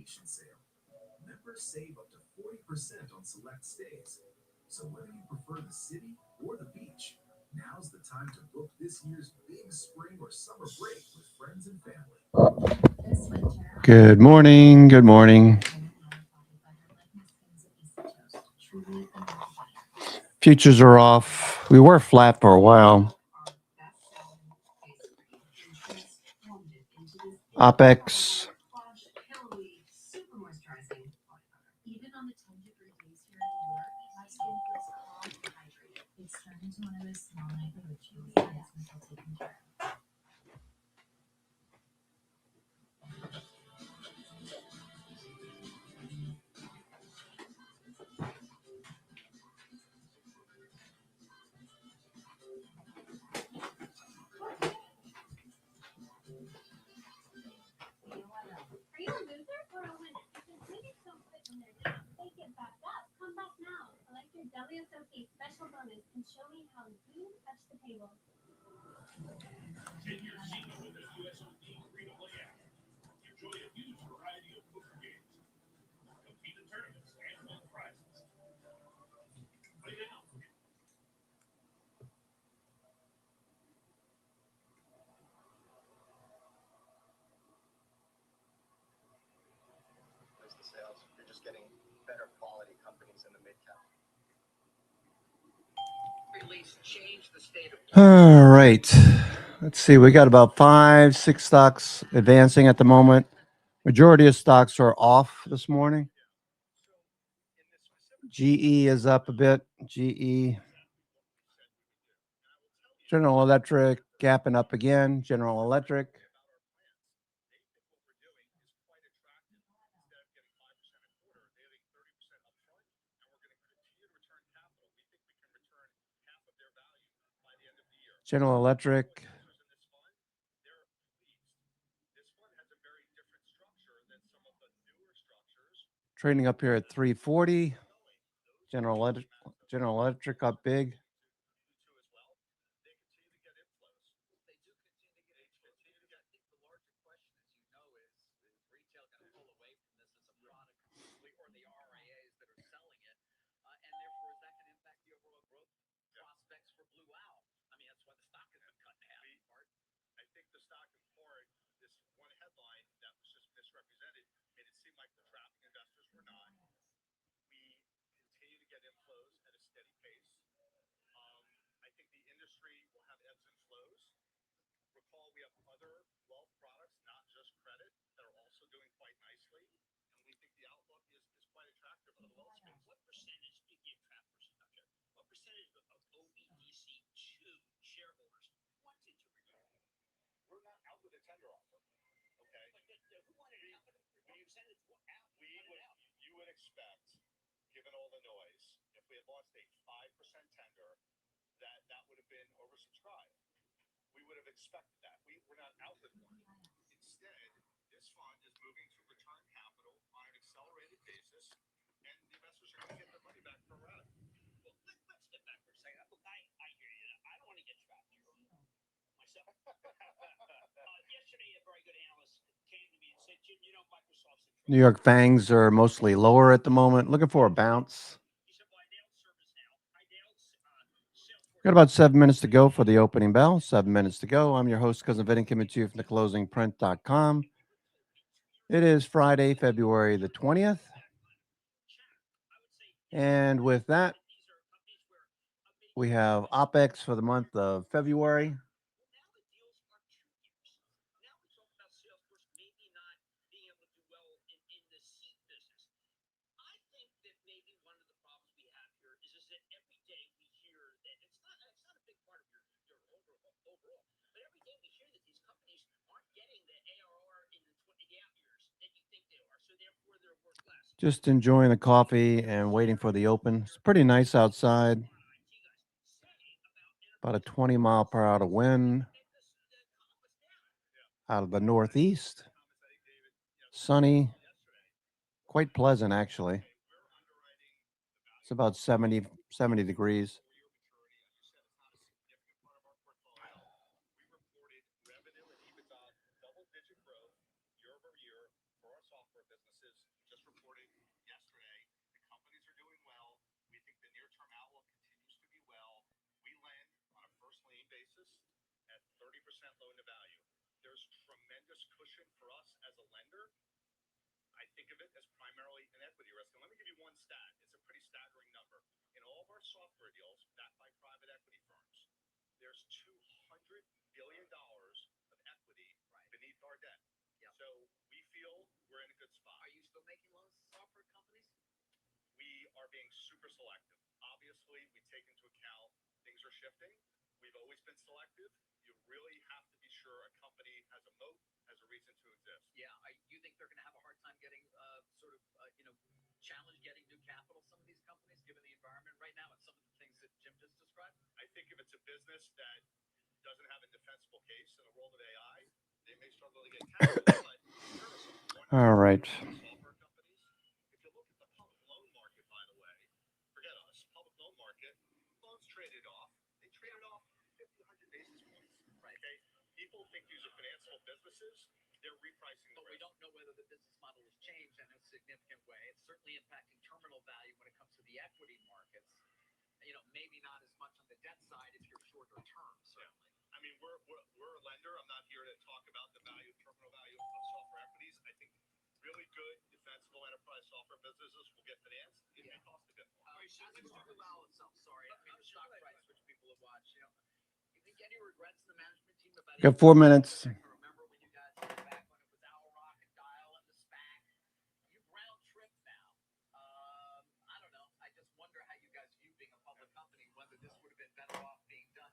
vacation sale. Members save up to 40% on select stays. So whether you prefer the city or the beach, now's the time to book this year's big spring or summer break with friends and family. Good morning. Good morning. Futures are off. We were flat for a while. OPEX. You're just getting better quality companies in the mid-cap. All right. Let's see. We got about 5-6 stocks advancing at the moment. Majority of stocks are off this morning. GE is up a bit. GE. General Electric gapping up again. General Electric. General Electric. Trading up here at 340. General Electric up big. New York Fangs are mostly lower at the moment. Looking for a bounce. Got about 7 minutes to go for the opening bell. 7 minutes to go. I'm your host, Cousin Vinny, coming to you from theclosingprint.com. It is Friday, February the 20th. And with that, we have OPEX for the month of February. Just enjoying the coffee and waiting for the open. It's pretty nice outside. About a 20-mile-per-hour wind out of the northeast. Sunny. Quite pleasant, actually. It's about 70 degrees. tremendous cushion for us as a lender. I think of it as primarily an equity risk. And let me give you one stat. It's a pretty staggering number. In all of our software deals backed by private equity firms, there's $200 billion of equity beneath our debt. So we feel we're in a good spot. Are you still making loans to software companies? We are being super selective. Obviously, we take into account things are shifting. We've always been selective. You really have to be sure a company has a moat, has a reason to exist. Yeah. You think they're going to have a hard time getting challenge getting new capital, some of these companies, given the environment right now and some of the things that Jim just described? I think if it's a business that doesn't have a defensible case in the world of AI, they may struggle to get capital. But here are some All wonderful right. software companies. If you look at the public loan market, by the way, forget us, public loan market, loans traded off. They traded off 50, 100 basis points. Right. Okay. People think these are financeable businesses. They're repricing the But we risk. don't know whether the business model has changed in a significant way. It's certainly impacting terminal value when it comes to the equity markets. Maybe not as much on the debt side if you're shorter term, certainly. I mean, we're a lender. I'm not here to talk about the value, terminal value of software equities. I think really good, defensible enterprise software businesses will get financed. It may cost a bit more. Let's talk about itself. Sorry, I mean the stock price, which people have watched. You think any regrets in the management team about? Got 4 minutes. I can remember when you guys were back when it was Owl Rock and Dial and the SPAC. You've round tripped now. I don't know. I just wonder how you guys view being a public company. Whether this would have been better off being done.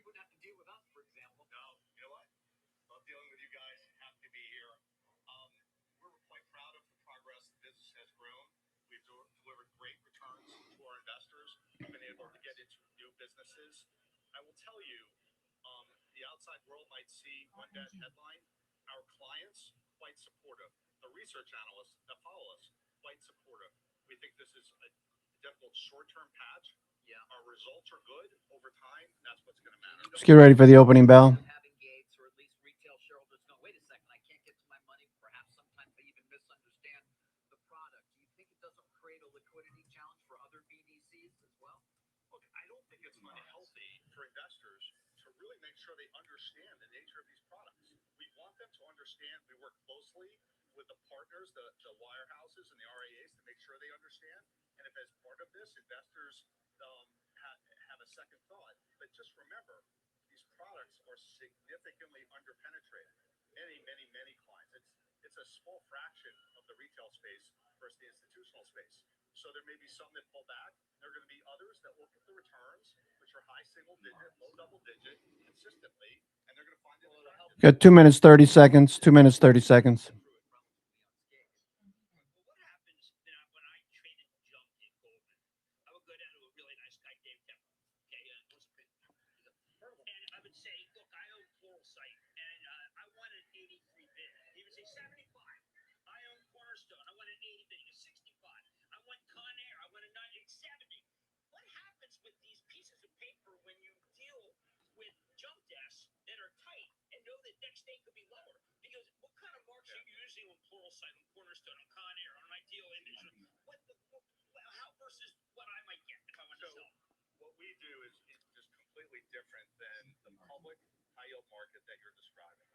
You wouldn't have to deal with us, for example. No, you know what? Love dealing with you guys. Happy to be here. We're quite proud of the progress the business has grown. We've delivered great returns to our investors. We've been able to get into new businesses. I will tell you, the outside world might see one bad headline. Our clients, quite supportive. The research analysts that follow us, quite supportive. We think this is a difficult short-term patch. Yeah. Our results are good over time. That's what's going to matter. Let's get ready for the opening bell. Having gates, or at least retail shareholders go, wait a second, I can't get to my money. Perhaps sometimes they even misunderstand the product. Do you think it doesn't create a liquidity challenge for other BDCs as well? Look, I don't think it's unhealthy for investors to really make sure they understand the nature of these products. We want them to understand. We work closely with the partners, the wirehouses and the RIAs to make sure they understand. And if as part of this, investors have a second thought. But just remember, these products are significantly underpenetrated. Many clients. It's a small fraction of the retail space versus the institutional space. So there may be some that pull back. There are going to be others that look at the returns, which are high single digit, low double digit, consistently, and they're going to find it attractive. Got 2 minutes, 30 seconds. 2 minutes, 30 seconds. What happens when I traded junk in Goldman? I would go down to a really nice guy, Dave Kemper. Okay, and I would say, look, I own Pluralsight, and I want an 83 bid. He would say 75. I own Cornerstone. I want an 80 bid. He goes 65. I want Con Air. I want a 70. What happens with these pieces of paper when you deal with jump desks that are tight and know that next day could be lower? Because what kind of marks are you using on Pluralsight, on Cornerstone, on Con Air, on an ideal image? How versus what I might get if I want to sell? What we do is just completely different than the public high yield market that you're describing.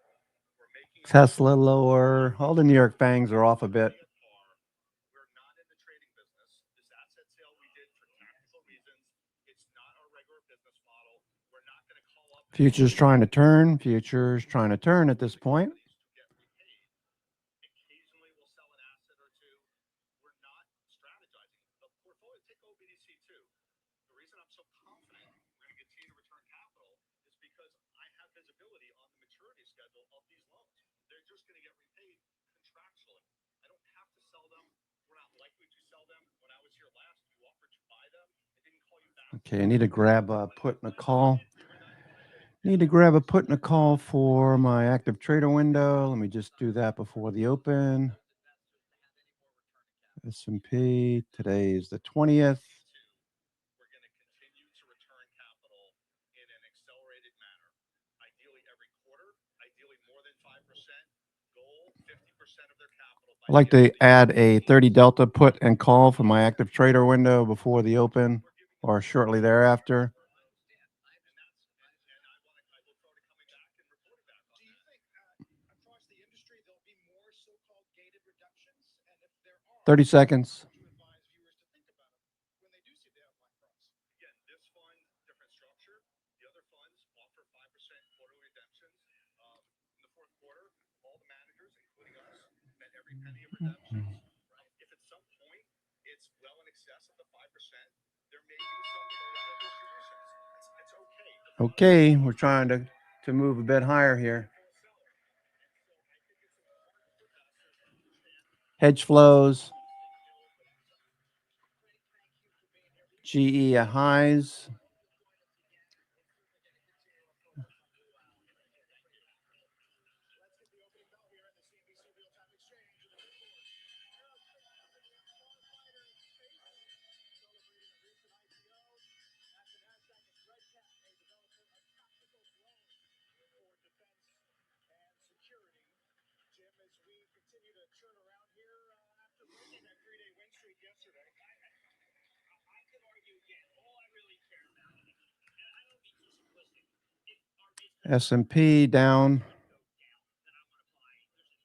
We're making Tesla lower. All the New York bangs are off a bit. We're not in the trading business. This asset sale we did for tactical reasons. It's not our regular business model. We're not going to call up. Futures trying to turn. Futures trying to turn at this point. To get repaid. Occasionally we'll sell an asset or two. We're not strategizing. The portfolio, take OBDC too. The reason I'm so confident we're going to continue to return capital is because I have visibility on the maturity schedule of these loans. They're just going to get repaid contractually. I don't have to sell them. We're not likely to sell them. When I was here last, you offered to buy them. I didn't call you back. Okay, I need to grab a put and a call. Need to grab a put and a call for my active trader window. Let me just do that before the open. S&P, today is the 20th. We're going to continue to return capital in an accelerated manner. Ideally every quarter, ideally more than 5%. Goal, 50% of their capital. I'd like to add a 30 delta put and call for my active trader window before the open or shortly thereafter. And I look forward to coming back and reporting back on that. Do you think across the 30 seconds. to advise viewers to think about them when they do see the outline price. Again, this fund, different structure. The other funds offer 5% quarterly redemptions. In the fourth quarter, all the managers, including us, met every penny of redemptions. Right? If at some point it's well in excess of the 5%, there may be some erratic distributions. It's okay. Okay, we're trying to move a bit higher here. Hedge flows. GE at highs. Jim, as we continue to churn around here after breaking that 3-day win streak yesterday. I could argue again. All I really care about, and I don't mean too simplistic, if our business S&P down. go down, then I want to buy.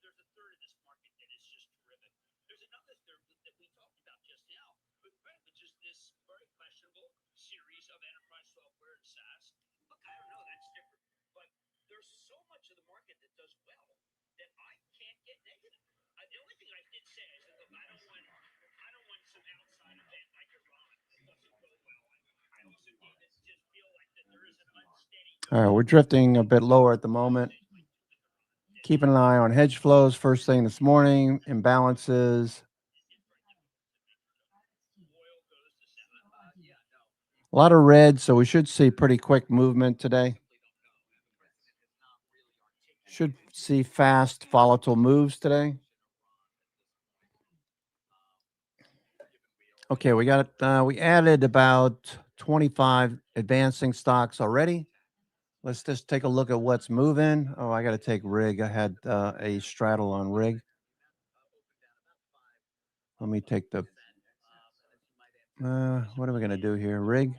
There's a third of this market that is just terrific. There's another third that we talked about just now, which is this very questionable series of enterprise software and SaaS. Look, I don't know, that's different, but there's so much of the market that does well that I can't get negative. The only thing I did say is that look, I don't want some outside event like Iran that doesn't go well. I also need to just feel like that there is an unsteady. All right, we're drifting a bit lower at the moment. Keeping an eye on hedge flows first thing this morning, imbalances. A lot of red, so we should see pretty quick movement today. Should see fast, volatile moves today. Okay, we added about 25 advancing stocks already. Let's just take a look at what's moving. Oh, I got to take rig. I had a straddle on rig. Let me take the. What are we going to do here? Rig.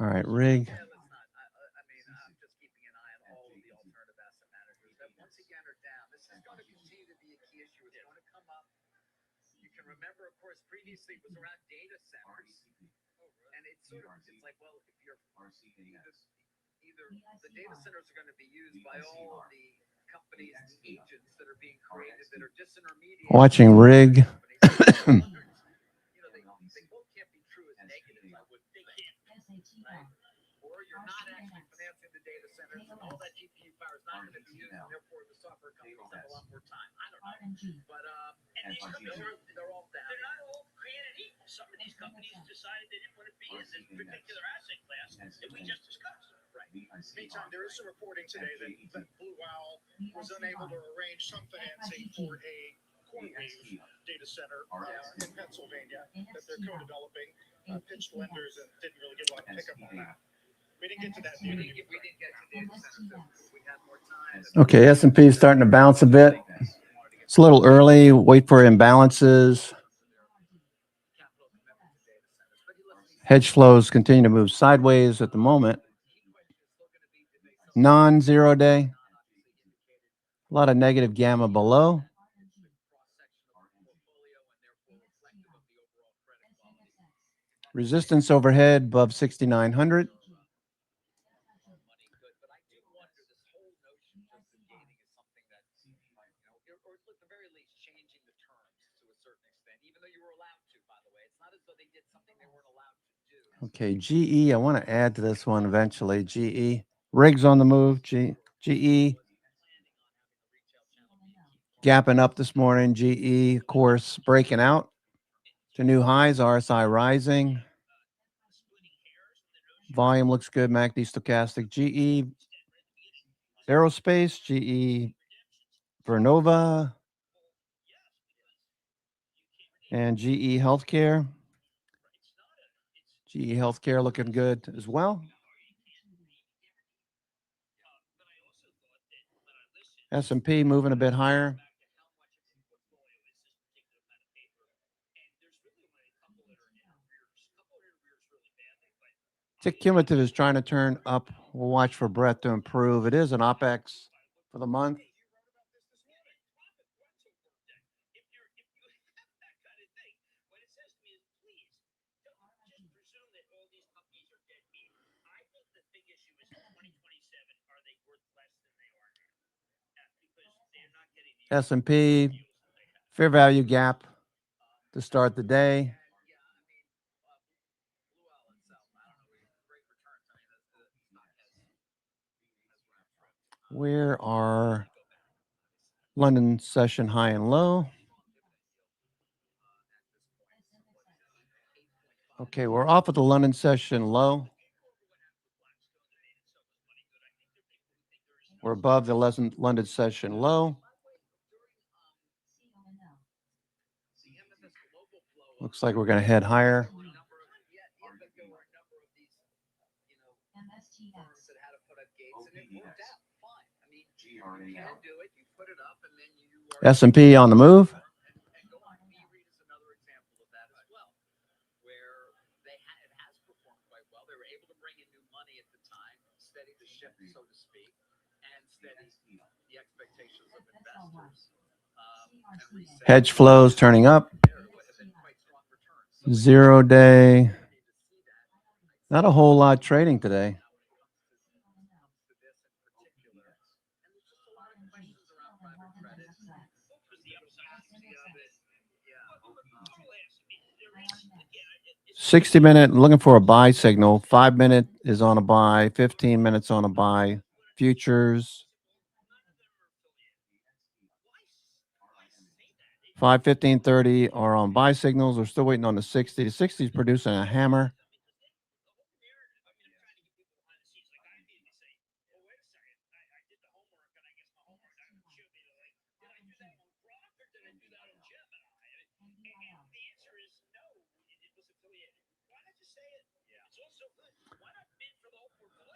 All right, rig. Yeah, let's not. I mean, I'm just keeping an eye on all of the alternative asset managers that once again are down. This is going to continue to be a key issue. It's going to come up. You can remember, of course, previously it was around data centers, and it's sort of it's like, well, if you're either the data centers are going to be used by all of the companies, agents that are being created that are disintermediated. Watching rig. They both can't be true as negatives. I would think, right? Or you're not actually financing the data centers, and all that GPU power is not going to be used, and therefore the software companies have a lot more time. I don't know, but And these companies they're all down. they're not all created equal. Some of these companies decided they didn't want to be in this particular asset class that we just discussed. Right. Meantime, there is some reporting today that Blue Owl was unable to arrange some financing for a CoreWeave data center in Pennsylvania that they're co-developing. Pitched lenders and didn't really get a lot of pickup on that. We didn't get to that. We didn't get to data centers. If we had more time. Okay, S&P is starting to bounce a bit. It's a little early. Wait for imbalances. Hedge flows continue to move sideways at the moment. Non-zero day. A lot of negative gamma below. Resistance overhead above 6,900. Okay, GE. I want to add to this one eventually. GE. Rigs on the move. GE. Gapping up this morning. GE, of course, breaking out to new highs. RSI rising. Volume looks good. MACD stochastic. GE. Aerospace. GE. Vernova. And GE Healthcare. GE Healthcare looking good as well. S&P moving a bit higher. Tick cumulative is trying to turn up. We'll watch for breadth to improve. It is an OPEX for the month. the big issue is in 2027, are they worth less than they are now? Because they're not getting the S&P deals that they have. fair value gap to start the day. Yeah, I mean, Blue Owl itself, I don't know, great returns. I mean, the stock has round trip. Where are London session high and low? Okay, we're off at the London session low. We're above the London session low. Looks like we're going to head higher. But there were a number of these, firms that had to put up gates, and it worked out fine. I mean, you can do it. You put it up, and then you are S&P on the move. and go on. B-Read is another example of that as well, where it has performed quite well. They were able to bring in new money at the time, steady the ship, so to speak, and steady the expectations of investors. And reset. Hedge flows turning up. There have been quite strong returns. 0 day. Need to see that. Not a whole lot trading today. Now, when it comes to this in particular, and there's just a lot of questions around private credit. What was the upside? Of it, yeah. I'll ask. I mean, there is, again, it's 60-minute, looking for a buy signal. 5-minute is on a buy. 15 minutes on a buy. Futures. 5, 15, 30 are on buy signals. We're still waiting on the 60. The 60 is producing a hammer.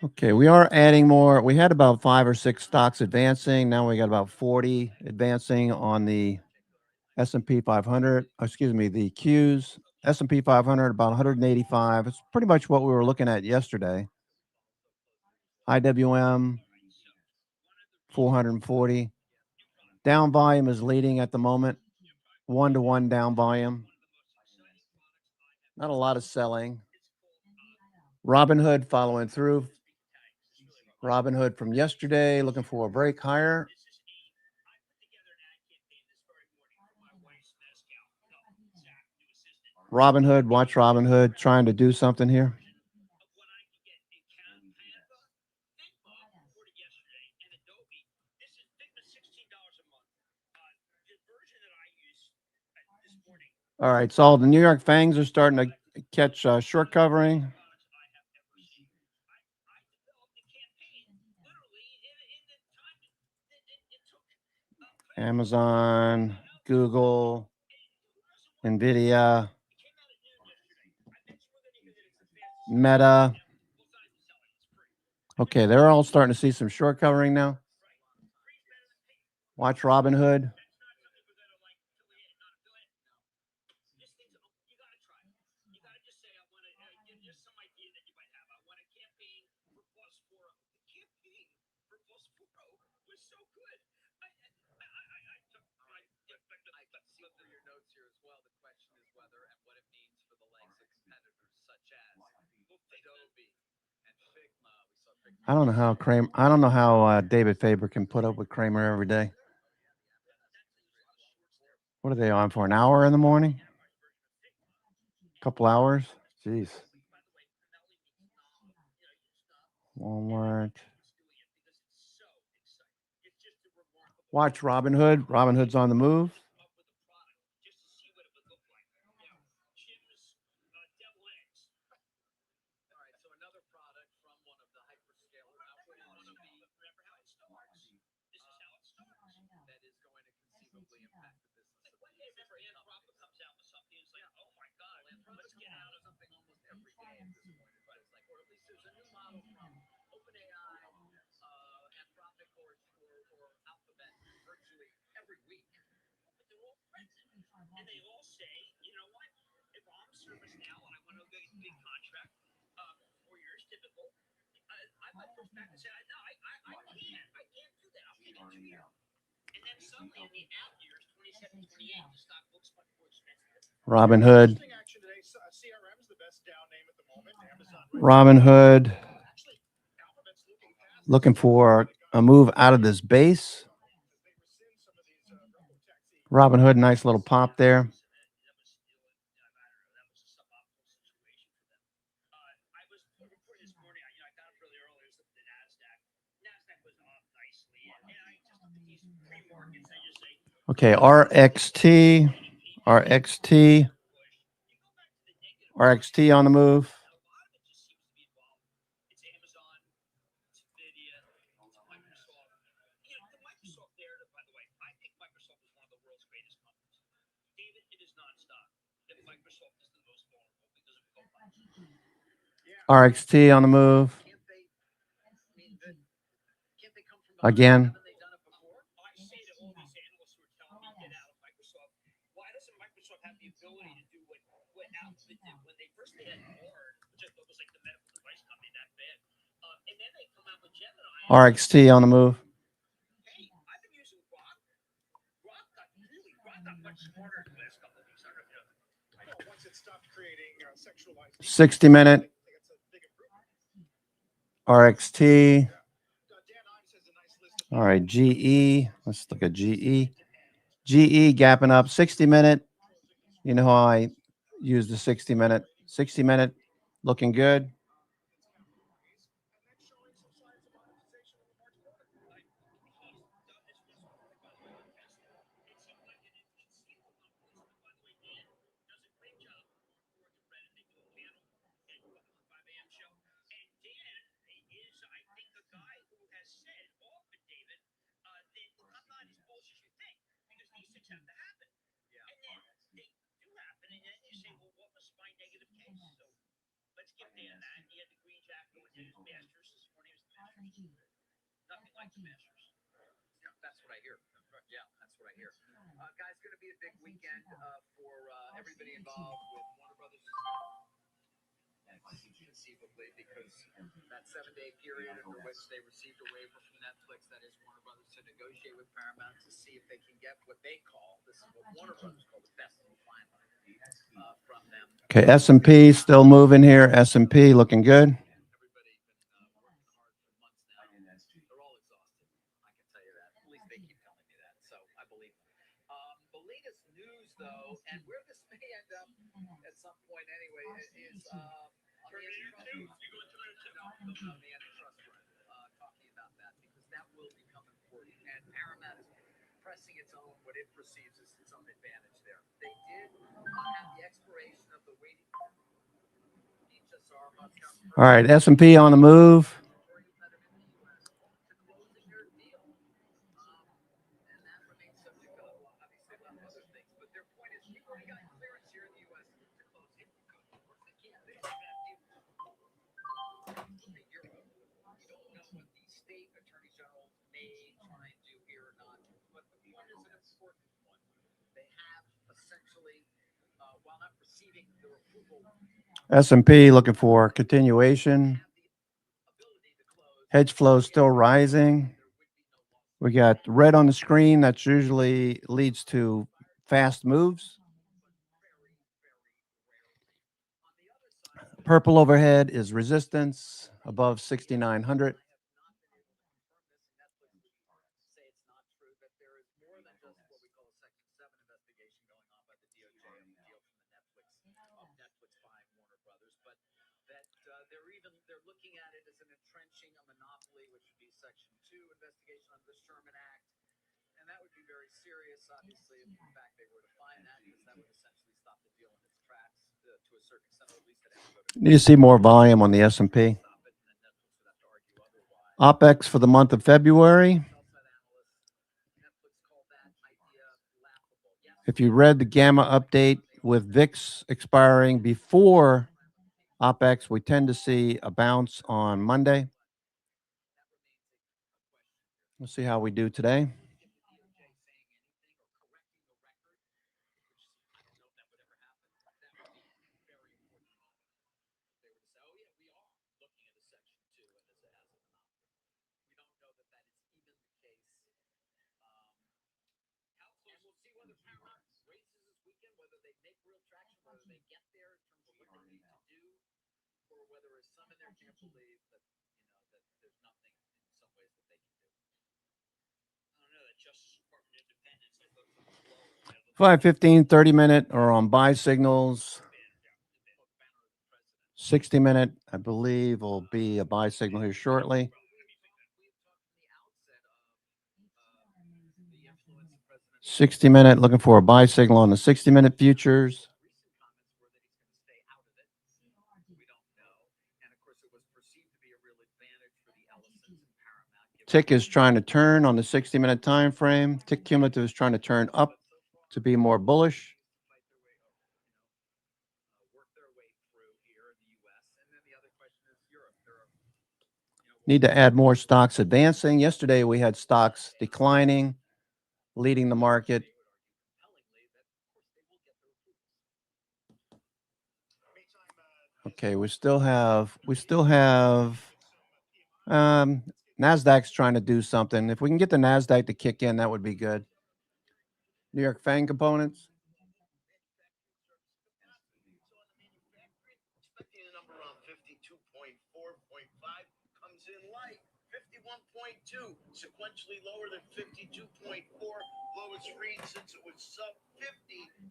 Okay, we are adding more. We had about 5 or 6 stocks advancing. Now we got about 40 advancing on the S&P 500. Excuse me, the Qs. S&P 500 about 185. It's pretty much what we were looking at yesterday. IWM 440. Down volume is leading at the moment. 1-to-1 down volume. Not a lot of selling. Robinhood following through. Robinhood from yesterday looking for a break higher. Robinhood, watch Robinhood trying to do something here. All right, so the New York Fangs are starting to catch short covering. Amazon, Google, Nvidia, Meta. Okay, they're all starting to see some short covering now. Watch Robinhood. I don't know how David Faber can put up with Kramer every day. What are they on for? An hour in the morning? Couple hours? Jeez. Walmart. Watch Robinhood. Robinhood's on the move. And they all say, you know what? If I'm service now and I want to get a big contract, 4 years typical, I might push back and say, no, I can't do that. I'll give it 2 years. And then suddenly in the out years, 27, 28, the stock looks much more expensive. Robinhood. Interesting action today. CRM is the best down name at the moment. Amazon. Robinhood. Looking for a move out of this base. Robin Hood, nice little pop there. I was reporting this morning. I got up really early. I was looking at the Nasdaq. Nasdaq was off nicely, and I just look at these pre-markets. I just say, Okay, RXT, RXT, RXT on the move. a lot of it just seems to be involved. It's Amazon, it's Nvidia, it's Microsoft. The Microsoft narrative, by the way, I think Microsoft is one of the world's greatest companies. David, it is nonstop. If Microsoft is the most vulnerable because of COVID. RXT on the move. Can't they? I mean, can't they come from behind? Again. Haven't they done it before? I say to all these analysts who are telling me get out of Microsoft, why doesn't Microsoft have the ability to do what Alphabet did when they first had Bard, which I thought was like the medical device company that bad, and then they come out with Gemini. RXT on the move. Hey, I've been using Grok. Grok got much smarter in the last couple of weeks. I don't know if you know. I know once it stopped creating sexualized 60-minute. I think it's a big improvement. RXT. Dan Ives has a nice list of All right, GE. Let's look at GE. GE gapping up 60-minute. You know how I use the 60-minute. 60-minute looking good. Let's give Dan that. He had the green jacket going to his Masters this morning. It was the Masters. Nothing like the Masters. Yeah, that's what I hear. Yeah, that's what I hear. Guys, going to be a big weekend for everybody involved with Warner Brothers. Conceivably, because that 7-day period under which they received a waiver from Netflix, that is Warner Brothers, to negotiate with Paramount to see if they can get what they call, this is what Warner Brothers call the best and final from them. Okay, S&P still moving here. S&P looking good. Everybody been working hard for months now. They're all exhausted. I can tell you that. At least they keep telling me that, so I believe them. The latest news, though, and where this may end up at some point anyway, is on the antitrust front. No, the antitrust front, talking about that, because that will become important. And Paramount is pressing its own, what it perceives as its own advantage there. They did have the expiration of the waiting. All right, S&P on the move. S&P looking for continuation. Hedge flow still rising. We got red on the screen. That usually leads to fast moves. Purple overhead is resistance above 6,900. They're looking at it as an entrenching a monopoly, which would be Section 2 investigation under the Sherman Act. And that would be very serious, obviously, if in fact they were to find that, because that would essentially stop the deal in its tracks to a certain extent, or at least it has to go to. Need to see more volume on the S&P. OPEX for the month of February. If you read the Gamma update with VIX expiring before OPEX, we tend to see a bounce on Monday. Let's see how we do today. Or whether, as some in their camp believe, that there's nothing in ways that they can do it. I don't know, that Justice Department independence, I thought something was low. 5, 15, 30-minute are on buy signals. 60-minute, I believe, will be a buy signal here shortly. We had talked from the outset of the influence of President 60-minute, looking for a buy signal on the 60-minute futures. recent comments were that he's going to stay out of it. We don't know. And of course, it was perceived to be a real advantage for the Ellisons and Paramount. Tick is trying to turn on the 60-minute time frame. Tick cumulative is trying to turn up to be more bullish. Work their way through here in the U.S. And then the other question is Europe. There are, Need to add more stocks advancing. Yesterday we had stocks declining, leading the market. compellingly that, of course, they will get their approvals. Okay, we still have NASDAQ's trying to do something. If we can get the NASDAQ to kick in, that would be good. New York FANG components. Expecting a number around 52.4.5 comes in light. 51.2, sequentially lower than 52.4, lowest read since it was sub 50,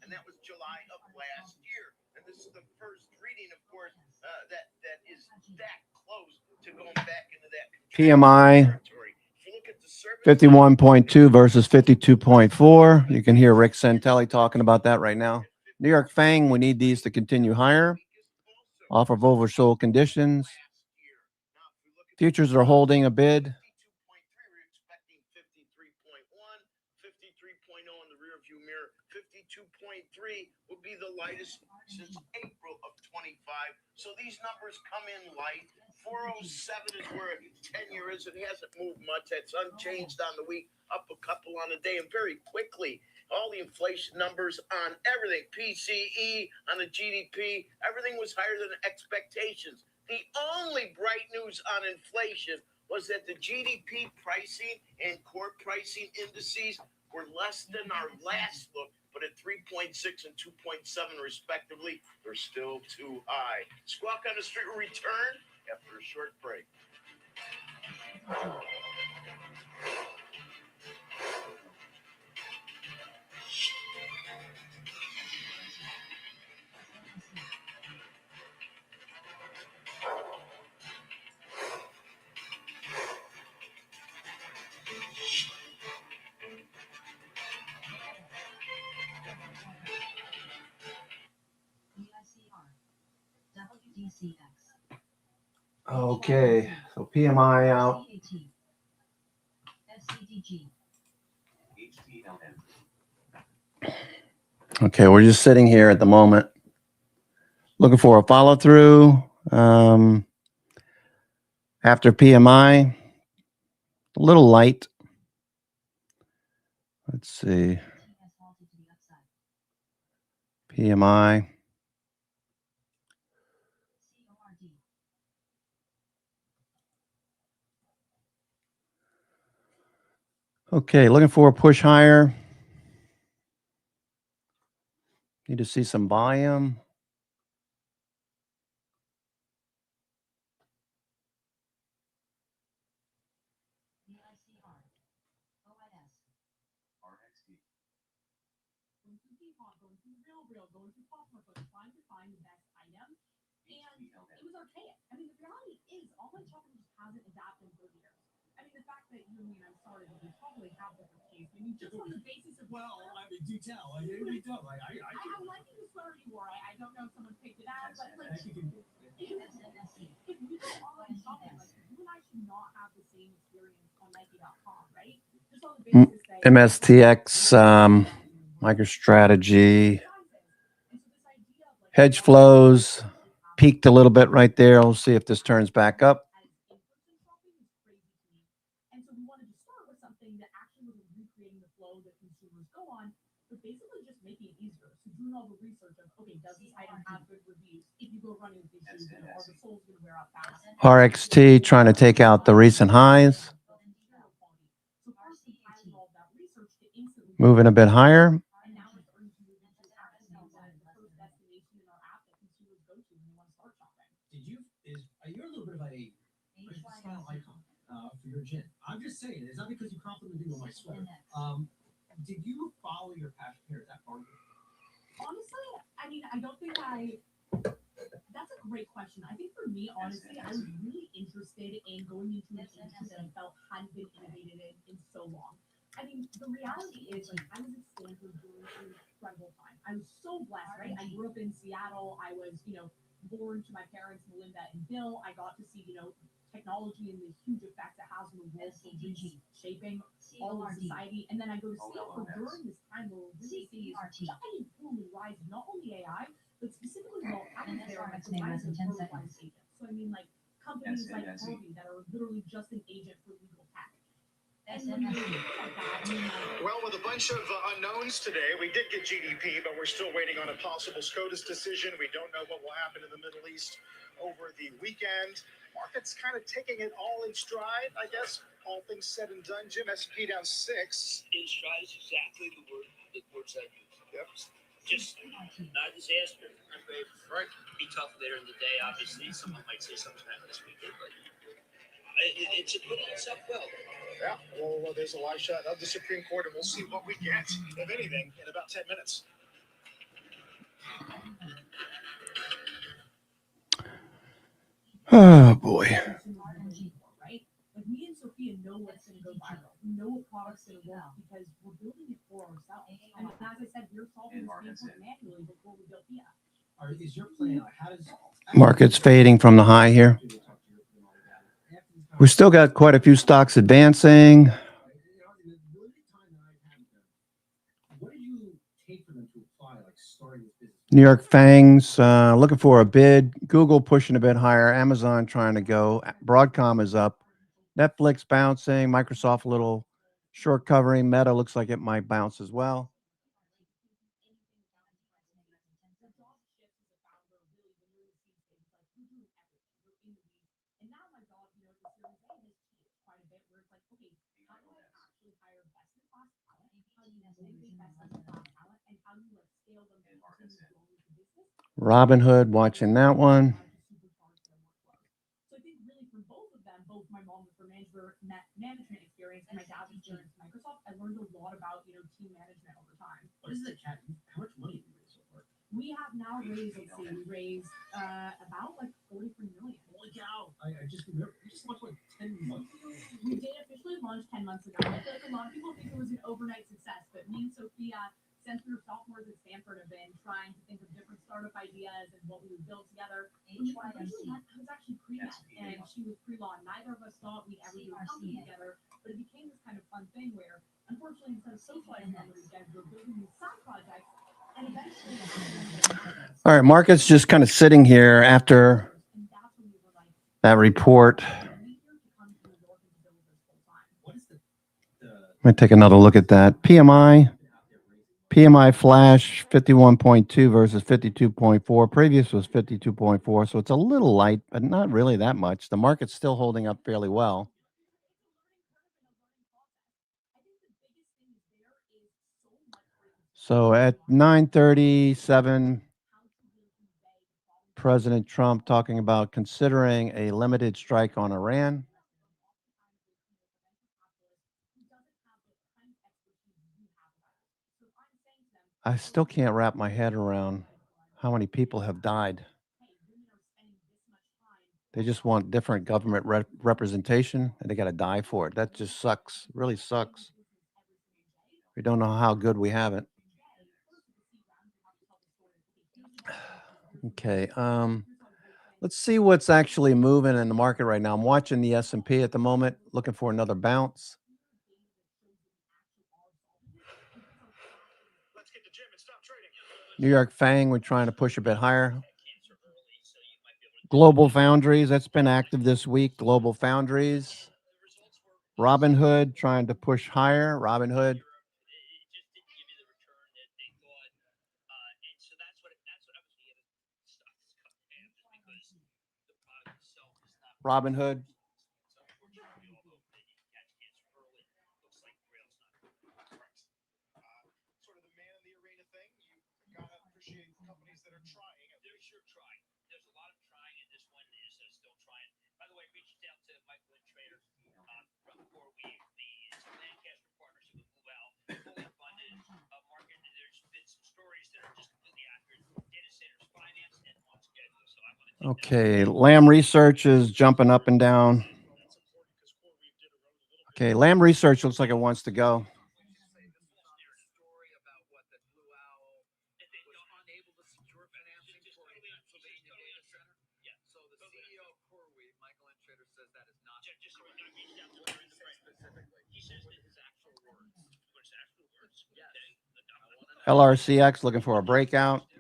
and that was July of last year. And this is the first reading, of course, that is that close to going back into that PMI territory. If you look at the service 51.2 versus 52.4. You can hear Rick Santelli talking about that right now. New York FANG, we need these to continue higher off of oversold conditions. Futures are holding a bid. 52.3, we're expecting 53.1, 53.0 in the rear view mirror. 52.3 will be the lightest since April of 25. So these numbers come in light. 407 is where 10-year is. It hasn't moved much. It's unchanged on the week, up a couple on the day, and very quickly. All the inflation numbers on everything, PCE, on the GDP, everything was higher than expectations. The only bright news on inflation was that the GDP pricing and core pricing indices were less than our last look, but at 3.6 and 2.7 respectively, they're still too high. Squawk on the Street will return after a short break. Okay, so PMI out. Okay, we're just sitting here at the moment, looking for a follow through. After PMI, a little light. Let's see. PMI. Okay, looking for a push higher. Need to see some volume. Going through Costco, trying to find the best item, and it was archaic. I mean, the reality is, online shopping just hasn't adapted for years. I mean, the fact that you and me, and I'm sorry, but we probably have different tastes. I mean, just on the basis of Well, I mean, do tell. I mean, we don't. Like, I'm liking the sweater you wore. I don't know if someone picked it out, but like, if you go online shopping, like you and I should not have the same experience on Nike.com, right? Just on the basis that MSTX, MicroStrategy, hedge flows peaked a little bit right there. We'll see if this turns back up. And so we wanted to start with something that actually was recreating the flow that consumers go on, but basically just making it easier. So doing all the research of, okay, does this item have good reviews? If you go running with these shoes, are the soles going to wear out fast? RXT trying to take out the recent highs. Moving a bit higher. you're a little bit of a style icon for your gin. just saying, it's not because you complimented me on my sweater. Did you follow your passion here at that party? Honestly, I mean, I don't think that's a great question. I think for me, honestly, I was really interested in going into an industry that I felt hadn't been innovated in so long. I mean, the reality is, like, I was at Stanford during an incredible time. I was so blessed, right? I grew up in Seattle. I was, born to my parents, Melinda and Bill. I got to see, technology and the huge effects it has on the world, so shaping all of society. And then I go to Stanford during this time where we're really seeing this giant boom and rise of not only AI, but specifically while I was there, like the rise of personalized agents. So I mean, like companies like Harvey that are literally just an agent for legal tech. And when you think like that, I mean, Well, with a bunch of unknowns today, we did get GDP, but we're still waiting on a possible SCOTUS decision. We don't know what will happen in the Middle East over the weekend. Market's kind of taking it all in stride, I guess. All things said and done. Jim, S&P down 6. In stride is exactly the words I use. Yep. Just not a disaster. Right. Be tough later in the day. Obviously, someone might say something happened this weekend, but it's putting itself well. Yeah, well, there's a live shot of the Supreme Court, and we'll see what we get, if anything, in about 10 minutes. Oh boy. right? Like me and Sophia know what's going to go viral. We know what product's going to work because we're building it for ourselves. And as I said, we're solving this pain point manually before we built Via. Is your plan, how does Market's fading from the high here. We still got quite a few stocks advancing. What did you take for them to apply, like starting this business? New York Fangs looking for a bid. Google pushing a bit higher. Amazon trying to go. Broadcom is up. Netflix bouncing. Microsoft a little short covering. Meta looks like it might bounce as well. Robinhood watching that one. So I think really from both of them, both my mom with her management experience and my dad's experience at Microsoft, I learned a lot about team management over time. What is the cat? How much money have you raised so far? We have now raised, we raised about like 43 million. Holy cow! I just remember we just launched like 10 months ago. We did officially launch 10 months ago. I feel like a lot of people think it was an overnight success, but me and Sophia, since we were sophomores at Stanford, have been trying to think of different startup ideas and what we would build together. When we originally met, I was actually pre-med and she was pre-law. Neither of us thought we'd ever do a company together, but it became this kind of fun thing where, unfortunately, instead of socializing on the weekends, we're building these side projects, and eventually, All right, market's just kind of sitting here after that report. Let me take another look at that. PMI flash 51.2 versus 52.4. Previous was 52.4, so it's a little light, but not really that much. The market's still holding up fairly well. So at 9:37, President Trump talking about considering a limited strike on Iran. I still can't wrap my head around how many people have died. They just want different government representation, and they got to die for it. That just sucks. It really sucks. We don't know how good we have it. Okay. Let's see what's actually moving in the market right now. I'm watching the S&P at the moment, looking for another bounce. New York Fang, we're trying to push a bit higher. Global Foundries, that's been active this week. Global Foundries. Robinhood trying to push higher. Robinhood. Robinhood. Sort of the man in the arena thing. You gotta appreciate companies that are trying. They're sure trying. There's a lot of trying, and this one is still trying. By the way, reached out to Michael and Trader from 4 weeks. Okay, Lamb Research is jumping up and down. Okay, Lamb Research looks like it wants to go. Story about what the Blue Owl was unable to secure financing for a Pennsylvania data center. Yeah. So the CEO of CoreWeave, Michael Intrater, says that is not Just so I reached out to her in the break. specifically. He says that His actual words. What's actual words? Yes. Okay. LRCX looking for a breakout. Okay,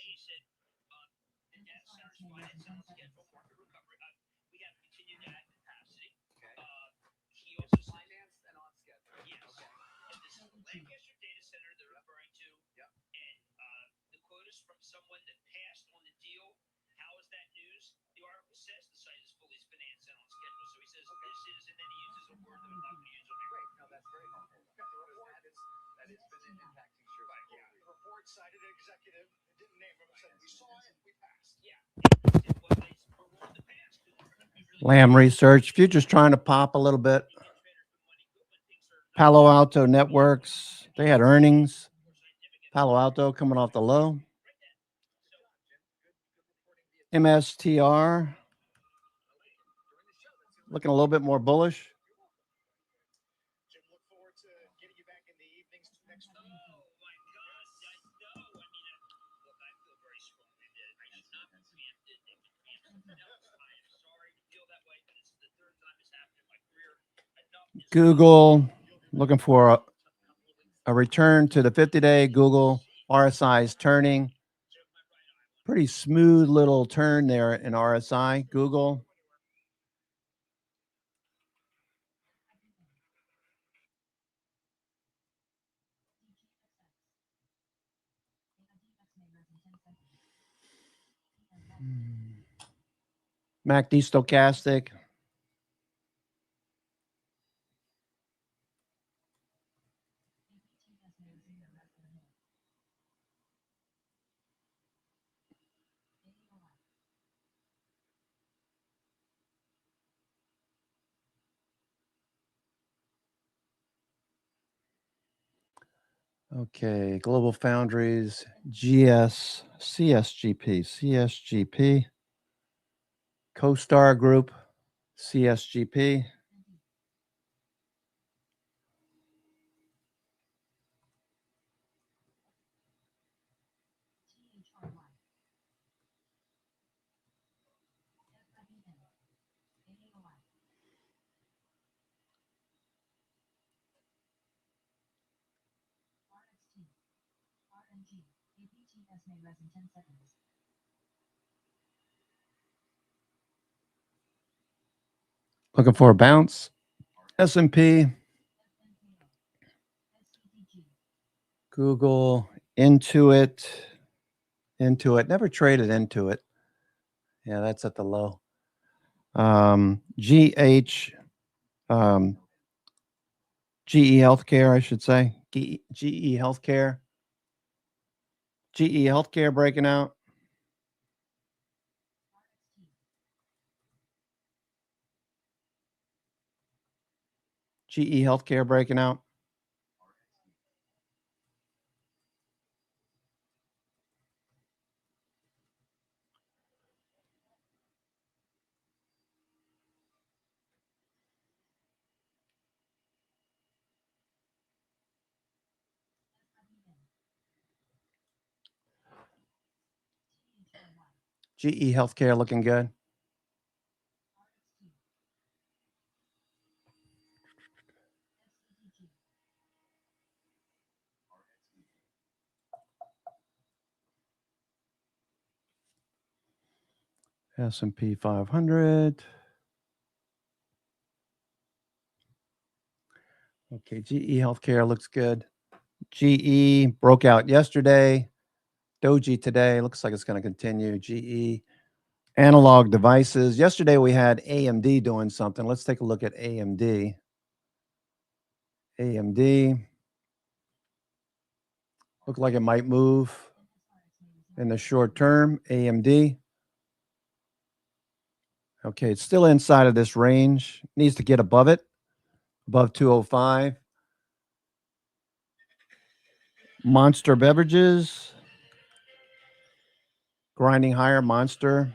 he said, data centers finance on schedule, market recovery. We got to continue to add capacity. Okay. He also said, Financed and on schedule. yes. Okay. And this is the Lancaster data center they're referring to. Yep. And the quote is from someone that passed on the deal. How is that news? The article says the site is fully financed and on schedule. So he says this is, and then he uses a word that I'm not going to use on here. Great. No, that's great. That has been impacting shares. Right, yeah. The report cited an executive, it didn't name him, said, we saw it, we passed. Yeah. And what they prolonged the past. Lamb Research, futures trying to pop a little bit. Palo Alto Networks, they had earnings. Palo Alto coming off the low. MSTR looking a little bit more bullish. Jim, look forward to getting you back in the evenings next week. Oh my God! I know. I mean, look, I feel very strongly that I should not be preempted. They can preempt something else. I am sorry to feel that way, but this is the third time it's happened in my career. Enough is Google looking for a return to the 50-day. Google RSI is turning. Pretty smooth little turn there in RSI. Google. MACD stochastic. Okay, Global Foundries, CSGP, CoStar Group, CSGP. Looking for a bounce. S&P, Google, Intuit. Never traded Intuit. Yeah, that's at the low. GE Healthcare, I should say. GE Healthcare. GE Healthcare breaking out. GE Healthcare breaking out. GE Healthcare looking good. S&P 500. Okay, GE Healthcare looks good. GE broke out yesterday. Doji today. Looks like it's going to continue. GE Analog Devices. Yesterday we had AMD doing something. Let's take a look at AMD. AMD. Look like it might move in the short term. AMD. Okay, it's still inside of this range. Needs to get above it, above 205. Monster Beverages. Grinding higher, Monster.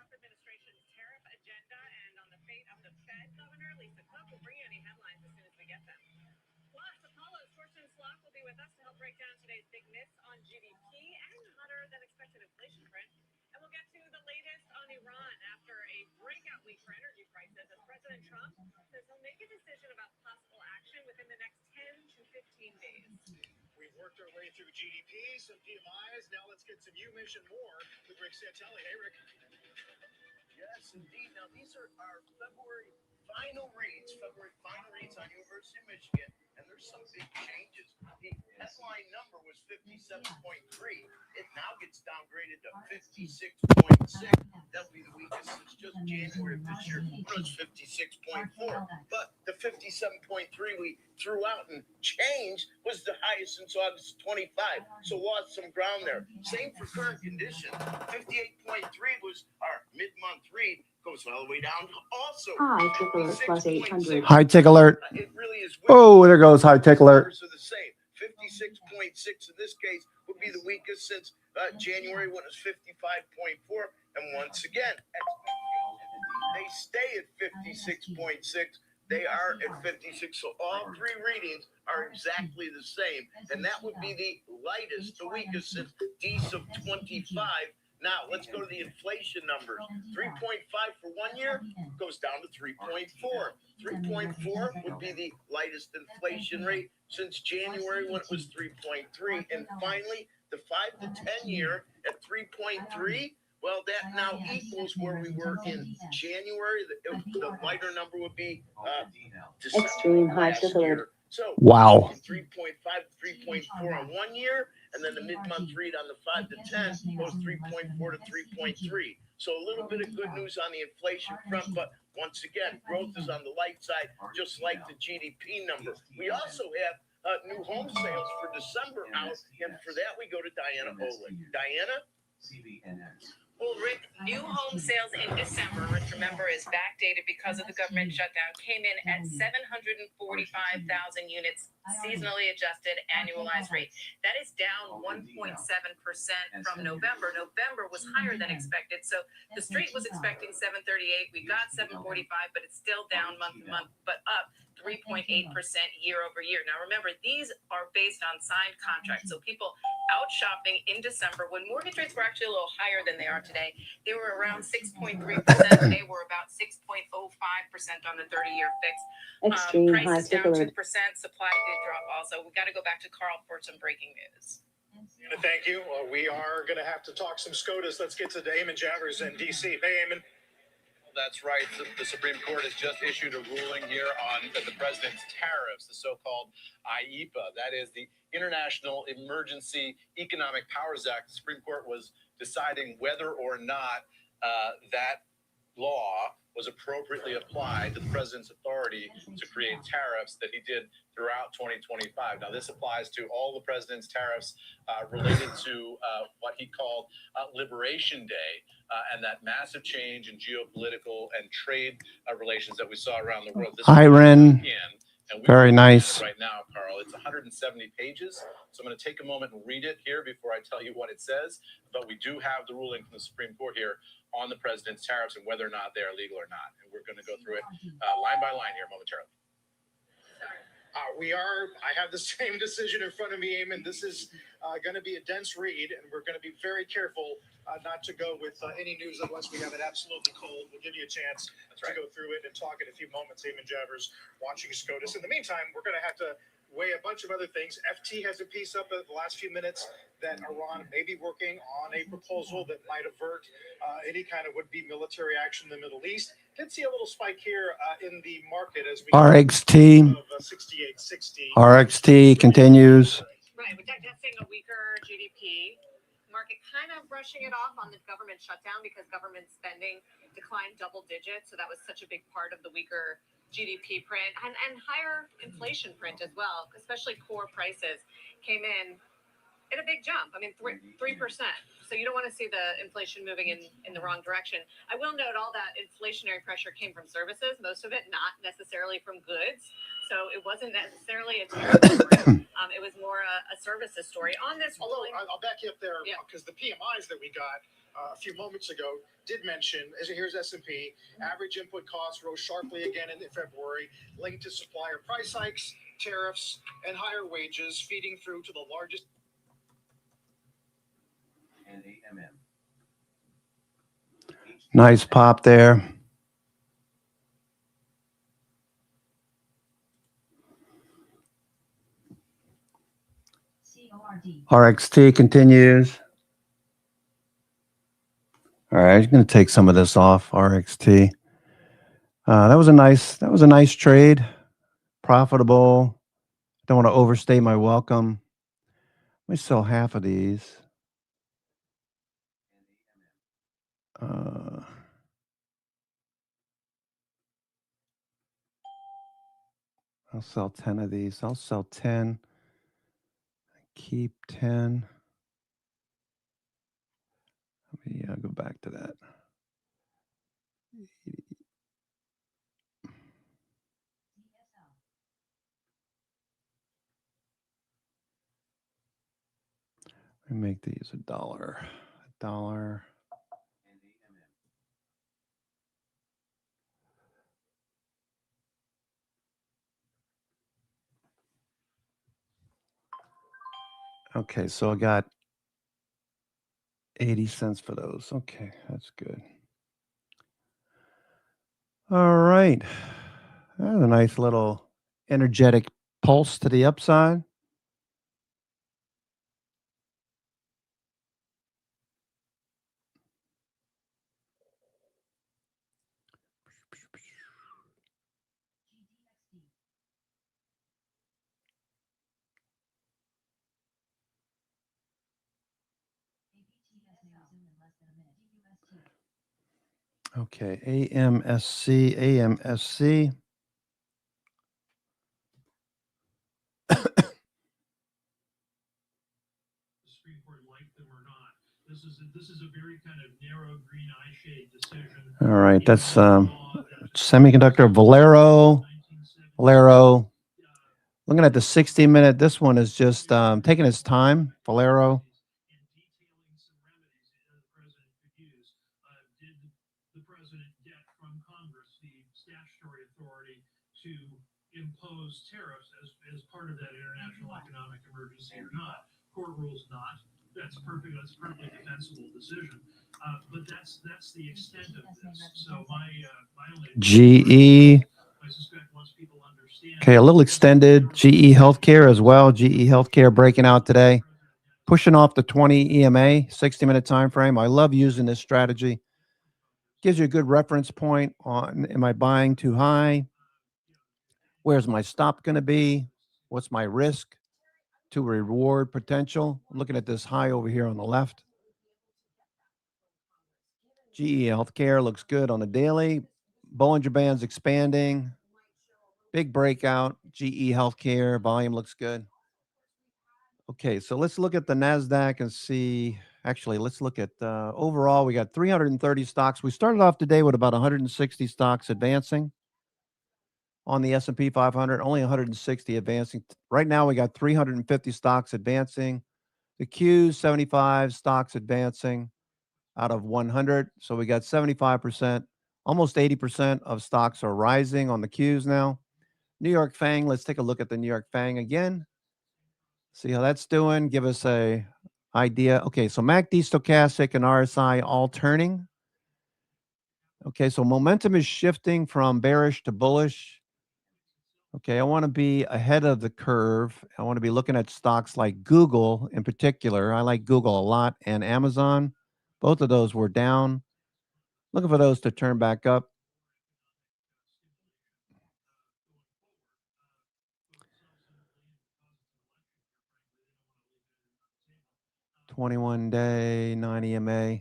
Trump administration's tariff agenda and on the fate of the Fed. Governor Lisa Cook will bring you any headlines as soon as we get them. Plus, Apollo's Torsten Slok will be with us to help break down today's big myths on GDP and hotter than expected inflation print. And we'll get to the latest on Iran after a breakout week for energy prices as President Trump says he'll make a decision about possible action within the next 10 to 15 days. We've worked our way through GDP, some PMIs. Now let's get some UMISH and more with Rick Santelli. Hey, Rick. Yes, indeed. Now, these are our February final reads on University of Michigan, and there's some big changes. The headline number was 57.3. It now gets downgraded to 56.6. That'll be the weakest since just January of this year, when it was 56.4. But the 57.3 we threw out and changed was the highest since August 25. So lost some ground there. Same for current conditions. 58.3 was our mid-month read. Goes all the way down to also High tick alert plus 800. High tick alert. It really is. Oh, there goes high tick alert. Numbers are the same. 56.6 in this case would be the weakest since January when it was 55.4. And once again, they stay at 56.6. They are at 56. So all three readings are exactly the same. And that would be the lightest, the weakest since D's of 25. Now, let's go to the inflation numbers. 3.5 for 1 year goes down to 3.4. 3.4 would be the lightest inflation rate since January when it was 3.3. And finally, the 5 to 10 year at 3.3. Well, that now equals where we were in January. The lighter number would be December Extreme high last tick alert. year. So Wow. 3.5 to 3.4 on 1 year, and then the mid-month read on the 5 to 10 goes 3.4 to 3.3. So a little bit of good news on the inflation front, but once again, growth is on the light side, just like the GDP number. We also have new home sales for December out, and for that we go to Diana Olick. Diana? Well, Rick, new home sales in December, which remember is backdated because of the government shutdown, came in at 745,000 units, seasonally adjusted annualized rate. That is down 1.7% from November. November was higher than expected. So the street was expecting 738. We got 745, but it's still down month to month, but up 3.8% year over year. Now, remember, these are based on signed contracts. So people out shopping in December when mortgage rates were actually a little higher than they are today. They were around 6.3%. They were about 6.05% on the 30-year fix. Extreme high Prices tick down alert. 2%. Supply did drop also. We got to go back to Carl for some breaking news. Thank you. We are going to have to talk some SCOTUS. Let's get to Eamon Javers in D.C. Hey, Eamon. That's right. The Supreme Court has just issued a ruling here on the president's tariffs, the so-called IEPA. That is the International Emergency Economic Powers Act. The Supreme Court was deciding whether or not that law was appropriately applied to the president's authority to create tariffs that he did throughout 2025. Now, this applies to all the president's tariffs related to what he called Liberation Day and that massive change in geopolitical and trade relations that we saw around the world. This Iran. Very nice. Right now, Carl, it's 170 pages. So I'm going to take a moment and read it here before I tell you what it says. But we do have the ruling from the Supreme Court here on the president's tariffs and whether or not they are legal or not. And we're going to go through it line by line here momentarily. I have the same decision in front of me, Eamon. This is going to be a dense read, and we're going to be very careful not to go with any news unless we have it absolutely cold. We'll give you a chance to go through it and talk in a few moments. Eamon Javers watching SCOTUS. In the meantime, we're going to have to weigh a bunch of other things. FT has a piece up at the last few minutes that Iran may be working on a proposal that might avert any kind of would-be military action in the Middle East. Did see a little spike here in the market as we RXT. of 68.60. RXT continues. Right, we're digesting a weaker GDP. Market kind of brushing it off on the government shutdown because government spending declined double digits. So that was such a big part of the weaker GDP print and higher inflation print as well, especially core prices came in a big jump. I mean, 3%. So you don't want to see the inflation moving in the wrong direction. I will note all that inflationary pressure came from services, most of it not necessarily from goods. So it wasn't necessarily a tariff story. It was more a services story. On this, although I'll back you up there because the PMIs that we got a few moments ago did mention, here's S&P, average input costs rose sharply again in February, linked to supplier price hikes, tariffs, and higher wages, feeding through to the largest. Nice pop there. RXT continues. All right, I'm going to take some of this off RXT. That was a nice trade. Profitable. Don't want to overstay my welcome. Let me sell half of these. I'll sell 10 of these. I'll sell 10. Keep 10. Let me go back to that. Let me make these $1. $1. Okay, so I got 80 cents for those. Okay, that's good. All right. That's a nice little energetic pulse to the upside. Okay, AMSC, AMSC. Supreme Court liked them or not. This is a very kind of narrow green eye shade decision. All right, that's semiconductor Valero. Looking at the 60-minute, this one is just taking its time. Valero. Did the president get from Congress the statutory authority to impose tariffs as part of that international economic emergency or not? Court rules not. That's perfect. That's a perfectly defensible decision. But that's the extent of this. So my only GE. I suspect once people understand. Okay, a little extended. GE Healthcare as well. GE Healthcare breaking out today. Pushing off the 20 EMA, 60-minute time frame. I love using this strategy. Gives you a good reference point on, am I buying too high? Where's my stop going to be? What's my risk to reward potential? I'm looking at this high over here on the left. GE Healthcare looks good on the daily. Bollinger Band's expanding. Big breakout. GE Healthcare volume looks good. Okay, so let's look at the NASDAQ and see. Actually, let's look at overall. We got 330 stocks. We started off today with about 160 stocks advancing. On the S&P 500, only 160 advancing. Right now, we got 350 stocks advancing. The Qs, 75 stocks advancing out of 100. So we got 75%, almost 80% of stocks are rising on the Qs now. New York FANG, let's take a look at the New York FANG again. See how that's doing. Give us a idea. Okay, so MACD, stochastic, and RSI all turning. Okay, so momentum is shifting from bearish to bullish. Okay, I want to be ahead of the curve. I want to be looking at stocks like Google in particular. I like Google a lot, and Amazon. Both of those were down. Looking for those to turn back up. $21-day, 9 EMA.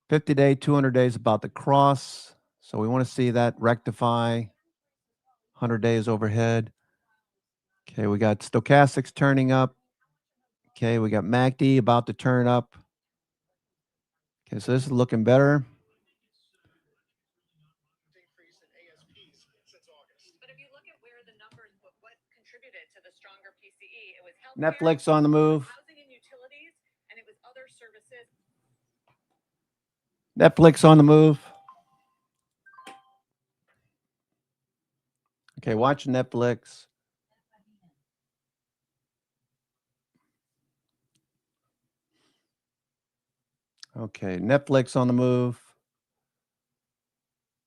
50-day, 200 days about to cross. So we want to see that rectify. 100 days overhead. Okay, we got stochastics turning up. Okay, we got MACD about to turn up. Okay, so this is looking better. But if you look at where the numbers, what contributed to the stronger PCE, it was Netflix on the move. housing and utilities, and it was other services. Netflix on the move. Okay, watch Netflix. Okay, Netflix on the move.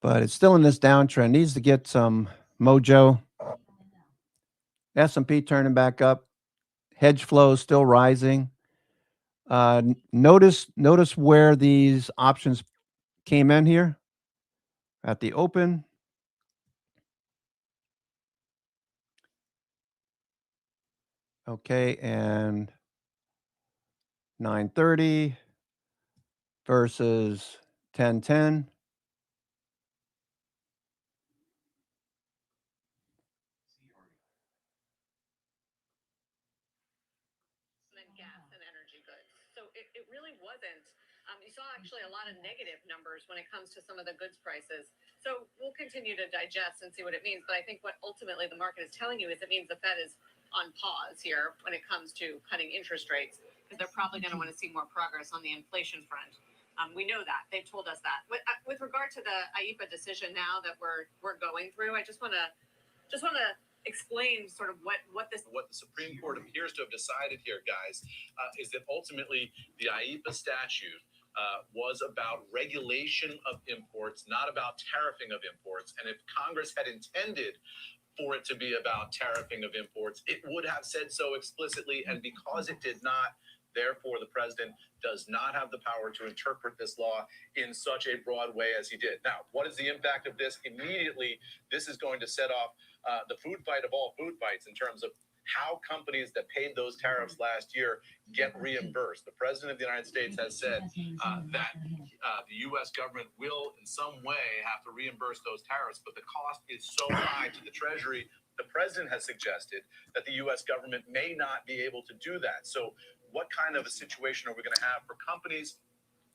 But it's still in this downtrend. Needs to get some mojo. S&P turning back up. Hedge flow still rising. Notice where these options came in here at the open. Okay, and 9:30 versus 10:10. Gas and energy goods. So it really wasn't. You saw actually a lot of negative numbers when it comes to some of the goods prices. So we'll continue to digest and see what it means. But I think what ultimately the market is telling you is it means the Fed is on pause here when it comes to cutting interest rates because they're probably going to want to see more progress on the inflation front. We know that. They've told us that. With regard to the IEPA decision now that we're going through, I just want to explain sort of what the Supreme Court appears to have decided here, guys, is that ultimately the IEPA statute was about regulation of imports, not about tariffing of imports. And if Congress had intended for it to be about tariffing of imports, it would have said so explicitly. And because it did not, therefore, the president does not have the power to interpret this law in such a broad way as he did. Now, what is the impact of this? Immediately, this is going to set off the food fight of all food fights in terms of how companies that paid those tariffs last year get reimbursed. The president of the United States has said that the U.S. government will in some way have to reimburse those tariffs, but the cost is so high to the Treasury. The president has suggested that the U.S. government may not be able to do that. So what kind of a situation are we going to have for companies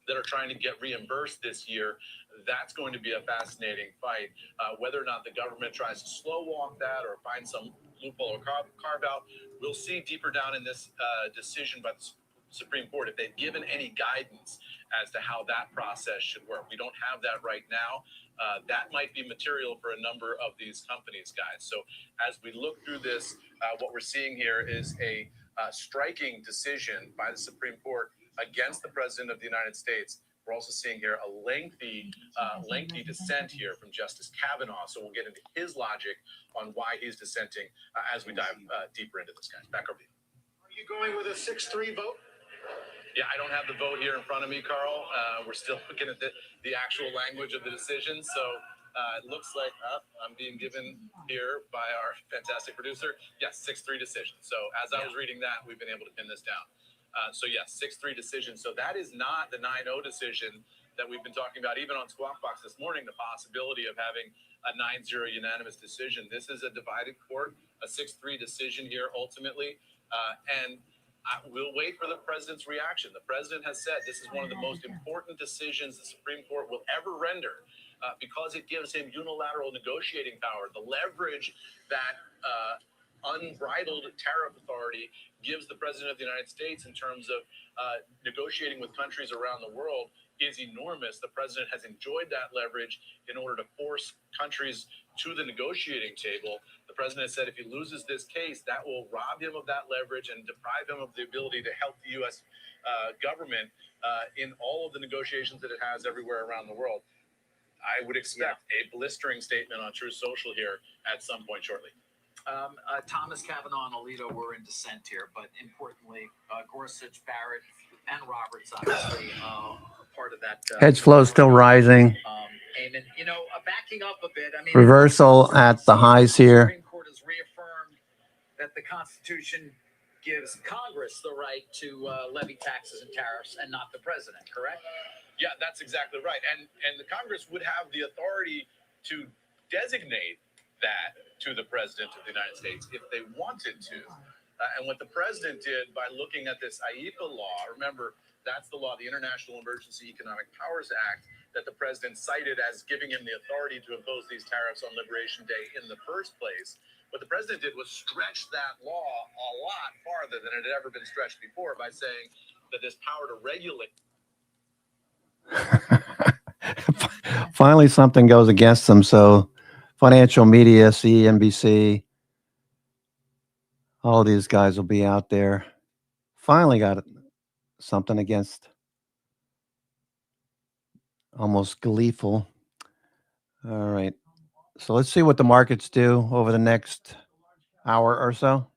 that are trying to get reimbursed this year? That's going to be a fascinating fight. Whether or not the government tries to slow walk that or find some loophole or carve out, we'll see deeper down in this decision by the Supreme Court if they've given any guidance as to how that process should work. We don't have that right now. That might be material for a number of these companies, guys. So as we look through this, what we're seeing here is a striking decision by the Supreme Court against the president of the United States. We're also seeing here a lengthy dissent here from Justice Kavanaugh. So we'll get into his logic on why he's dissenting as we dive deeper into this, guys. Back over to you. Are you going with a 6-3 vote? Yeah, I don't have the vote here in front of me, Carl. We're still looking at the actual language of the decision. So it looks like I'm being given here by our fantastic producer. Yes, 6-3 decision. So as I was reading that, we've been able to pin this down. So yes, 6-3 decision. So that is not the 9-0 decision that we've been talking about, even on Squawk Box this morning, the possibility of having a 9-0 unanimous decision. This is a divided court, a 6-3 decision here ultimately. And we'll wait for the president's reaction. The president has said this is one of the most important decisions the Supreme Court will ever render because it gives him unilateral negotiating power, the leverage that unbridled tariff authority gives the president of the United States in terms of negotiating with countries around the world is enormous. The president has enjoyed that leverage in order to force countries to the negotiating table. The president has said if he loses this case, that will rob him of that leverage and deprive him of the ability to help the U.S. Government in all of the negotiations that it has everywhere around the world. I would expect a blistering statement on Truth Social here at some point shortly. Thomas, Kavanaugh, and Alito were in dissent here, but importantly, Gorsuch, Barrett, and Roberts obviously part of that. Hedge flow is still rising. Amen. You know, backing up a bit, I mean, Reversal at the highs here. The Supreme Court has reaffirmed that the Constitution gives Congress the right to levy taxes and tariffs, and not the president. Correct? Yeah, that's exactly right. And the Congress would have the authority to designate that to the president of the United States if they wanted to. And what the president did by looking at this IEPA law, remember, that's the law, the International Emergency Economic Powers Act, that the president cited as giving him the authority to impose these tariffs on Liberation Day in the first place. What the president did was stretch that law a lot farther than it had ever been stretched before by saying that this power to regulate Finally, something goes against them. So, financial media, CNBC, all these guys will be out there. Finally, got something against. Almost gleeful. All right. So let's see what the markets do over the next hour or so.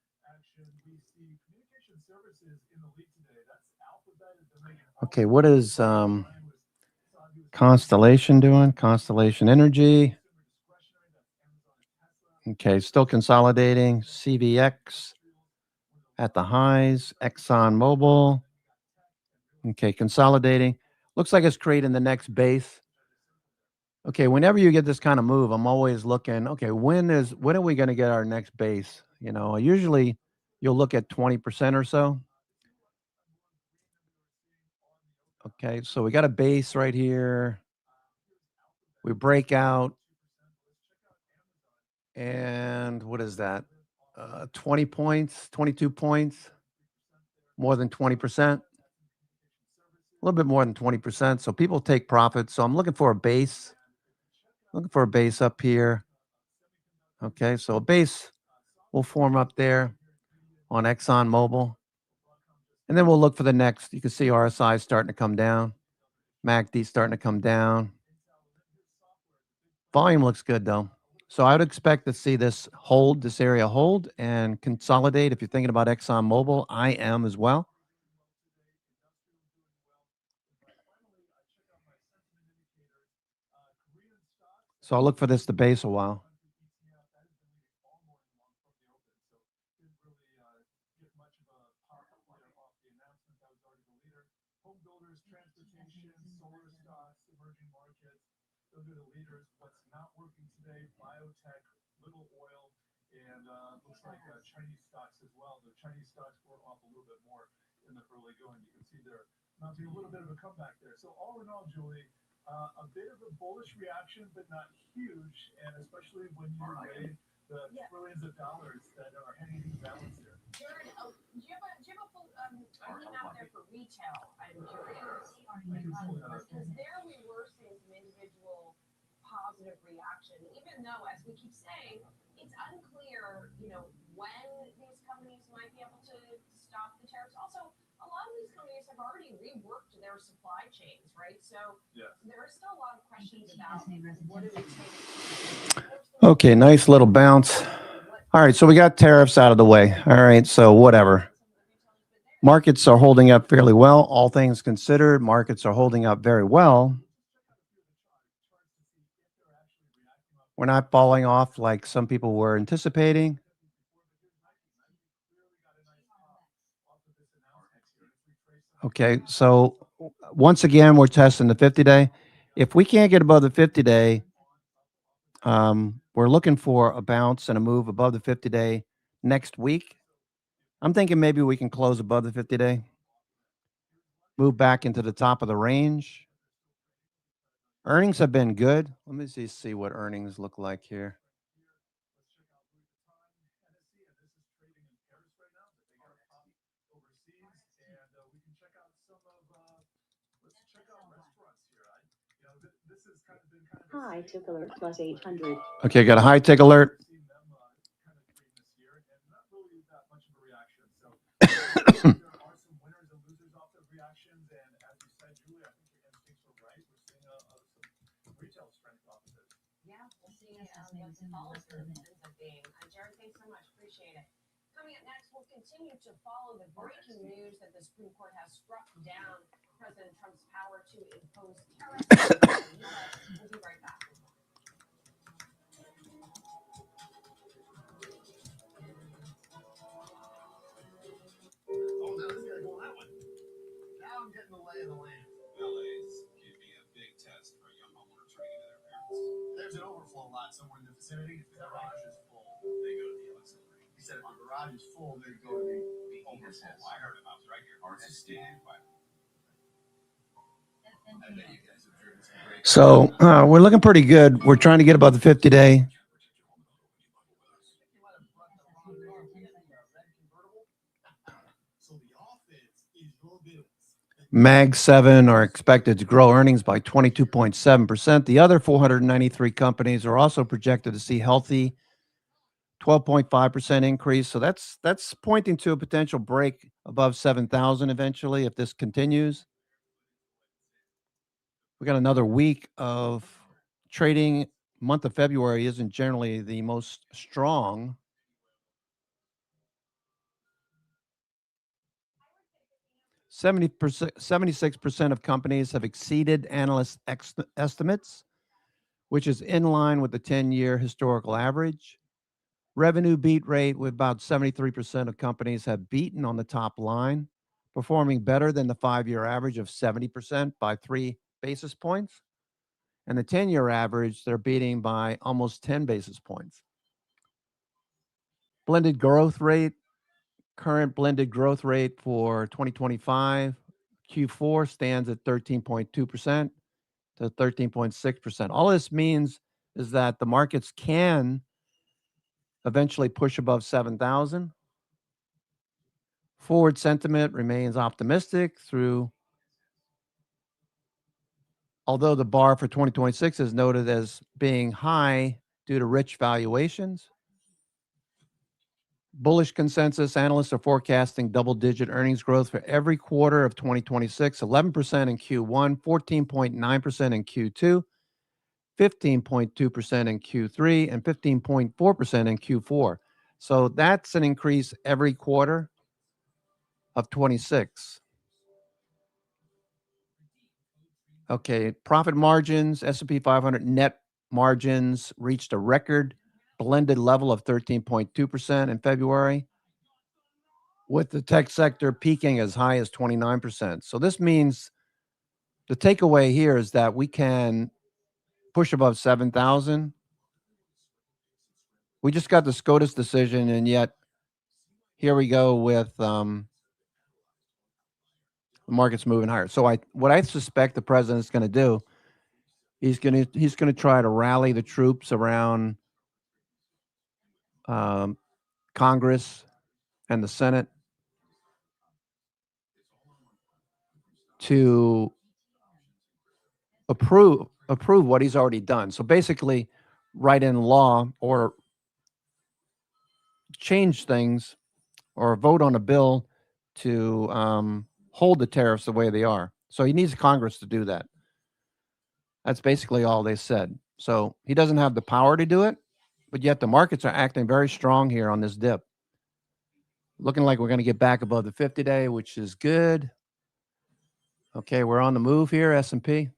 Okay, what is Constellation doing? Constellation Energy. Okay, still consolidating. CVX at the highs. ExxonMobil. Okay, consolidating. Looks like it's creating the next base. Okay, whenever you get this kind of move, I'm always looking, okay, when are we going to get our next base? You know, usually you'll look at 20% or so. Okay, so we got a base right here. We break out. And what is that? 20 points, 22 points, more than 20%, a little bit more than 20%. So people take profits. So I'm looking for a base, up here. Okay, so a base will form up there on ExxonMobil. And then we'll look for the next. You can see RSI starting to come down. MACD starting to come down. Volume looks good, though. So I would expect to see this area hold and consolidate. If you're thinking about ExxonMobil, I am as well. So I'll look for this to base a while. Those are the leaders. What's not working today, biotech, little oil, and looks like Chinese stocks as well. The Chinese stocks were off a little bit more in the early going. You can see they're mounting a little bit of a comeback there. So all in all, Julie, a bit of a bullish reaction, but not huge, and especially when you weigh the trillions of dollars that are heading into balance here. Jared, do you have a link out there for retail? I'm curious. Because there we were seeing some individual positive reaction, even though, as we keep saying, it's unclear, when these companies might be able to stop the tariffs. Also, a lot of these companies have already reworked their supply chains, right? So there are still a lot of questions about what it would take. Okay, nice little bounce. All right, so we got tariffs out of the way. All right, so whatever. Markets are holding up fairly well. All things considered, markets are holding up very well. We're not falling off like some people were anticipating. Okay, so once again, we're testing the 50-day. If we can't get above the 50-day, we're looking for a bounce and a move above the 50-day next week. I'm thinking maybe we can close above the 50-day, move back into the top of the range. Earnings have been good. Let me see what earnings look like here. High tick alert plus 800. Okay, got a high tick alert. Jared, thanks so much. Appreciate it. Coming up next, we'll continue to follow the breaking news that the Supreme Court has struck down President Trump's power to impose tariffs on the U.S. We'll be right back. Oh, now this guy going that way. Now I'm getting the lay of the land. LA's can be a big test for a young homeowner trying to get to their parents. There's an overflow lot somewhere in the vicinity. If the garage is full, They go to the auxiliary. he said if the garage is full, they go to the overflow Well, I lot. heard about it right here. Ours is standing by. I bet you guys have driven some great. So we're looking pretty good. We're trying to get above the 50-day. So the offense is your bills. Mag 7 are expected to grow earnings by 22.7%. The other 493 companies are also projected to see healthy 12.5% increase. So that's pointing to a potential break above 7,000 eventually if this continues. We got another week of trading. Month of February isn't generally the most strong. %, 76% of companies have exceeded analyst estimates, which is in line with the 10-year historical average. Revenue beat rate with about 73% of companies have beaten on the top line, performing better than the 5-year average of 70% by 3 basis points. And the 10-year average, they're beating by almost 10 basis points. Blended growth rate, current blended growth rate for 2025, Q4 stands at 13.2% to 13.6%. All this means is that the markets can eventually push above 7,000. Forward sentiment remains optimistic although the bar for 2026 is noted as being high due to rich valuations. Bullish consensus analysts are forecasting double-digit earnings growth for every quarter of 2026, 11% in Q1, 14.9% in Q2, 15.2% in Q3, and 15.4% in Q4. So that's an increase every quarter of 26. Okay, profit margins, S&P 500 net margins reached a record blended level of 13.2% in February, with the tech sector peaking as high as 29%. So this means the takeaway here is that we can push above 7,000. We just got the SCOTUS decision, and yet here we go with the market's moving higher. So what I suspect the president's going to do, he's going to try to rally the troops around Congress and the Senate to approve what he's already done. So basically, write in law or change things or vote on a bill to hold the tariffs the way they are. So he needs Congress to do that. That's basically all they said. So he doesn't have the power to do it, but yet the markets are acting very strong here on this dip. Looking like we're going to get back above the 50-day, which is good. Okay, we're on the move here, S&P.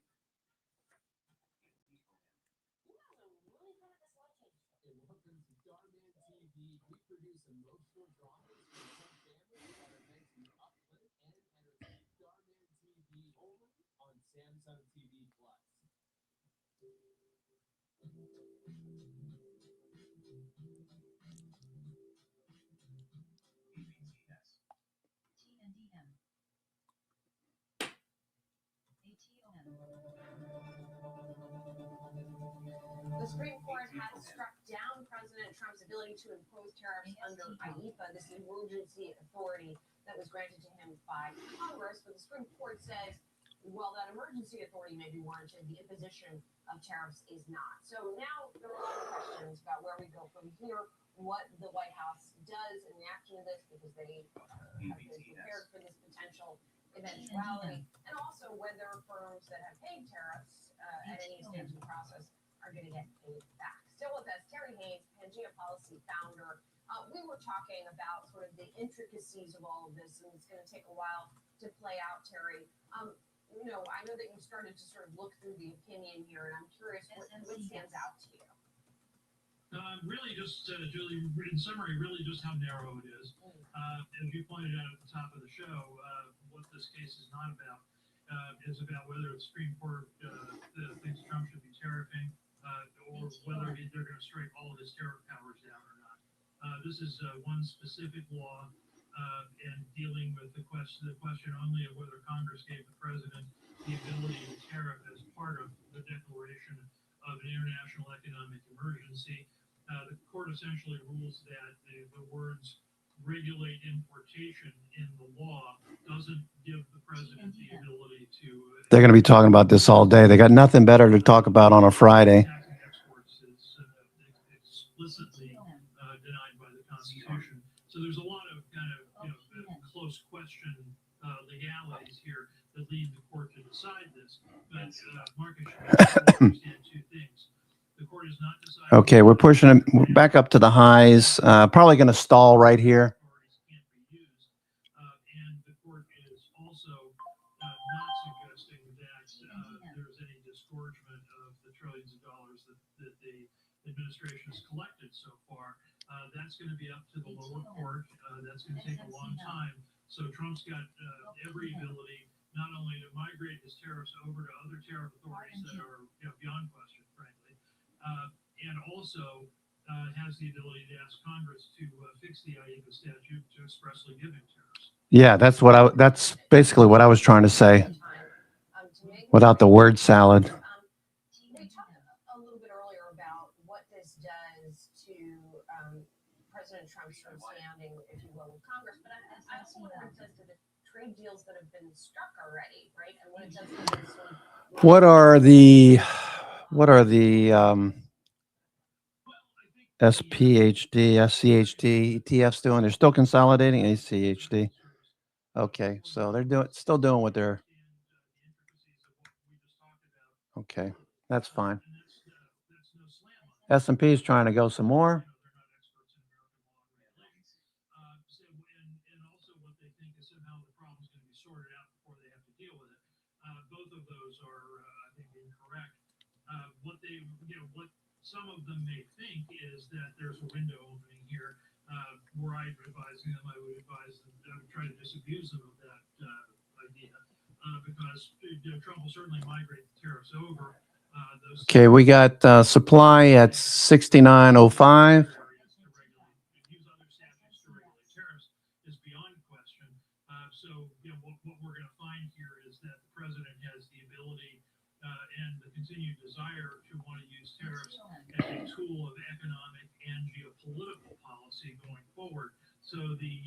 The Supreme Court has struck down President Trump's ability to impose tariffs under IEPA, this emergency authority that was granted to him by Congress. But the Supreme Court says, while that emergency authority may be warranted, the imposition of tariffs is not. So now there are a lot of questions about where we go from here, what the White House does in reaction to this, because they have been prepared for this potential eventuality, and also whether firms that have paid tariffs at any stage in the process are going to get paid back. Still with us, Terry Haynes, Pangea Policy founder. We were talking about sort of the intricacies of all of this, and it's going to take a while to play out, Terry. I know that you started to sort of look through the opinion here, and I'm curious what stands out to you. Really just, Julie, in summary, really just how narrow it is. As you pointed out at the top of the show, what this case is not about is about whether the Supreme Court thinks Trump should be tariffing or whether they're going to strike all of his tariff powers down or not. This is one specific law and dealing with the question only of whether Congress gave the president the ability to tariff as part of the declaration of an international economic emergency. The court essentially rules that the words regulate importation in the law doesn't give the president the ability to. They're going to be talking about this all day. They got nothing better to talk about on a Friday. Attacking exports is explicitly denied by the Constitution. So there's a lot of kind of close question legalities here that lead the court to decide this. But Marcus should understand two things. The court is not deciding. Okay, we're pushing it back up to the highs. Probably going to stall right here. Can't be used. And the court is also not suggesting that there's any disgorgement of the trillions of dollars that the administration has collected so far. That's going to be up to the lower court. That's going to take a long time. So Trump's got every ability not only to migrate his tariffs over to other tariff authorities that are beyond question, frankly, and also has the ability to ask Congress to fix the IEPA statute to expressly give him tariffs. Yeah, that's basically what I was trying to say without the word salad. We talked a little bit earlier about what this does to President Trump's sort of standing, if you will, with Congress, but I also wonder what it does to the trade deals that have been struck already, right? And what it does to this sort of What are the SPHD, SCHD, ETFs doing? They're still consolidating ACHD. Okay, so they're still doing what they're. Okay, that's fine. S&P is trying to go some more. And also what they think is somehow the problem is going to be sorted out before they have to deal with it. Both of those are, I think, incorrect. What some of them may think is that there's a window opening here. Were I advising them, I would advise them, I would try to disabuse them of that idea, because Trump will certainly migrate the tariffs over. Okay, we got supply at 69.05. Use other statutes to regulate tariffs is beyond question. So, what we're going to find here is that the president has the ability and the continued desire to want to use tariffs as a tool of economic and geopolitical policy going forward. So the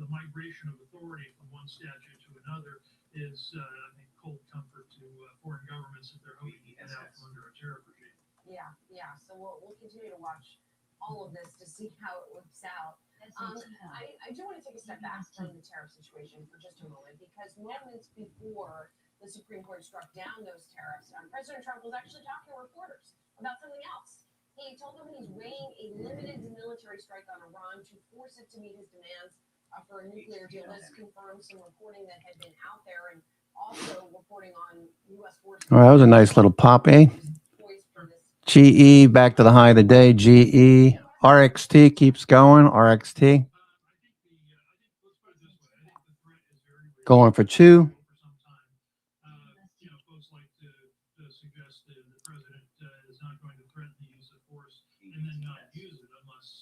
migration of authority from one statute to another is, I think, cold comfort to foreign governments that they're hoping to get out from under a tariff regime. Yeah. So we'll continue to watch all of this to see how it works out. I do want to take a step back from the tariff situation for just a moment, because moments before the Supreme Court struck down those tariffs, President Trump was actually talking to reporters about something else. He told them he's weighing a limited military strike on Iran to force it to meet his demands for a nuclear deal. This confirms some reporting that had been out there, and also reporting on U.S. forces. All right, that was a nice little pop, eh? GE back to the high of the day. GE. RXT keeps going. RXT. Going for 2. Folks like to suggest that the president is not going to threaten the use of force and then not use it unless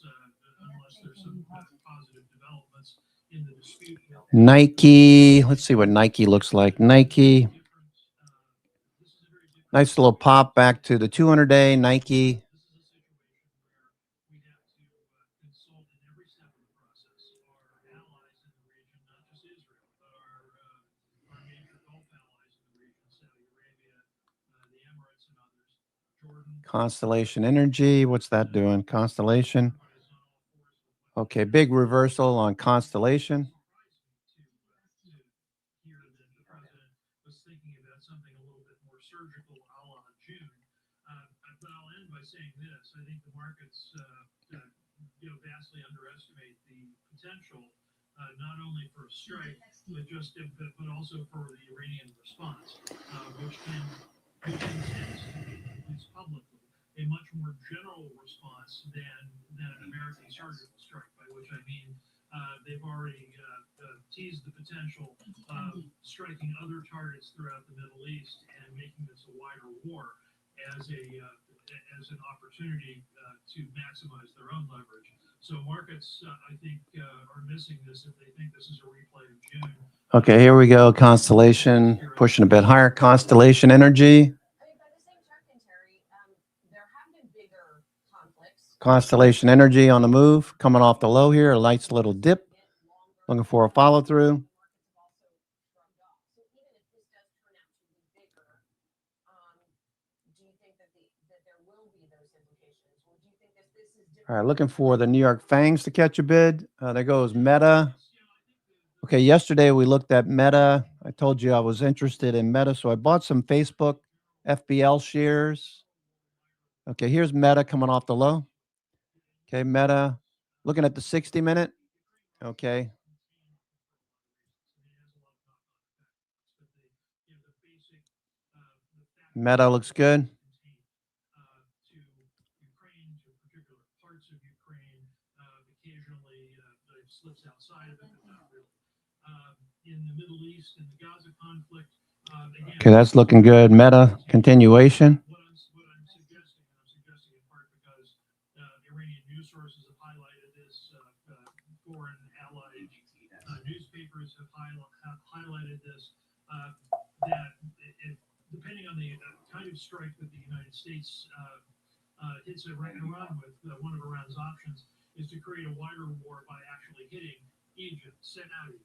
there's some positive developments in the dispute. Nike. Let's see what Nike looks like. Nike. Nice little pop back to the 200-day Nike. Constellation Energy. What's that doing? Constellation. Okay, big reversal on Constellation. But I'll end by saying this. I think the markets vastly underestimate the potential not only for a strike, but also for the Iranian response, which intends to be, at least publicly, a much more general response than an American surgical strike, by which I mean they've already teased the potential of striking other targets throughout the Middle East and making this a wider war as an opportunity to maximize their own leverage. So markets, I think, are missing this if they think this is a replay of June. Okay, here we go. Constellation pushing a bit higher. Constellation Energy. Constellation Energy on the move, coming off the low here, a nice little dip, looking for a follow through. All right, looking for the New York Fangs to catch a bid. There goes Meta. Okay, yesterday we looked at Meta. I told you I was interested in Meta, so I bought some Facebook FBL shares. Okay, here's Meta coming off the low. Okay, Meta, looking at the 60-minute. Okay. Meta looks good. Slips outside of it, but not really. In the Middle East, in the Gaza conflict, again, Okay, that's looking good. Meta continuation. What I'm suggesting in part because Iranian news sources have highlighted this, foreign allied newspapers have highlighted this, that depending on the kind of strike that the United States hits Iran with, one of Iran's options is to create a wider war by actually hitting Egypt, Saudi,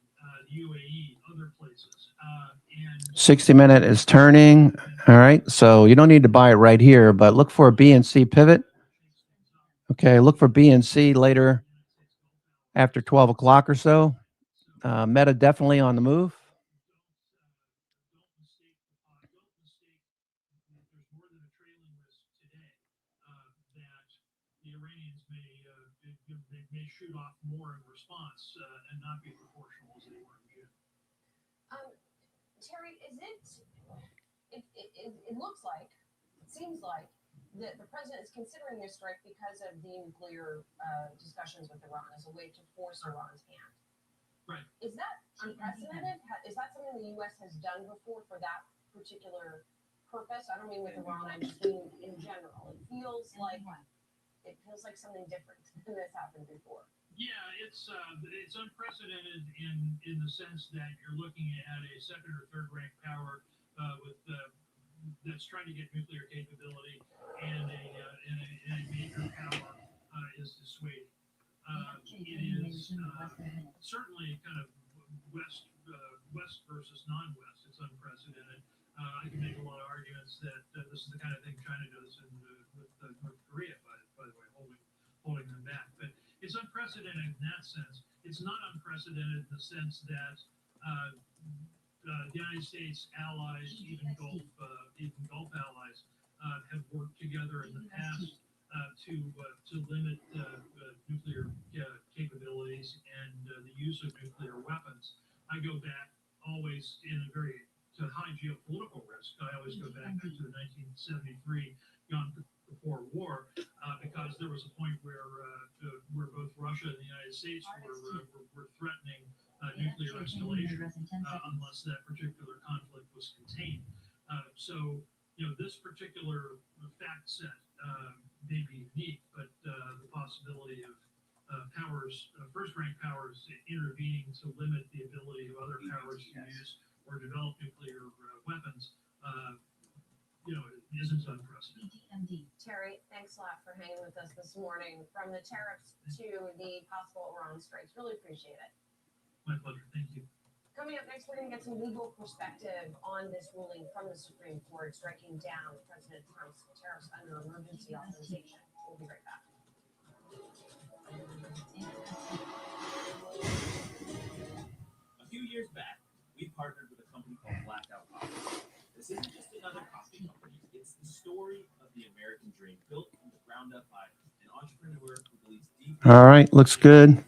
the UAE, other places. And 60-minute is turning. All right, so you don't need to buy it right here, but look for a BNC pivot. Okay, look for BNC later after 12 o'clock or so. Meta definitely on the move. May shoot off more in response and not be proportional as they were in June. Terry, it looks like, it seems like that the president is considering this strike because of the nuclear discussions with Iran as a way to force Iran's hand. Right. Is that unprecedented? Is that something the U.S. has done before for that particular purpose? I don't mean with Iran, I just mean in general. It feels like something different than this happened before. Yeah, it's unprecedented in the sense that you're looking at a second or third ranked power with that's trying to get nuclear capability, and a major power is dissuading. It is certainly kind of West versus non-West. It's unprecedented. I can make a lot of arguments that this is the kind of thing China does with North Korea, by the way, holding them back. But it's unprecedented in that sense. It's not unprecedented in the sense that the United States allies, even Gulf allies, have worked together in the past to limit nuclear capabilities and the use of nuclear weapons. I go back always to high geopolitical risk. I always go back to the 1973 Yom Kippur War because there was a point where both Russia and the United States were threatening nuclear escalation unless that particular conflict was contained. So, this particular fact set may be unique, but the possibility of first-ranked powers intervening to limit the ability of other powers to use or develop nuclear weapons, isn't unprecedented. Terry, thanks a lot for hanging with us this morning. From the tariffs to the possible Iran strikes, really appreciate it. My pleasure. Thank you. Coming up next, we're going to get some legal perspective on this ruling from the Supreme Court striking down President Trump's tariffs under emergency authorization. We'll be right back. A few years back, we partnered with a company called Blackout Coffee. This isn't just another coffee company. It's the story of the American dream, built from the ground up by an entrepreneur who believes deeply. All right, looks good.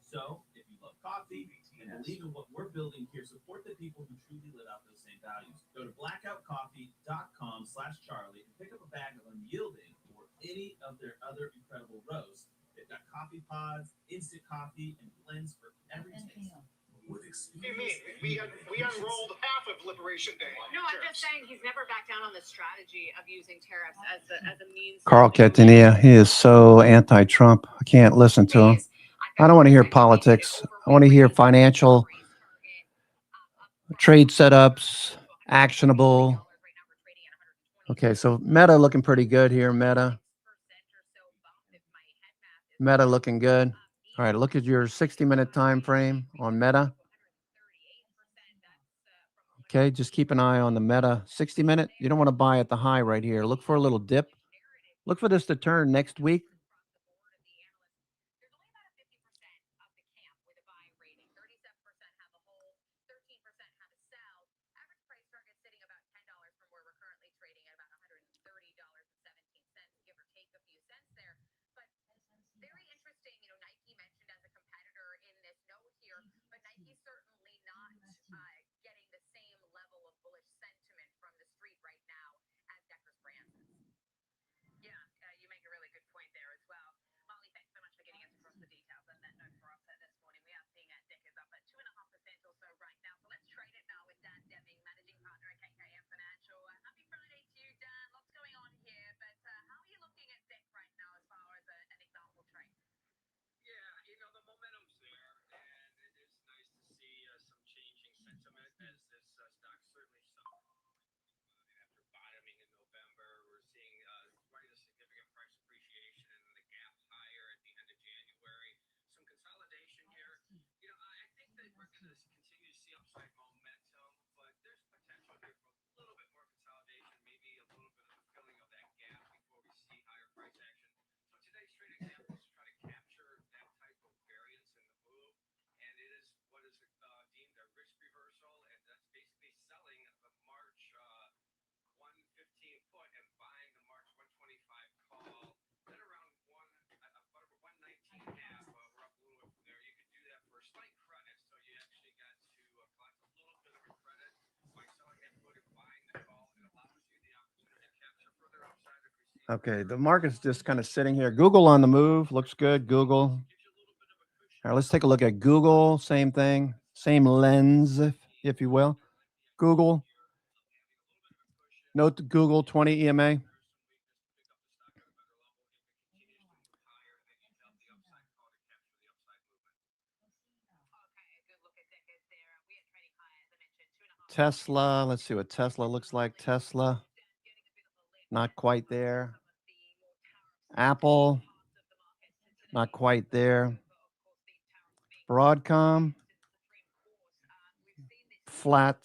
So, if you love coffee and believe in what we're building here, support the people who truly live out those same values. Go to blackoutcoffee.com/Charlie and pick up a bag of Unyielding or any of their other incredible roasts. They've got coffee pods, instant coffee, and blends for every taste. What do you mean? We unrolled half of Liberation Day. No, I'm just saying he's never backed down on the strategy of using tariffs as a means. Carl Catania, he is so anti-Trump. I can't listen to him. I don't want to hear politics. I want to hear financial trade setups, actionable. Okay, so Meta looking pretty good here, Meta. Meta looking good. All right, look at your 60-minute time frame on Meta. Okay, just keep an eye on the Meta 60-minute. You don't want to buy at the high right here. Look for a little dip. Look for this to turn next week. Okay, the market's just kind of sitting here. Google on the move. Looks good. Google. All right, let's take a look at Google. Same thing. Same lens, if you will. Google. Note the Google 20 EMA. Tesla. Let's see what Tesla looks like. Tesla. Not quite there. Apple. Not quite there. Broadcom. Flat.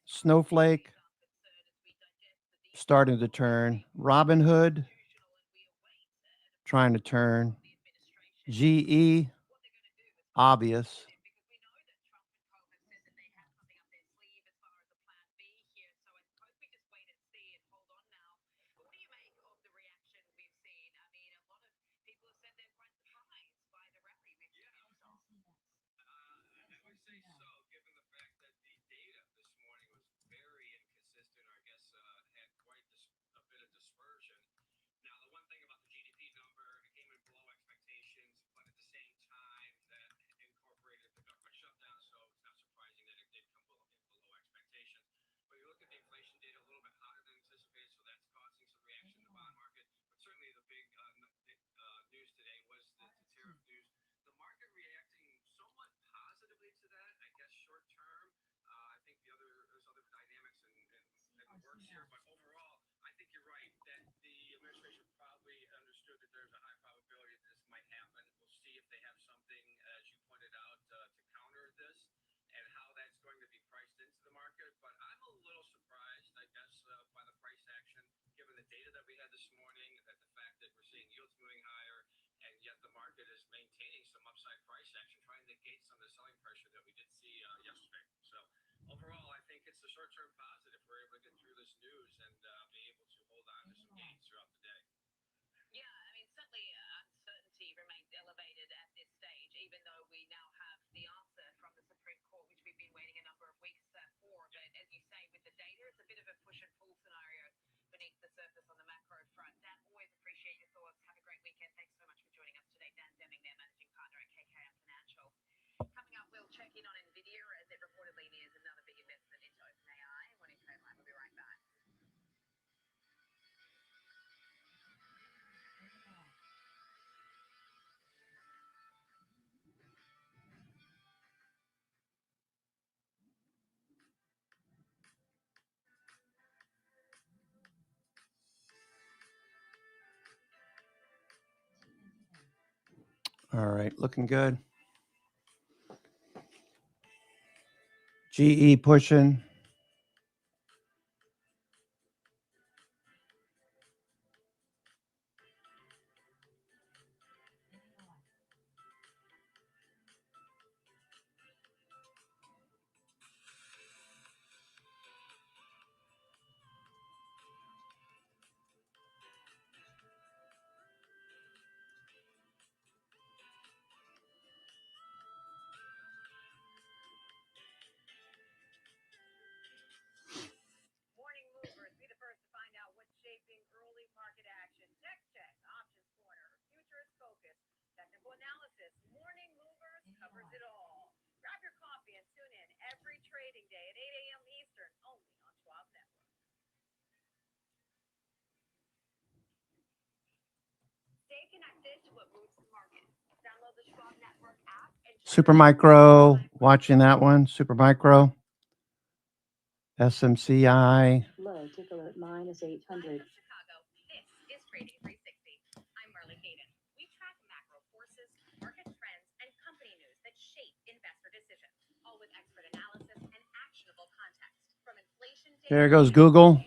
Snowflake. Starting to turn. Robinhood. Trying to turn. GE. Obvious. All right, looking good. GE pushing. Morning movers, be the first to find out what's shaping early market action. Tech check, options corner, futures focus, technical analysis. Morning movers covers it all. Grab your coffee and tune in every trading day at 8 a.m. Eastern, only on Schwab Network. Stay connected to what moves the market. Download the Schwab Network app and Super Micro, watching that one. Super Micro. SMCI. Low tick alert -800. Chicago. This is Trading 360. I'm Marley Hayden. We track macro forces, market trends, and company news that shape investor decisions, all with expert analysis and actionable context. From inflation data There goes Google.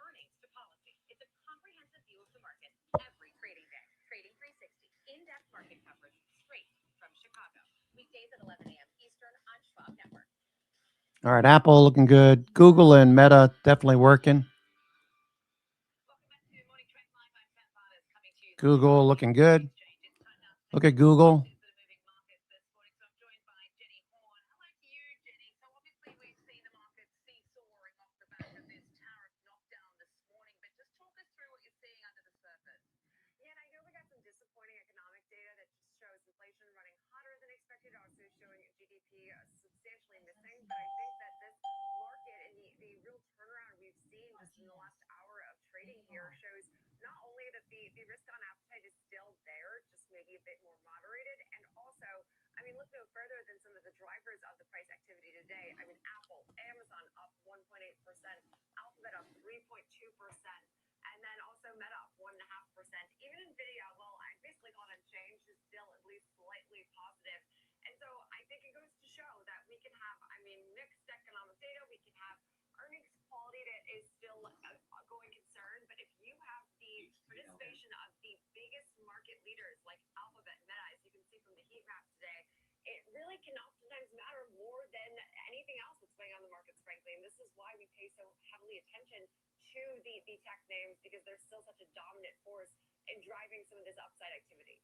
earnings to policy, it's a comprehensive view of the market every trading day. Trading 360, in-depth market coverage straight from Chicago. Weekdays at 11 a.m. Eastern on Schwab Network. All right, Apple looking good. Google and Meta definitely working. Google looking good. Look at Google. Yeah, and I know we got some disappointing economic data that just shows inflation running hotter than expected, also showing GDP substantially missing. But I think that this market and the real turnaround we've seen just in the last hour of trading here shows not only that the risk on appetite is still there, just maybe a bit more moderated, and also, I mean, look no further than some of the drivers of the price activity today. I mean, Apple, Amazon up 1.8%, Alphabet up 3.2%. And then also Meta up 1.5%. Even Nvidia, well, I basically got unchanged, is still at least slightly positive. And so I think it goes to show that we can have, I mean, mixed economic data. We can have earnings quality that is still a going concern. But if you have the participation of the biggest market leaders like Alphabet, Meta, as you can see from the heat map today, it really can oftentimes matter more than anything else that's going on in the markets, frankly. And this is why we pay so heavily attention to the tech names, because they're still such a dominant force in driving some of this upside activity.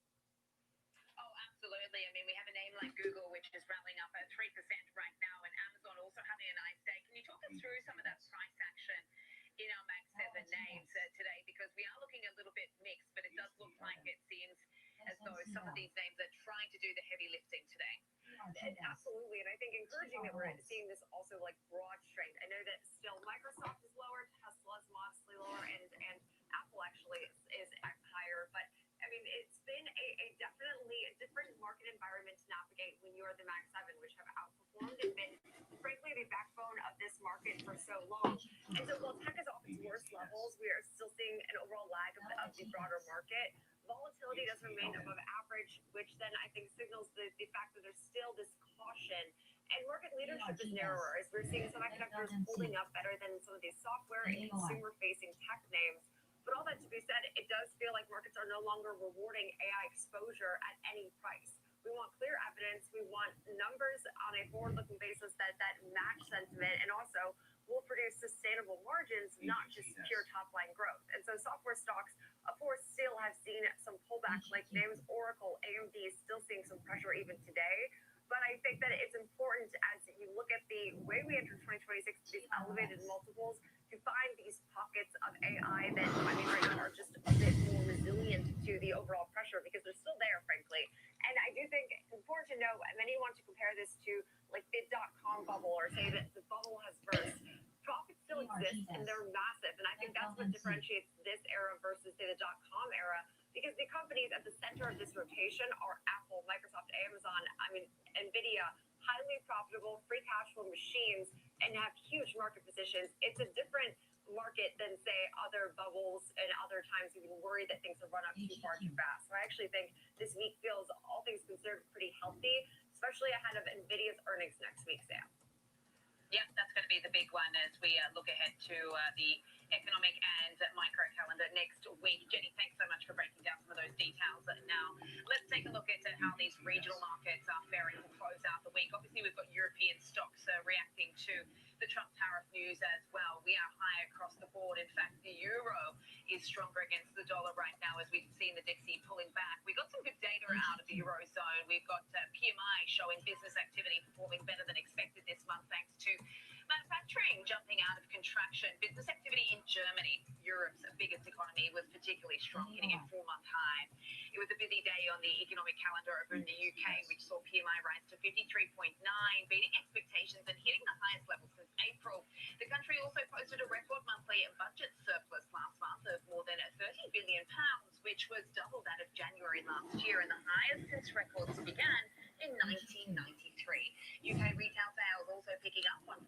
Oh, absolutely. I mean, we have a name like Google, which is rallying up at 3% right now, and Amazon also having a nice day. Can you talk us through some of that price action in our Max 7 names today? Because we are looking a little bit mixed, but it does look like it seems as though some of these names are trying to do the heavy lifting today. Absolutely, and I think encouraging that we're seeing this also like broad strength. I know that still Microsoft is lower, Tesla's modestly lower, and Apple actually is higher. But I mean, it's been a definitely a different market environment to navigate when you're the Max 7, which have outperformed and been, frankly, the backbone of this market for so long. And so while tech is off its worst levels, we are still seeing an overall lag of the broader market. Volatility does remain above average, which then I think signals the fact that there's still this caution. And market leadership is narrower, as we're seeing semiconductors holding up better than some of these software and consumer-facing tech names. But all that to be said, it does feel like markets are no longer rewarding AI exposure at any price. We want clear evidence. We want numbers on a forward-looking basis that match sentiment, and also will produce sustainable margins, not just pure top-line growth. And so software stocks, of course, still have seen some pullback, like names Oracle, AMD is still seeing some pressure even today. But I think that it's important, as you look at the way we enter 2026, these elevated multiples, to find these pockets of AI that, I mean, right now are just a bit more resilient to the overall pressure, because they're still there, frankly. And I do think it's important to know, many want to compare this to like the .com bubble, or say that the bubble has burst. Profits still exist, and they're massive. And I think that's what differentiates this era versus, say, the .com era, because the companies at the center of this rotation are Apple, Microsoft, Amazon, I mean, Nvidia, highly profitable, free cash flow machines, and have huge market positions. It's a different market than, say, other bubbles and other times you've been worried that things have run up too far too fast. So I actually think this week feels, all things considered, pretty healthy, especially ahead of NVIDIA's earnings next week, Sam. Yeah, that's going to be the big one as we look ahead to the economic and micro calendar next week. Jenny, thanks so much for breaking down some of those details. Now, let's take a look at how these regional markets are faring to close out the week. Obviously, we've got European stocks reacting to the Trump tariff news as well. We are high across the board. In fact, the euro is stronger against the dollar right now as we've seen the Dixie pulling back. We got some good data out of the Eurozone. We've got PMI showing business activity performing better than expected this month thanks to manufacturing jumping out of contraction. Business activity in Germany, Europe's biggest economy, was particularly strong, hitting a 4-month high. It was a busy day on the economic calendar over in the UK, which saw PMI rise to 53.9, beating expectations and hitting the highest level since April. The country also posted a record monthly budget surplus last month of more than £30 billion, which was double that of January last year and the highest since records began in 1993. UK retail sales also picking up 1.8%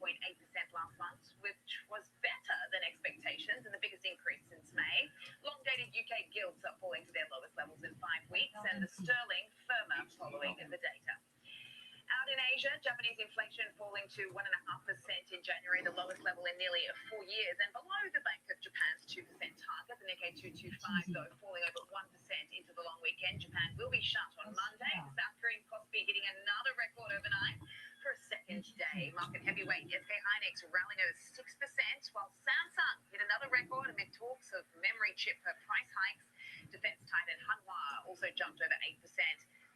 last month, which was better than expectations and the biggest increase since May. Long-dated UK gilts are falling to their lowest levels in 5 weeks, and the sterling firmer following the data. Out in Asia, Japanese inflation falling to 1.5% in January, the lowest level in nearly 4 years, and below the Bank of Japan's 2% target. The Nikkei 225, though, falling over 1% into the long weekend. Japan will be shut on Monday. South Korean Kospi hitting another record overnight for a second day. Market heavyweight SK Hynix rallying over 6%, while Samsung hit another record amid talks of memory chip price hikes. Defense titan Hanwha also jumped over 8%.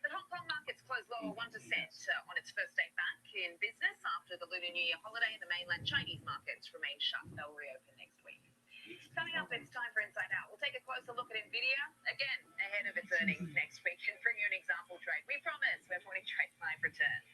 The Hong Kong markets closed lower 1% on its first day back in business after the Lunar New Year holiday. The mainland Chinese markets remain shut. They'll reopen next week. Coming up, it's time for Inside Out. We'll take a closer look at NVIDIA, again, ahead of its earnings next week, and bring you an example trade. We promise when Morning Trade Live returns.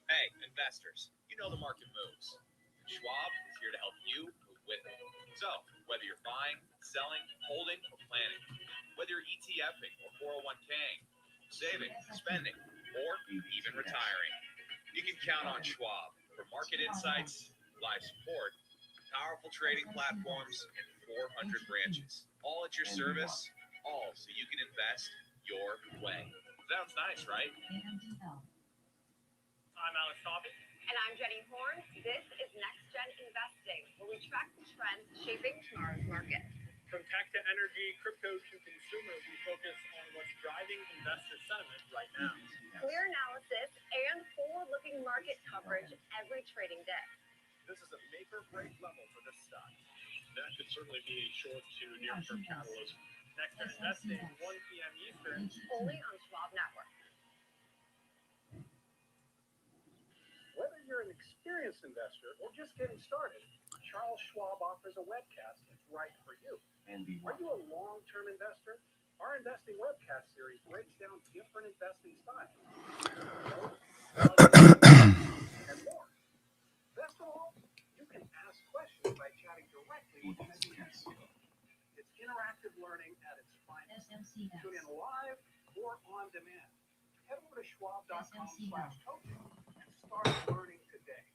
Hey, investors, you know the market moves. Schwab is here to help you move with it. So, whether you're buying, selling, holding, or planning, whether you're ETFing or 401k'ing, saving, spending, or even retiring, you can count on Schwab for market insights, live support, powerful trading platforms, and 400 branches. All at your service, all so you can invest your way. Sounds nice, right? I'm Alex Toppy. And I'm Jenny Horn. This is Next Gen Investing, where we track the trends shaping tomorrow's market. From tech to energy, crypto to consumer, we focus on what's driving investor sentiment right now. Clear analysis and forward-looking market coverage every trading day. This is a make or break level for this stock. That could certainly be a short to near-term catalyst. Next Gen Investing, 1 p.m. Eastern. Only on Schwab Network. Whether you're an experienced investor or just getting started, Charles Schwab offers a webcast that's right for you. Are you a long-term investor? Our investing webcast series breaks down different investing styles. And more. Best of all, you can ask questions by chatting directly with the experts. It's interactive learning at its finest. Tune in live or on demand. Head over to schwab.com/coaching and start learning today.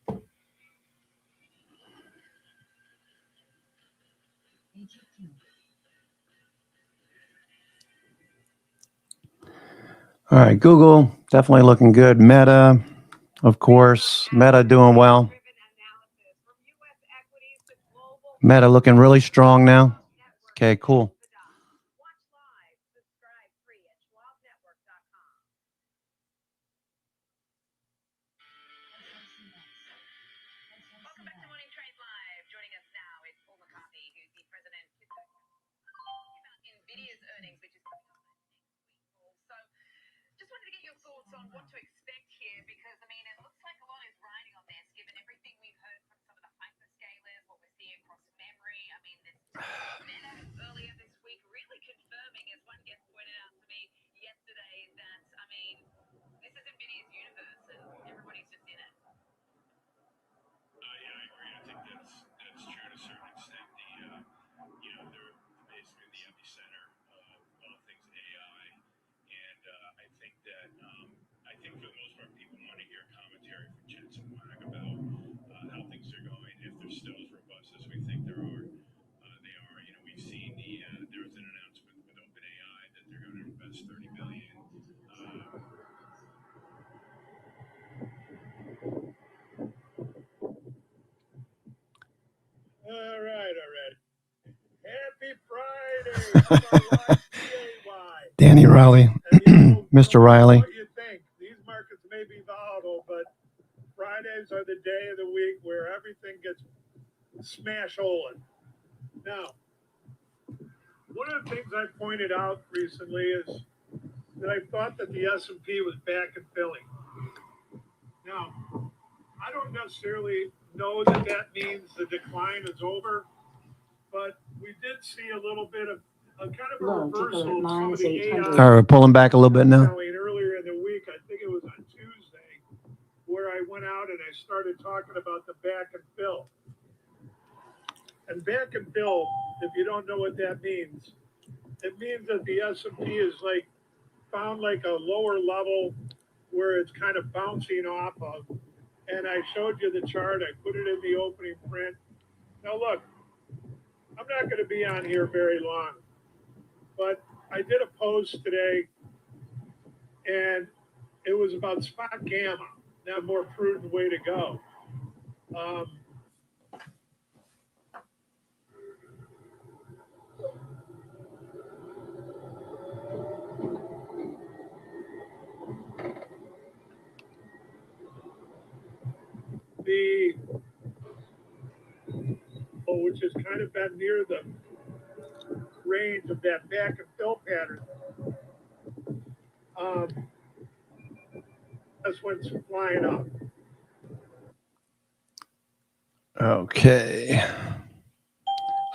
All right, Google definitely looking good. Meta, of course, Meta doing well. Meta looking really strong now. Okay, cool. Welcome back to Morning Trade Live. Joining us now is Paul McCarthy, who's the president about NVIDIA's earnings, which is coming up next week. So, just wanted to get your thoughts on what to expect here, because I mean, it looks like a lot is riding on this, given everything we've heard from some of the hyperscalers, what we're seeing across memory. I mean, this Meta earlier this week really confirming, as one guest pointed out to me yesterday, that I mean, this is NVIDIA's universe, and everybody's just in it. Yeah, I agree. I think that's true to a certain extent. They're basically the epicenter of all things AI, and I think think for the most part, people want to hear commentary from Jensen Wag about how things are going. If they're still as robust as we think they are. You know, we've seen there was an announcement with OpenAI that they're going to invest $30 billion. All right. Happy Friday. Danny Riley, Mr. Riley. What you think? These markets may be volatile, but Fridays are the day of the week where everything gets smash holing. Now, one of the things I pointed out recently is that I thought that the S&P was back in Philly. Now, I don't necessarily know that that means the decline is over, but we did see a little bit of a kind of a reversal of some of the AI. All right, we're pulling back a little bit now. Earlier in the week, I think it was on Tuesday, where I went out and I started talking about the back and fill. And back and fill, if you don't know what that means, it means that the S&P is like found like a lower level where it's kind of bouncing off of. And I showed you the chart. I put it in the opening print. Now look, I'm not going to be on here very long, but I did a post today, and it was about spot gamma, that more prudent way to go. Which has kind of been near the range of that back and fill pattern. That's when it's flying up. Okay.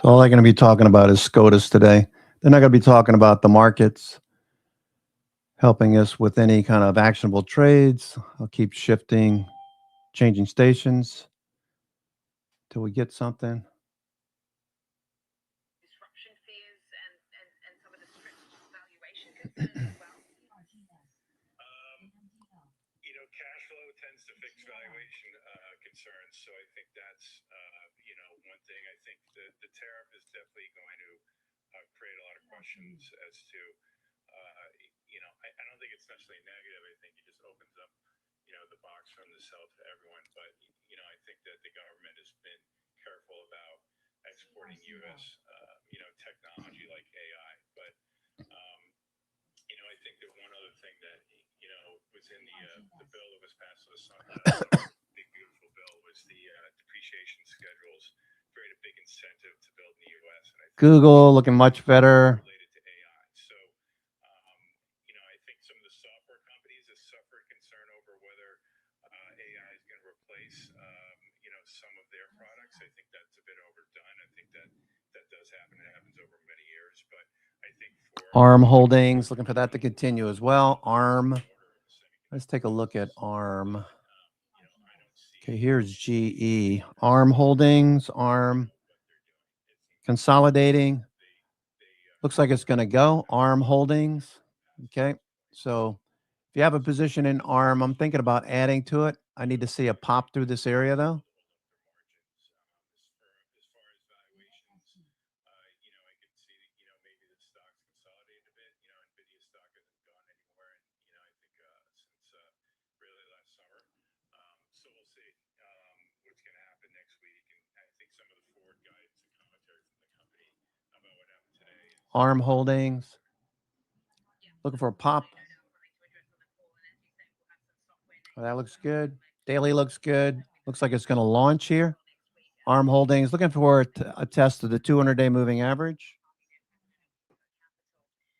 So all they're going to be talking about is SCOTUS today. They're not going to be talking about the markets, helping us with any kind of actionable trades. I'll keep shifting, changing stations till we get something. Disruption fears and some of the strict valuation concerns as well. You know, cash flow tends to fix valuation concerns. So I think that's, one thing. I think the tariff is definitely going to create a lot of questions as to, I don't think it's necessarily negative. I think it just opens up, the box from the sell to everyone. But, I think that the government has been careful about exporting U.S., technology like AI. But, I think that one other thing that, was in the bill that was passed this big beautiful bill was the depreciation schedules create a big incentive to build in the U.S. And I think Google looking much better. Related to AI. So, I think some of the software companies have suffered concern over whether AI is going to replace, some of their products. I think that's a bit overdone. I think that does happen. It happens over many years. But I think ARM Holdings, looking for that to continue as well. ARM. Let's take a look at ARM. Okay, here's GE. ARM Holdings, ARM. Consolidating. Looks like it's going to go. ARM Holdings. Okay, so if you have a position in ARM, I'm thinking about adding to it. I need to see a pop through this area, though. ARM Holdings. Looking for a pop. Oh, that looks good. Daily looks good. Looks like it's going to launch here. ARM Holdings looking for a test of the 200-day moving average.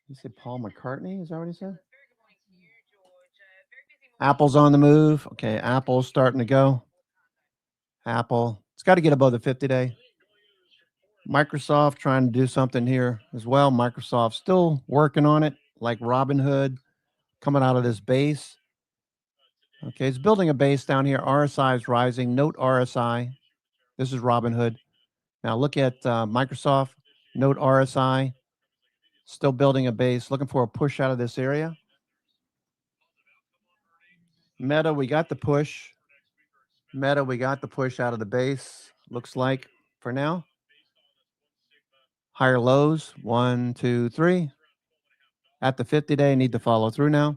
You say Paul McCartney? Is that what he said? Apple's on the move. Okay, Apple's starting to go. Apple. It's got to get above the 50-day. Microsoft trying to do something here as well. Microsoft still working on it, like Robinhood, coming out of this base. Okay, it's building a base down here. RSI is rising. Note RSI. This is Robinhood. Now look at Microsoft. Note RSI. Still building a base. Looking for a push out of this area. Meta, we got the push. Meta, we got the push out of the base. Looks like for now. Higher lows. 1, 2, 3. At the 50-day, need to follow through now.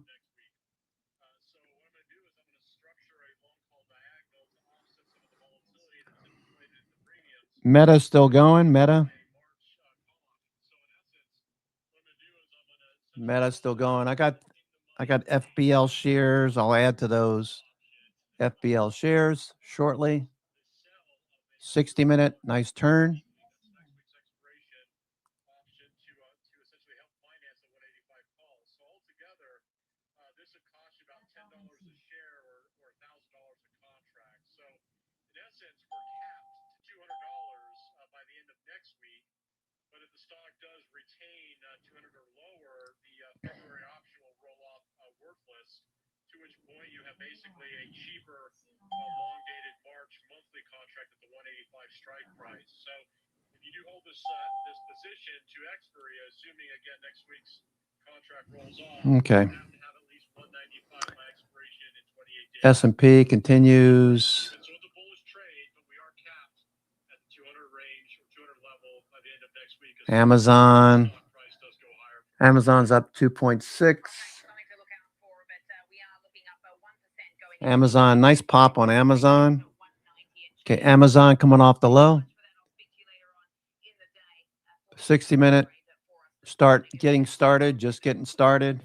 Meta's still going. Meta's still going. I got FBL shares. I'll add to those FBL shares shortly. 60-minute, nice turn. Okay. S&P continues. Amazon's up 2.6. Amazon, nice pop on Amazon. Okay, Amazon coming off the low. 60-minute, just getting started.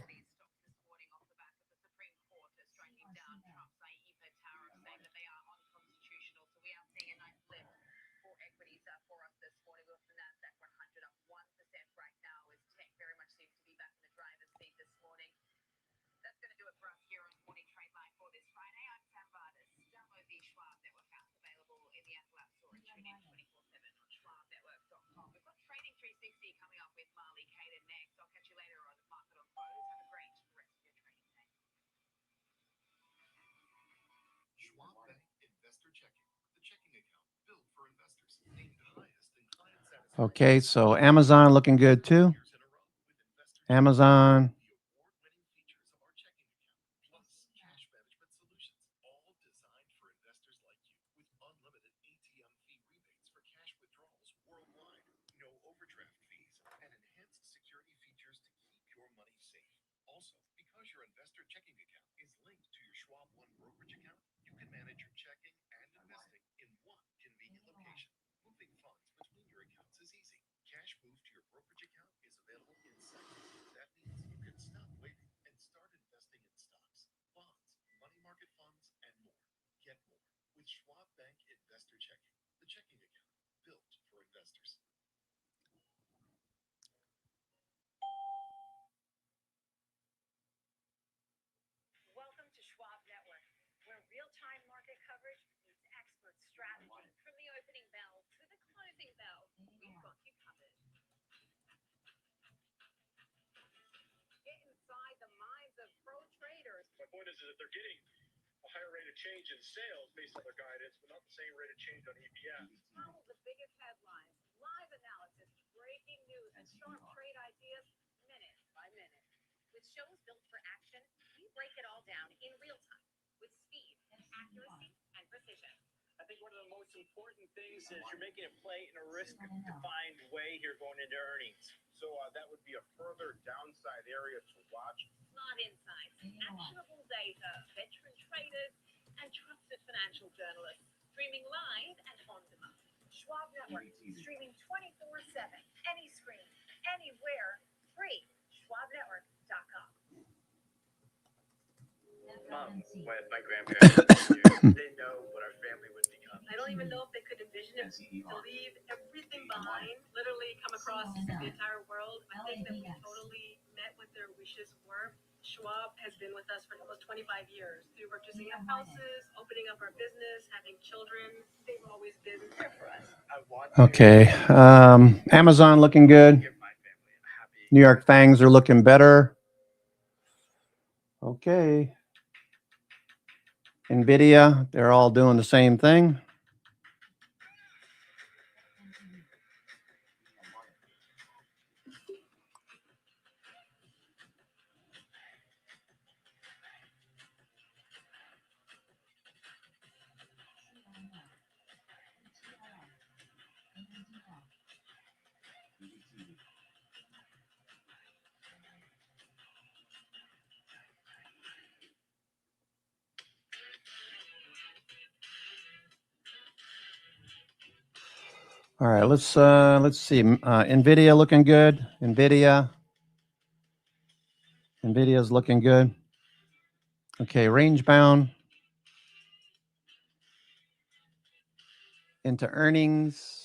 Okay, so Amazon looking good too. Amazon. I think one of the most important things is you're making a play in a risk-defined way here going into earnings. So that would be a further downside area to watch. Smart insights, actionable data, veteran traders, and trusted financial journalists. Streaming live and on demand. Schwab Network, streaming 24/7, any screen, anywhere, free. SchwabNetwork.com. Mom, when my grandparents were they know what our family would become. I don't even know if they could envision it to leave everything behind, literally come across the entire world. I think that we totally met what their wishes were. Schwab has been with us for almost 25 years through purchasing up houses, opening up our business, having children. They've always been there for us. Okay. Amazon looking good. New York Fangs are looking better. Okay. NVIDIA, they're all doing the same thing. All right, let's see. Nvidia looking good. Nvidia's looking good. Okay, range bound into earnings.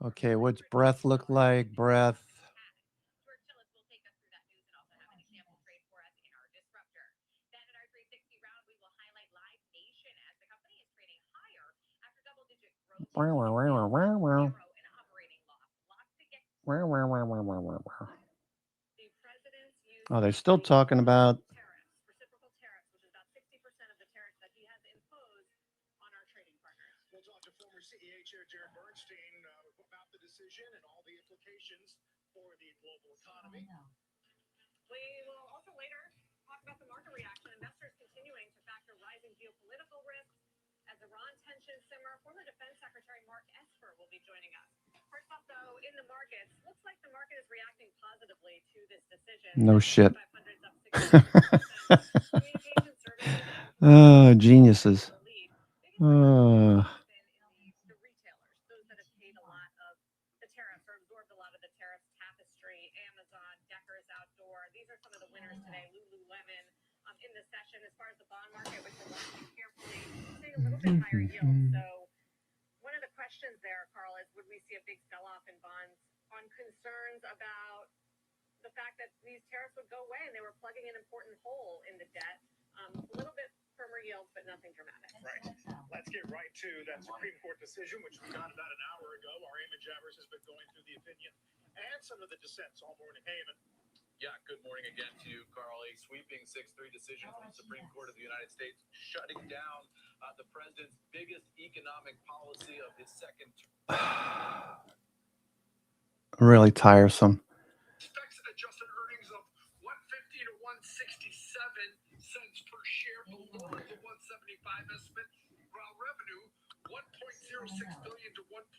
Okay, what's breath look like? Breath. Oh, they're still talking about. We'll talk to former CEA Chair Jared Bernstein about the decision and all the implications for the global economy. We will also later talk about the market reaction. Investors continuing to factor rising geopolitical risks as Iran tensions simmer. Former Defense Secretary Mark Esper will be joining us. First off, though, in the markets, looks like the market is reacting positively to this decision. No shit. Oh, geniuses. In the session, as far as the bond market, which we're watching carefully, seeing a little bit higher yields. So one of the questions there, Carl, is would we see a big sell-off in bonds on concerns about the fact that these tariffs would go away and they were plugging an important hole in the debt? A little bit firmer yields, but nothing dramatic. Right. Let's get right to that Supreme Court decision, which we got about an hour ago. Our Eamon Jabbers has been going through the opinion and some of the dissents all morning. Hey, Eamon. Yeah, good morning again to you, Carl. A sweeping 6-3 decision from the Supreme Court of the United States shutting down the president's biggest economic policy of his second term. Really tiresome. Expects adjusted earnings of 150 to 167 cents per share, below the 175 estimate, while revenue 1.06 billion to 1.08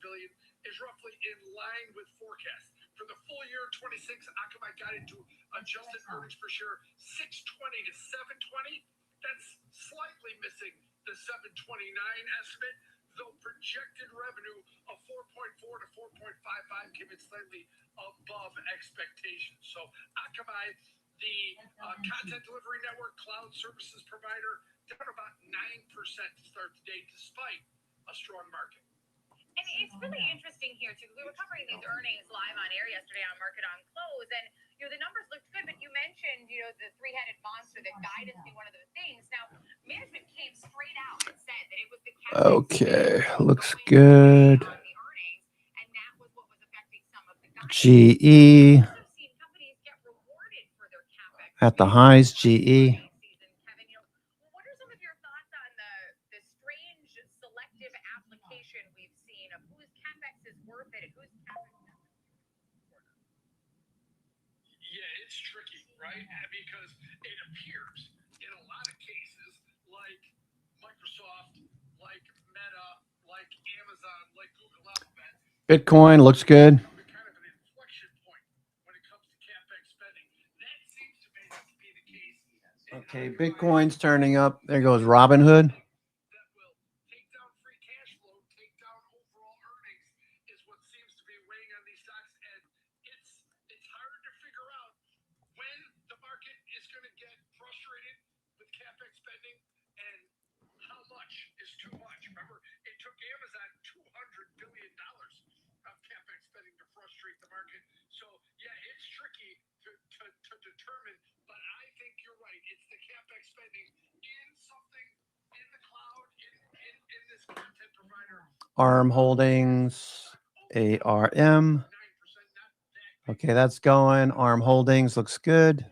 billion is roughly in line with forecasts. For the full year 26, Akamai guided to adjusted earnings per share 620 to 720. That's slightly missing the 729 estimate, though projected revenue of 4.4 to 4.55 came in slightly above expectations. So Akamai, the content delivery network cloud services provider, down about 9% to start the day despite a strong market. And it's really interesting here too. We were covering these earnings live on air yesterday on Market on Close, and the numbers looked good. But you mentioned the three-headed monster, that guidance being one of the things. Now, management came straight out and said that it was the Okay, looks good. and that was what was affecting some of the guidance. GE at the highs. GE. Yeah, it's tricky, right? Because it appears in a lot of cases like Microsoft, like Meta, like Amazon, like Google Alphabet. Bitcoin looks good. Kind of an inflection point when it comes to CapEx spending. That seems to be the case. Okay, Bitcoin's turning up. There goes Robinhood. That will take down free cash flow, take down overall earnings, is what seems to be weighing on these stocks. And it's hard to figure out when the market is going to get frustrated with CapEx spending and how much is too much. Remember, it took Amazon $200 billion of CapEx spending to frustrate the market. So, yeah, it's tricky to determine, but I think you're right. It's the CapEx spending in something in the cloud, in this content provider. ARM Holdings, ARM. Okay, that's going. ARM Holdings looks good.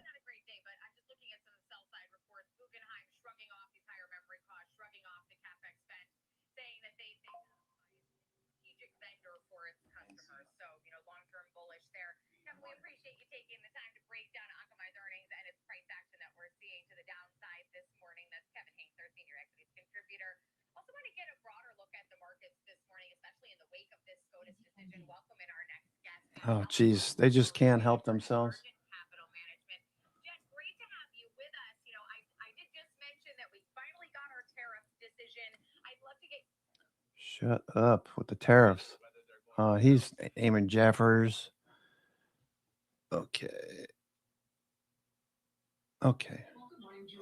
Oh, geez. They just can't help themselves. Capital Management. Jeff, great to have you with us. You know, I did just mention that we finally got our tariff decision. I'd love to get Shut up with the tariffs. He's Eamon Jeffers. Okay. Okay.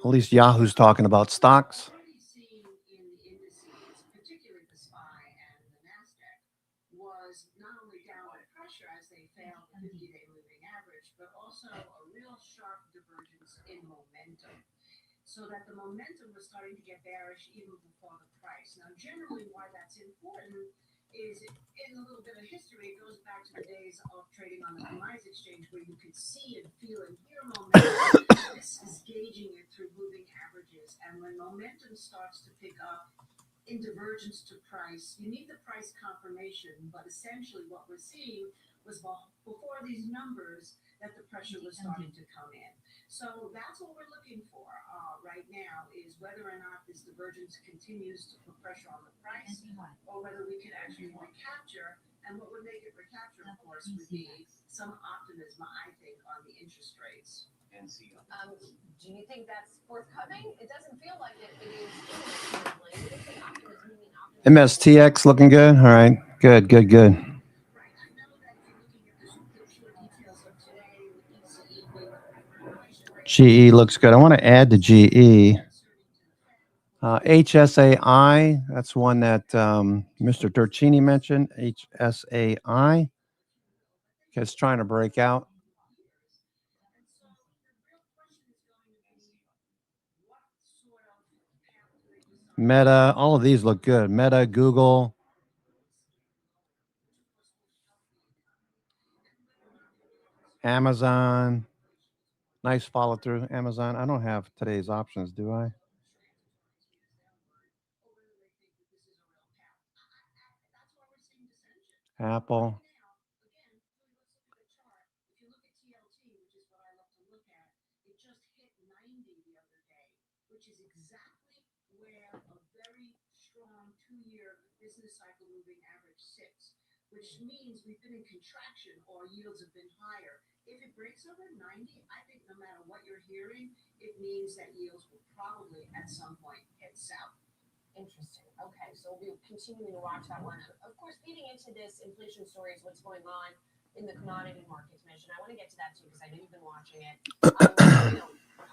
At least Yahoo's talking about stocks. Was not only downward pressure as they failed the 50-day moving average, but also a real sharp divergence in momentum. So that the momentum was starting to get bearish even before the price. Now, generally, why that's important is in a little bit of history, it goes back to the days of trading on the commodities exchange where you could see and feel and hear momentum. This is gauging it through moving averages. And when momentum starts to pick up, in divergence to price, you need the price confirmation, but essentially what we're seeing was before these numbers that the pressure was starting to come in. So that's what we're looking for right now is whether or not this divergence continues to put pressure on the price or whether we can actually recapture. And what would make it recapture, of course, would be some optimism, I think, on the interest rates. Do you think that's forthcoming? It doesn't feel like it is imminently. What is the optimism? MSTX looking good. All right. Good. GE looks good. I want to add to GE. HSAI, that's one that Mr. Turcini mentioned. HSAI. Okay, it's trying to break out. Meta, all of these look good. Meta, Google. Amazon. Nice follow through. Amazon. I don't have today's options, do I? Apple. Which is exactly where a very strong 2-year business cycle moving average sits, which means we've been in contraction or yields have been higher. If it breaks over 90, I think no matter what you're hearing, it means that yields will probably at some point head south. Interesting. Okay, so we'll be continuing to watch that one. Of course, feeding into this inflation story is what's going on in the commodity markets, Mitch, and I want to get to that too because I know you've been watching it.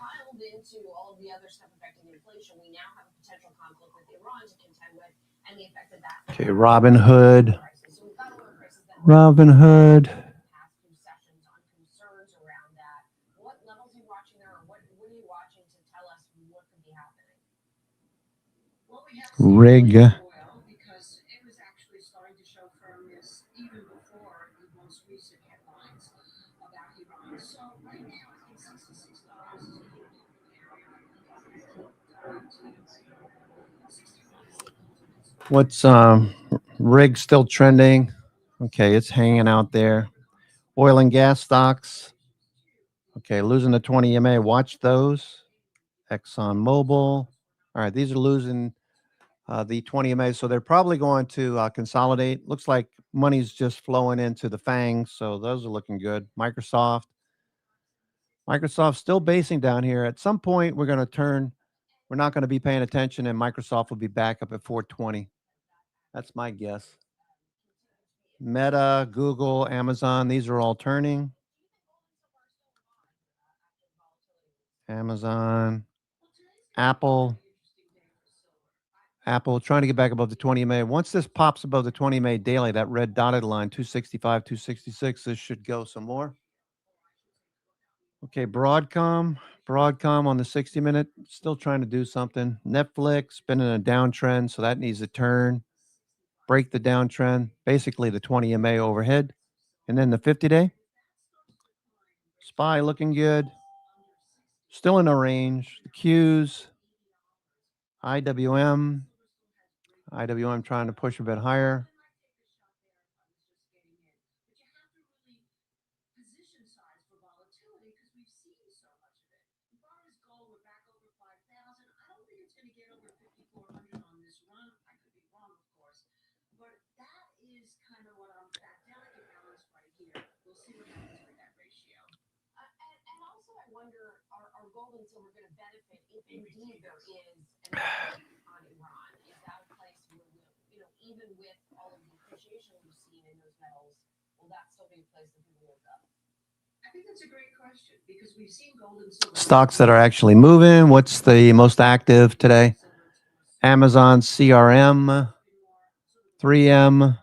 Piled into all of the other stuff affecting inflation, we now have a potential conflict with Iran to contend with, and the effect of that. Okay, Robin Hood. Past few sessions on concerns around that. What levels are you watching there, or what are you watching to tell us what could be happening? Well, we have Rig. oil because it was actually starting to show firmness even before the most recent headlines about Iran. So right now, I think $66 is What's rig still trending? Okay, it's hanging out there. Oil and gas stocks. Okay, losing the 20 EMA. Watch those. Exxon Mobil. All right, these are losing the 20 EMA, so they're probably going to consolidate. Looks like money's just flowing into the FANGs, so those are looking good. Microsoft's still basing down here. At some point, we're going to turn. We're not going to be paying attention, and Microsoft will be back up at 420. That's my guess. Meta, Google, Amazon, these are all turning. Amazon, Apple trying to get back above the 20 MA. Once this pops above the 20 MA daily, that red dotted line, 265, 266, this should go some more. Okay, Broadcom on the 60-minute, still trying to do something. Netflix, been in a downtrend, so that needs to turn. Break the downtrend, basically the 20 MA overhead. And then the 50-day. SPY looking good. Still in a range. The Qs. IWM trying to push a bit higher. see what happens with that ratio. And also, I wonder, are gold and silver going to benefit if indeed there is an attack on Iran? Is that a place where even with all of the appreciation we've seen in those metals, will that still be a place that people will go? I think that's a great question because we've seen gold and silver. Stocks that are actually moving. What's the most active today? Amazon, CRM, 3M,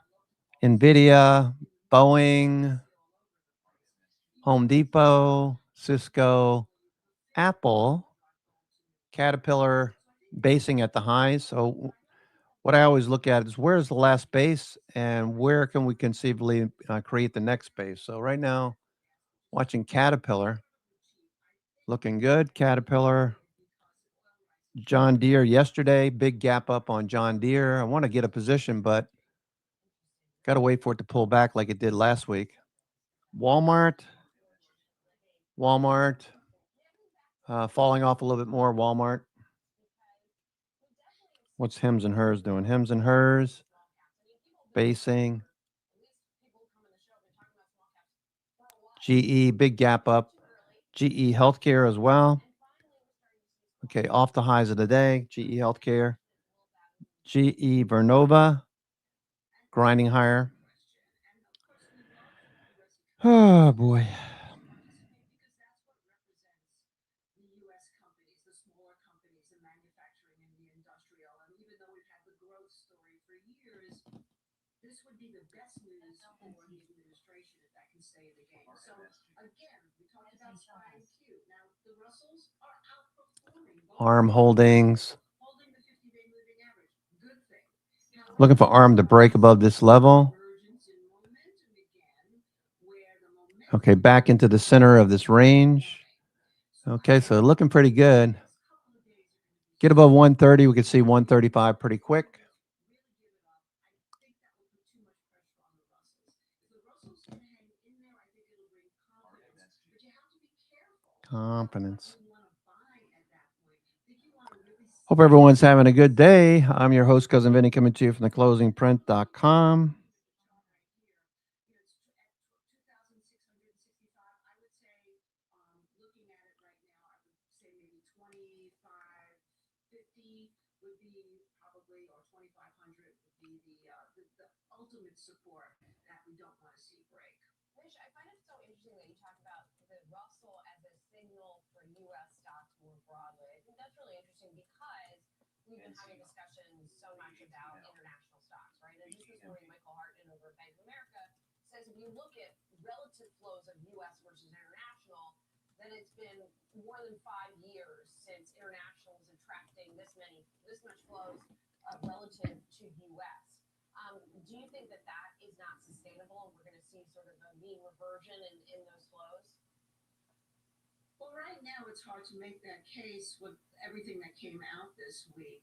NVIDIA, Boeing, Home Depot, Cisco, Apple, Caterpillar basing at the highs. So what I always look at is where's the last base and where can we conceivably create the next base. So right now, watching Caterpillar, looking good. Caterpillar, John Deere yesterday, big gap up on John Deere. I want to get a position, but got to wait for it to pull back like it did last week. Walmart, falling off a little bit more. Walmart. What's Hims and Hers doing? Hims and Hers, basing. GE, big gap up. GE Healthcare as well. Okay, off the highs of the day. GE Healthcare. GE Vernova, grinding higher. Oh, boy. The U.S. companies, the smaller companies, the manufacturing and the industrial, and even though we've had the growth story for years, this would be the best news for the administration if that can stay in the game. So again, we talked about SPY and Q. Now the Russells are outperforming ARM Holdings. holding the 50-day moving average. Good thing. Looking for ARM to break above this level. Okay, back into the center of this range. Okay, so looking pretty good. Get above 130, we could see 135 pretty quick. Confidence. Hope everyone's having a good day. I'm your host, Cousin Vinny, coming to you from theclosingprint.com. Ultimate support that we don't want to see break. Wish, I find it so interesting that you talk about the Russell as a signal for U.S. stocks more broadly. I think that's really interesting because we've been having discussions so much about international stocks, right? And just this morning, Michael Hartman over at Bank of America says if you look at relative flows of U.S. versus international, then it's been more than 5 years since international was attracting this much flows relative to U.S. Do you think that that is not sustainable and we're going to see sort of a mean reversion in those flows? Well, right now it's hard to make that case with everything that came out this week.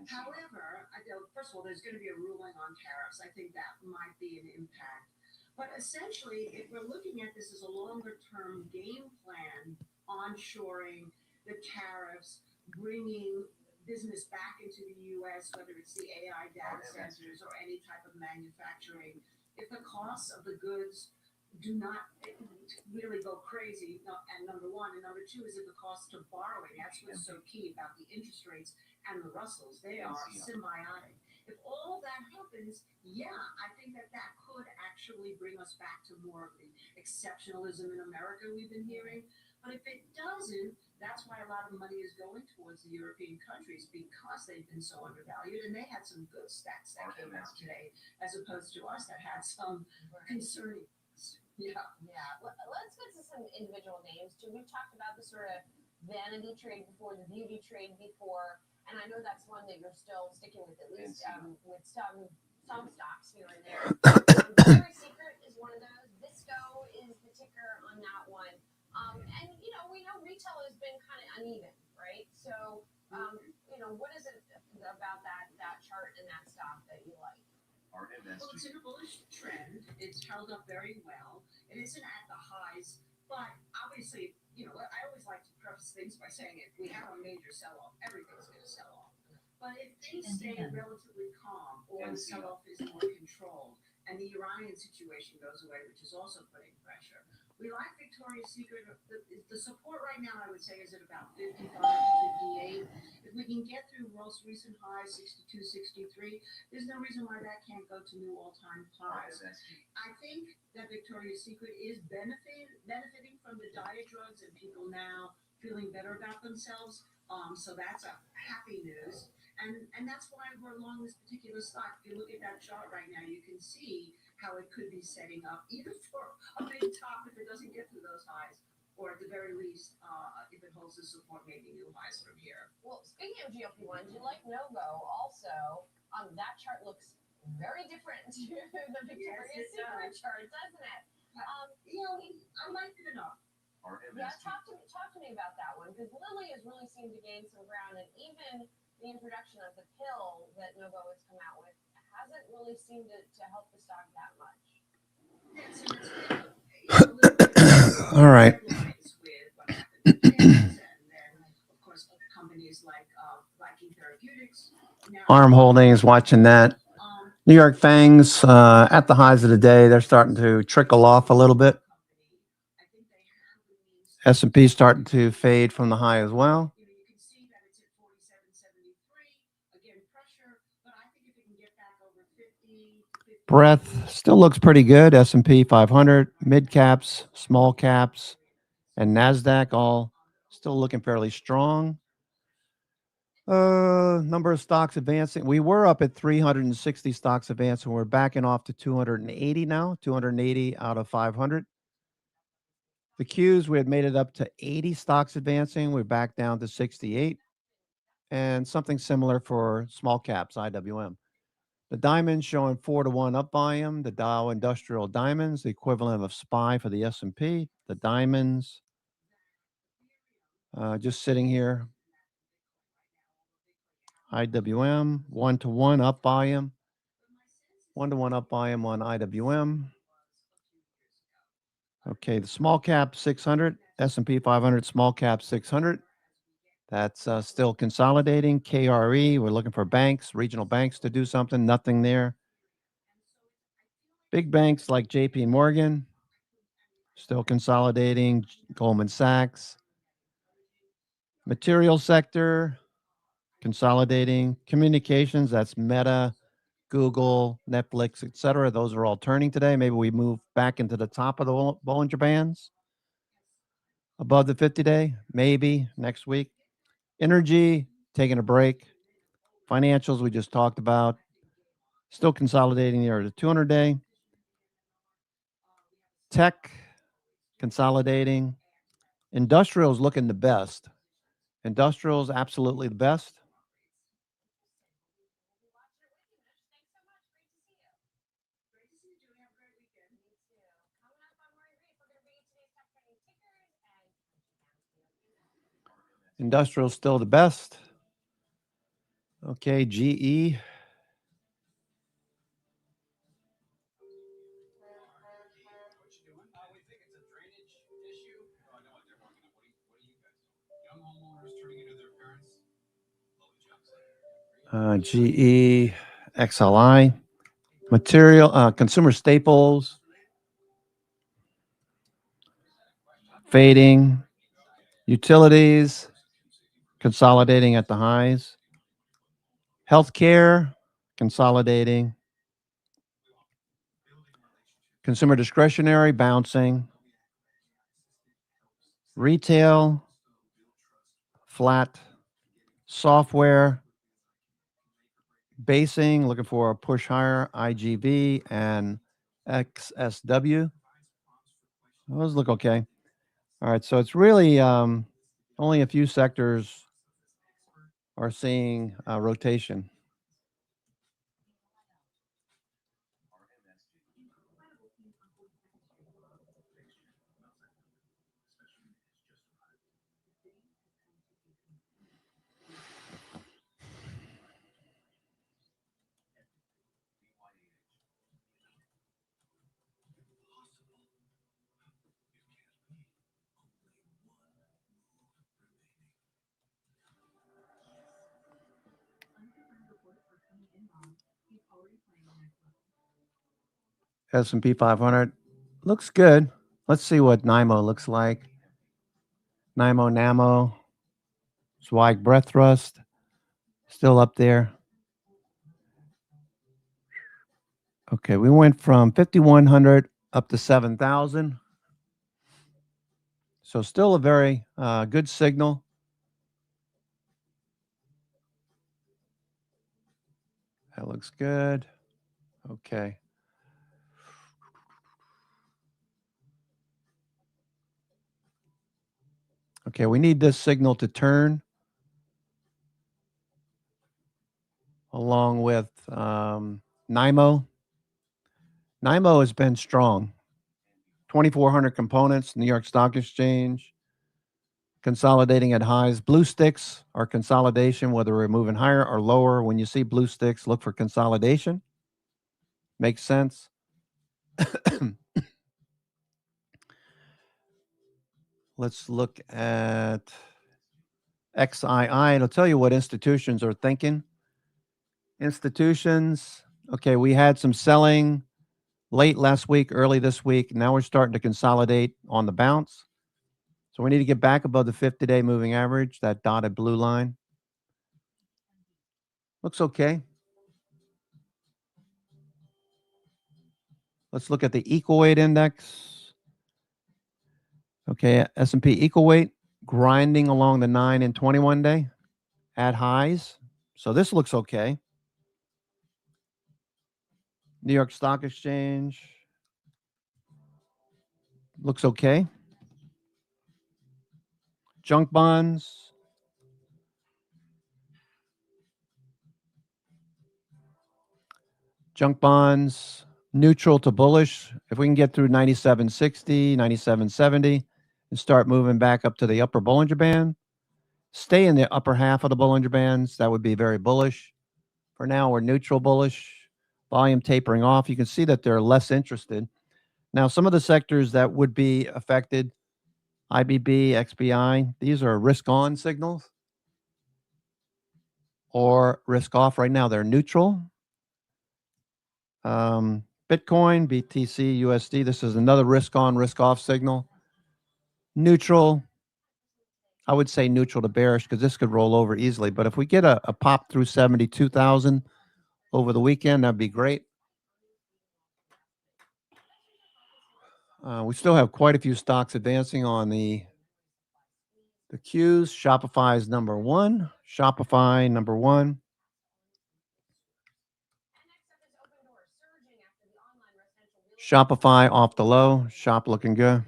However, first of all, there's going to be a ruling on tariffs. I think that might be an impact. But essentially, if we're looking at this as a longer-term game plan, onshoring the tariffs, bringing business back into the U.S., whether it's the AI data centers or any type of manufacturing, if the costs of the goods do not really go crazy, and number one, and number two is if the cost of borrowing, that's what's so key about the interest rates and the Russells, they are symbiotic. If all that happens, yeah, I think that could actually bring us back to more of the exceptionalism in America we've been hearing. But if it doesn't, that's why a lot of money is going towards the European countries because they've been so undervalued, and they had some good stats that came out today, as opposed to us that had some concerning. Yeah. Let's get to some individual names too. We've talked about the sort of vanity trade before, the beauty trade before, and I know that's one that you're still sticking with, at least with some stocks here and there. Victoria's Secret is one of those. Visco is the ticker on that one. And we know retail has been kind of uneven, right? So, what is it about that chart and that stock that you like? Well, it's in a bullish trend. It's held up very well. It isn't at the highs, but obviously, I always like to preface things by saying if we have a major sell-off, everything's going to sell off. But if things stay relatively calm or the sell-off is more controlled, and the Iranian situation goes away, which is also putting pressure. We like Victoria's Secret. The support right now, I would say, is at about 55 to 58. If we can get through most recent highs, 62, 63, there's no reason why that can't go to new all-time highs. I think that Victoria's Secret is benefiting from the diet drugs and people now feeling better about themselves. So that's a happy news. And that's why we're along this particular stock. If you look at that chart right now, you can see how it could be setting up either for a big top if it doesn't get through those highs, or at the very least, if it holds the support, maybe new highs from here. Well, speaking of GLP-1s, you like Novo also. That chart looks very different to the Victoria's Secret chart, doesn't it? I like it enough. Yeah, talk to me about that one, because Lilly has really seemed to gain some ground, and even the introduction of the pill that Novo has come out with hasn't really seemed to help the stock that much. All right. Arm Holdings, watching that. New York Fangs at the highs of the day. They're starting to trickle off a little bit. S&P starting to fade from the high as well. Breath still looks pretty good. S&P 500, mid caps, small caps, and NASDAQ all still looking fairly strong. Number of stocks advancing. We were up at 360 stocks advancing. We're backing off to 280 now, 280 out of 500. The Qs, we had made it up to 80 stocks advancing. We're back down to 68. And something similar for small caps, IWM. The diamonds showing 4-to-1 up volume. The Dow Industrial Diamonds, the equivalent of SPY for the S&P. The diamonds just sitting here. IWM, 1-to-1 up volume. 1-to-1 up volume on IWM. Okay, the small cap 600, S&P 500 small cap 600. That's still consolidating. KRE, we're looking for banks, regional banks to do something. Nothing there. Big banks like JP Morgan, still consolidating. Goldman Sachs. Material sector, consolidating. Communications, that's Meta, Google, Netflix, etc. Those are all turning today. Maybe we move back into the top of the Bollinger Bands. Above the 50-day, maybe next week. Energy, taking a break. Financials, we just talked about. Still consolidating near the 200-day. Tech, consolidating. Industrials looking the best. Industrials, absolutely the best. Industrial still the best. Okay, GE. GE, XLI, material, consumer staples, fading, utilities, consolidating at the highs, healthcare, consolidating, consumer discretionary, bouncing, retail, flat, software, basing, looking for a push higher, IGV and XSW. Those look okay. All right, so it's really only a few sectors are seeing rotation. S&P 500 looks good. Let's see what NIMO looks like. NIMO, NAMO, Swag Breath Thrust, still up there. Okay, we went from 5,100 up to 7,000. So still a very good signal. That looks good. Okay. Okay, we need this signal to turn along with NIMO. NIMO has been strong. 2,400 components, New York Stock Exchange, consolidating at highs. Blue sticks are consolidation, whether we're moving higher or lower. When you see blue sticks, look for consolidation. Makes sense. Let's look at XII. It'll tell you what institutions are thinking. Institutions, okay, we had some selling late last week, early this week. Now we're starting to consolidate on the bounce. So we need to get back above the 50-day moving average, that dotted blue line. Looks okay. Let's look at the equal weight index. Okay, S&P equal weight grinding along the 9 and 21 day at highs. So this looks okay. New York Stock Exchange looks okay. Junk bonds. Junk bonds, neutral to bullish. If we can get through 97.60, 97.70 and start moving back up to the upper Bollinger Band, stay in the upper half of the Bollinger Bands, that would be very bullish. For now, we're neutral bullish. Volume tapering off. You can see that they're less interested. Now, some of the sectors that would be affected, IBB, XBI, these are risk-on signals or risk-off. Right now, they're neutral. Bitcoin, BTC, USD, this is another risk-on, risk-off signal. Neutral. I would say neutral to bearish because this could roll over easily. But if we get a pop through 72,000 over the weekend, that'd be great. We still have quite a few stocks advancing on the Qs. Shopify is number one. Shopify, number one. Shopify off the low. Shop looking good.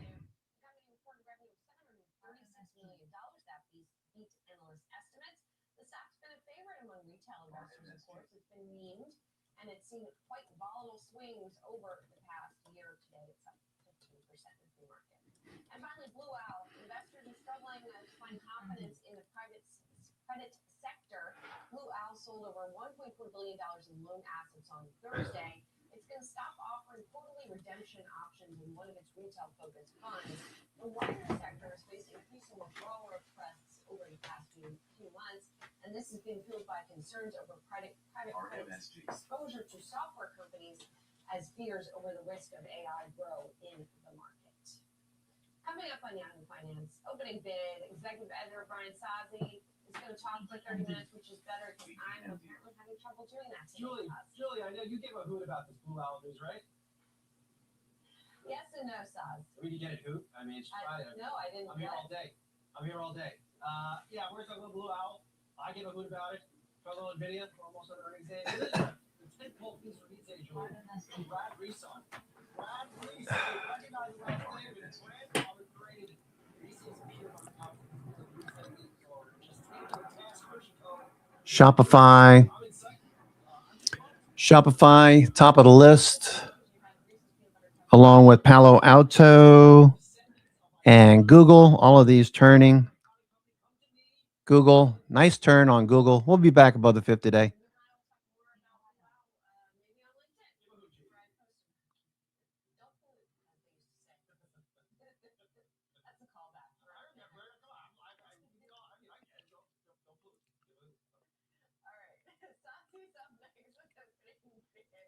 And it's seen quite volatile swings over the past year. Today, it's up 15% in the market. And finally, Blue Owl. Investors are struggling to find confidence in the private credit sector. Blue Owl sold over $1.4 billion in loan assets on Thursday. It's going to stop offering quarterly redemption options in one of its retail-focused funds. The wider sector is facing increasing withdrawal requests over the past few months, and this has been fueled by concerns over private credit exposure to software companies as fears over the risk of AI grow in the market. Coming up on Yahoo Finance, opening bid, executive editor Brian Sazi is going to talk for 30 minutes, which is better because I'm apparently having trouble doing that today. Julie, I know you gave a hoot about this Blue Owl news, right? Yes and no, Saz. We did get a hoot. I mean, it's Friday. No, I didn't. I'm here all day. Yeah, we're talking about Blue Owl. I gave a hoot about it. Talk a little NVIDIA. We're almost on earnings day. It is the 10-pole piece for me today, Julie. Brad Reeson. Brad Reeson. Recognize the last name. It's grandfather created Reeson's peer on the conference. Shopify, top of the list, along with Palo Alto and Google, all of these turning. Google, nice turn on Google. We'll be back above the 50-day.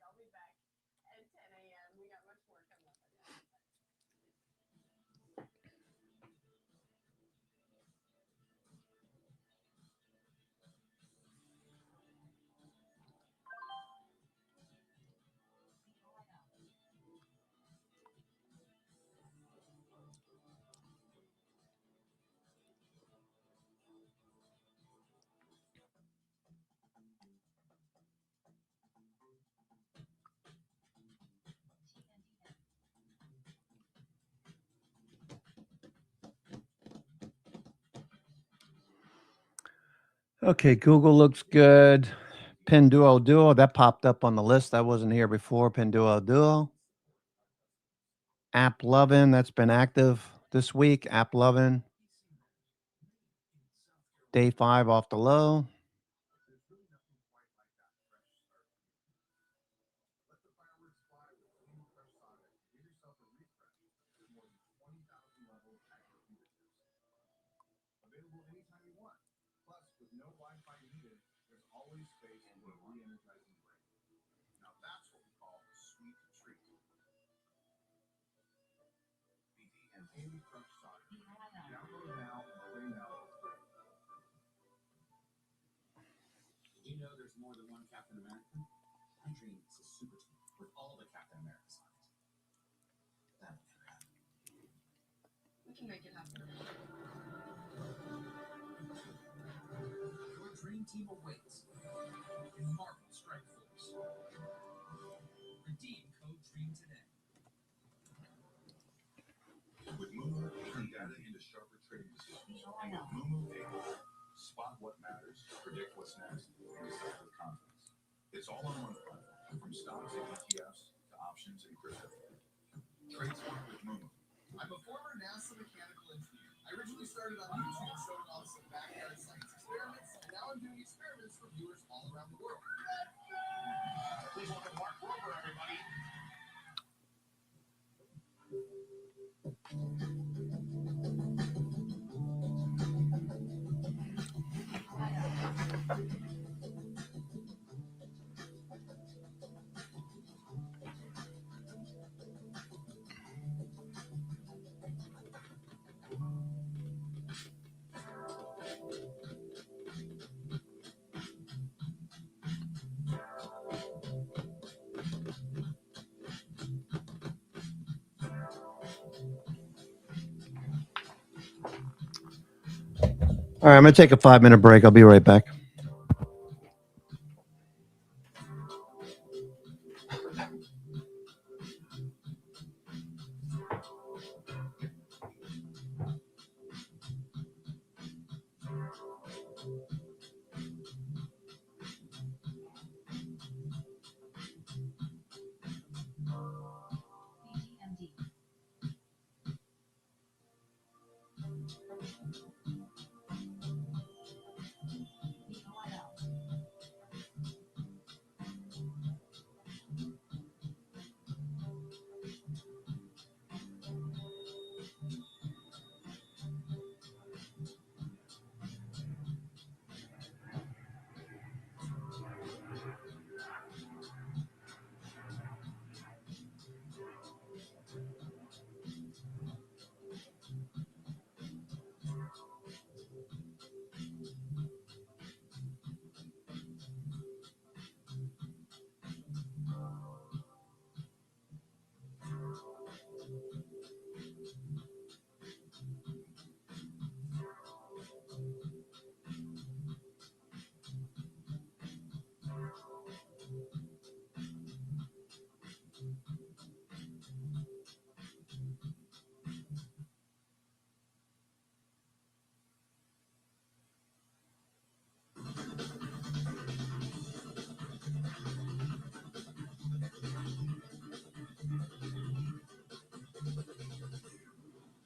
I'll be back at 10 a.m. We got much Okay, Google looks good. Pinduoduo, that popped up on the list. That wasn't here before. Pinduoduo. App Lovin', that's been active this week. App Lovin'. Day 5 off the low. Available anytime you want. Plus, with no Wi-Fi needed, there's always space for a re-energizing break. Now that's what we call a sweet treat. BT and Candy Crush Sonic. Download now and play now. Did you know there's more than one Captain America? My dream is a super team with all the Captain Americas on it. That'll never happen. We can make it happen. Your dream team awaits in Marvel Strike Force. Redeem code DREAM today. With Moomoo, turn data into sharper trading decisions. And with Moomoo AI, spot what matters, predict what's next, and decide with confidence. It's all on one platform, from stocks and ETFs to options and crypto. Trade smart with Moomoo. I'm a former NASA mechanical engineer. I originally started on YouTube showing off some backyard science experiments, and now I'm doing experiments for viewers all around the world. Please welcome Mark Rober, everybody. All right, I'm going to take a 5-minute break. I'll be right back.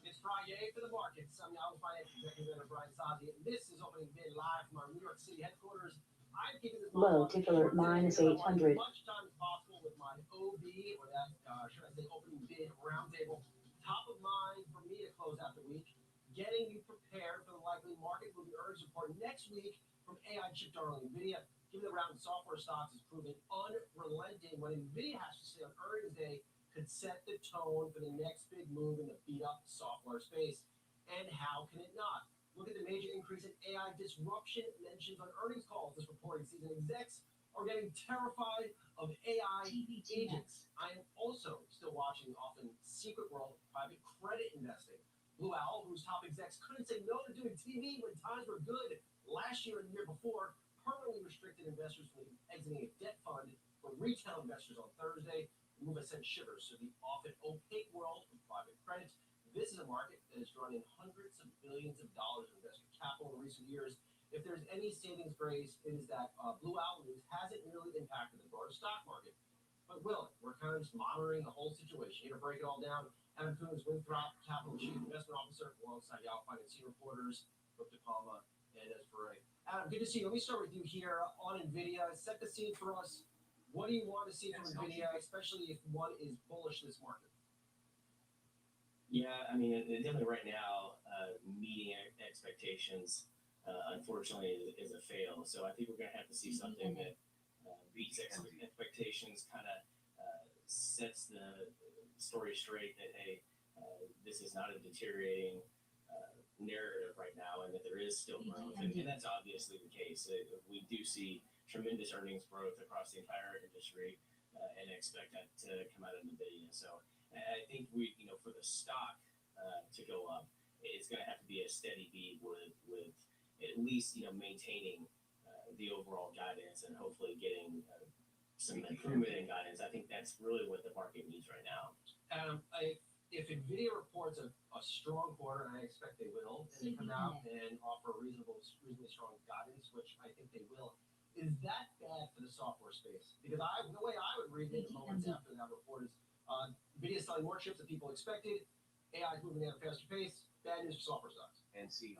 It's Friday for the markets. I'm Yahoo Finance Executive Brian Sazi, and this is Opening Bid live from our New York City headquarters. I'm keeping this Low tick alert minus 800. as much time as possible with my OB, or that, should I say, Opening Bid roundtable. Top of mind for me to close out the week, getting you prepared for the likely market will be earnings report next week from AI chip darling NVIDIA. Given the round of software stocks is proving unrelenting, what NVIDIA has to say on earnings day could set the tone for the next big move in the beat-up software space. And how can it not? Look at the major increase in AI disruption mentions on earnings calls this reporting season. Execs are getting terrified of AI agents. I am also still watching often secret world private credit investing. Blue Owl, whose top execs couldn't say no to doing TV when times were good last year and the year before, permanently restricted investors from exiting a debt fund for retail investors on Thursday. The move has sent shivers to the often opaque world of private credit. This is a market that has drawn in hundreds of billions of dollars of investor capital in recent years. If there's any savings grace, it is that Blue Owl news hasn't really impacted the broader stock market. But will it? We're kind of just monitoring the whole situation. Here to break it all down, Adam Coons, Winthrop Capital Chief Investment Officer, alongside Yahoo Finance senior reporters, Brooke DePalma and FryDay. Adam, good to see you. Let me start with you here on NVIDIA. Set the scene for us. What do you want to see from NVIDIA, especially if one is bullish this market? Yeah, I mean, definitely right now, meeting expectations, unfortunately, is a fail. So I think we're going to have to see something that beats expectations, kind of sets the story straight that, hey, this is not a deteriorating narrative right now and that there is still growth. And that's obviously the case. We do see tremendous earnings growth across the entire industry and expect that to come out of NVIDIA. So I think for the stock to go up, it's going to have to be a steady beat with at least, maintaining the overall guidance and hopefully getting some improvement in guidance. I think that's really what the market needs right now. If NVIDIA reports a strong quarter, and I expect they will, and they come out and offer reasonably strong guidance, which I think they will, is that bad for the software space? Because the way I would read it in the moments after that report is NVIDIA is selling more chips than people expected, AI is moving at a faster pace, bad news for software stocks. And see,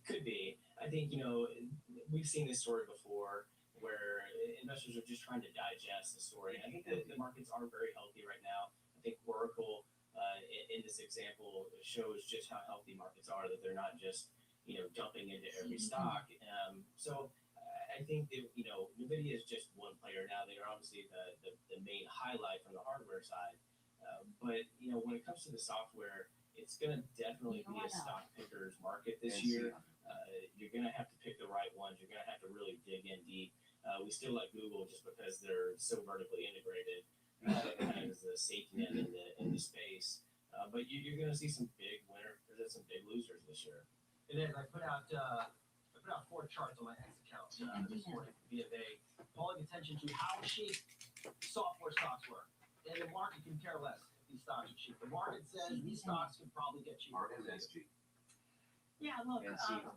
could be. I think, we've seen this story before where investors are just trying to digest the story. I think that the markets are very healthy right now. I think Oracle, in this example, shows just how healthy markets are, that they're not just, dumping into every stock. So I think that, NVIDIA is just one player now. They are obviously the main highlight from the hardware side. But, when it comes to the software, it's going to definitely be a stock picker's market this year. You're going to have to pick the right ones. You're going to have to really dig in deep. We still like Google just because they're so vertically integrated, kind of as the safety net in the space. But you're going to see some big winners and some big losers this year. And then I put out 4 charts on my X account this morning via day, calling attention to how cheap software stocks were. And the market can care less if these stocks are cheap. The market says these stocks could probably get cheaper. Yeah, look,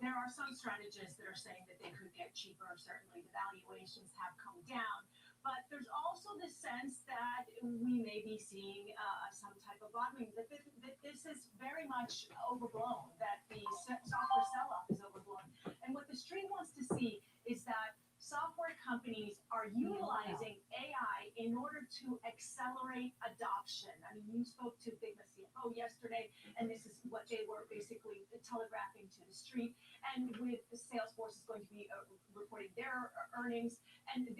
there are some strategists that are saying that they could get cheaper. Certainly, the valuations have come down. But there's also the sense that we may be seeing some type of bottoming, that this is very much overblown, that the software sell-off is overblown. And what the street wants to see is that software companies are utilizing AI in order to accelerate adoption. I mean, you spoke to Figma CFO yesterday, and this is what they were basically telegraphing to the street. And with Salesforce is going to be reporting their earnings, and the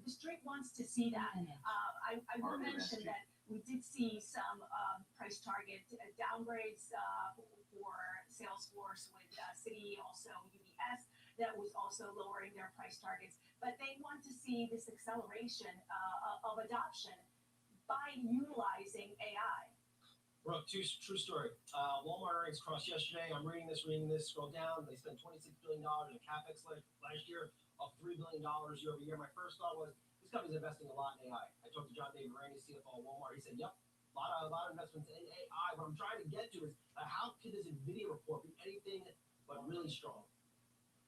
street wants to see that. I will mention that we did see some price target downgrades for Salesforce with Citi, also UBS. That was also lowering their price targets. But they want to see this acceleration of adoption by utilizing AI. Brooke, true story. Walmart earnings crossed yesterday. I'm reading this, scroll down. They spent $26 billion in CapEx last year, up $3 billion year over year. My first thought was, this company's investing a lot in AI. I talked to John David Raney, CFO of Walmart. He said, yep, a lot of investments in AI. What I'm trying to get to is how could this NVIDIA report be anything but really strong?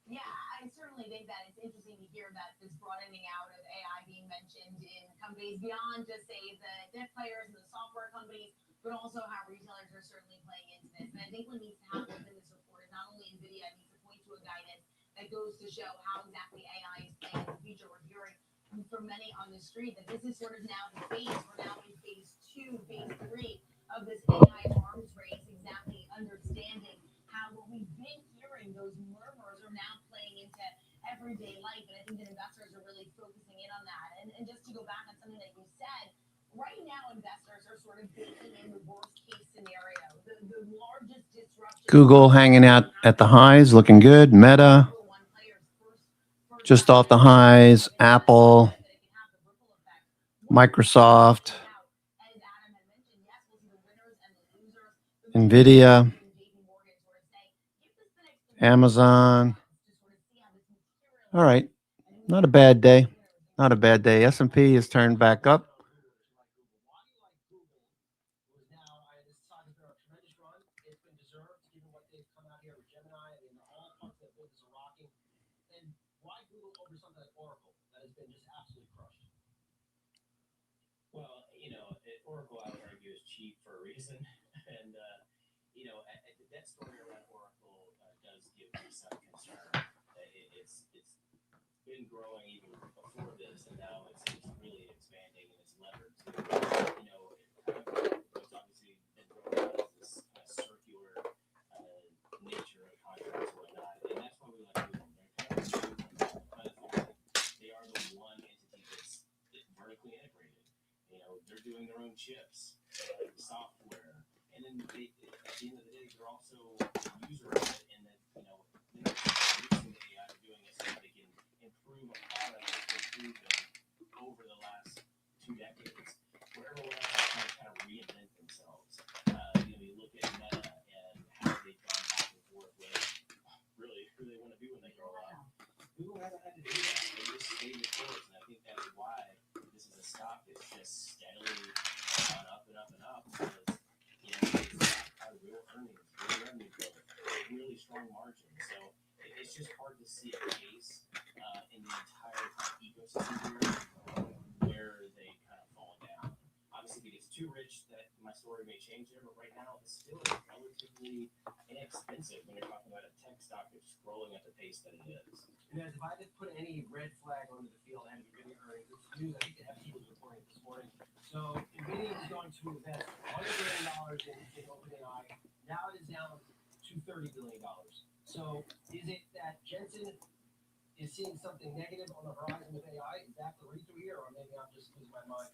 Yeah, I certainly think that it's interesting to hear that this broadening out of AI being mentioned in companies beyond just, say, the tech players and the software companies, but also how retailers are certainly playing into this. And I think what needs to happen in this report is not only NVIDIA needs to point to a guidance that goes to show how exactly AI is playing in the future. We're hearing from many on the street that this is sort of now the phase. We're now in phase 2, phase 3 of this AI arms race, exactly understanding how what we've been hearing, those murmurs, are now playing into everyday life. And I think that investors are really focusing in on that. And just to go back on something that you said, right now in Google hanging out at the highs, looking good. Meta, just off the highs. Apple, Microsoft, Nvidia, Amazon. All right. Not a bad day. Not a bad day. S&P is turned back up. Well, Oracle, I would argue, is cheap for a reason, and that story around Oracle does give me some concern. It's been growing even before this, and now it's really expanding and it's levered to, it's obviously been growing out of this kind of circular nature of contracts and whatnot, and that's why we like Google. They are the one entity that's vertically integrated. They're doing their own chips, software, and then at the end of the day, they're also a user of it, and that they're not using the AI, doing it so that they can improve a product that's been proven over the last 2 decades, where everyone else is trying to kind of reinvent themselves. You look at Meta and how they've gone back and forth with really who they want to be when they grow up. Google hasn't had to do that. They just stayed the course, and I think that's why this is a stock that's just steadily gone up and up and up, because it's got real earnings, real revenue growth, really strong margins. So it's just hard to see a case in the entire ecosystem here where they kind of fall down. Obviously, if it gets too rich, that my story may change there, but right now it's still relatively inexpensive when you're talking about a tech stock that's growing at the pace that it is. And if I did put any red flag onto the field and NVIDIA earnings, it's news. I think the FT was reporting this morning. So NVIDIA was going to invest $100 billion in OpenAI. Now it is down to $30 billion. So is it that Jensen is seeing something negative on the horizon with AI? Is that the read-through here, or maybe I'm just losing my mind?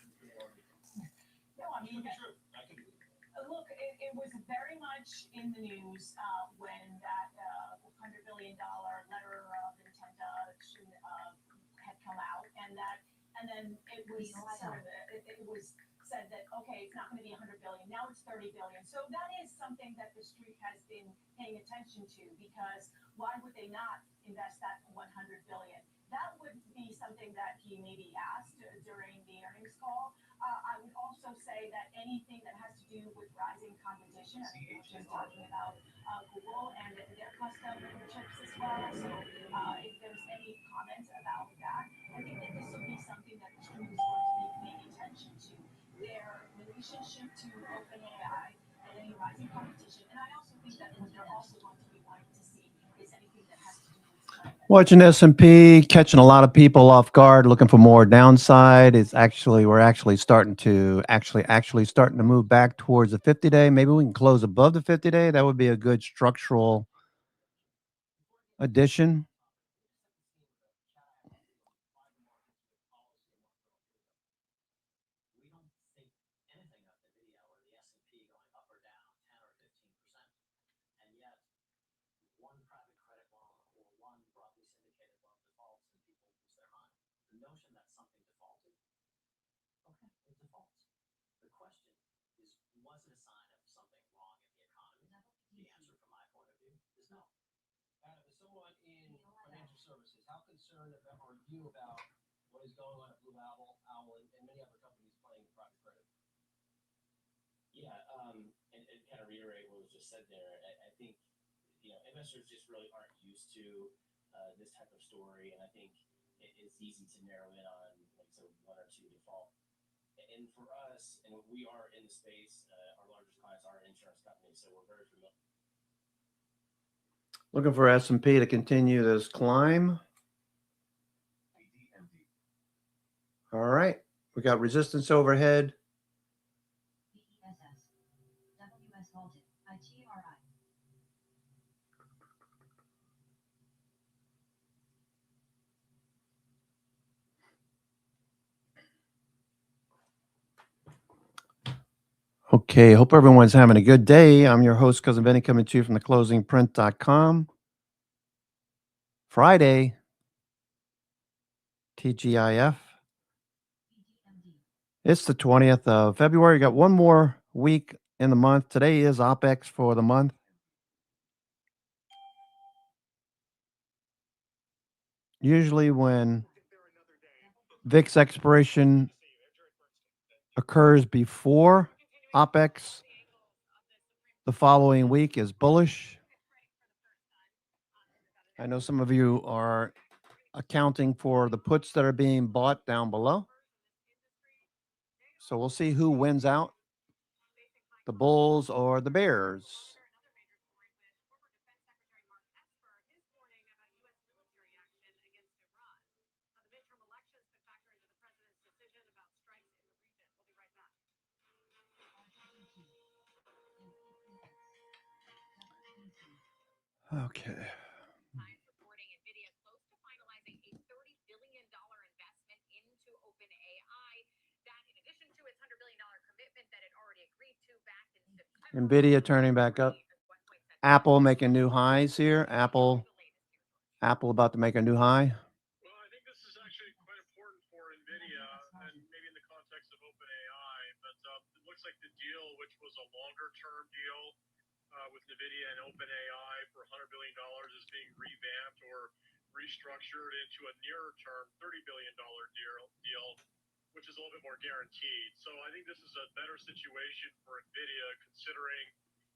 No, I mean, True. I could believe it. look, it was very much in the news when that $100 billion letter of intent had come out, and then it was it was said that okay, it's not going to be 100 billion. Now it's 30 billion. So that is something that the street has been paying attention to, because why would they not invest that 100 billion? That would be something that he maybe asked during the earnings call. I would also say that anything that has to do with rising competition, I think we were just talking about Google and their custom chips as well. So if there's any comments about that, I think that this will be something that the street is going to be paying attention to. Their relationship to OpenAI and any rising competition. And I also think that what they're also going to be wanting to see is anything that has to do with climate. Watching S&P, catching a lot of people off guard, looking for more downside. We're actually starting to move back towards the 50-day. Maybe we can close above the 50-day. That would be a good structural addition. How concerned are you about what is going on at Blue Owl, and many other companies playing private credit? Yeah, and kind of reiterate what was just said there. I think investors just really aren't used to this type of story, and I think it's easy to narrow in on like so one or two default. And for us, and we are in the space, our largest clients are insurance companies, so we're very familiar. Looking for S&P to continue this climb. All right. We got resistance overhead. Okay, hope everyone's having a good day. I'm your host, Cousin Benny, coming to you from theclosingprint.com. Friday, TGIF. It's the 20th of February. Got one more week in the month. Today is OPEX for the month. Usually when VIX expiration occurs before OPEX, the following week is bullish. I know some of you are accounting for the puts that are being bought down below. So we'll see who wins out, the bulls or the bears. Okay. NVIDIA turning back up. Apple making new highs here. Apple about to make a new high. Well, I think this is actually quite important for NVIDIA and maybe in the context of OpenAI, but it looks like the deal, which was a longer-term deal with NVIDIA and OpenAI for $100 billion is being revamped or restructured into a nearer-term $30 billion deal, which is a little bit more guaranteed. So I think this is a better situation for NVIDIA considering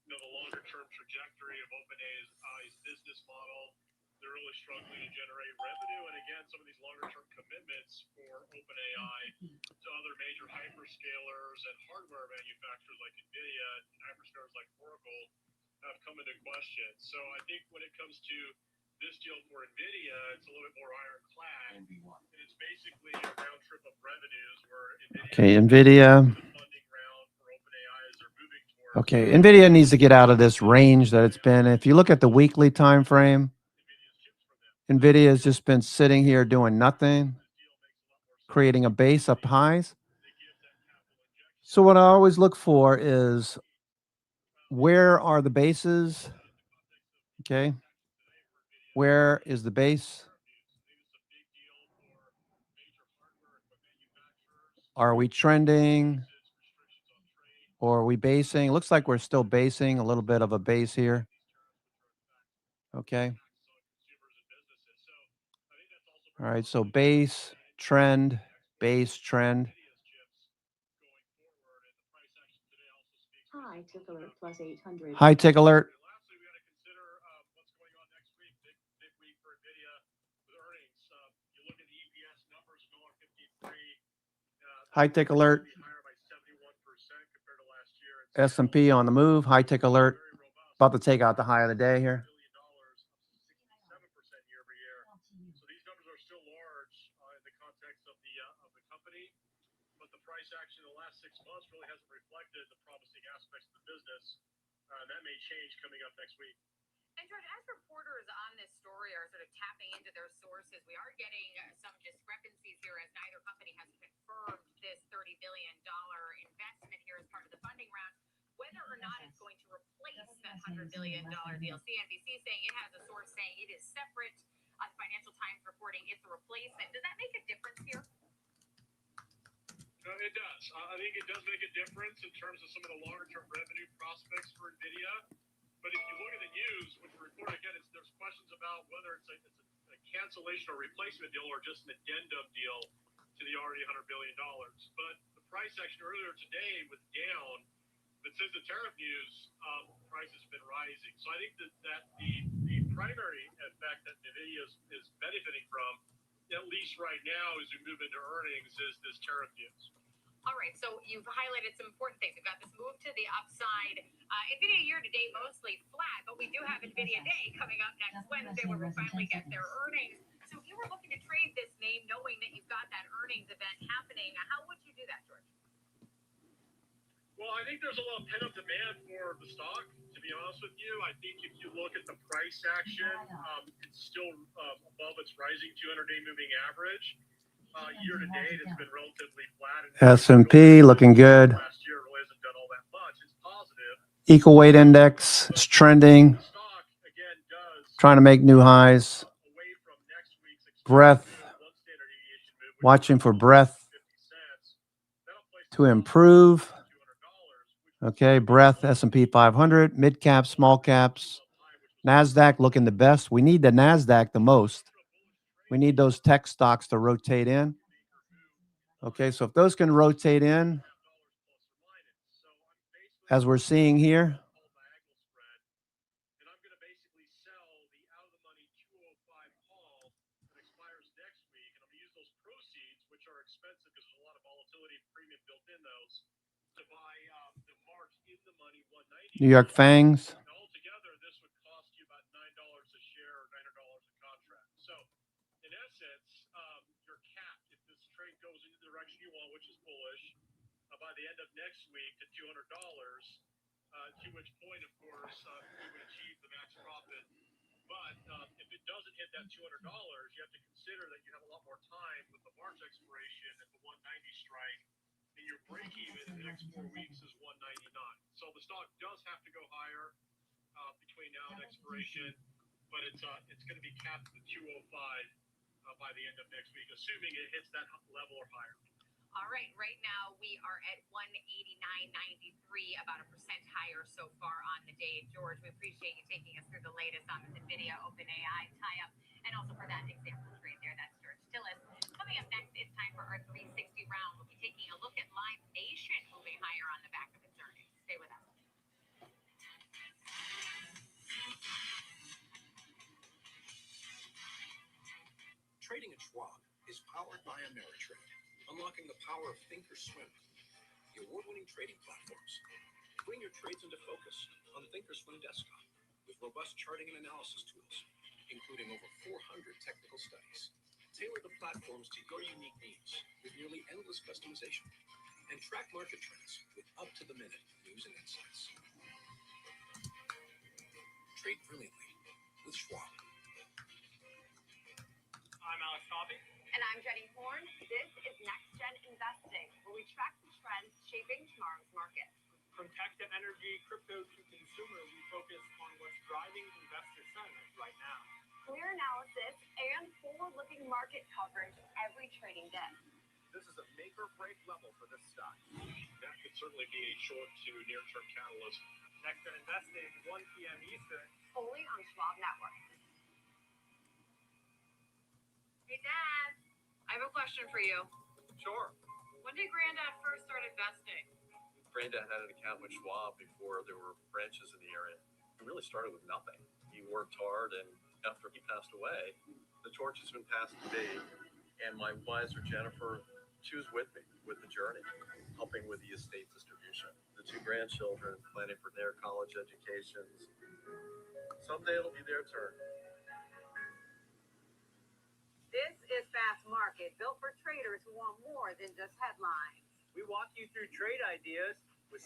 the longer-term trajectory of OpenAI's business model. They're really struggling to generate revenue. And again, some of these longer-term commitments for OpenAI to other major hyperscalers and hardware manufacturers like NVIDIA and hyperscalers like Oracle have come into question. So I think when it comes to this deal for NVIDIA, it's a little bit more ironclad. And it's basically a round trip of revenues where NVIDIA. Okay, NVIDIA needs to get out of this range that it's been. If you look at the weekly time frame, NVIDIA has just been sitting here doing nothing, creating a base up highs. So what I always look for is where are the bases? Okay. Where is the base? Are we trending? Or are we basing? Looks like we're still basing, a little bit of a base here. Okay. All right, so base, trend, base, trend. High tick alert plus 800. High tick alert. Lastly, we got to consider what's going on next week. Big week for NVIDIA with earnings. You look at the EPS numbers, $1.53. High tick alert. Higher by 71% compared to last year. S&P on the move. High tick alert. About to take out the high of the day here. Action in the last 6 months really hasn't reflected the promising aspects of the business. That may change coming up next week. And George, as reporters on this story are sort of tapping into their sources, we are getting some discrepancies here as neither company has confirmed this $30 billion investment here as part of the funding round. Whether or not it's going to replace that $100 billion deal, CNBC saying it has a source saying it is separate. Financial Times reporting it's a replacement. Does that make a difference here? It does. I think it does make a difference in terms of some of the longer-term revenue prospects for NVIDIA. But if you look at the news, which we report again, there's questions about whether it's a cancellation or replacement deal or just an addendum deal to the already $100 billion. But the price action earlier today was down. But since the tariff news, price has been rising. So I think that the primary effect that NVIDIA is benefiting from, at least right now as we move into earnings, is this tariff news. All right, so you've highlighted some important things. We've got this move to the upside. NVIDIA year-to-date mostly flat, but we do have NVIDIA Day coming up next Wednesday where we'll finally get their earnings. So if you were looking to trade this name knowing that you've got that earnings event happening, how would you do that, George? Well, I think there's a lot of pent-up demand for the stock, to be honest with you. I think if you look at the price action, it's still above its rising 200-day moving average. Year to date, it's been relatively flat. S&P looking good. Last year really hasn't done all that much. Equal weight index is trending, trying to make new highs. Breadth, watching for breadth to improve. Okay, breadth, S&P 500, mid caps, small caps. NASDAQ looking the best. We need the NASDAQ the most. We need those tech stocks to rotate in. Okay, so if those can rotate in, as we're seeing here, New York Fangs. By the end of next week to $200, to which point, of course, we would achieve the max profit. But if it doesn't hit that $200, you have to consider that you have a lot more time with the March expiration at the 190 strike, and your break even in the next 4 weeks is 199. So the stock does have to go higher between now and expiration, but it's going to be capped at 205 by the end of next week, assuming it hits that level or higher. All right, right now we are at 189.93, about 1% higher so far on the day. George, we appreciate you taking us through the latest on the NVIDIA OpenAI tie-up, and also for that example trade there. That's George Tillis. Coming up next, it's time for our 360 round. We'll be taking a look at Live Nation moving higher on the back of its earnings. Stay with us. Trading at Schwab is powered by Ameritrade, unlocking the power of Thinkorswim, the award-winning trading platforms. Bring your trades into focus on Thinkorswim desktop with robust charting and analysis tools, including over 400 technical studies. Tailor the platforms to your unique needs with nearly endless customization, and track market trends with up-to-the-minute news and insights. Trade brilliantly with Schwab. I'm Alex Coffey. And I'm Jenny Horn. This is Next Gen Investing, where we track the trends shaping tomorrow's market. From tech to energy, crypto to consumer, we focus on what's driving investor sentiment right now. Clear analysis and forward-looking market coverage every trading day. This is a make or break level for this stock. That could certainly be a short to near-term catalyst. Next Gen Investing, 1 p.m. Eastern. Only on Schwab Network. Hey, Dad. I have a question for you. Sure. When did Granddad first start investing? Granddad had an account with Schwab before there were branches in the area. He really started with nothing. He worked hard, and after he passed away, the torch has been passed to me, and my advisor, Jennifer, she was with me with the journey, helping with the estate distribution. The 2 grandchildren planning for their college educations. Someday it'll be their turn. This is Fast Market, built for traders who want more than just headlines. We walk you through trade ideas.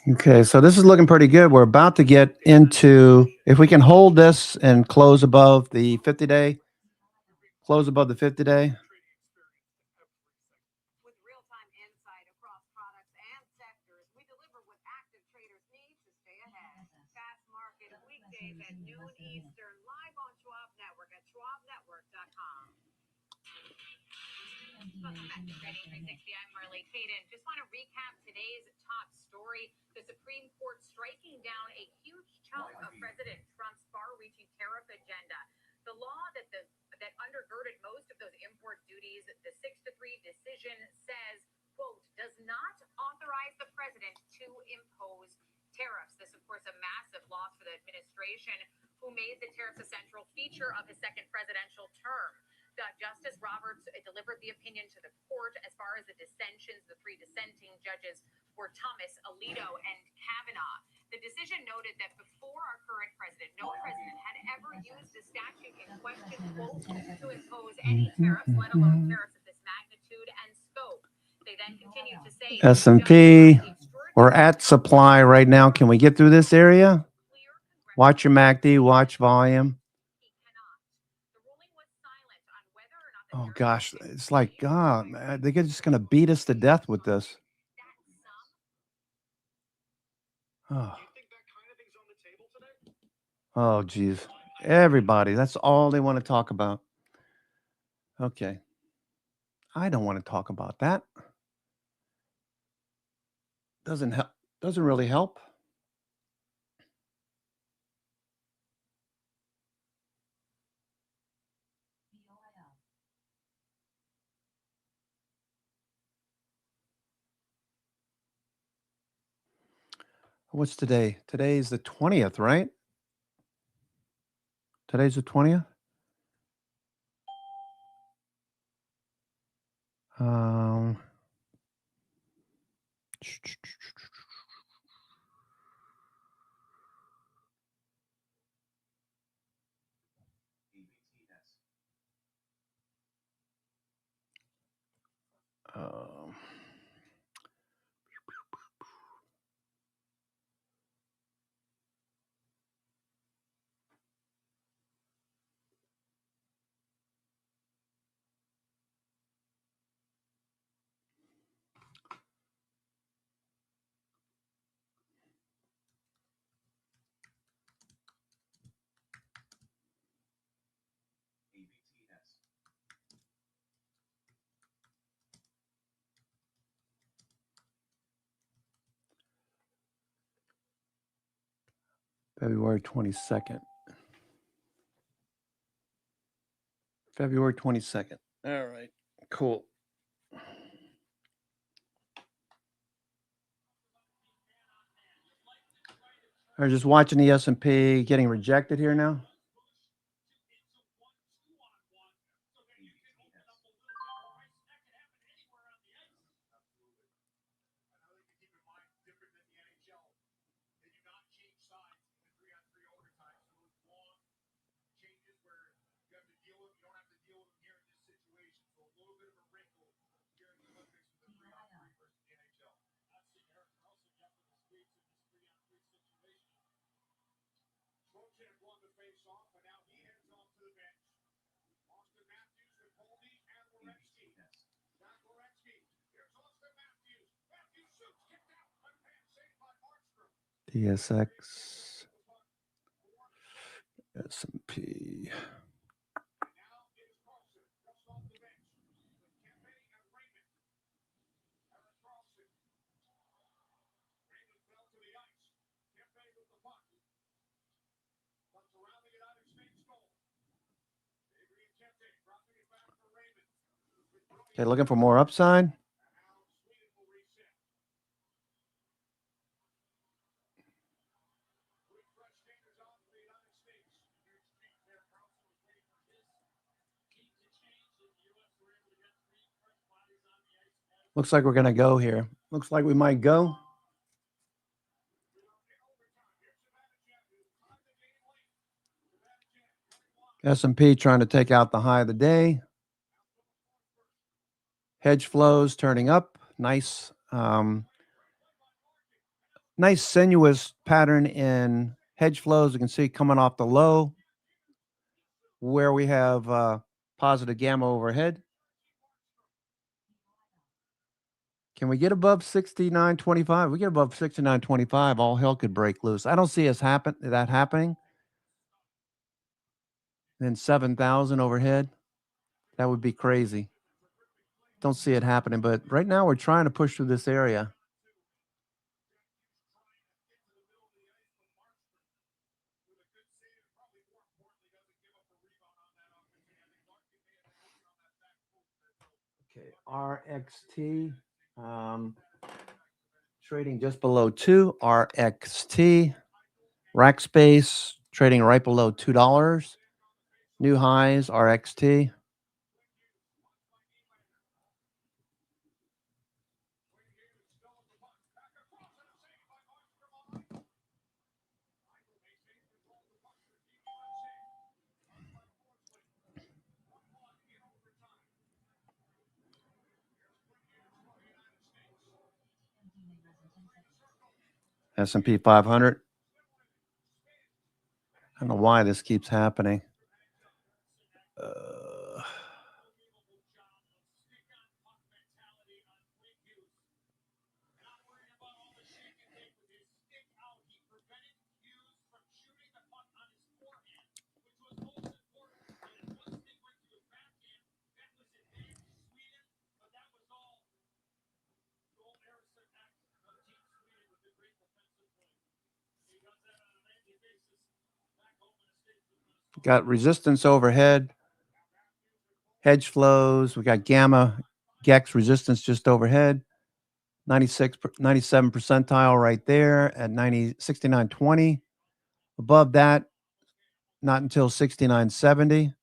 Okay, so this is looking pretty good. We're about to get into, if we can hold this and close above the 50-day, close above the 50-day. With real-time insight across products and sectors, we deliver what active traders need to stay ahead. Fast Market weekdays at noon Eastern, live on Schwab Network at schwabnetwork.com. Welcome back to Trading 360. I'm Marley Caden. Just want to recap today's top story. The Supreme Court striking down a huge chunk of President Trump's far-reaching tariff agenda. The law that undergirded most of those import duties, the 6-3 decision says, quote, does not authorize the president to impose tariffs. This, of course, a massive loss for the administration, who made the tariffs a central feature of his second presidential term. Justice Roberts delivered the opinion to the court. As far as the dissensions, the 3 dissenting judges were Thomas, Alito, and Kavanaugh. The decision noted that before our current president, no president had ever used the statute in question, quote, to impose any tariffs, let alone tariffs of this magnitude and scope. They then continued to say S&P, we're at supply right now. Can we get through this area? Watch your MACD, watch volume. Oh gosh, it's like, God, man, they're just going to beat us to death with this. Oh. You think that kind of thing's Oh, geez. Everybody, that's all they want to talk about. Okay. I don't want to talk about that. Doesn't help. Doesn't really help. What's today? Today's the 20th, right? Today's the 20th? Um, um, February 22nd. February 22nd. All right. Cool. I'm just watching the S&P getting rejected here now. TSX, S&P. Okay, looking for more upside. Looks like we're going to go here. Looks like we might go. S&P trying to take out the high of the day. Hedge flows turning up. Nice, nice sinuous pattern in hedge flows. You can see coming off the low where we have positive gamma overhead. Can we get above 69.25? We get above 69.25, all hell could break loose. I don't see that happening. Then 7,000 overhead. That would be crazy. Don't see it happening, but right now we're trying to push through this area. Okay, RXT. Trading just below 2. RXT. Rackspace trading right below $2. New highs, RXT. S&P 500. I don't know why this keeps happening. Got resistance overhead, hedge flows. We got gamma gex resistance just overhead. 97 percentile right there at 69.20. Above that, not until 69.70.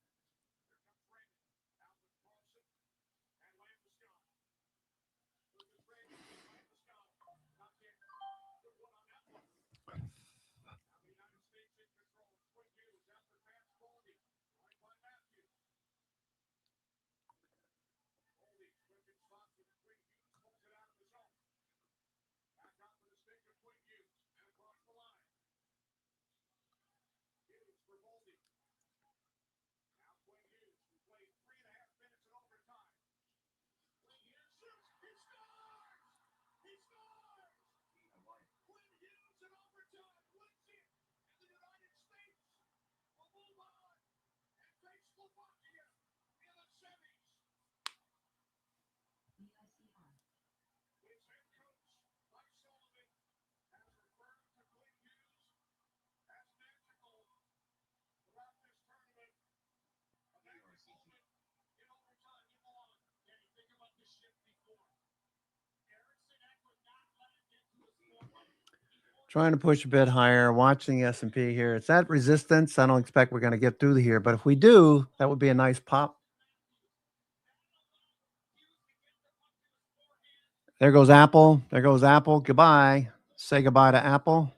Trying to push a bit higher, watching S&P here. It's at resistance. I don't expect we're going to get through here, but if we do, that would be a nice pop. There goes Apple. There goes Apple. Goodbye. Say goodbye to Apple.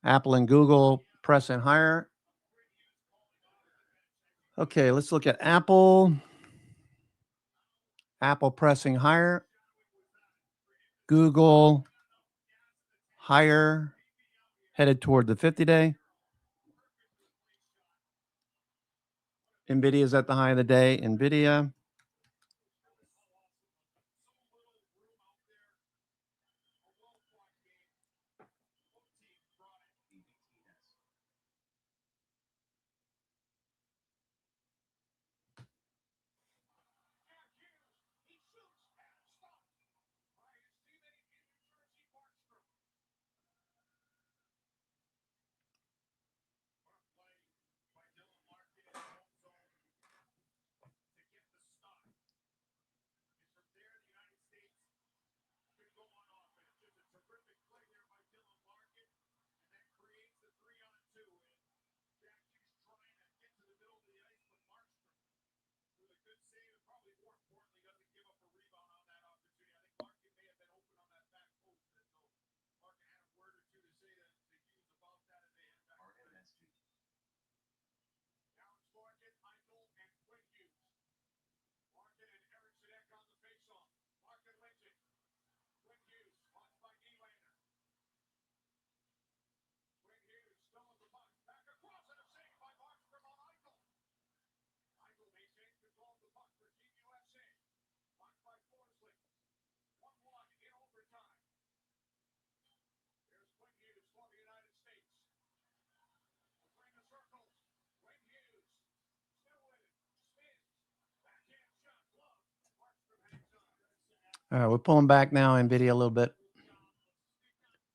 Apple and Google pressing higher. Okay, let's look at Apple. Apple pressing higher. Google higher, headed toward the 50-day. NVIDIA is at the high of the day. NVIDIA. All right, we're pulling back now, NVIDIA a little bit.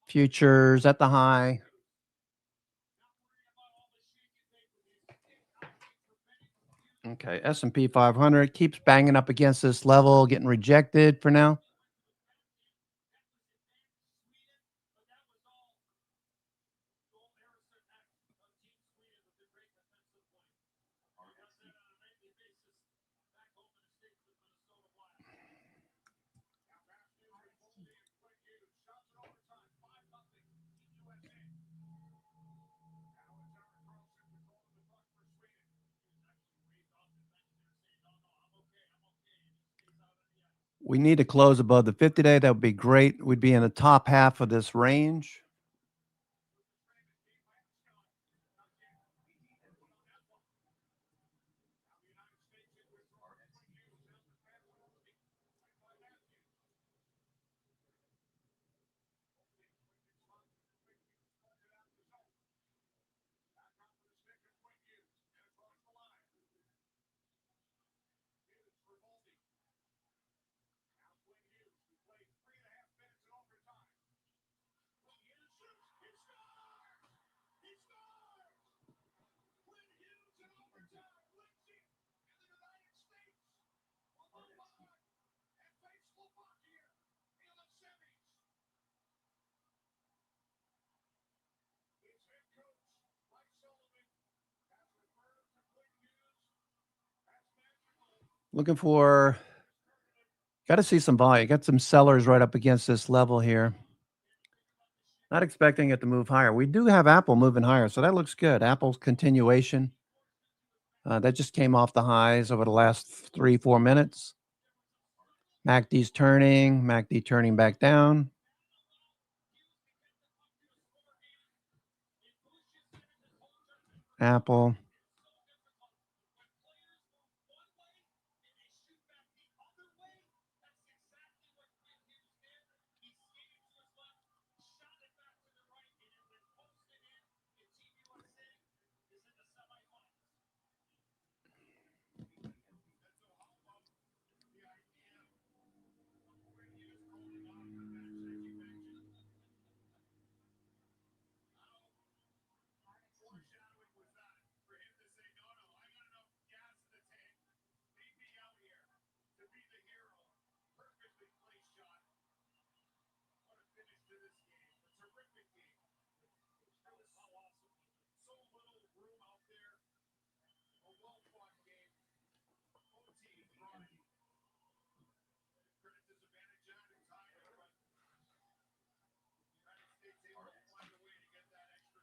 Futures at the high. Okay, S&P 500 keeps banging up against this level, getting rejected for now. We need to close above the 50-day. That would be great. We'd be in the top half of this range. Looking for, got to see some volume. Got some sellers right up against this level here. Not expecting it to move higher. We do have Apple moving higher, so that looks good. Apple's continuation. That just came off the highs over the last 3-4 minutes. MACD's turning. MACD turning back down. Apple.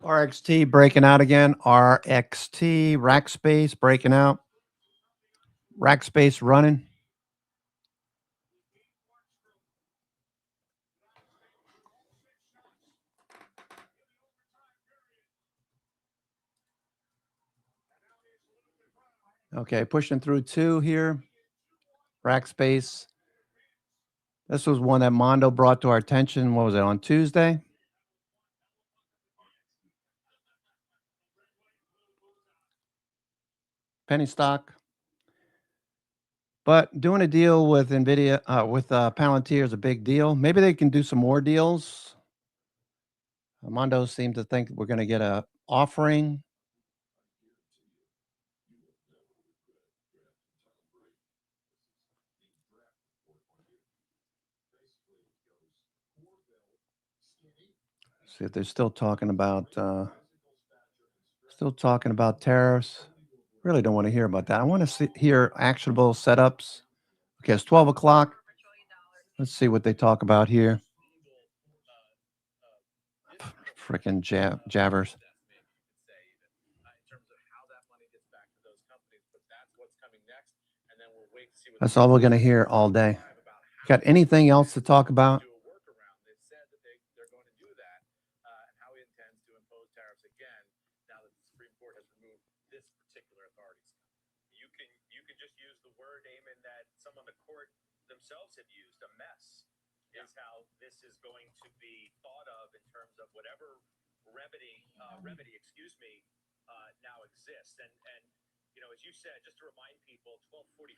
RXT breaking out again. RXT, Rackspace breaking out. Rackspace running. Okay, pushing through 2 here. Rackspace. This was one that Mondo brought to our attention. What was it, on Tuesday? Penny stock. But doing a deal with NVIDIA, with Palantir is a big deal. Maybe they can do some more deals. Mondo seemed to think we're going to get a offering. See if they're still talking about tariffs. Really don't want to hear about that. I want to hear actionable setups. Okay, it's 12 o'clock. Let's see what they talk about here. Freaking jabbers. That's all we're going to hear all day. Got anything else to talk about? Themselves have used a mess is how this is going to be thought of in terms of whatever remedy now exists. And you know, as you said, just to remind people, 12:45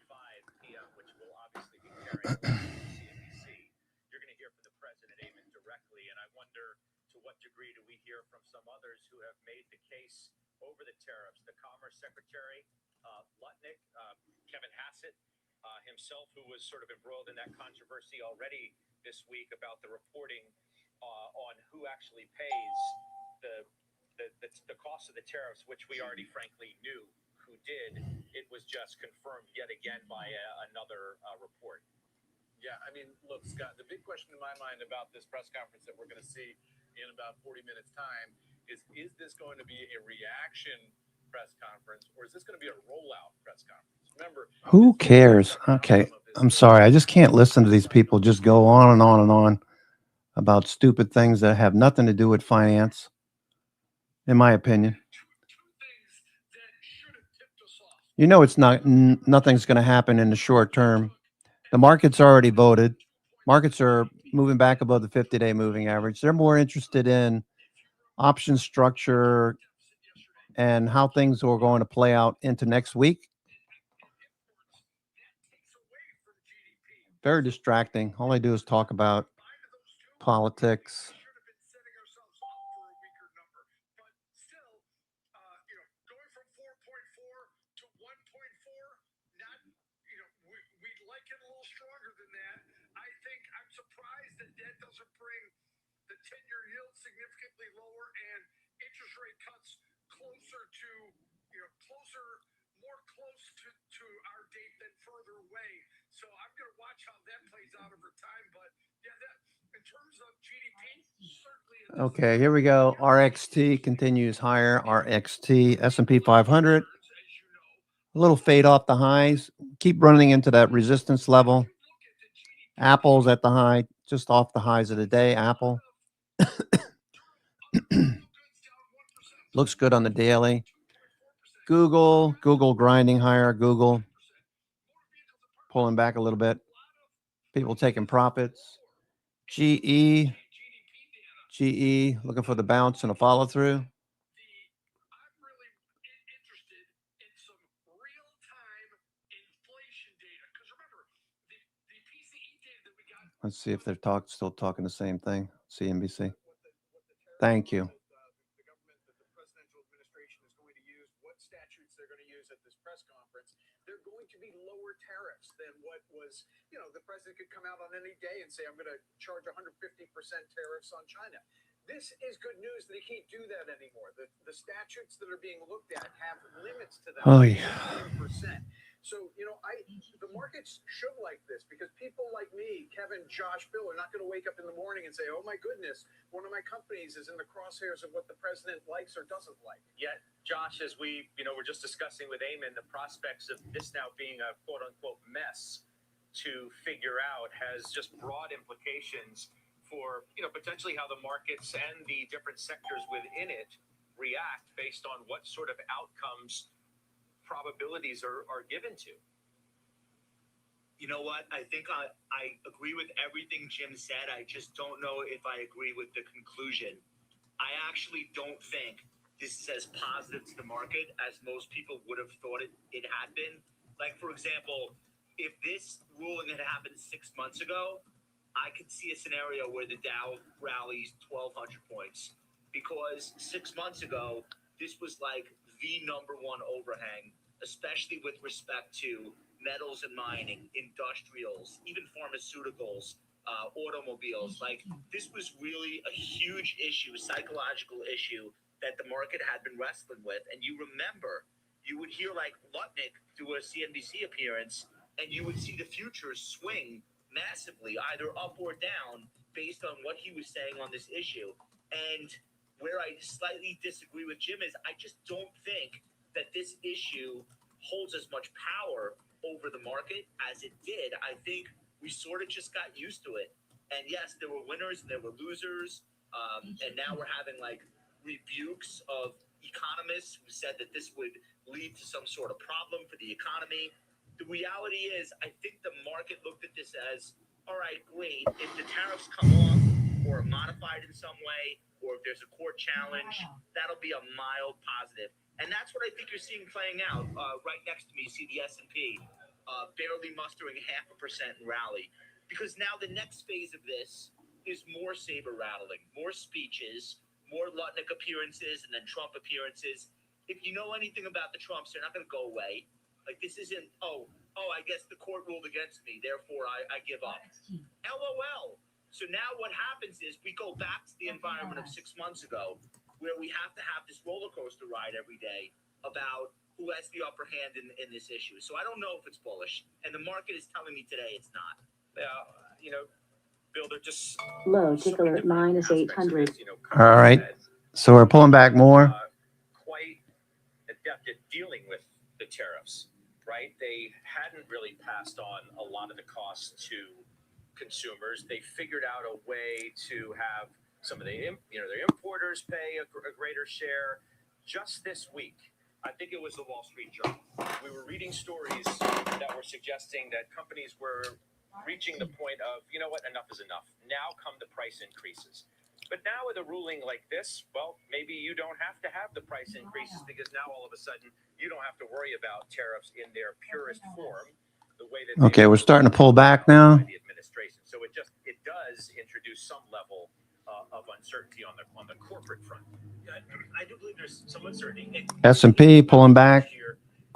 p.m., which will obviously be carrying CNBC, you're going to hear from the president Amen directly. And I wonder to what degree do we hear from some others who have made the case over the tariffs? The Commerce Secretary Lutnick, Kevin Hassett himself, who was sort of embroiled in that controversy already this week about the reporting on who actually pays the cost of the tariffs, which we already frankly knew who did. It was just confirmed yet again by another report. Yeah, I mean, look, Scott, the big question in my mind about this press conference that we're going to see in about 40 minutes' time is this going to be a reaction press conference, or is this going to be a rollout press conference? Remember, who cares? Okay, I'm sorry. I just can't listen to these people just go on and on and on about stupid things that have nothing to do with finance, in my opinion. You know, it's not, nothing's going to happen in the short term. The market's already voted. Markets are moving back above the 50-day moving average. They're more interested in option structure and how things are going to play out into next week. Very distracting. All I do is talk about politics. to our date than further away. So I'm going to watch how that plays out over time. But yeah, that in terms of GDP, certainly. Okay, here we go. RXT continues higher. RXT, S&P 500. A little fade off the highs. Keep running into that resistance level. Apple's at the high, just off the highs of the day. Apple. Looks good on the daily. Google grinding higher. Google pulling back a little bit. People taking profits. GE looking for the bounce and a follow through. Let's see if they're still talking the same thing. CNBC. Thank you. They're going to be lower tariffs than what was, the president could come out on any day and say, I'm going to charge 150% tariffs on China. This is good news that he can't do that anymore. The statutes that are being looked at have limits to them. Oh, yeah. 10%. So, the markets should like this because people like me, Kevin, Josh, Bill, are not going to wake up in the morning and say, oh, my goodness, one of my companies is in the crosshairs of what the president likes or doesn't like. Yet, Josh, as we, were just discussing with Eamon, the prospects of this now being a quote-unquote mess to figure out has just broad implications for, potentially how the markets and the different sectors within it react based on what sort of outcomes probabilities are given to. You know what? I think I agree with everything Jim said. I just don't know if I agree with the conclusion. I actually don't think this is as positive to the market as most people would have thought it had been. Like, for example, if this ruling had happened 6 months ago, I could see a scenario where the Dow rallies 1,200 points. Because 6 months ago, this was like the number one overhang, especially with respect to metals and mining, industrials, even pharmaceuticals, automobiles. Like, this was really a huge issue, a psychological issue that the market had been wrestling with. And you remember, you would hear like Lutnick do a CNBC appearance, and you would see the futures swing massively, either up or down, based on what he was saying on this issue. And where I slightly disagree with Jim is I just don't think that this issue holds as much power over the market as it did. I think we sort of just got used to it. And yes, there were winners and there were losers. And now we're having like rebukes of economists who said that this would lead to some sort of problem for the economy. The reality is, I think the market looked at this as, all right, great. If the tariffs come off or are modified in some way, or if there's a court challenge, that'll be a mild positive. And that's what I think you're seeing playing out. Right next to me, you see the S&P barely mustering 0.5% rally. Because now the next phase of this is more saber rattling, more speeches, more Lutnick appearances, and then Trump appearances. If you know anything about the Trumps, they're not going to go away. Like, this isn't, I guess the court ruled against me, therefore I give up. LOL. So now what happens is we go back to the environment of 6 months ago, where we have to have this roller coaster ride every day about who has the upper hand in this issue. So I don't know if it's bullish, and the market is telling me today it's not. Bill, they're just Low ticker at minus 800. All right. So we're pulling back more. Quite adept at dealing with the tariffs, right? They hadn't really passed on a lot of the costs to consumers. They figured out a way to have some of their importers pay a greater share. Just this week, I think it was the Wall Street Journal, we were reading stories that were suggesting that companies were reaching the point of, you know what, enough is enough. Now come the price increases. But now with a ruling like this, well, maybe you don't have to have the price increases because now all of a sudden you don't have to worry about tariffs in their purest form, the way that Okay, we're starting to pull back now. the administration. So it does introduce some level of uncertainty on the corporate front. I do believe there's some uncertainty. S&P pulling back.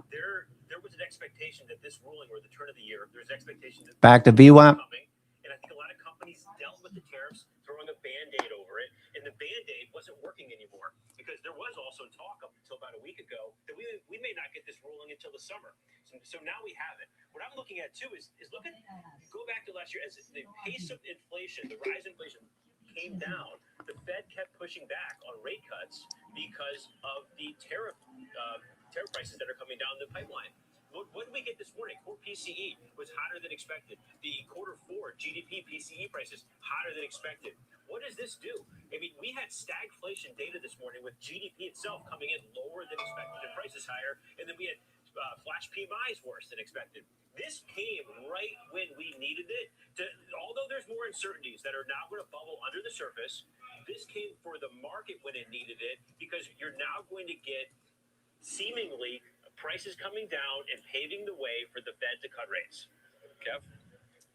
There was an expectation that this ruling or the turn of the year, there's expectation that Back to VWAP. coming, and I think a lot of companies dealt with the tariffs, throwing a Band-Aid over it, and and the Band-Aid wasn't working anymore, because there was also talk up until about a week ago that we may not get this rolling until the summer. So now we have it. What I'm looking at too is look at, go back to last year, as the pace of inflation, the rise in inflation came down, the Fed kept pushing back on rate cuts because of the tariff prices that are coming down the pipeline. What did we get this morning? Core PCE was hotter than expected. The Q4 GDP PCE prices hotter than expected. What does this do? I mean, we had stagflation data this morning with GDP itself coming in lower than expected and prices higher, and then we had flash PMIs worse than expected. This came right when we needed it. Although there's more uncertainties that are now going to bubble under the surface, this came for the market when it needed it, because you're now going to get seemingly prices coming down and paving the way for the Fed to cut rates. Kev?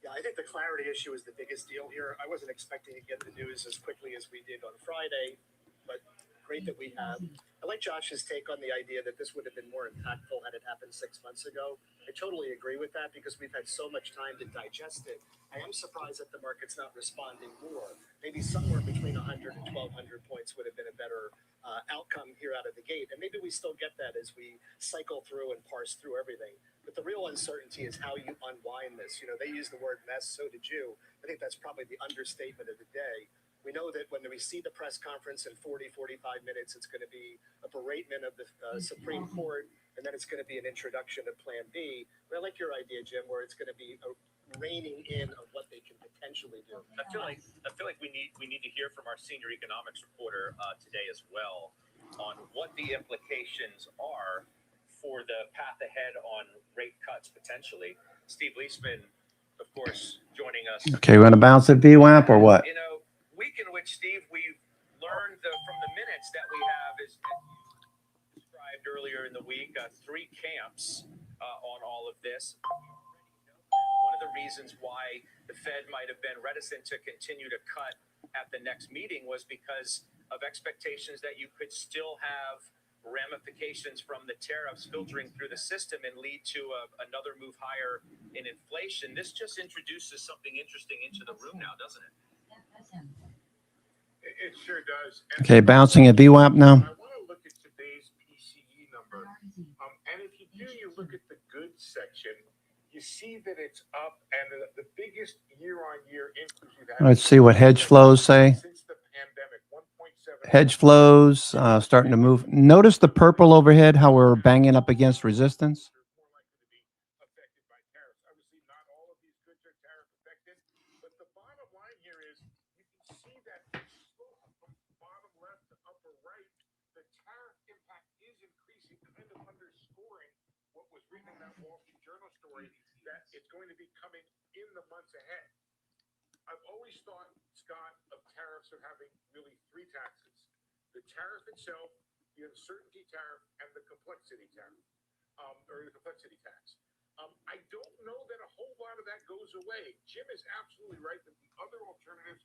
Yeah, I think the clarity issue is the biggest deal here. I wasn't expecting to get the news as quickly as we did on Friday, but great that we have. I like Josh's take on the idea that this would have been more impactful had it happened 6 months ago. I totally agree with that, because we've had so much time to digest it. I am surprised that the market's not responding more. Maybe somewhere between 100 and 1,200 points would have been a better outcome here out of the gate. And maybe we still get that as we cycle through and parse through everything. But the real uncertainty is how you unwind this. You know, they use the word mess, so did you. I think that's probably the understatement of the day. We know that when we see the press conference in 40, 45 minutes, it's going to be a beratement of the Supreme Court, and then it's going to be an introduction of Plan B. But I like your idea, Jim, where it's going to be a reining in of what they can potentially do. I feel like we need to hear from our senior economics reporter today as well on what the implications are for the path ahead on rate cuts potentially. Steve Leisman, of course, joining us. Okay, we're going to bounce at VWAP or what? You know, week in which, Steve, we've learned from the minutes that we have, is described earlier in the week, 3 camps on all of this. One of the reasons why the Fed might have been reticent to continue to cut at the next meeting was because of expectations that you could still have ramifications from the tariffs filtering through the system and lead to another move higher in inflation. This just introduces something interesting into the room now, doesn't it? It sure does. Okay, bouncing at VWAP now. I want to look at today's PCE number. And if you do, you look at the goods section, you see that it's up, and the biggest year-on-year increase we've had. Let's see what hedge flows say. Since the pandemic, 1.7. Hedge flows starting to move. Notice the purple overhead, how we're banging up against resistance. Obviously, not all of these goods are tariff affected, but the bottom line here is you can see that slope from bottom left to upper right, the tariff impact is increasing, kind of underscoring what was written in that Wall Street Journal story, that it's going to be coming in the months ahead. I've always thought, Scott, of tariffs of having really 3 taxes: the tariff itself, the uncertainty tariff, and the complexity tariff, or the complexity tax. I don't know that a whole lot of that goes away. Jim is absolutely right that the other alternatives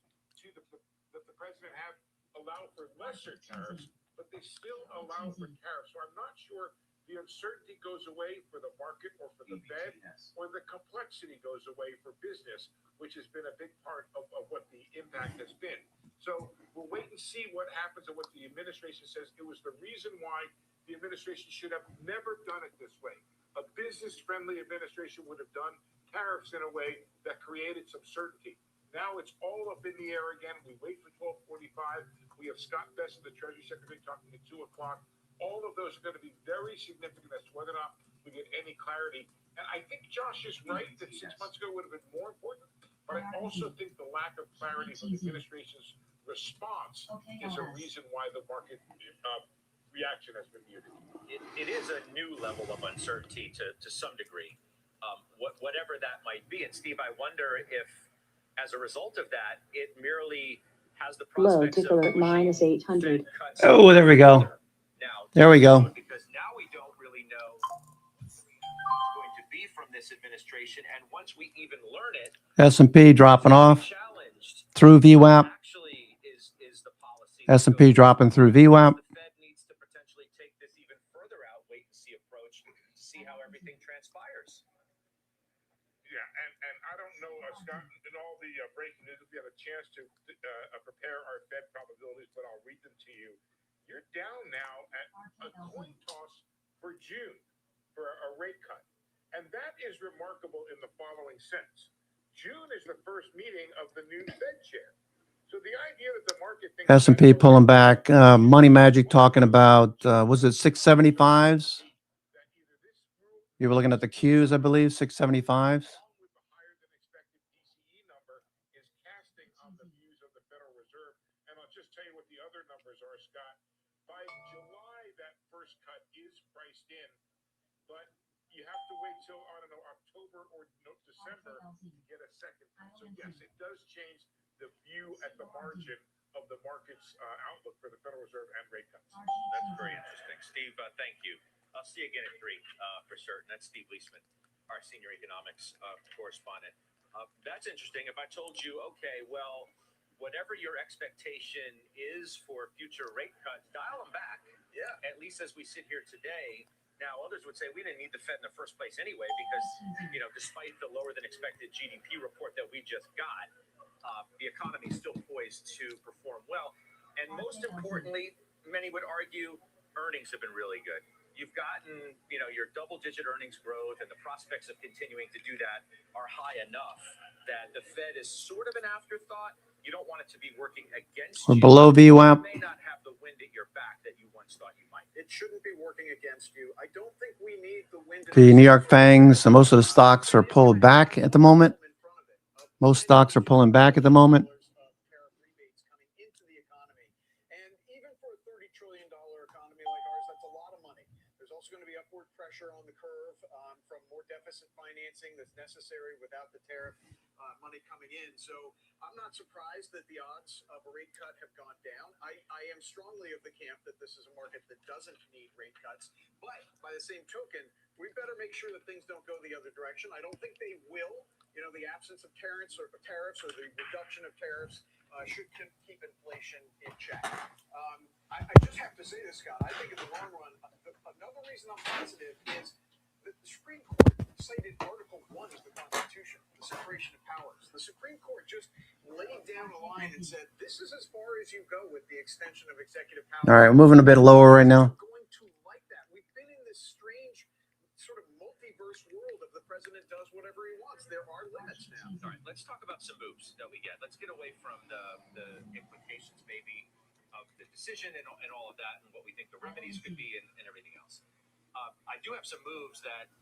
that the president have allow for lesser tariffs, but they still allow for tariffs. So I'm not sure the uncertainty goes away for the market or for the Fed, or the complexity goes away for business, which has been a big part of what the impact has been. So we'll wait and see what happens and what the administration says. It was the reason why the administration should have never done it this way. A business-friendly administration would have done tariffs in a way that created some certainty. Now it's all up in the air again. We wait for 12:45. We have Scott Bessent, the Treasury Secretary, talking at 2 o'clock. All of those are going to be very significant as to whether or not we get any clarity. And I think Josh is right that 6 months ago would have been more important, but I also think the lack of clarity from the administration's response is a reason why the market reaction has been muted. It is a new level of uncertainty to some degree, whatever that might be. And Steve, I wonder if, as a result of that, it merely has the Low prospects ticker of at minus 800. Oh, there we go. There we go. Because now we don't really know what's going to be from this administration, and once we even learn it, S&P dropping off through VWAP. S&P dropping through VWAP. The Fed needs to potentially take this even further out, wait and see approach to see how everything transpires. Yeah, and I don't know, Scott, in all the breaking news, if you had a chance to, prepare our Fed probabilities, but I'll read them to you. You're down now at a coin toss for June for a rate cut. And that is remarkable in the following sense. June is the first meeting of the new Fed chair. So the idea that the market thinks S&P pulling back. Money Magic talking about, was it 675s? You were looking at the Qs, I believe, 675s. is casting on the views of the Federal Reserve. And I'll just tell you what the other numbers are, Scott. By July, that first cut is priced in, but you have to wait till, I don't know, October or December to get a second cut. So yes, it does change the view at the margin of the market's outlook for the Federal Reserve and rate cuts. That's very interesting. Steve, thank you. I'll see you again at 3 for certain. That's Steve Leisman, our senior economics correspondent. That's interesting. If I told you, okay, well, whatever your expectation is for future rate cuts, dial them back. Yeah. At least as we sit here today. Now, others would say we didn't need the Fed in the first place anyway because, despite the lower than expected GDP report that we just got, the economy is still poised to perform well. And most importantly, many would argue earnings have been really good. You've gotten, your double-digit earnings growth, and the prospects of continuing to do that are high enough that the Fed is sort of an afterthought. You don't want it to be working against We're you. below VWAP. You may not have the wind at your back that you once thought you might. It shouldn't be working against you. I don't think we need the wind. The New York Fangs, most of the stocks are pulled back at the moment. Most stocks are pulling back at the moment. Going to be upward pressure on the curve from more deficit financing that's necessary without the tariff money coming in. So I'm not surprised that the odds of a rate cut have gone down. I am strongly of the camp that this is a market that doesn't need rate cuts. But by the same token, we better make sure that things don't go the other direction. I don't think they will. The absence of tariffs or the reduction of tariffs should keep inflation in check. I just have to say this, Scott. I think in the long run, another reason I'm positive is that the Supreme Court cited Article 1 of the Constitution, the separation of powers. The Supreme Court just laid down a line and said, this is as far as you go with the extension of executive power. All right, we're moving a bit lower right now. Going to like that. We've been in this strange sort of multiverse world of the president does whatever he wants. There are limits now. All right, let's talk about some moves that we get. Let's get away from the implications maybe of the decision and all of that and what we think the remedies could be and everything else. I do have some moves that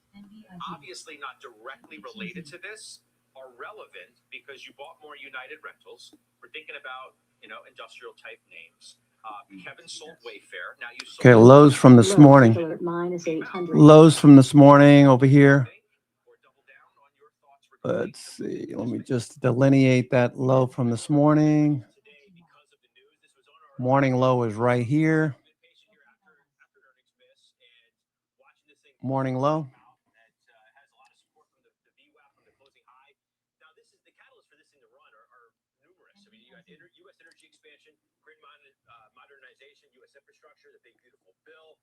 obviously not directly related to this are relevant because you bought more United Rentals. We're thinking about, industrial type names. Kevin sold Wayfair. Now you sold. Okay, lows from this morning. Minus 800. Lows from this morning over here. Let's see. Let me just delineate that low from this morning. Morning low is right here. Morning low. Now, this is the catalyst for this thing to run are numerous. I mean, you got U.S. energy expansion, grid modernization, U.S. infrastructure, the big beautiful bill.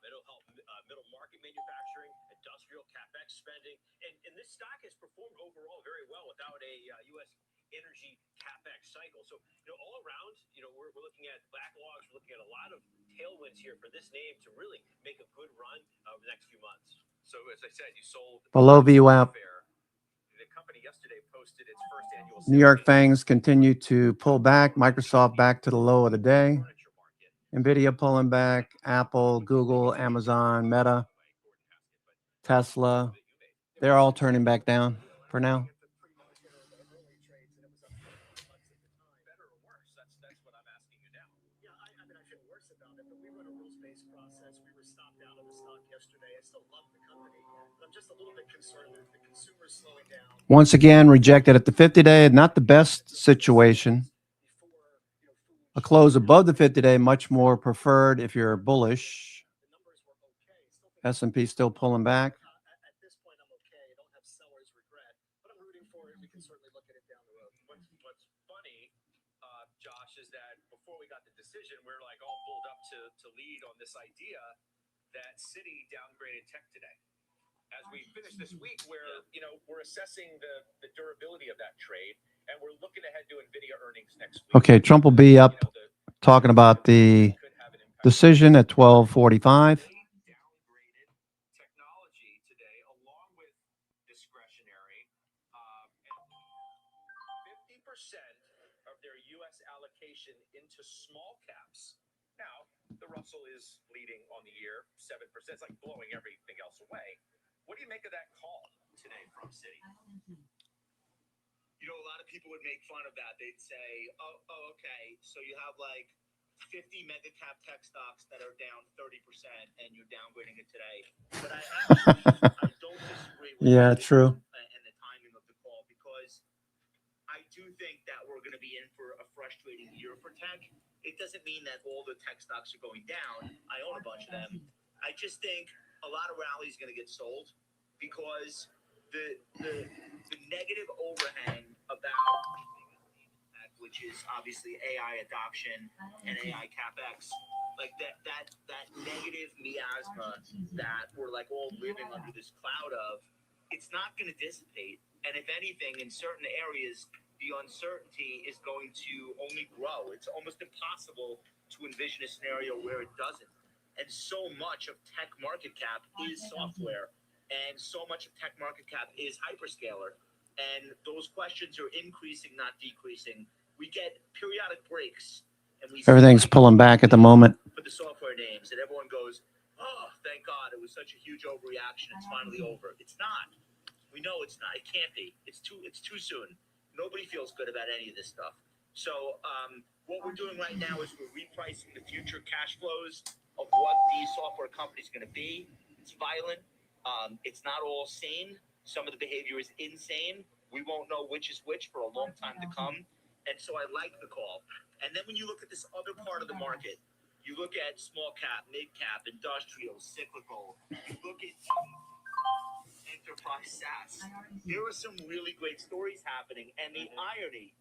It'll help middle market manufacturing, industrial capex spending, and this stock has performed overall very well without a U.S. energy capex cycle. So, all around, we're looking at backlogs. We're looking at a lot of tailwinds here for this name to really make a good run over the next few months. So, as I said, you sold below VWAP. The company yesterday posted its first annual. New York Fangs continue to pull back. Microsoft back to the low of the day. Nvidia pulling back. Apple, Google, Amazon, Meta, Tesla. They're all turning back down for now. Once again, rejected at the 50-day. Not the best situation. A close above the 50-day, much more preferred if you're bullish. S&P still pulling back. At this point, I'm okay. I don't have seller's regret, but I'm rooting for it. We can certainly look at it down the road. What's funny, Josh, is that before we got the decision, we were like all pulled up to lead on this idea that Citi downgraded tech today. As we finish this week, where we're assessing the durability of that trade, And we're looking ahead to NVIDIA earnings next week. Okay, Trump will be up talking about the decision at 12:45. Downgraded technology today, along with discretionary, and 50% of their U.S. allocation into small caps. Now, the Russell is leading on the year, 7%. It's like blowing everything else away. What do you make of that call today from Citi? You know, a lot of people would make fun of that. They'd say, oh, okay, so you have like 50 mega cap tech stocks that are down 30% and you're downgrading it today. But I don't disagree with Yeah, that true. and the timing of the call, because I do think that we're going to be in for a frustrating year for tech. It doesn't mean that all the tech stocks are going down. I own a bunch of them. I just think a lot of rally is going to get sold because the negative overhang about tech, which is obviously AI adoption and AI capex, like that negative miasma that we're like all living under this cloud of, it's not going to dissipate. And if anything, in certain areas, the uncertainty is going to only grow. It's almost impossible to envision a scenario where it doesn't. And so much of tech market cap is software, and so much of tech market cap is hyperscaler. And those questions are increasing, not decreasing. We get periodic breaks, and we Everything's pulling back at the moment. for the software names, and everyone goes, "Oh, thank God, it was such a huge overreaction. It's finally over." It's not. We know it's not. It can't be. It's too soon. Nobody feels good about any of this stuff. So what we're doing right now is we're repricing the future cash flows of what these software companies are going to be. It's violent. It's not all sane. Some of the behavior is insane. We won't know which is which for a long time to come. And so I like the call. And then when you look at this other part of the market, you look at small cap, mid cap, industrial, cyclical, you look at enterprise SaaS. There are some really great stories happening. And the irony,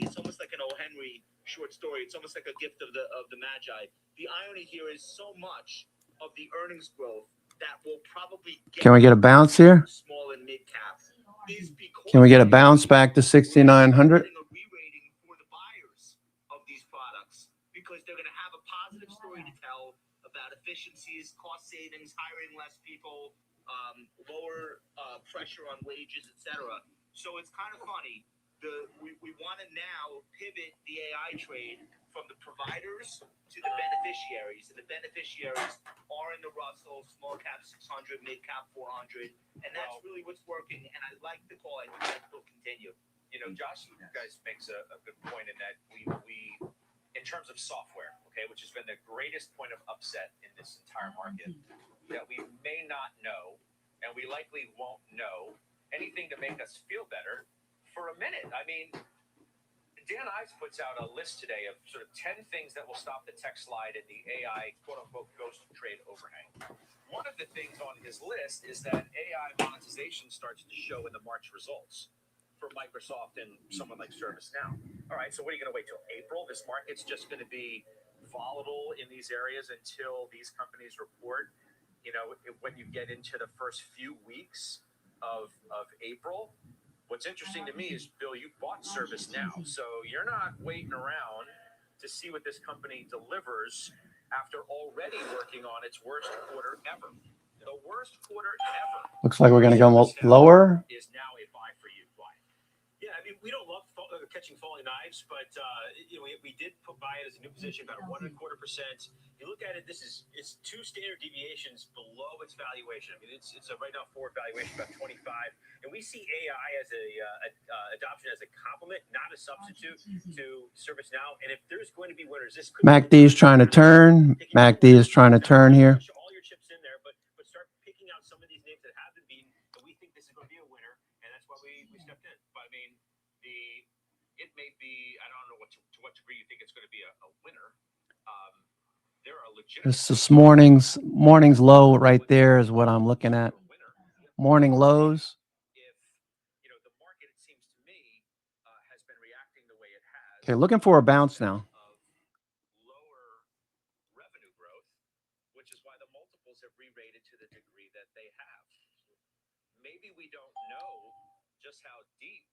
it's almost like an O. Henry short story. It's almost like a gift of the Magi. The irony here is so much of the earnings growth that will probably get Can we get a bounce here? small and mid cap is because Can we get a bounce back to 6,900? a re-rating for the buyers of these products, because they're going to have a positive story to tell about efficiencies, cost savings, hiring less people, lower pressure on wages, etc. So it's kind of funny. We want to now pivot the AI trade from the providers to the beneficiaries, and the beneficiaries are in the Russell, small cap 600, mid cap 400, and that's really what's working. And I like the call. I think that will continue. You know, Josh, you guys makes a good point in that we in terms of software, okay, which has been the greatest point of upset in this entire market, that we may not know, and we likely won't know anything to make us feel better for a minute. I mean, Dan Ives puts out a list today of sort of 10 things that will stop the tech slide and the AI quote-unquote ghost trade overhang. One of the things on his list is that AI monetization starts to show in the March results for Microsoft and someone like ServiceNow. All right, so what are you going to wait till April? This market's just going to be volatile in these areas until these companies report. You know, when you get into the first few weeks of April. What's interesting to me is, Bill, you bought ServiceNow, so you're not waiting around to see what this company delivers after already working on its worst quarter ever. The worst quarter ever. Looks like we're going to go lower. Is now a buy for you. Why? Yeah, I mean, we don't love catching falling knives, but you know, we did buy it as a new position, about 1.25%. You look at it, it's 2 standard deviations below its valuation. I mean, it's a right now forward valuation about 25, and we see AI as a adoption as a complement, not a substitute to ServiceNow. And if there's going to be winners, this could MACD is trying to turn. MACD is trying to turn here. all your chips in there, but start picking out some of these names that have been beaten, and we think this is going to be a winner, and that's why we stepped in. But I mean, it may be, I don't know to what degree you think it's going to be a winner. There are legitimate. This morning's low right there is what I'm looking at. Morning lows. If you know the market, it seems to me, has been reacting the way it has. Okay, looking for a bounce now. Of lower revenue growth, which is why the multiples have re-rated to the degree that they have. Maybe we don't know just how deep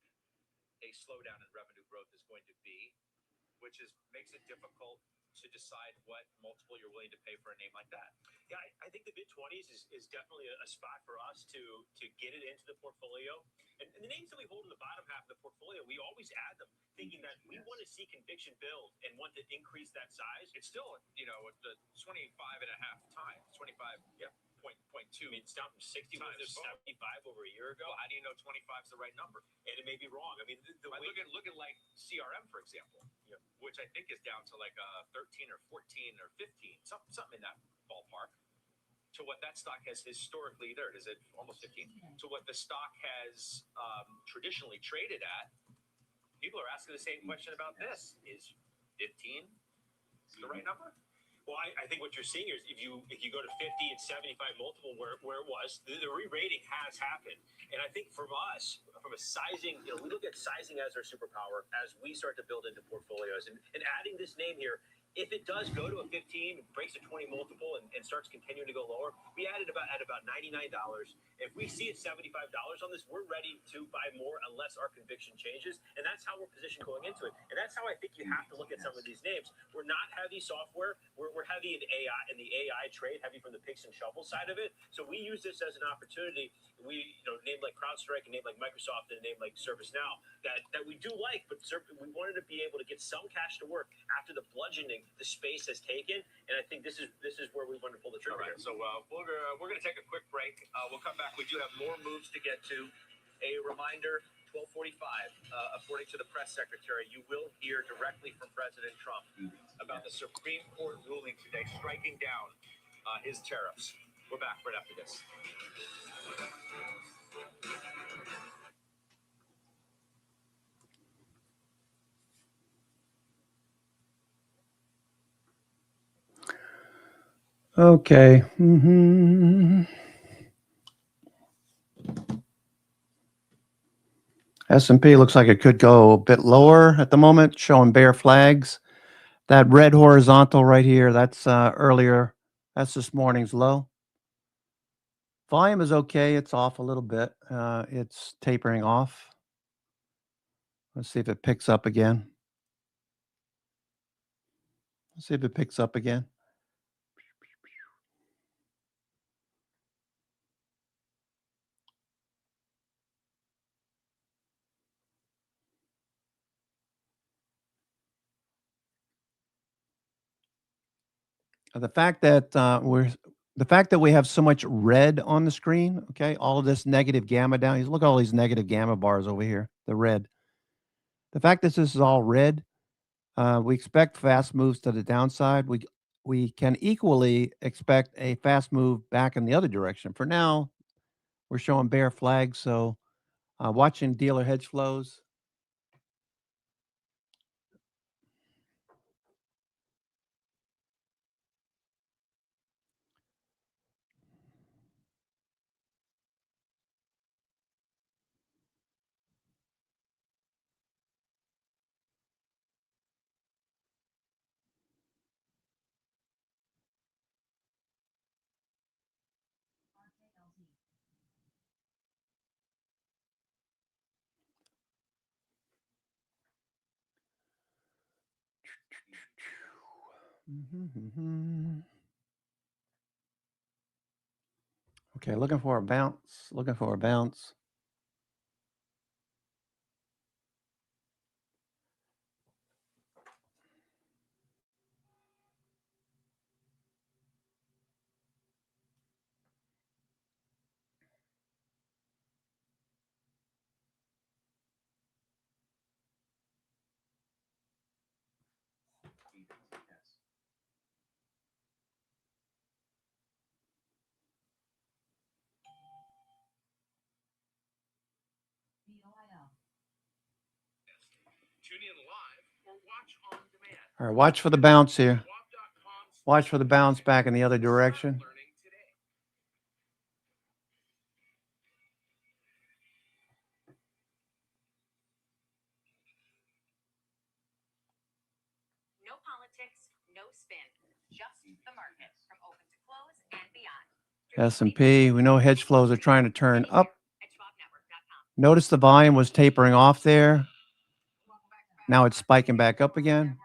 a slowdown in revenue growth is going to be, which makes it difficult to decide what multiple you're willing to pay for a name like that. Yeah, I think the mid-20s is definitely a spot for us to get it into the portfolio. And the names that we hold in the bottom half of the portfolio, we always add them, thinking that we want to see conviction build and want to increase that size. It's still, the 25 and a half times, 25, yeah, point two. I mean, it's down from 60 to 75 over a year ago. Well, how do you know 25 is the right number? And it may be wrong. I mean, look at like CRM, for example, which I think is down to like 13 or 14 or 15, something in that ballpark. To what that stock has historically, there it is, at almost 15. To what the stock has traditionally traded at, people are asking the same question about this. Is 15 the right number? Well, I think what you're seeing is if you go to 50 and 75 multiple where it was, the re-rating has happened. And I think from us, from a sizing, we look at sizing as our superpower as we start to build into portfolios. And adding this name here, if it does go to a 15, breaks a 20 multiple and starts continuing to go lower, we added at about $99. If we see it $75 on this, we're ready to buy more unless our conviction changes. And that's how we're positioned going into it. And that's how I think you have to look at some of these names. We're not heavy software. We're heavy in AI, in the AI trade, heavy from the picks and shovels side of it. So we use this as an opportunity. We, name like CrowdStrike, a name like Microsoft, and a name like ServiceNow that we do like, but we wanted to be able to get some cash to work after the bludgeoning the space has taken, and I think this is where we want to pull the trigger. All right, so we're going to take a quick break. We'll come back. We do have more moves to get to. A reminder, 12:45, according to the press secretary, you will hear directly from President Trump about the Supreme Court ruling today, striking down his tariffs. We're back right after this. Okay. S&P looks like it could go a bit lower at the moment, showing bear flags. That red horizontal right here, that's earlier. That's this morning's low. Volume is okay. It's off a little bit. It's tapering off. Let's see if it picks up again. Let's see if it picks up again. The fact that we have so much red on the screen, okay, all of this negative gamma down. Look at all these negative gamma bars over here, the red. The fact that this is all red, we expect fast moves to the downside. We can equally expect a fast move back in the other direction. For now, we're showing bear flags, so watching dealer hedge flows. Okay, looking for a bounce. Looking for a bounce. Tune in live or watch on demand. All right, watch for the bounce here. Watch for the bounce back in the other direction. No politics, no spin, just the market from open to close and beyond. S&P, we know hedge flows are trying to turn up. Notice the volume was tapering off there. Now it's spiking back up again.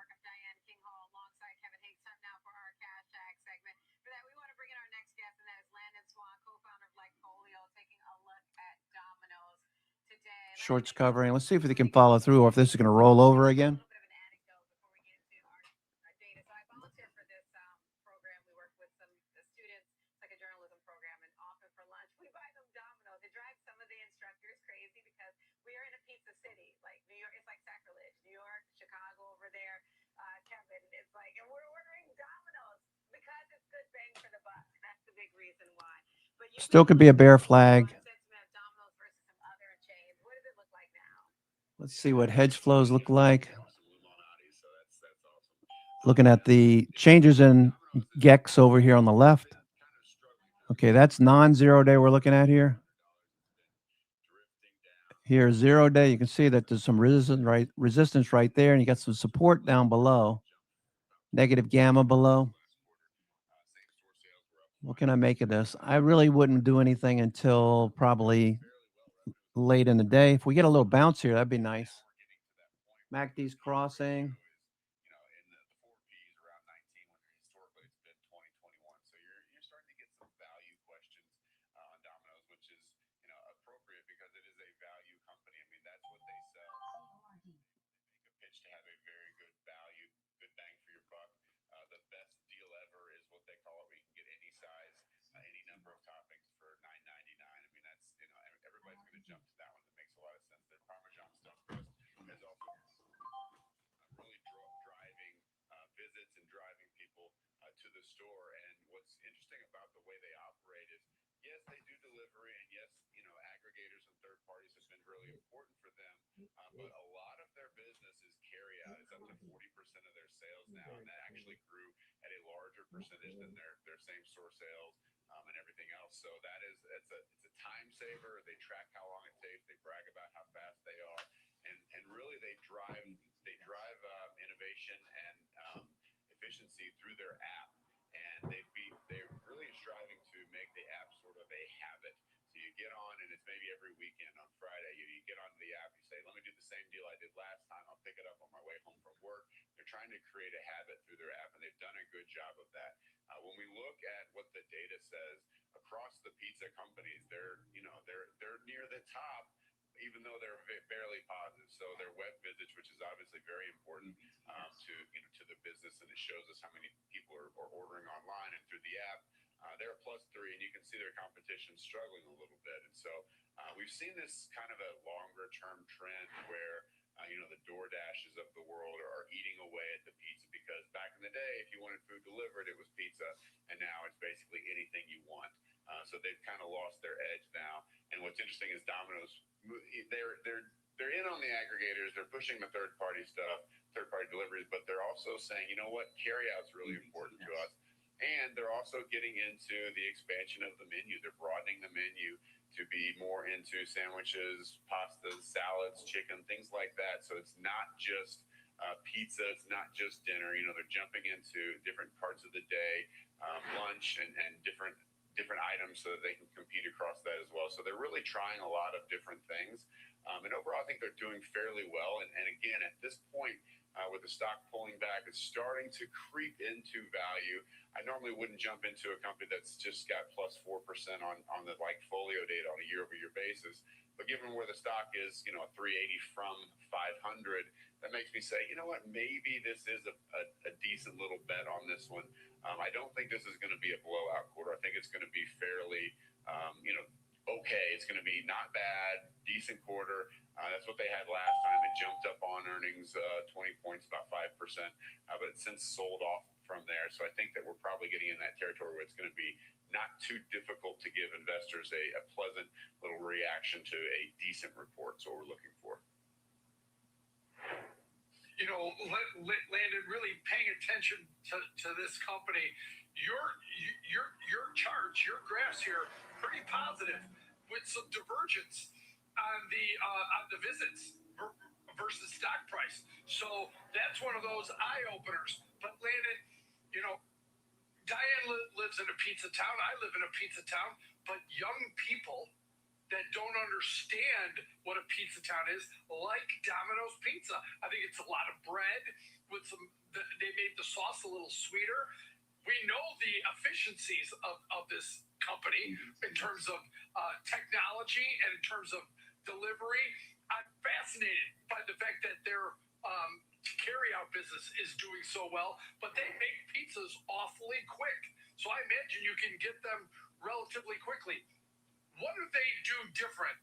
Shorts covering. Let's see if they can follow through or if this is going to roll over again. Still could be a bear flag. Let's see what hedge flows look like. Looking at the changes in GEX over here on the left. Okay, that's non-zero day we're looking at here. Here, 0 day, you can see that there's some resistance right there, and you got some support down below. Negative gamma below. What can I make of this? I really wouldn't do anything until probably late in the day. If we get a little bounce here, that'd be nice. MACD's crossing. Landon, really paying attention to this company. Your charts, your graphs here, pretty positive with some divergence on the visits versus stock price. So that's one of those eye openers. But Landon, Diane lives in a pizza town. I live in a pizza town. But young people that don't understand what a pizza town is, like Domino's Pizza. I think it's a lot of bread with they made the sauce a little sweeter. We know the efficiencies of this company in terms of technology and in terms of delivery. I'm fascinated by the fact that their carry-out business is doing so well, but they make pizzas awfully quick. So I imagine you can get them relatively quickly. What do they do different?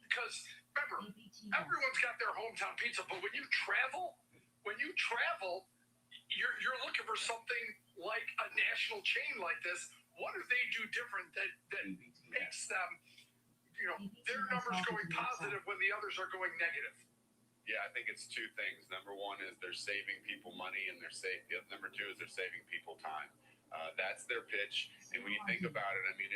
Because remember, everyone's got their hometown pizza, but when you travel, you're looking for something like a national chain like this. What do they do different that makes them, their numbers going positive when the others are going negative? Yeah, I think it's two things. Number one is they're saving people money, and number two is they're saving people time. That's their pitch. And when you think about it, I mean,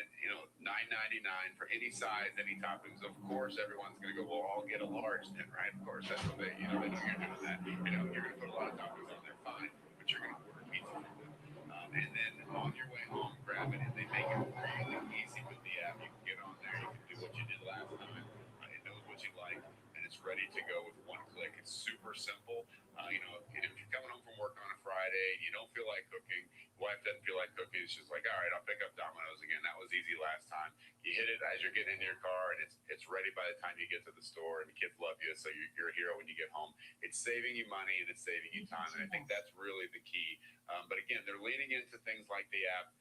$9.99 for any size, any toppings. Of course, everyone's going to go, well, I'll get a large then, right? Of course, that's what they know you're doing that. You're going to put a lot of toppings on there, fine, but you're going to order pizza from them. And then on your way home, grab it, and they make it really easy with the app. You can get on there, you can do what you did last time. It knows what you like, and it's ready to go with one click. It's super simple. If you're coming home from work on a Friday and you don't feel like cooking, wife doesn't feel like cooking, it's just like, all right, I'll pick up Domino's again. That was easy last time. You hit it as you're getting into your car, and it's ready by the time you get to the store, and the kids love you, so you're a hero when you get home. It's saving you money, and it's saving you time, and I think that's really the key. But again, they're leaning into things like the app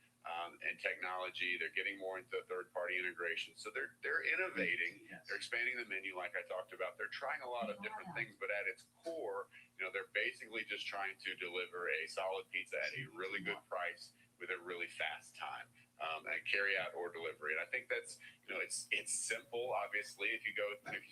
and technology. They're getting more into third-party integration. So they're innovating. They're expanding the menu like I talked about. They're trying a lot of different things, but at its core, they're basically just trying to deliver a solid pizza at a really good price with a really fast time, and carry out or delivery. And I think that's, it's simple. Obviously, if you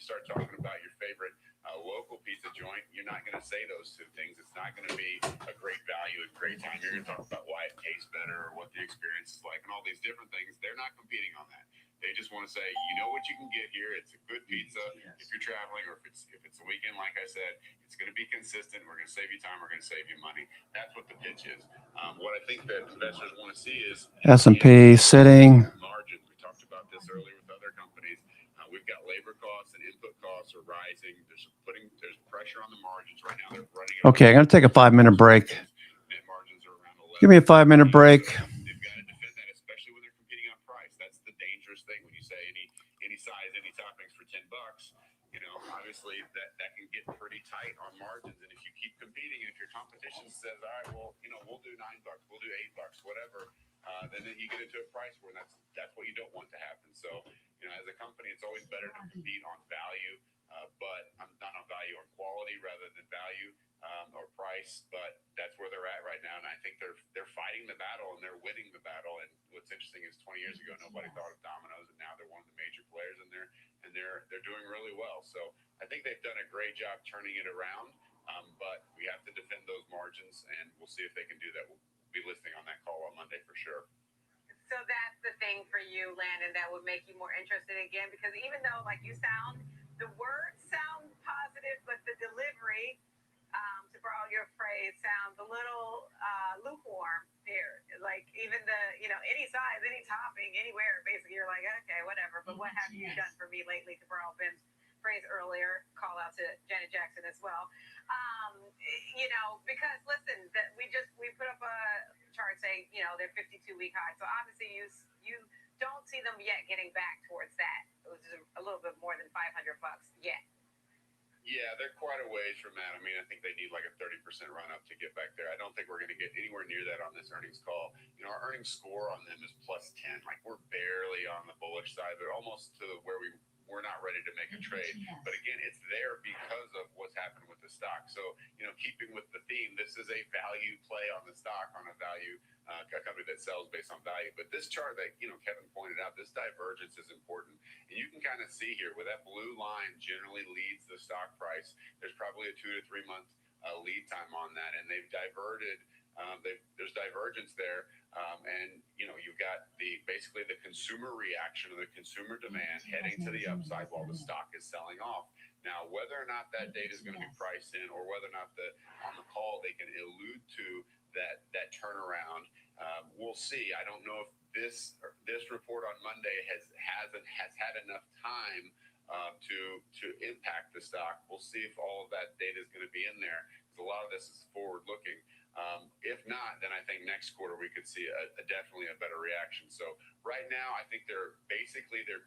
start talking about your favorite local pizza joint, you're not going to say those two things. It's not going to be a great value and great time. You're going to talk about why it tastes better or what the experience is like and all these different things. They're not competing on that. They just want to say, you know what you can get here. It's a good pizza if you're traveling, or if it's a weekend, like I said, it's going to be consistent. We're going to save you time. We're going to save you money. That's what the pitch is. What I think that investors want to see is S&P sitting. Margins. We talked about this earlier with other companies. We've got labor costs and input costs are rising. There's pressure on the margins right now. They're running. Okay, I'm going to take a 5-minute break. Net margins are around 11. Give me a 5-minute break. They've got to defend that, especially when they're competing on price. That's the dangerous thing when you say any size, any toppings for $10. Obviously that can get pretty tight on margins. And if you keep competing, and if your competition says, all right, well, we'll do $9, we'll do $8, whatever, then you get into a price where that's what you don't want to happen. So, as a company, it's always better to compete on value, but not on value, on quality rather than value or price. But that's where they're at right now, and I think they're fighting the battle and they're winning the battle. And what's interesting is 20 years ago, nobody thought of Domino's, and now they're one of the major players, and they're doing really well. So I think they've done a great job turning it around. But we have to defend those margins, and we'll see if they can do that. We'll be listening on that call on Monday for sure. So that's the thing for you, Landon, that would make you more interested again, because even though, like, the words sound positive, but the delivery, to borrow your phrase, sounds a little lukewarm here. Like, even any size, any topping, anywhere, basically, you're like, okay, whatever. But what have you done for me lately, to borrow Ben's phrase earlier? Call out to Janet Jackson as well. Because listen, we put up a chart saying, they're 52-week high. So obviously you don't see them yet getting back towards that. It was a little bit more than $500 yet. Yeah, they're quite a ways from that. I mean, I think they need like a 30% run up to get back there. I don't think we're going to get anywhere near that on this earnings call. Our earnings score on them is +10. Like, we're barely on the bullish side, but almost to where we're not ready to make a trade. But again, it's there because of what's happened with the stock. So, keeping with the theme, this is a value play on the stock, on a value a company that sells based on value. But this chart that, Kevin pointed out, this divergence is important. And you can kind of see here where that blue line generally leads the stock price. There's probably a 2 to 3 month lead time on that. And they've diverted. There's divergence there. And, you've got basically the consumer reaction or the consumer demand heading to the upside while the stock is selling off. Now, whether or not that data is going to be priced in, or whether or not on the call they can allude to that turnaround, We'll see. I don't know if this report on Monday has had enough time to impact the stock. We'll see if all of that data is going to be in there, because a lot of this is forward looking. If not, then I think next quarter we could see definitely a better reaction. So right now, I think they're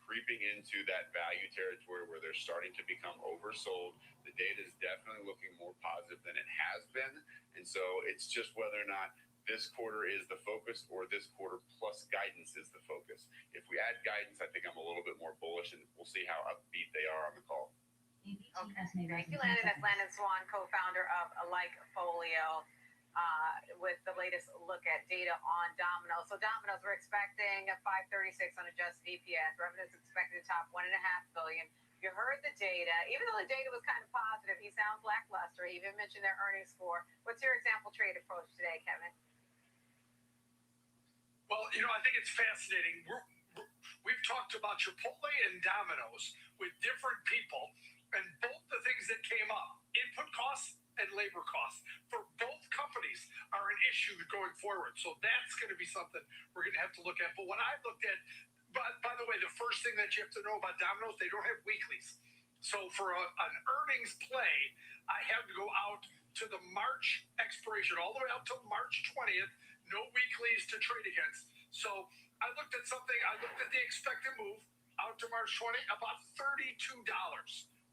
creeping into that value territory where they're starting to become oversold. The data is definitely looking more positive than it has been. And so it's just whether or not this quarter is the focus or this quarter plus guidance is the focus. If we add guidance, I think I'm a little bit more bullish, and we'll see how upbeat they are on the call. Okay. Thank you, Landon. That's Landon Swan, co-founder of Alike Folio, with the latest look at data on Domino's. So Domino's, we're expecting a 536 on adjusted EPS. Revenue is expected to top $1.5 billion. You heard the data. Even though the data was kind of positive, he sounds lackluster. He even mentioned their earnings score. What's your example trade approach today, Kevin? Well, I think it's fascinating. We've talked about Chipotle and Domino's with different people, and both the things that came up, input costs and labor costs, for both companies are an issue going forward. So that's going to be something we're going to have to look at. But when I looked at, by the way, the first thing that you have to know about Domino's, they don't have weeklies. So for an earnings play, I have to go out to the March expiration, all the way up to March 20th, no weeklies to trade against. So I looked at the expected move out to March 20, about $32,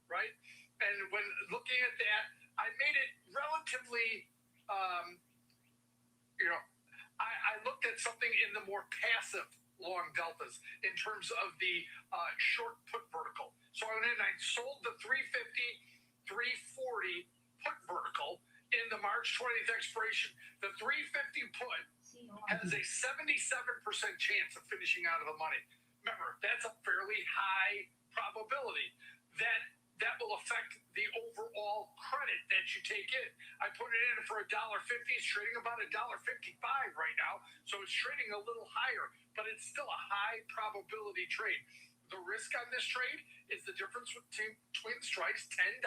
right? And when looking at that, I made it relatively, I looked at something in the more passive long deltas in terms of the short put vertical. So I went in and I sold the 350, 340 put vertical in the March 20th expiration. The 350 put has a 77% chance of finishing out of the money. Remember, that's a fairly high probability that will affect the overall credit that you take in. I put it in for $1.50. It's trading about $1.55 right now, so it's trading a little higher, but it's still a high probability trade. The risk on this trade is the difference between the strikes, $10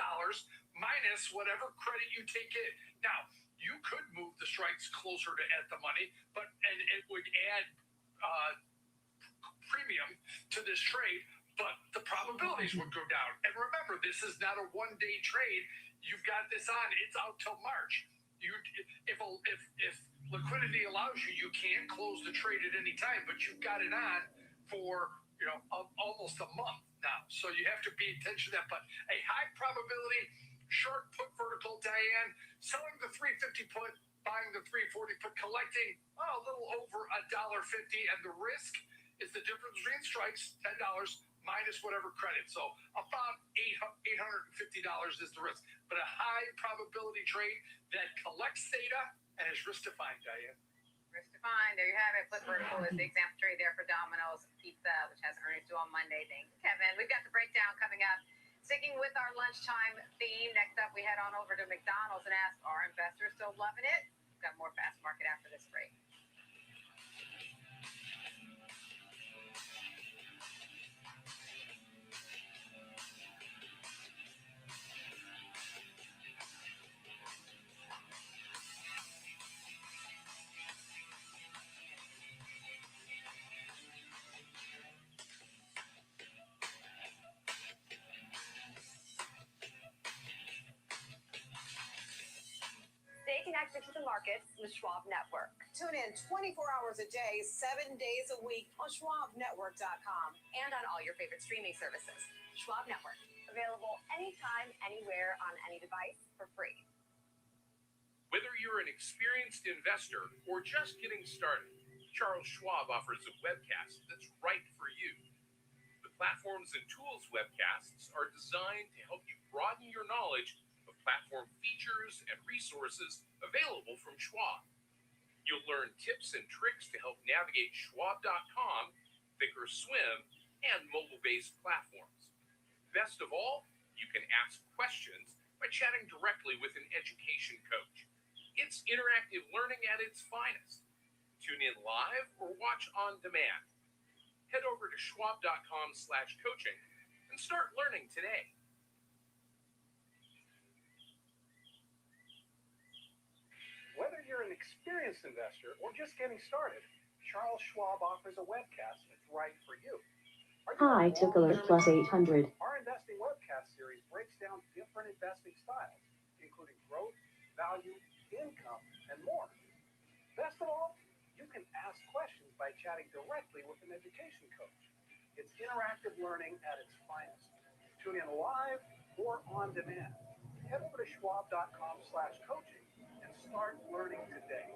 minus whatever credit you take in. Now, you could move the strikes closer to at the money, and it would add premium to this trade, but the probabilities would go down. And remember, this is not a one-day trade. You've got this on. It's out till March. If liquidity allows you, you can close the trade at any time, but you've got it on for almost a month now. So you have to pay attention to that. But a high probability short put vertical, Diane, selling the 350 put, buying the 340 put, collecting a little over $1.50, and the risk is the difference between strikes, $10 minus whatever credit. So about $850 is the risk, but a high probability trade that collects data and is risk defined, Diane. Risk defined. There you have it. Put vertical is the example trade there for Domino's Pizza, which has earnings due on Monday. Thanks, Kevin. We've got the breakdown coming up. Sticking with our lunchtime theme, next up we head on over to McDonald's and ask, are investors still loving it? We've got more Fast Market after this break. Stay connected to the markets with Schwab Network. Tune in 24 hours a day, 7 days a week on SchwabNetwork.com and on all your favorite streaming services. Schwab Network, available anytime, anywhere, on any device for free. Whether you're an experienced investor or just getting started, Charles Schwab offers a webcast that's right for you. The Platforms and Tools webcasts are designed to help you broaden your knowledge of platform features and resources available from Schwab. You'll learn tips and tricks to help navigate Schwab.com, Thinkorswim, and mobile-based platforms. Best of all, you can ask questions by chatting directly with an education coach. It's interactive learning at its finest. Tune in live or watch on demand. Head over to schwab.com/coaching and start learning today. Whether you're an experienced investor or just getting started, Charles Schwab offers a webcast that's right for you. Hi, took alert plus 800. Our investing webcast series breaks down different investing styles, including growth, value, income, and more. Best of all, you can ask questions by chatting directly with an education coach. It's interactive learning at its finest. Tune in live or on demand. Head over to schwab.com/coaching and start learning today.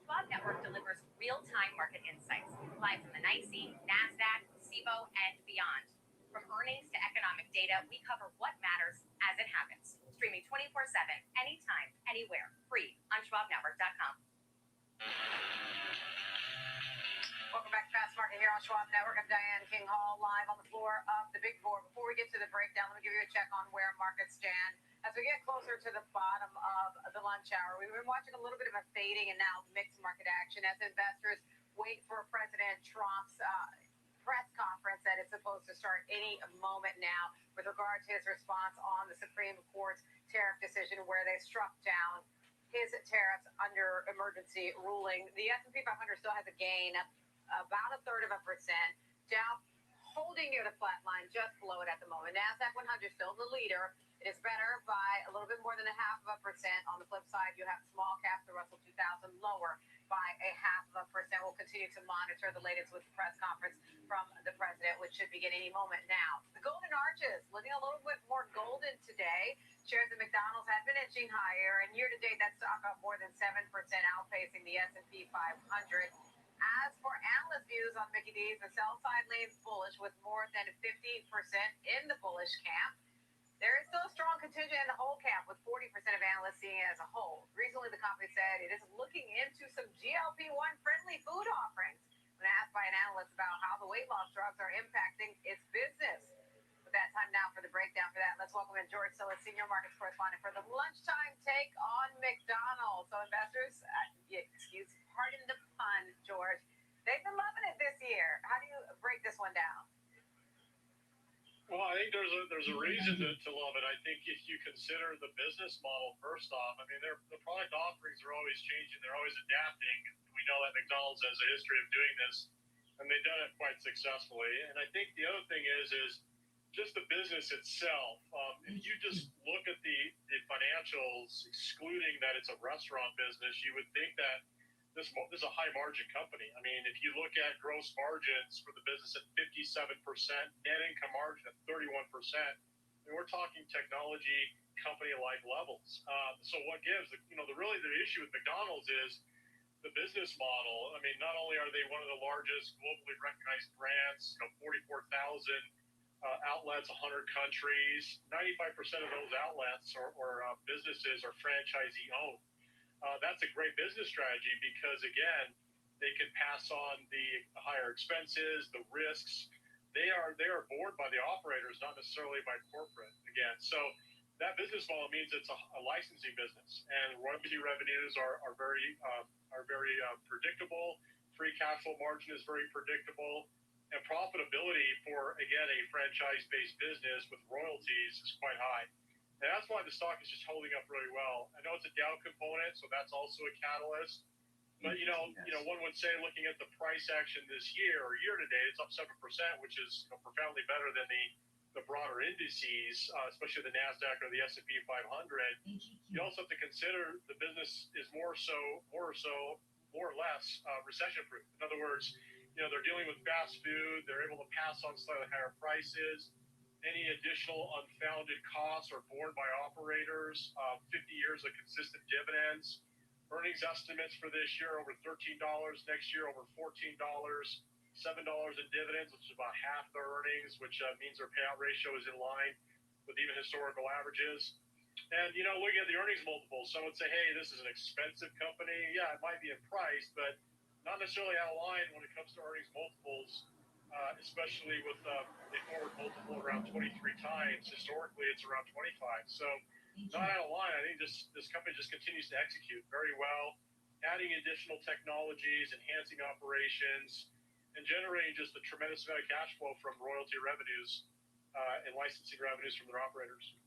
Schwab Network delivers real-time market insights live from the NYSE, NASDAQ, SIBO, and beyond. From earnings to economic data, we cover what matters as it happens. Streaming 24/7, anytime, anywhere, free on schwabnetwork.com. Welcome back to Fast Market here on Schwab Network. I'm Diane King Hall, live on the floor of the Big Four. Before we get to the breakdown, let me give you a check on where markets stand. As we get closer to the bottom of the lunch hour, we've been watching a little bit of a fading and now mixed market action as investors wait for President Trump's press conference that is supposed to start any moment now with regard to his response on the Supreme Court's tariff decision where they struck down his tariffs under emergency ruling. The S&P 500 still has a gain of about 1/3%. Dow holding near the flat line, just below it at the moment. NASDAQ 100 still the leader. It is better by a little bit more than 0.5%. On the flip side, you have small caps, the Russell 2000 lower by 0.5%. We'll continue to monitor the latest with the press conference from the president, which should begin any moment now. The Golden Arches looking a little bit more golden today. Shares of McDonald's have been inching higher, and year to date, that stock up more than 7%, outpacing the S&P 500. As for analyst views on Mickey D's, the sell side leans bullish with more than 50% in the bullish camp. There is still a strong contingent in the whole camp, with 40% of analysts seeing it as a whole. Recently, the company said it is looking into some GLP-1 friendly food offerings. When asked by an analyst about how the weight loss drugs are impacting its business. With that, time now for the breakdown for that. Let's welcome in George Sillis, senior markets correspondent for the lunchtime take on McDonald's. So investors, pardon the pun, George, they've been loving it this year. How do you break this one down? Well, I think there's a reason to love it. I think if you consider the business model, first off, I mean, the product offerings are always changing. They're always adapting. We know that McDonald's has a history of doing this, and they've done it quite successfully. And I think the other thing is just the business itself. If you just look at the financials, excluding that it's a restaurant business, you would think that this is a high margin company. I mean, if you look at gross margins for the business at 57%, net income margin at 31%, and we're talking technology company-like levels. So what gives? The issue with McDonald's is the business model. I mean, not only are they one of the largest globally recognized brands, 44,000 outlets, 100 countries, 95% of those outlets or businesses are franchisee owned. That's a great business strategy because, again, they can pass on the higher expenses, the risks. They are borne by the operators, not necessarily by corporate. Again, so that business model means it's a licensing business, and royalty revenues are very predictable. Free cash flow margin is very predictable, and profitability for, again, a franchise-based business with royalties is quite high. And that's why the stock is just holding up really well. I know it's a Dow component, so that's also a catalyst. But, one would say looking at the price action this year or year to date, it's up 7%, which is profoundly better than the broader indices, especially the NASDAQ or the S&P 500. You also have to consider the business is more or less recession-proof. In other words, they're dealing with fast food. They're able to pass on slightly higher prices. Any additional unfounded costs are borne by operators. 50 years of consistent dividends. Earnings estimates for this year over $13, next year over $14, $7 in dividends, which is about half their earnings, which means their payout ratio is in line with even historical averages. And, looking at the earnings multiples, some would say, hey, this is an expensive company. Yeah, it might be in price, but not necessarily out of line when it comes to earnings multiples. Especially with a forward multiple around 23 times. Historically, it's around 25. So not out of line. I think this company just continues to execute very well. adding additional technologies, enhancing operations, and generating just a tremendous amount of cash flow from royalty revenues and licensing revenues from their operators.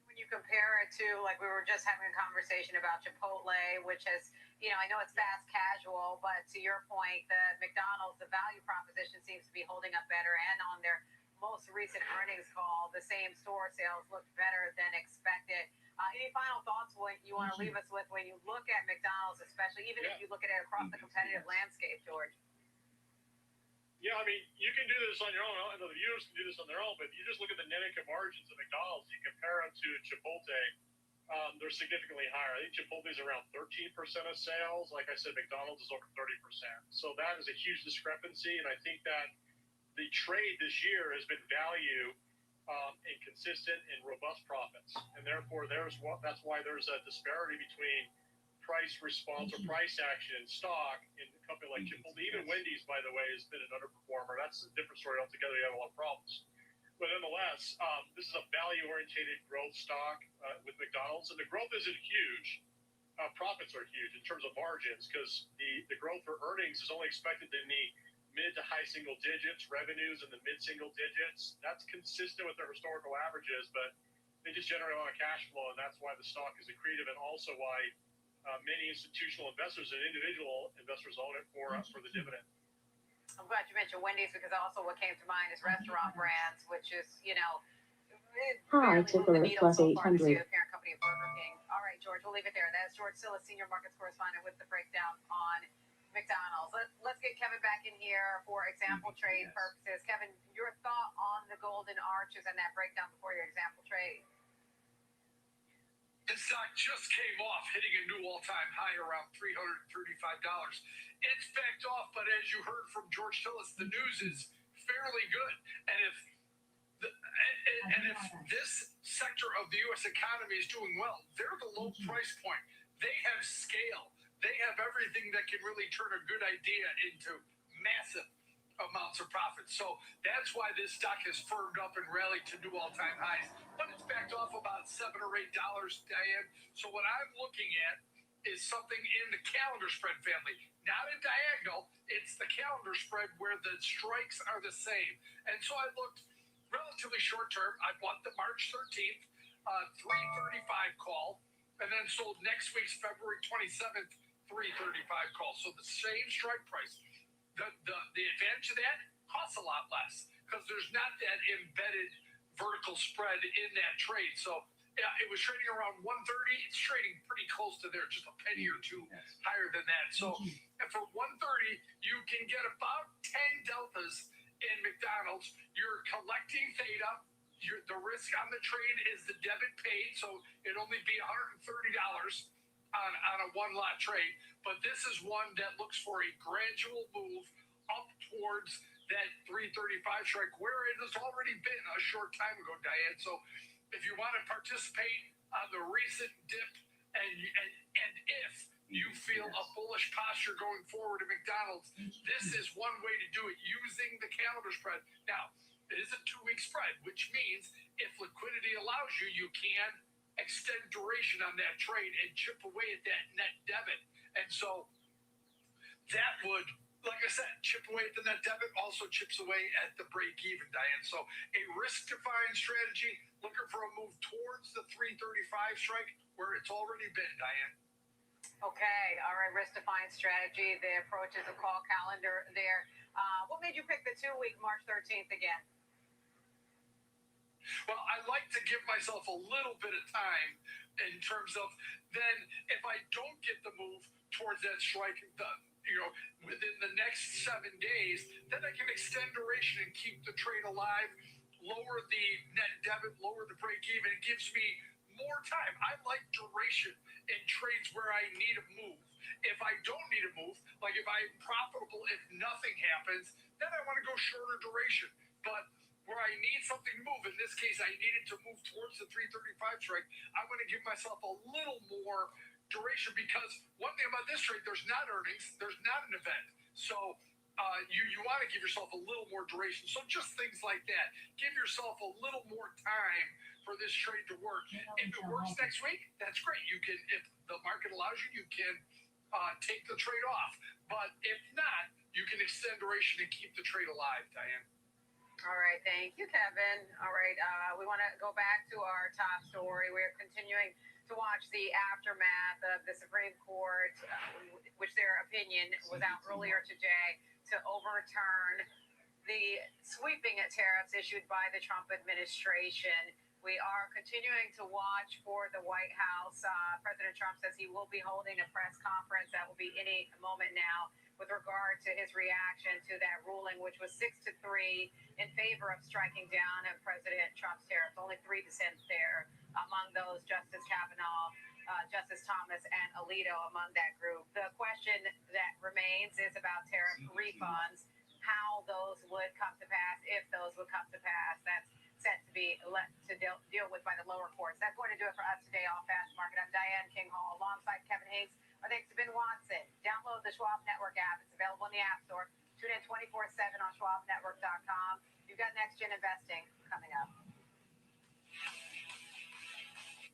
When you compare it to, like, we were just having a conversation about Chipotle, which has, I know it's fast casual, but to your point, the McDonald's, the value proposition seems to be holding up better. And on their most recent earnings call, the same store sales looked better than expected. Any final thoughts what you want to leave us with when you look at McDonald's, especially even if you look at it across the competitive landscape, George? Yeah, I mean, you can do this on your own. I know the viewers can do this on their own, but you just look at the net income margins of McDonald's, you compare them to Chipotle, they're significantly higher. I think Chipotle's around 13% of sales. Like I said, McDonald's is over 30%. So that is a huge discrepancy, and I think that the trade this year has been value and consistent and robust profits. And therefore, that's why there's a disparity between price response or price action in stock in a company like Chipotle. Even Wendy's, by the way, has been an underperformer. That's a different story altogether. You have a lot of problems. But nonetheless, this is a value-oriented growth stock with McDonald's. And the growth isn't huge. Profits are huge in terms of margins because the growth for earnings is only expected in the mid to high single digits, revenues in the mid single digits. That's consistent with their historical averages, but they just generate a lot of cash flow, and that's why the stock is accretive, and also why many institutional investors and individual investors own it for the dividend. I'm glad you mentioned Wendy's because also what came to mind is Restaurant Brands, which is, Hi, Tickler plus 800. The parent company of Burger King. All right, George, we'll leave it there. That's George Sillis, senior markets correspondent with the breakdown on McDonald's. Let's get Kevin back in here for example trade purposes. Kevin, your thought on the golden arches and that breakdown before your example trade? The stock just came off, hitting a new all-time high around $335. It's backed off, but as you heard from George Tillis, the news is fairly good. And if this sector of the U.S. economy is doing well, they're the low price point. They have scale. They have everything that can really turn a good idea into massive amounts of profit. So that's why this stock has firmed up and rallied to new all-time highs. But it's backed off about $7 or $8, Diane. So what I'm looking at is something in the calendar spread family. Not a diagonal. It's the calendar spread where the strikes are the same. And so I looked relatively short term. I bought the March 13th, 335 call, and then sold next week's February 27th, 335 call. So the same strike price. The advantage of that costs a lot less because there's not that embedded vertical spread in that trade. So yeah, it was trading around 130. It's trading pretty close to there, just a penny or two higher than that. So for 130, you can get about 10 deltas in McDonald's. You're collecting theta. The risk on the trade is the debit paid, so it'd only be $130 on a one-lot trade. But this is one that looks for a gradual move up towards that 335 strike, where it has already been a short time ago, Diane. So if you want to participate on the recent dip, and if you feel a bullish posture going forward at McDonald's, this is one way to do it using the calendar spread. Now, it is a 2-week spread, which means if liquidity allows you, you can extend duration on that trade and chip away at that net debit. And so that would, like I said, chip away at the net debit, also chips away at the break even, Diane. So a risk-defined strategy, looking for a move towards the 335 strike where it's already been, Diane. Okay, all right, risk-defined strategy. The approach is a call calendar there. What made you pick the 2-week March 13th again? Well, I like to give myself a little bit of time in terms of then if I don't get the move towards that strike, within the next 7 days, then I can extend duration and keep the trade alive, lower the net debit, lower the break even. It gives me more time. I like duration in trades where I need a move. If I don't need a move, like if I'm profitable, if nothing happens, then I want to go shorter duration. But where I need something to move, in this case, I needed to move towards the 335 strike, I'm going to give myself a little more duration because one thing about this trade, there's not earnings, there's not an event. So you want to give yourself a little more duration. So just things like that. Give yourself a little more time for this trade to work. If it works next week, that's great. You can, if the market allows you, you can take the trade off. But if not, you can extend duration and keep the trade alive, Diane. All right, thank you, Kevin. All right, we want to go back to our top story. We're continuing to watch the aftermath of the Supreme Court, which their opinion was out earlier today to overturn the sweeping tariffs issued by the Trump administration. We are continuing to watch for the White House. President Trump says he will be holding a press conference that will be any moment now with regard to his reaction to that ruling, which was 6-3 in favor of striking down President Trump's tariffs. Only 3 dissents there. Among those, Justice Kavanaugh, Justice Thomas, and Alito among that group. The question that remains is about tariff refunds, how those would come to pass, if those would come to pass. That's set to be left to deal with by the lower courts. That's going to do it for us today on Fast Market. I'm Diane King Hall alongside Kevin Hayes. Our thanks to Ben Watson. Download the Schwab Network app. It's available in the App Store. Tune in 24/7 on schwabnetwork.com. You've got Next Gen Investing coming up.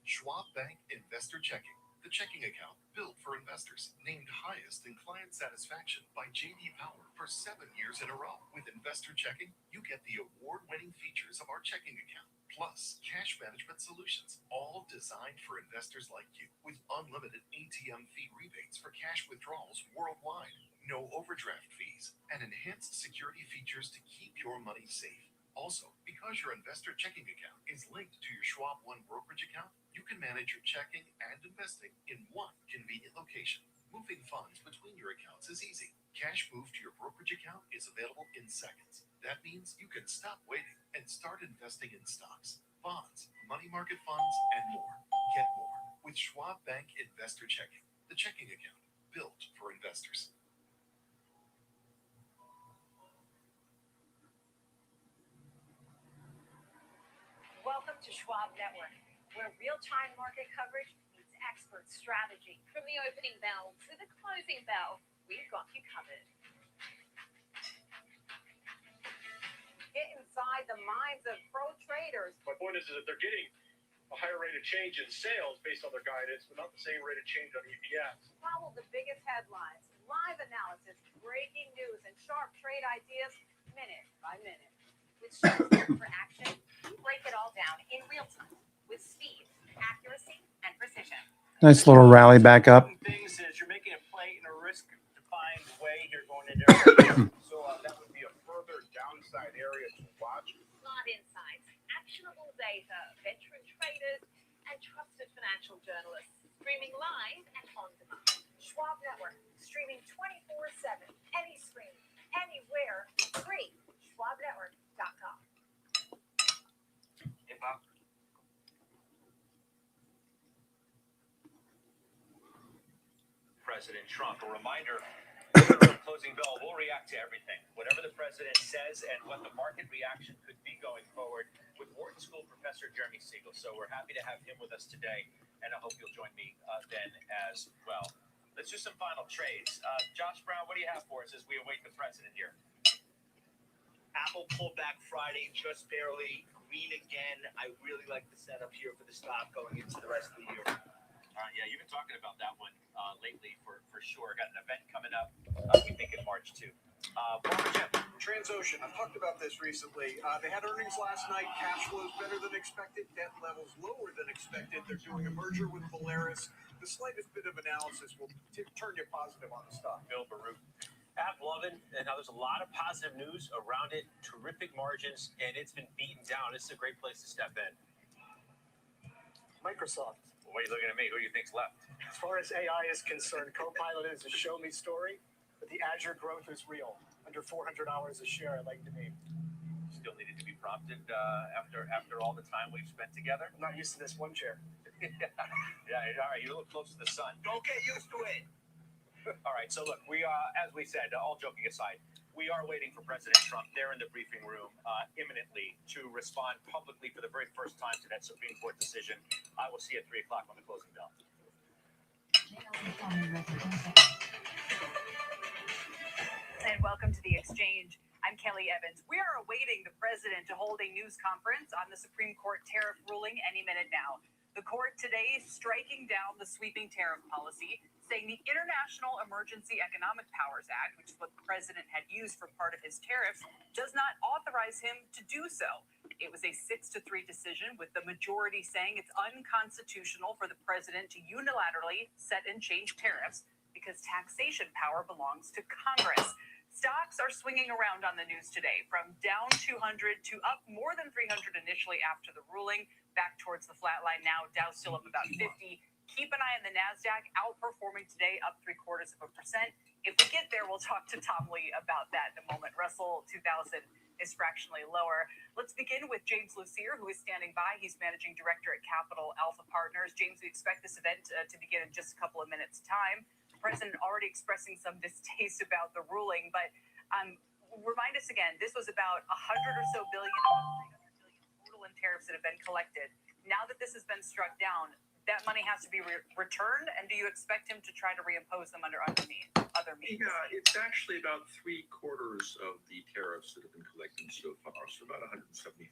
Schwab Bank Investor Checking, the checking account built for investors, named highest in client satisfaction by J.D. Power for 7 years in a row. With Investor Checking, you get the award-winning features of our checking account, plus cash management solutions, all designed for investors like you, with unlimited ATM fee rebates for cash withdrawals worldwide, no overdraft fees, and enhanced security features to keep your money safe. Also, because your investor checking account is linked to your Schwab One brokerage account, you can manage your checking and investing in one convenient location. Moving funds between your accounts is easy. Cash moved to your brokerage account is available in seconds. That means you can stop waiting and start investing in stocks, bonds, money market funds, and more. Get more with Schwab Bank Investor Checking, the checking account built for investors. Welcome to Schwab Network, where real-time market coverage meets expert strategy. From the opening bell to the closing bell, we've got you covered. Get inside the minds of pro traders. My point is that they're getting a higher rate of change in sales based on their guidance, but not the same rate of change on EPS. Follow the biggest headlines, live analysis, breaking news, and sharp trade ideas minute by minute. With strategy for action, we break it all down in real time with speed, accuracy, and precision. Nice little rally back up. Things is you're making a play in a risk-defined way here going into area. So that would be a further downside area to watch. Smart insights, actionable data, veteran traders, and trusted financial journalists. Streaming live and on demand. Schwab Network, streaming 24/7, any screen, anywhere, free. SchwabNetwork.com. Hey, Bob. President Trump, a reminder, the closing bell, we'll react to everything. Whatever the president says and what the market reaction could be going forward with Wharton School professor Jeremy Siegel. So we're happy to have him with us today, and I hope you'll join me then as well. Let's do some final trades. Josh Brown, what do you have for us as we await the president here? Apple pulled back Friday just barely. Green again. I really like the setup here for the stock going into the rest of the year. Yeah, you've been talking about that one lately for sure. Got an event coming up, we think in March too. Transocean, I've talked about this recently. They had earnings last night. Cash flows better than expected. Debt levels lower than expected. They're doing a merger with Polaris. The slightest bit of analysis will turn you positive on the stock. Bill Baruch. App loving, and now there's a lot of positive news around it. Terrific margins, and it's been beaten down. This is a great place to step in. Microsoft. What are you looking at me? Who do you think's left? As far as AI is concerned, Copilot is a show-me story, but the Azure growth is real. Under $400 a share, I'd like to name. Still needed to be prompted after all the time we've spent together. I'm not used to this one chair. Yeah, all right, you're a little close to the sun. Don't get used to it. All right, so look, we are, as we said, all joking aside, we are waiting for President Trump there in the briefing room imminently to respond publicly for the very first time to that Supreme Court decision. I will see you at 3 o'clock on the closing bell. And welcome to the exchange. I'm Kelly Evans. We are awaiting the president to hold a news conference on the Supreme Court tariff ruling any minute now. The court today striking down the sweeping tariff policy, saying the International Emergency Economic Powers Act, which is what the president had used for part of his tariffs, does not authorize him to do so. It was a 6-3 decision, with the majority saying it's unconstitutional for the president to unilaterally set and change tariffs because taxation power belongs to Congress. Stocks are swinging around on the news today, from down 200 to up more than 300 initially after the ruling, back towards the flat line now. Dow still up about 50. Keep an eye on the NASDAQ, outperforming today, up 0.75%. If we get there, we'll talk to Tom Lee about that in a moment. Russell 2000 is fractionally lower. Let's begin with James Lucier, who is standing by. He's managing director at Capital Alpha Partners. James, we expect this event to begin in just a couple of minutes' time. The president already expressing some distaste about the ruling, but remind us again, this was about 100 or so billion total in tariffs that have been collected. Now that this has been struck down, that money has to be returned, and do you expect him to try to reimpose them under other means? Yeah, it's actually about 3/4 of the tariffs that have been collected so far, so about $175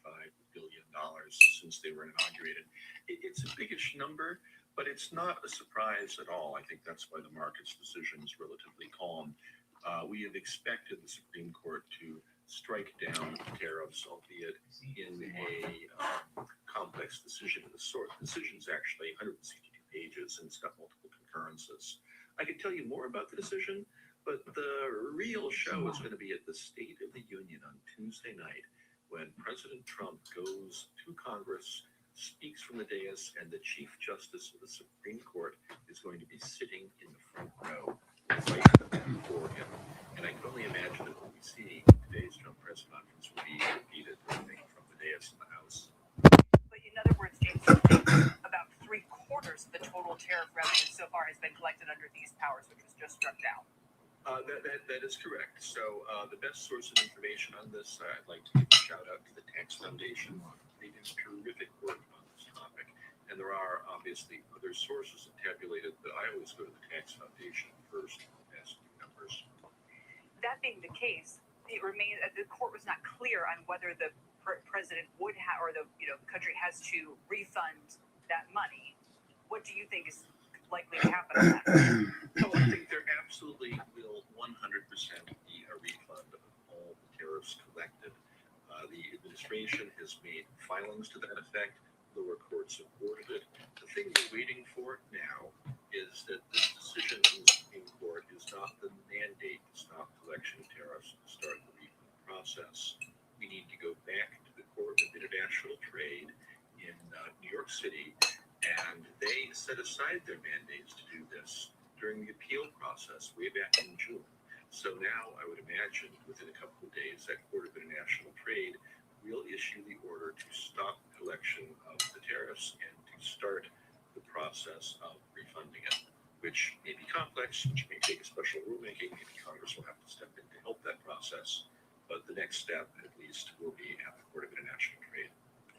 billion since they were inaugurated. It's a biggish number, but it's not a surprise at all. I think that's why the market's decision is relatively calm. We have expected the Supreme Court to strike down tariffs, albeit in a complex decision of the sort. The decision's actually 162 pages and it's got multiple concurrences. I could tell you more about the decision, but the real show is going to be at the State of the Union on Tuesday night when President Trump goes to Congress, speaks from the dais, and the Chief Justice of the Supreme Court is going to be sitting in the front row right before him. And I can only imagine that what we see in today's Trump press conference will be repeated from the dais in the House. But in other words, James, about 3/4 of the total tariff revenue so far has been collected under these powers, which was just struck down. That is correct. So the best source of information on this, I'd like to give a shout out to the Tax Foundation. They do terrific work on this topic. And there are obviously other sources that tabulated, but I always go to the Tax Foundation first as numbers. That being the case, it remains the court was not clear on whether the president would have, or the country has to refund that money. What do you think is likely to happen on that? So I think there absolutely will 100% be a refund of all the tariffs collected. The administration has made filings to that effect. Lower courts have ordered it. The thing we're waiting for now is that this decision from the Supreme Court is not the mandate to stop collection of tariffs and start the refund process. We need to go back to the Court of International Trade in New York City, and they set aside their mandates to do this during the appeal process way back in June. So now I would imagine within a couple of days that Court of International Trade will issue the order to stop collection of the tariffs and to start the process of refunding it, which may be complex, which may take a special rulemaking. Maybe Congress will have to step in to help that process. But the next step, at least, will be at the Court of International Trade.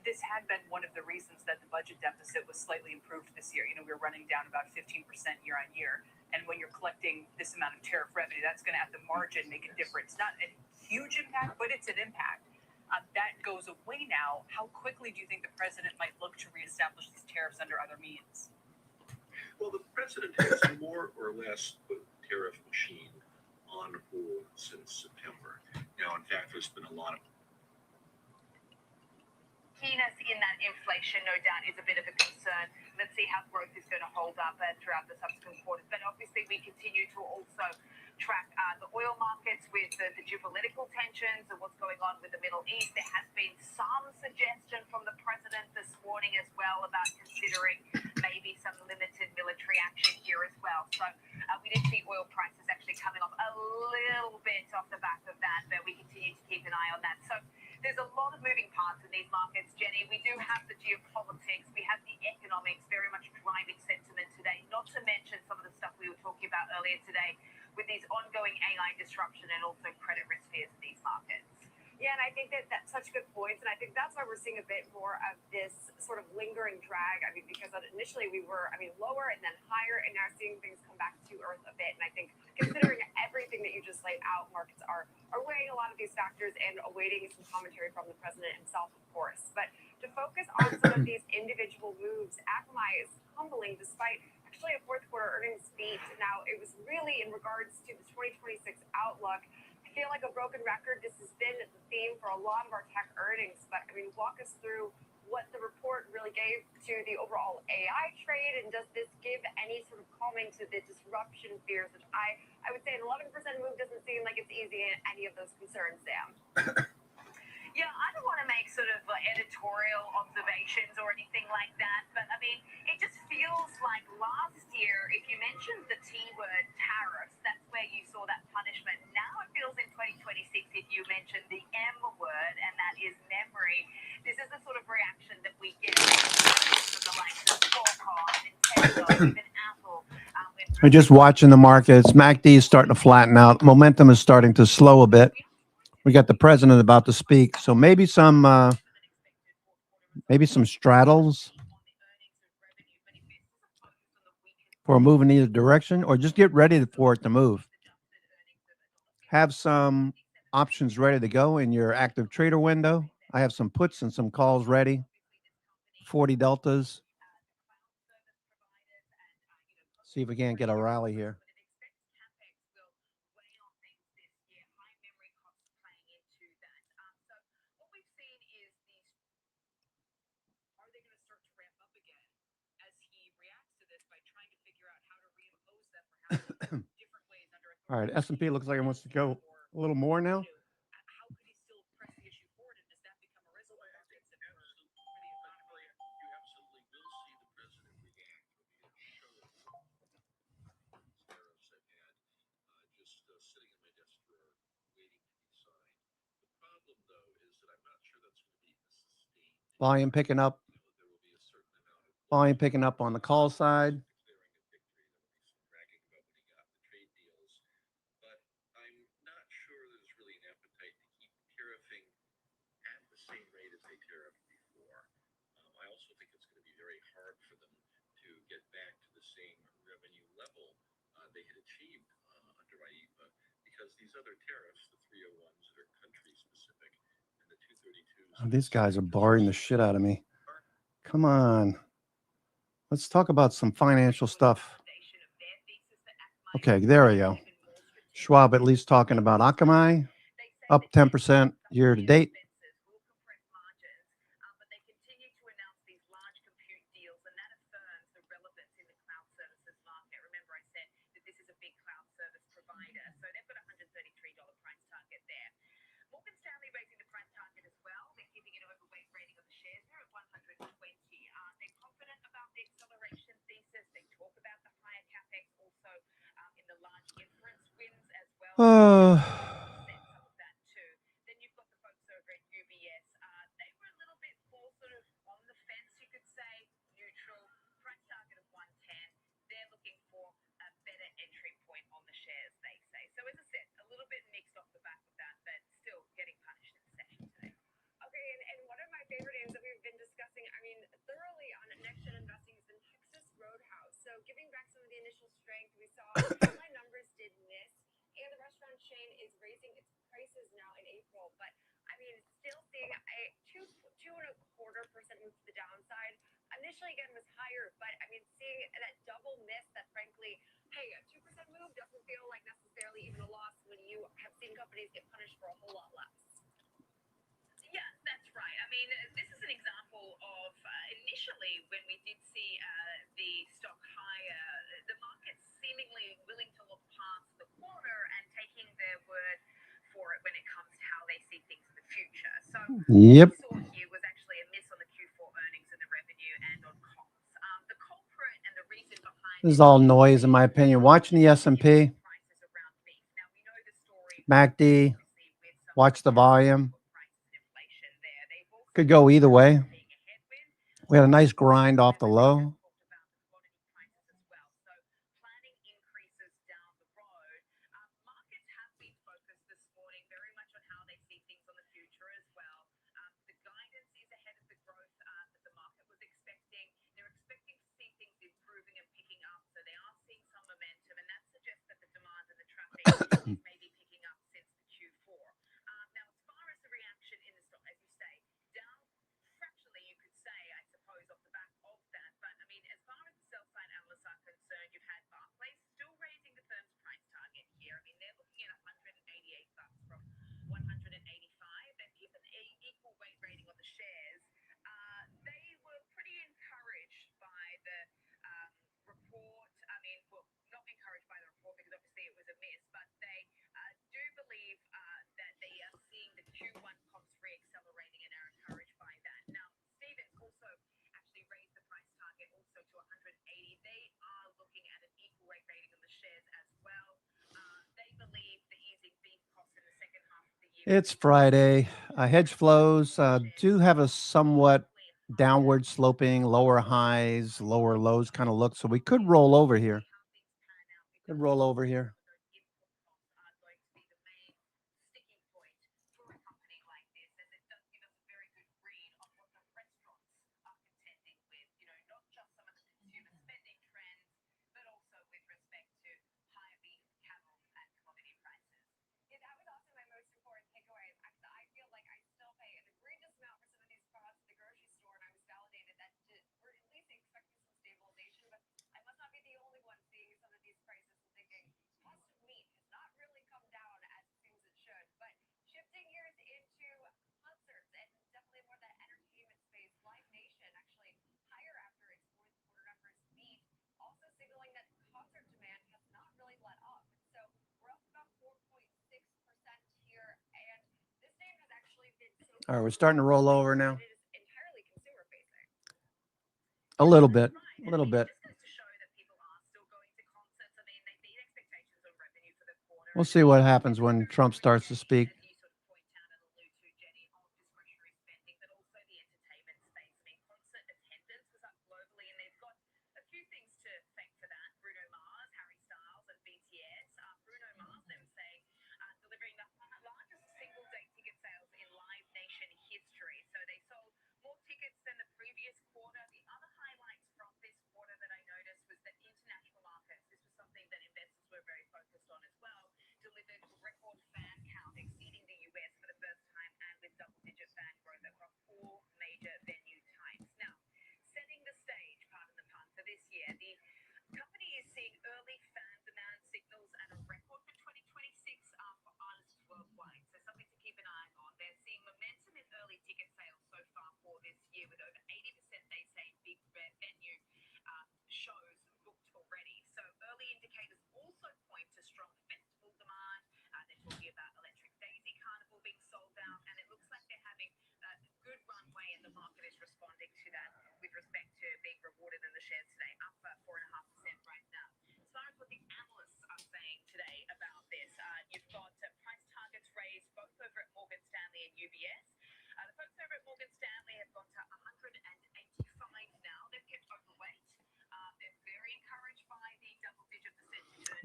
This had been one of the reasons that the budget deficit was slightly improved this year. We were running down about 15% year on year. And when you're collecting this amount of tariff revenue, that's going to, at the margin, make a difference. Not a huge impact, but it's an impact. That goes away now. How quickly do you think the president might look to reestablish these tariffs under other means? Well, the president has more or less put the tariff machine on hold since September. Now, in fact, there's been a lot of keenness in that inflation, no doubt, is a bit of a concern. Let's see how growth is going to hold up throughout the subsequent quarters. But obviously, we continue to also track the oil markets with the geopolitical tensions and what's going on with the Middle East. There has been some suggestion from the president this morning as well about considering maybe some limited military action here as well. So we did see oil prices actually coming off a little bit off the back of that, but we continue to keep an eye on that. So there's a lot of moving parts in these markets, Jenny. We do have the geopolitics, we have the economics very much driving sentiment today, not to mention some of the stuff we were talking about earlier today with these ongoing AI disruption and also credit risk fears in these markets. Yeah, and I think that's such good points, and I think that's why we're seeing a bit more of this sort of lingering drag. I mean, because initially we were, lower and then higher, and now seeing things come back to earth a bit. And I think considering everything that you just laid out, markets are weighing a lot of these factors and awaiting some commentary from the president himself, of course. But to focus on some of these individual moves, Akamai is humbling despite actually a fourth quarter earnings beat. Now, it was really in regards to the 2026 outlook. I feel like a broken record. This has been the theme for a lot of our tech earnings. But, I mean, walk us through what the report really gave to the overall AI trade, and does this give any sort of calming to the disruption fears, which I would say an 11% move doesn't seem like it's easy in any of those concerns, Sam. Yeah, I don't want to make sort of editorial observations or anything like that, but I mean, it just feels like last year, if you mentioned the T word tariffs, that's where you saw that punishment. Now it feels in 2026 if you mention the M word, and that is memory. This is the sort of reaction that we get from the likes of Qualcomm, Nintendo, even Apple. I'm just watching the markets. MACD is starting to flatten out. Momentum is starting to slow a bit. We got the president about to speak, so maybe some straddles for a move in either direction, or just get ready for it to move. Have some options ready to go in your active trader window. I have some puts and some calls ready. 40 deltas. See if we can't get a rally here. All right, S&P looks like it wants to go a little more now. Volume picking up. Volume picking up on the call side. Oh, these guys are barring the shit out of me. Come on. Let's talk about some financial stuff. Okay, there we go. Schwab at least talking about Akamai, up 10% year to date. Oh. Then you've got the folks over at UBS. They were a little bit more sort of on the fence, you could say, neutral, price target of 110. They're looking for a better entry point on the shares, they say. So as I said, a little bit mixed off the back of that, but still getting punished in the session today. Okay, and one of my favorite names that we've been discussing, I mean, thoroughly on Next Gen Investing has been Texas Roadhouse. So giving back some of the initial strength, we saw headline numbers did miss. And the restaurant chain is raising its prices now in April, but I mean, still seeing a 2.25% move to the downside. Initially, again, was higher, but I mean, seeing that double miss that, frankly, hey, a 2% move doesn't feel like necessarily even a loss when you have seen companies get punished for a whole lot less. Yeah, that's right. I mean, this is an example of initially when we did see the stock higher, the market's seemingly willing to look past the quarter and taking their word for it when it comes to how they see things in the future. So yep. What we saw here was actually a miss on the Q4 earnings and the revenue and on comps. The culprit and the reason behind This is all noise, in my opinion. Watching the S&P, MACD, watch the volume. Could go either way. We had a nice grind off the low. maybe picking up since the Q4. Now, as far as the reaction in the stock, as you say, down fractionally, you could say, I suppose, off the back of that. But I mean, It's Friday. Hedge flows do have a somewhat downward sloping, lower highs, lower lows kind of look. So we could roll over here. Could roll over here. All right, we're starting to roll over now. A little bit. A little bit. We'll see what happens when Trump starts to speak.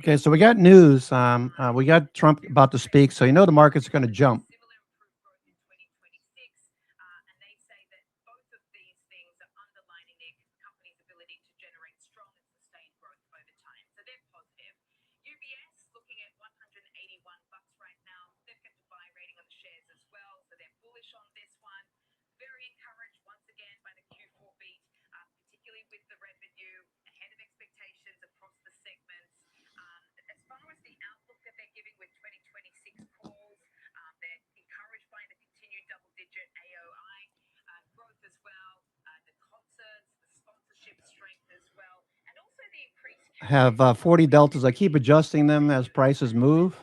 Okay, so we got news. We got Trump about to speak, so you know the market's going to jump. Have 40 deltas. I keep adjusting them as prices move.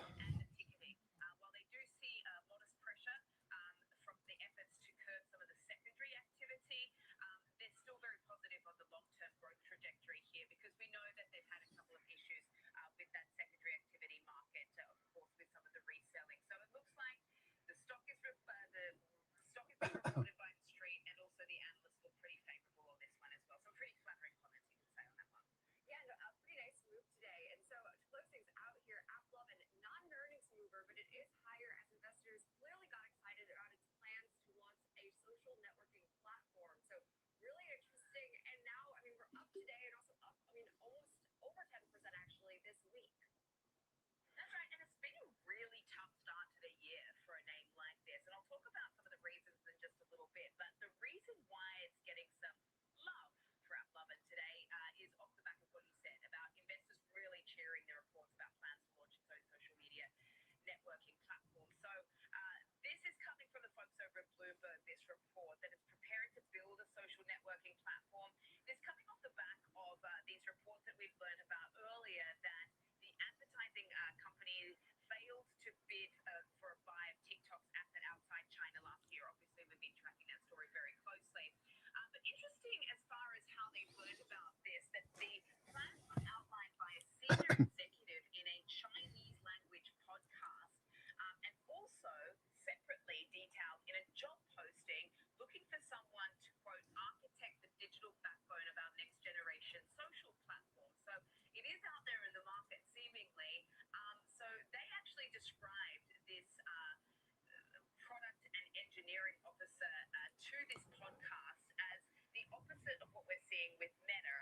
opposite of what we're seeing with Meta.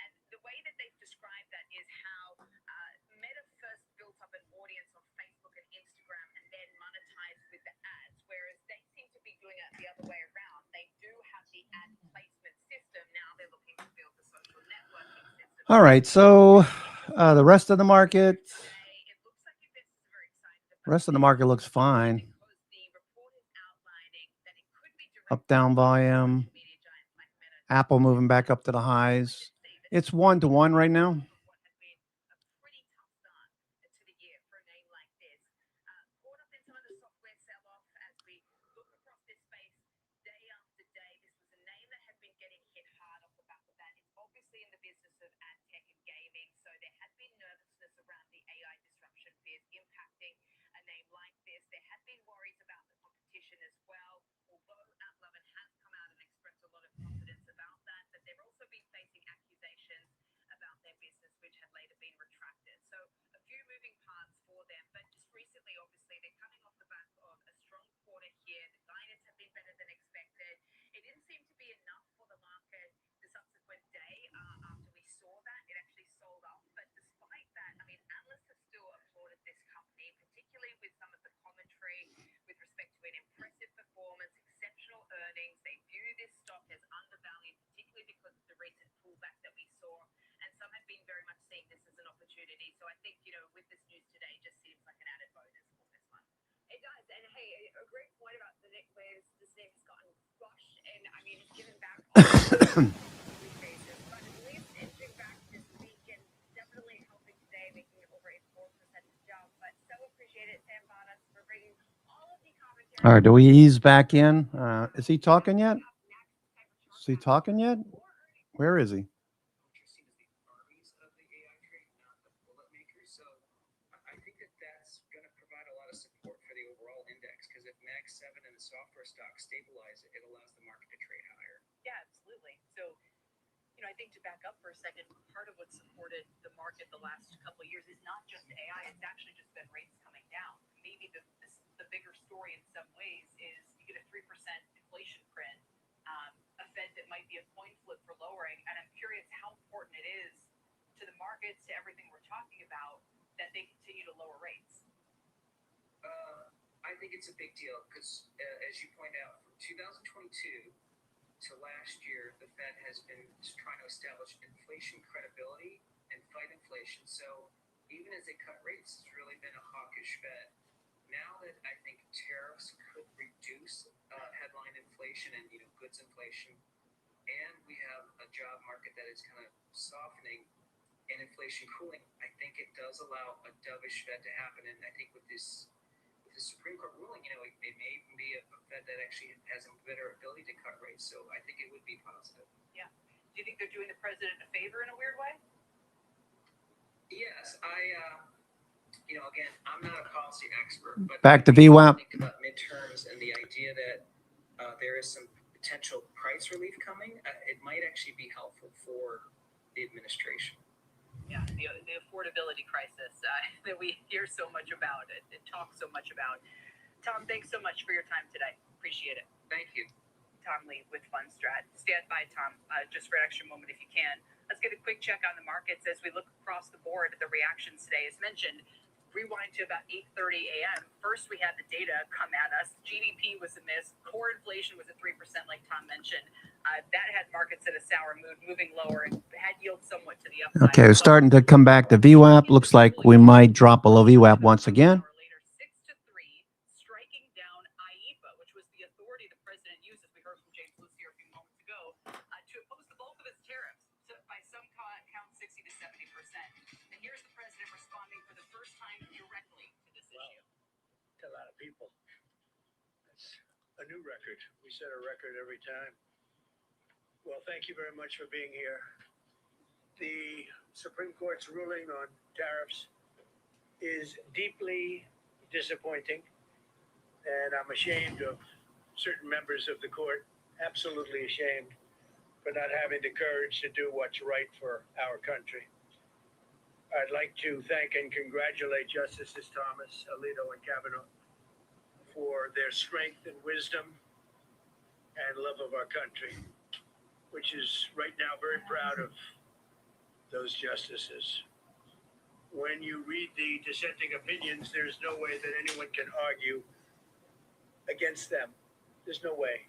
And the way that they've described that is how Meta first built up an audience on Facebook and Instagram and then monetized with the ads, whereas they seem to be doing it the other way around. They do have the ad placement system. Now they're looking to build the social networking system. All right. So the rest of the market. Rest of the market looks fine. Up, down volume. Apple moving back up to the highs. It's 1-to-1 right now. All right, do we ease back in? Is he talking yet? Is he talking yet? Where is he? I think that's going to provide a lot of support for the overall index, because if Mag 7 and the software stocks stabilize, it allows the market to trade higher. Yeah, absolutely. So, I think to back up for a second, part of what supported the market the last couple of years is not just AI, it's actually just been rates coming down. Maybe the bigger story in some ways is you get a 3% inflation print, a Fed that might be a coin flip for lowering, and I'm curious how important it is to the markets, to everything we're talking about, that they continue to lower rates. I think it's a big deal because, as you point out, from 2022 to last year, the Fed has been trying to establish inflation credibility and fight inflation. So even as they cut rates, it's really been a hawkish Fed. Now that I think tariffs could reduce headline inflation and goods inflation, and we have a job market that is kind of softening and inflation cooling, I think it does allow a dovish Fed to happen. And I think with the Supreme Court ruling, it may even be a Fed that actually has a better ability to cut rates. So I think it would be positive. Yeah. Do you think they're doing the president a favor in a weird way? Yes, again, I'm not a policy expert, but back to VWAP. Think about midterms and the idea that there is some potential price relief coming. It might actually be helpful for the administration. Yeah, the affordability crisis that we hear so much about and talk so much about. Tom, thanks so much for your time today. Appreciate it. Thank you. Tom Lee with FundStrat. Stand by, Tom, just for an extra moment if you can. Let's get a quick check on the markets as we look across the board at the reactions today. As mentioned, rewind to about 8:30 a.m. First, we had the data come at us. GDP was a miss. Core inflation was at 3%, like Tom mentioned. That had markets in a sour mood, moving lower, and had yield somewhat to the upside. Okay, we're starting to come back to VWAP. Looks like we might drop below VWAP once again. Striking down IEPA, which was the authority the president used, as we heard from James Lucier a few moments ago, to impose the bulk of its tariffs, by some count 60 to 70%. And here's the president responding for the first time directly to this issue. To a lot of people. It's a new record. We set a record every time. Well, thank you very much for being here. The Supreme Court's ruling on tariffs is deeply disappointing, and I'm ashamed of certain members of the court, absolutely ashamed, for not having the courage to do what's right for our country. I'd like to thank and congratulate Justices Thomas, Alito, and Kavanaugh for their strength and wisdom and love of our country. which is right now very proud of those justices. When you read the dissenting opinions, there's no way that anyone can argue against them. There's no way.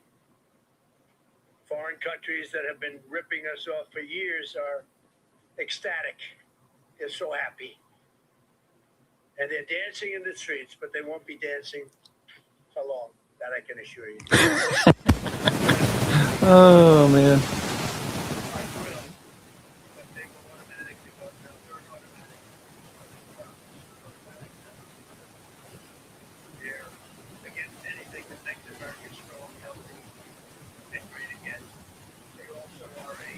Foreign countries that have been ripping us off for years are ecstatic. They're so happy. And they're dancing in the streets, but they won't be dancing for long. That I can assure you. Oh, man. Against anything that makes America strong, healthy, and great again. They also are a,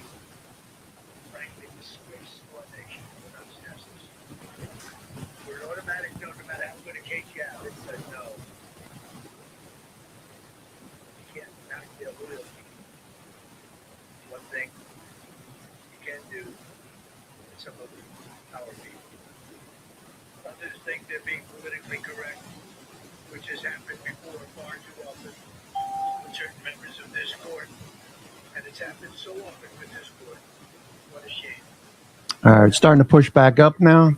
frankly, disgrace to our nation without justice. We're an automatic no, no matter how good a case you have, it says no. You can't not get loyalty. One thing you can do with some of our people. Others think they're being politically correct, which has happened before far too often with certain members of this court, and it's happened so often with this court. What a shame. All right, starting to push back up now.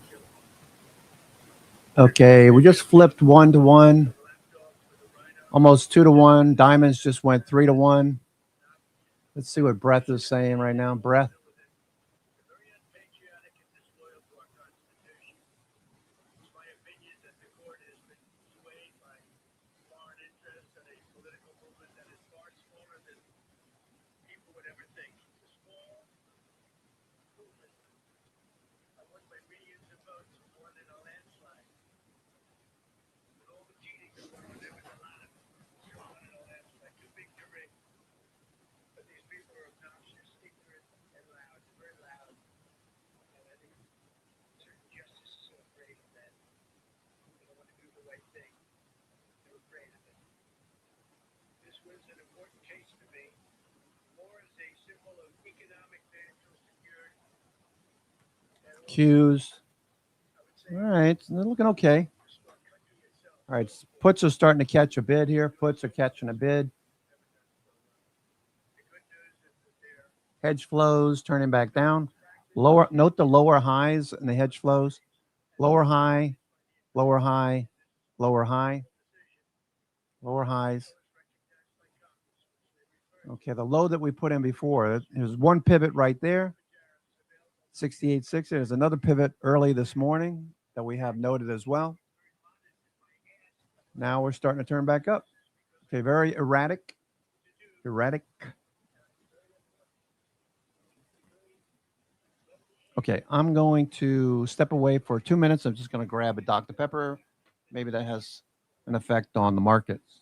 Okay, we just flipped 1-1, almost 2-1. Diamonds just went 3-1. Let's see what Breath is saying right now. Breath. Qs. All right, they're looking okay. All right, puts are starting to catch a bid here. Puts are catching a bid. Hedge flows turning back down. Lower. Note the lower highs in the hedge flows. Lower high, lower high, lower high, lower highs. Okay, the low that we put in before, there's one pivot right there. 68.6. There's another pivot early this morning that we have noted as well. Now we're starting to turn back up. Okay, very erratic. Erratic. Okay, I'm going to step away for 2 minutes. I'm just going to grab a Dr. Pepper. Maybe that has an effect on the markets.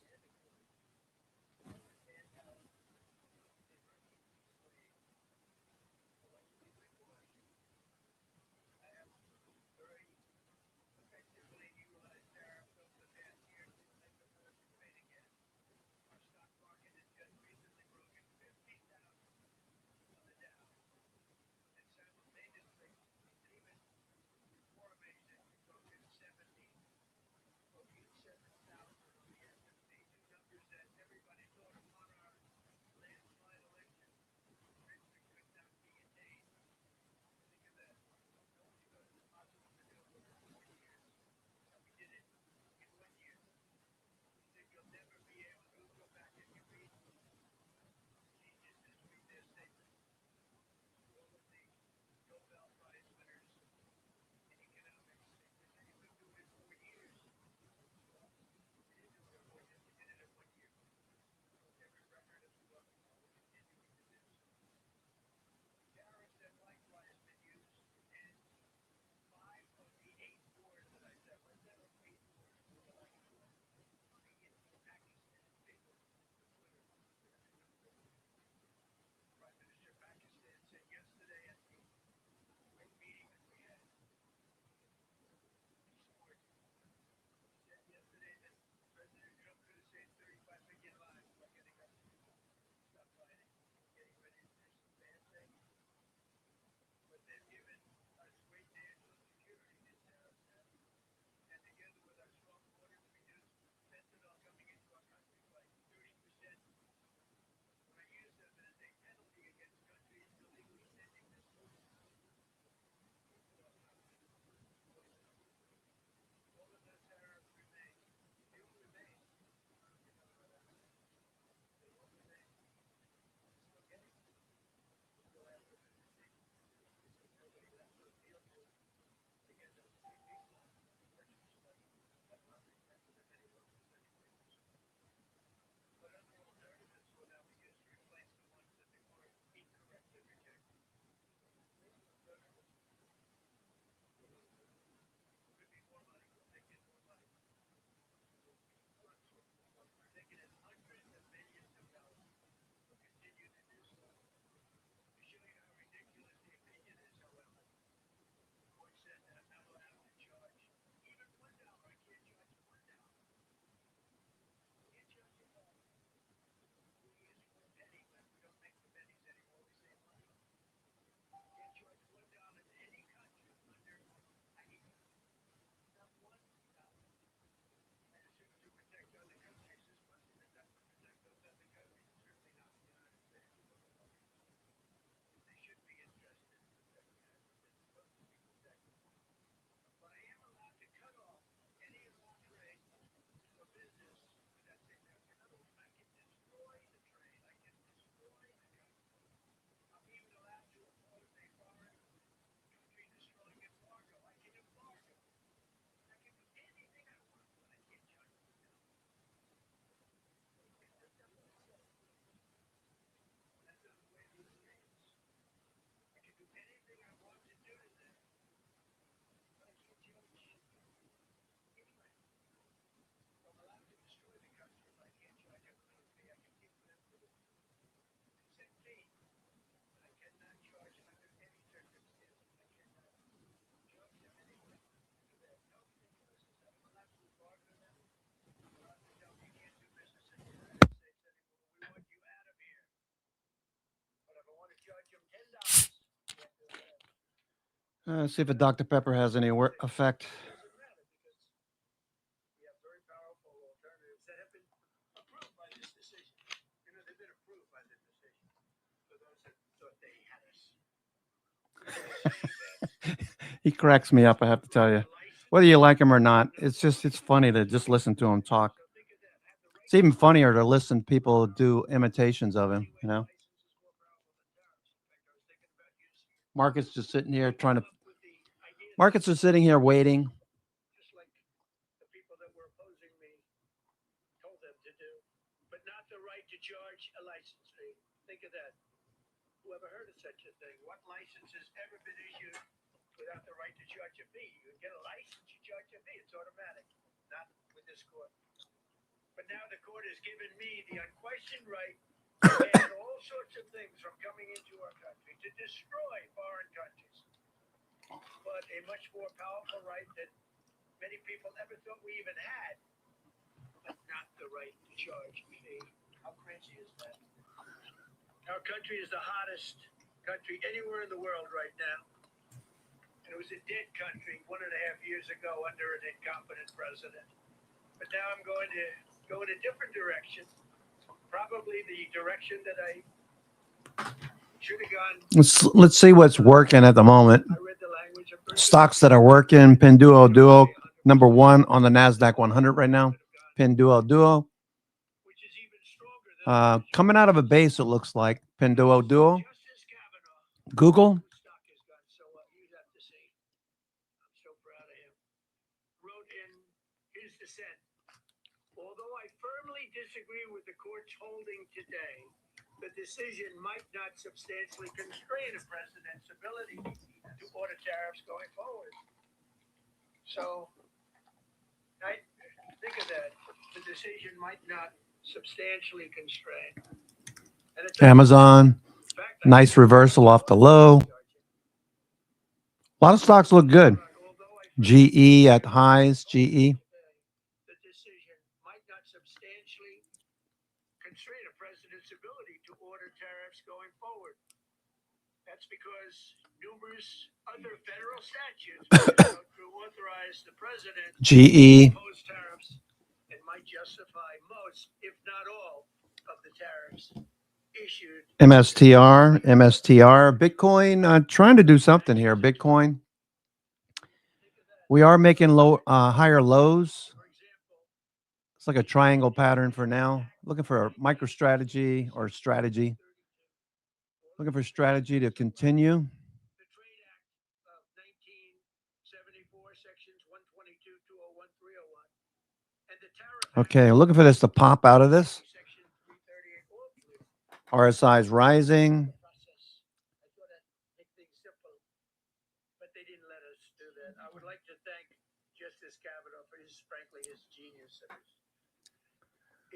See if a Dr. Pepper has any effect. We have very powerful alternatives that have been approved by this decision. You know, they've been approved by the decision. For those that thought they had us. He cracks me up, I have to tell you. Whether you like him or not, it's funny to just listen to him talk. It's even funnier to listen to people do imitations of him, you know. Market's just sitting here Market's just sitting here waiting. Just like the people that were opposing me told them to do, but not the right to charge a license fee. Think of that. Whoever heard of such a thing? What license has ever been issued without the right to charge a fee? You get a license, you charge a fee. It's automatic. Not with this court. But now the court has given me the unquestioned right to ban all sorts of things from coming into our country, to destroy foreign countries. But a much more powerful right that many people never thought we even had, but not the right to charge a fee. How crazy is that? Our country is the hottest country anywhere in the world right now. And it was a dead country 1.5 years ago under an incompetent president. But now I'm going to go in a different direction. Probably the direction that I should have gone. Let's see what's working at the moment. Stocks that are working: Pinduoduo, number 1 on the NASDAQ 100 right now. Pinduoduo. Coming out of a base, it looks like. Pinduoduo. Google. Although I firmly disagree with the court's holding today, the decision might not substantially constrain a president's ability to order tariffs going forward. So, I think of that. The decision might not substantially constrain. Amazon, nice reversal off the low. A lot of stocks look good. GE at highs, GE. The decision might not substantially constrain a president's ability to order tariffs going forward. That's because numerous other federal statutes authorize the president GE. to impose tariffs and might justify most, if not all, of the tariffs issued. MSTR. Bitcoin, trying to do something here. Bitcoin. We are making higher lows. It's like a triangle pattern for now. Looking for a MicroStrategy or strategy. Looking for strategy to continue. Okay, looking for this to pop out of this. RSI is rising. But they didn't let us do that. I would like to thank Justice Kavanaugh for frankly, his genius and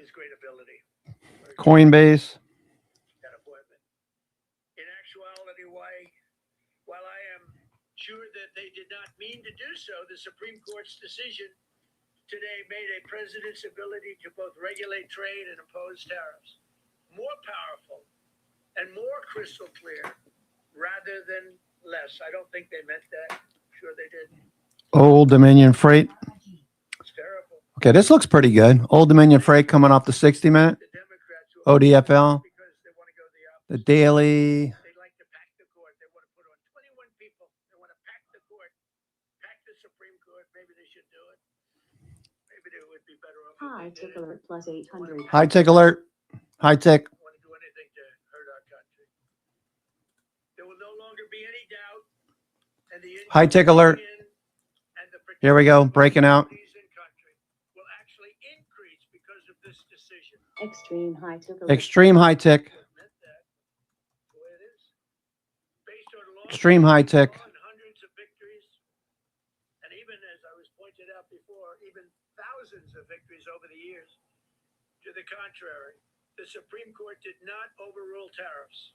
his great ability. Coinbase. That appointment. In actuality, while I am sure that they did not mean to do so, the Supreme Court's decision today made a president's ability to both regulate trade and impose tariffs more powerful and more crystal clear rather than less. I don't think they meant that. I'm sure they did. Old Dominion Freight. It's terrible. Okay, this looks pretty good. Old Dominion Freight coming off the 60-minute. ODFL. The daily. They like to pack the court. They want to put on 21 people. They want to pack the court, pack the Supreme Court. Maybe they should do it. Maybe they would be better off. High tick alert plus 800. High tech alert. High tech. Want to do anything to hurt our country. There will no longer be any doubt. And the High tech alert. Here we go. Breaking out. will actually increase because of this decision. Extreme high tick alert. Extreme high tech. Extreme high tech. Hundreds of victories. And even as I was pointed out before, even thousands of victories over the years. To the contrary, the Supreme Court did not overrule tariffs.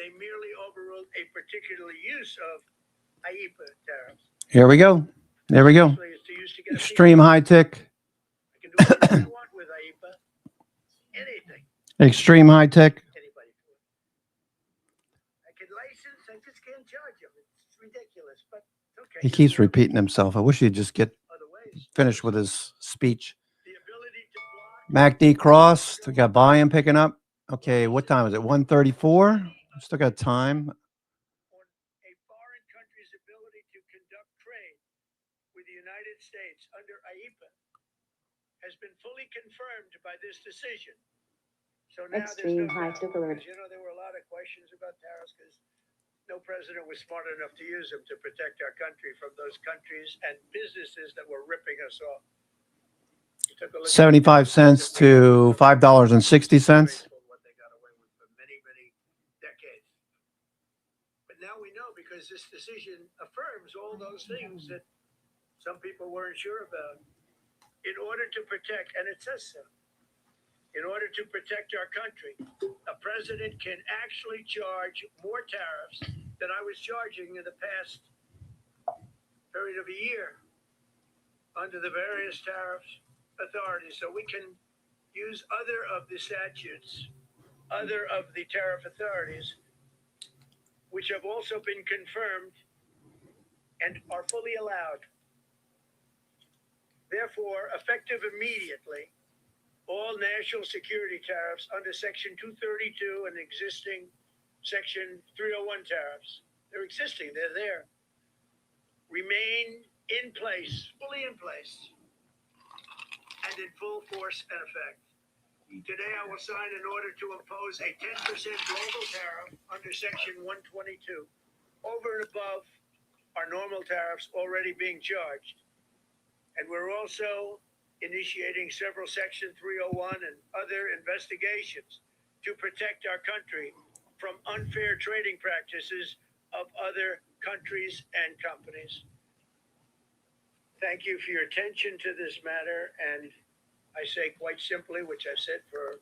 They merely overruled a particular use of IEPA tariffs. Here we go. There we go. Extreme high tech. I can do whatever I want with IEPA. Anything. Extreme high tech. I can license, I just can't charge them. It's ridiculous. But He keeps repeating himself. I wish he'd just get finished with his speech. MACD crossed. We got volume picking up. Okay, what time is it? 1:34. Still got time. A foreign country's ability to conduct trade with the United States under AIPA has been fully confirmed by this decision. So now Extreme there's no high doubt, tip alert. because, you know, there were a lot of questions about tariffs because no president was smart enough to use them to protect our country from those countries and businesses that were ripping us off. 75 cents to $5.60. What they got away with for many, many decades. But now we know, because this decision affirms all those things that some people weren't sure about. In order to protect, and it says so, in order to protect our country, a president can actually charge more tariffs than I was charging in the past period of a year under the various tariffs authorities. So we can use other of the statutes, other of the tariff authorities, which have also been confirmed and are fully allowed. Therefore, effective immediately, all national security tariffs under Section 232 and existing Section 301 tariffs, they're existing, they're there, remain in place, fully in place, and in full force and effect. Today, I will sign an order to impose a 10% global tariff under Section 122, over and above our normal tariffs already being charged. And we're also initiating several Section 301 and other investigations to protect our country from unfair trading practices of other countries and companies. Thank you for your attention to this matter, and I say quite simply, which I've said for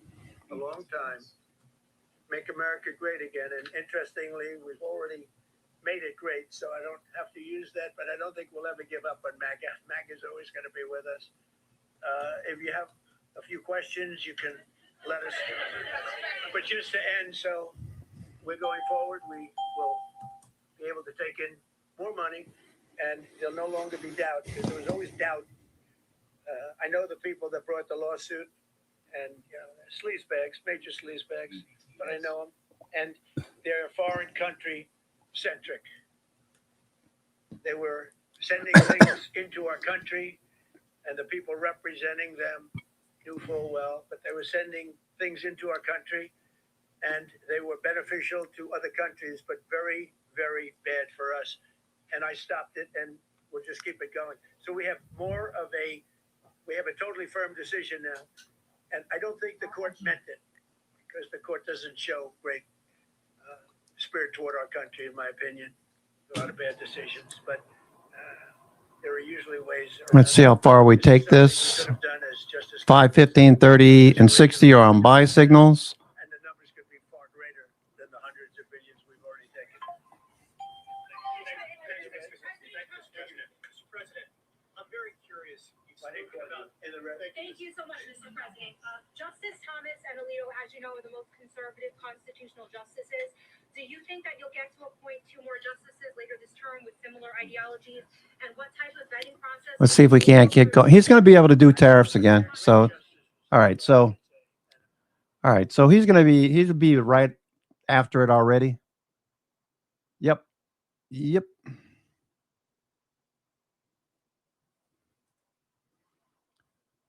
a long time, make America great again. And interestingly, we've already made it great, so I don't have to use that, but I don't think we'll ever give up on MAGA. MAGA is always going to be with us. If you have a few questions, you can let us know. But just to end, so we're going forward, we will be able to take in more money, and there'll no longer be doubt, because there was always doubt. I know the people that brought the lawsuit, and sleazebags, major sleazebags, but I know them, and they're foreign country centric. They were sending things into our country, and the people representing them knew full well, but they were sending things into our country, and they were beneficial to other countries, but very, very bad for us. And I stopped it, and we'll just keep it going. So we have a totally firm decision now, and I don't think the court meant it, because the court doesn't show great spirit toward our country, in my opinion. A lot of bad decisions, but there are usually ways. Let's see how far we take this. 5, 15, 30, and 60 are on buy signals. And the numbers could be far greater than the hundreds of billions we've already taken. Mr. President, I'm very curious. Thank you so much, Mr. President. Justice Thomas and Alito, as you know, are the most conservative constitutional justices. Do you think that you'll get to appoint 2 more justices later this term with similar ideologies? And what type of vetting process? Let's see if we can't get going. He's going to be able to do tariffs again. So, all right. So he'll be right after it already. Yep.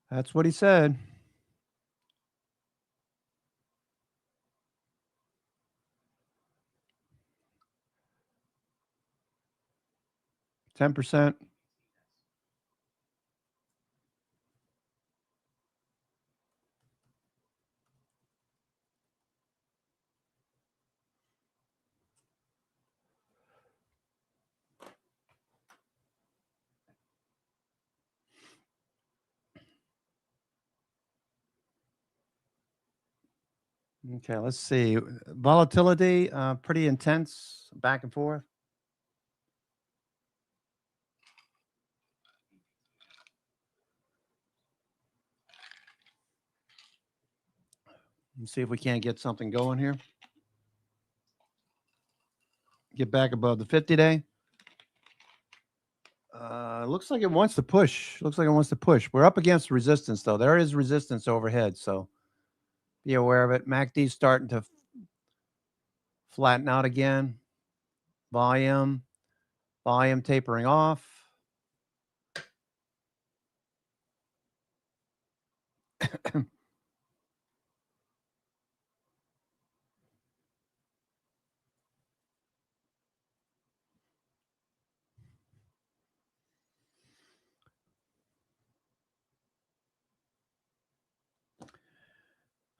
That's what he said. %. Okay, let's see. Volatility, pretty intense, back and forth. Let's see if we can't get something going here. Get back above the 50-day. Looks like it wants to push. We're up against resistance, though. There is resistance overhead, so be aware of it. MACD's starting to flatten out again. Volume tapering off.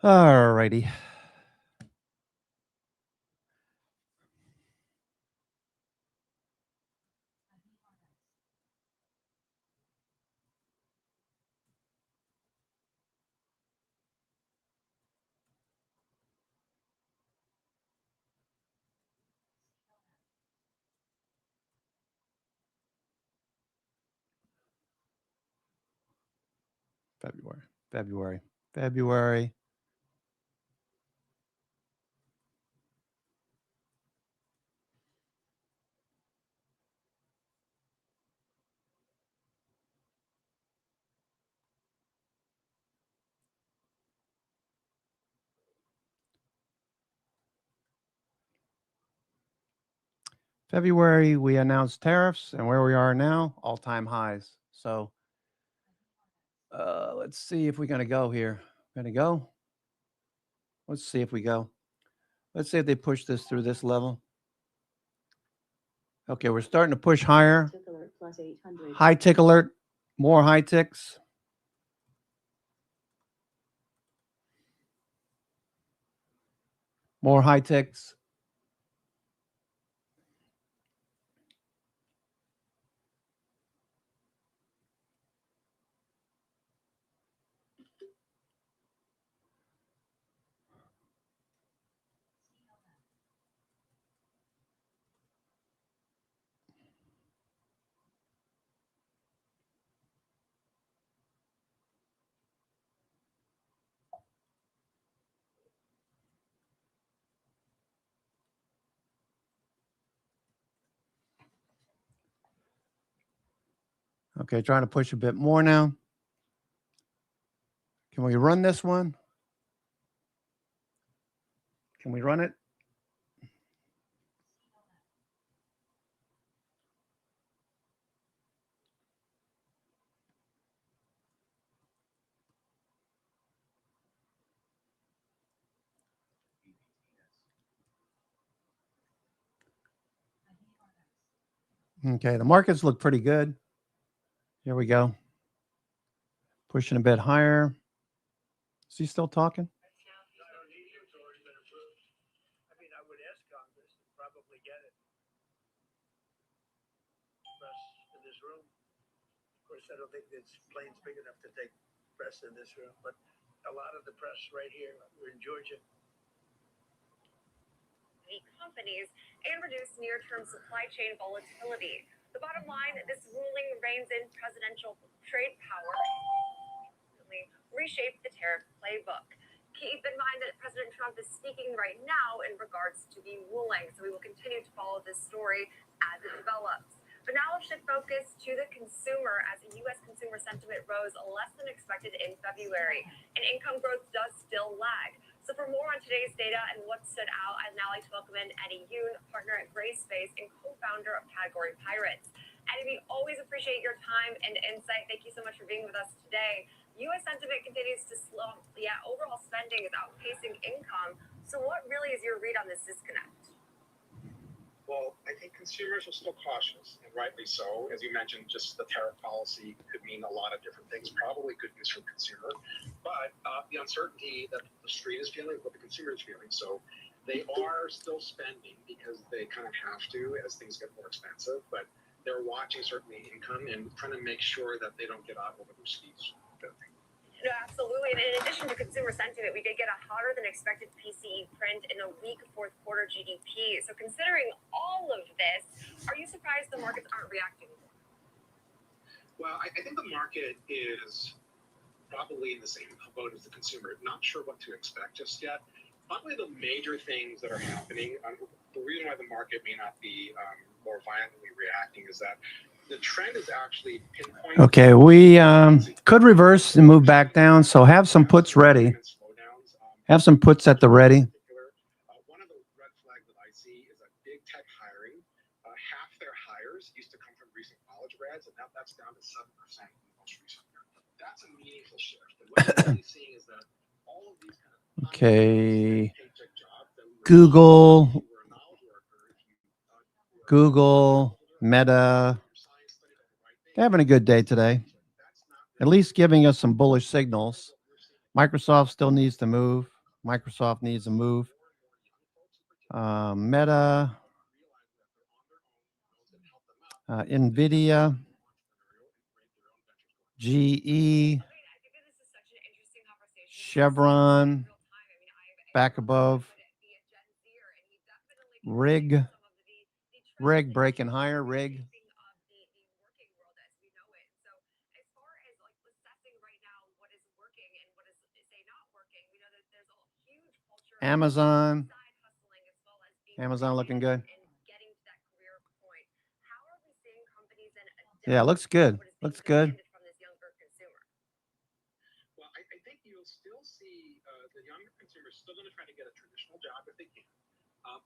All righty. February. February, we announced tariffs, and where we are now, all-time highs. So let's see if we're going to go here. Going to go? Let's see if we go. Let's see if they push this through this level. Okay, we're starting to push higher. Tick alert plus 800. High tick alert. More high ticks. More high ticks. Okay, trying to push a bit more now. Can we run this one? Can we run it? Okay, the markets look pretty good. Here we go. Pushing a bit higher. Is he still talking? I mean, I would ask Congress to probably get it. Press in this room. Of course, I don't think this plane's big enough to take press in this room, but a lot of the press right here, we're in Georgia. Companies and reduce near-term supply chain volatility. The bottom line, this ruling reins in presidential trade power, reshape the tariff playbook. Keep in mind that President Trump is speaking right now in regards to the ruling, so we will continue to follow this story as it develops. But now we'll shift focus to the consumer as U.S. consumer sentiment rose less than expected in February, and income growth does still lag. So for more on today's data and what stood out, I'd now like to welcome in Eddie Yoon, partner at Gray Space and co-founder of Category Pirates. Eddie, we always appreciate your time and insight. Thank you so much for being with us today. U.S. sentiment continues to slow. Yeah, overall spending is outpacing income. So what really is your read on this disconnect? Well, I think consumers are still cautious, and rightly so. As you mentioned, just the tariff policy could mean a lot of different things, probably good news for the consumer. But the uncertainty that the street is feeling, what the consumer is feeling. So they are still spending because they kind of have to as things get more expensive. But they're watching certainly income and trying to make sure that they don't get out over their skis. No, absolutely. And in addition to consumer sentiment, we did get a hotter than expected PCE print in a weak fourth quarter GDP. So considering all of this, are you surprised the markets aren't reacting more? Well, I think the market is probably in the same boat as the consumer. Not sure what to expect just yet. Probably the major things that are happening, the reason why the market may not be more violently reacting is that the trend is actually pinpointed. Okay, we could reverse and move back down. So have some puts ready. Have some puts at the ready. One of the red flags that I see is that big tech hiring, half their hires used to come from recent college grads, and now that's down to 7% in the most recent year. That's a meaningful shift. And what you're really seeing is that all of these kind of Okay. Google, Meta. They're having a good day today. At least giving us some bullish signals. Microsoft still needs to move. Microsoft needs to move. Meta, NVIDIA, GE, Chevron, back above, Rig breaking higher, Rig. Amazon looking good. Yeah, looks good. Looks good. Well, I think you'll still see the younger consumers still going to try to get a traditional job if they can.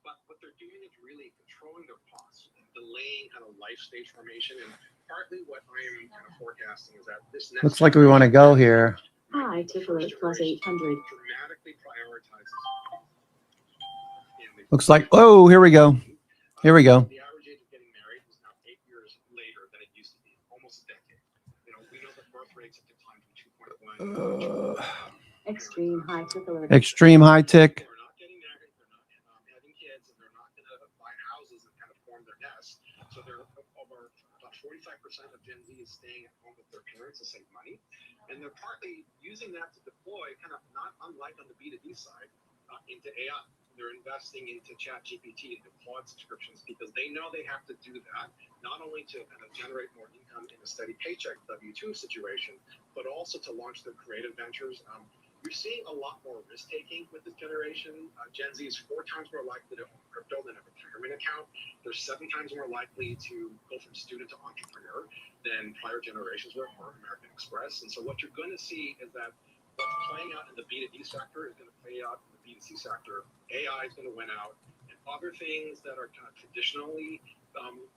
But what they're doing is really controlling their costs and delaying kind of life stage formation. And partly what I am kind of forecasting is that this next Looks like we want to go here. Hi, ticker at plus 800. dramatically prioritizes. Looks like, oh, here we go. Here we go. The average age of getting married is now 8 years later than it used to be, almost a decade. You know, we know that birth rates have declined from 2.1. Extreme high ticker. Extreme high tech. They're not getting married, they're not having kids, and they're not going to buy houses and kind of form their nests. So they're over about 45% of Gen Z is staying at home with their parents to save money. And they're partly using that to deploy, kind of not unlike on the B2B side, into AI. They're investing into ChatGPT, into Claude subscriptions, because they know they have to do that, not only to kind of generate more income in a steady paycheck W-2 situation, but also to launch their creative ventures. You're seeing a lot more risk-taking with this generation. Gen Z is 4 times more likely to own crypto than a retirement account. They're 7 times more likely to go from student to entrepreneur than prior generations were, or American Express. And so what you're going to see is that what's playing out in the B2B sector is going to play out in the B2C sector. AI is going to win out, and other things that are kind of traditionally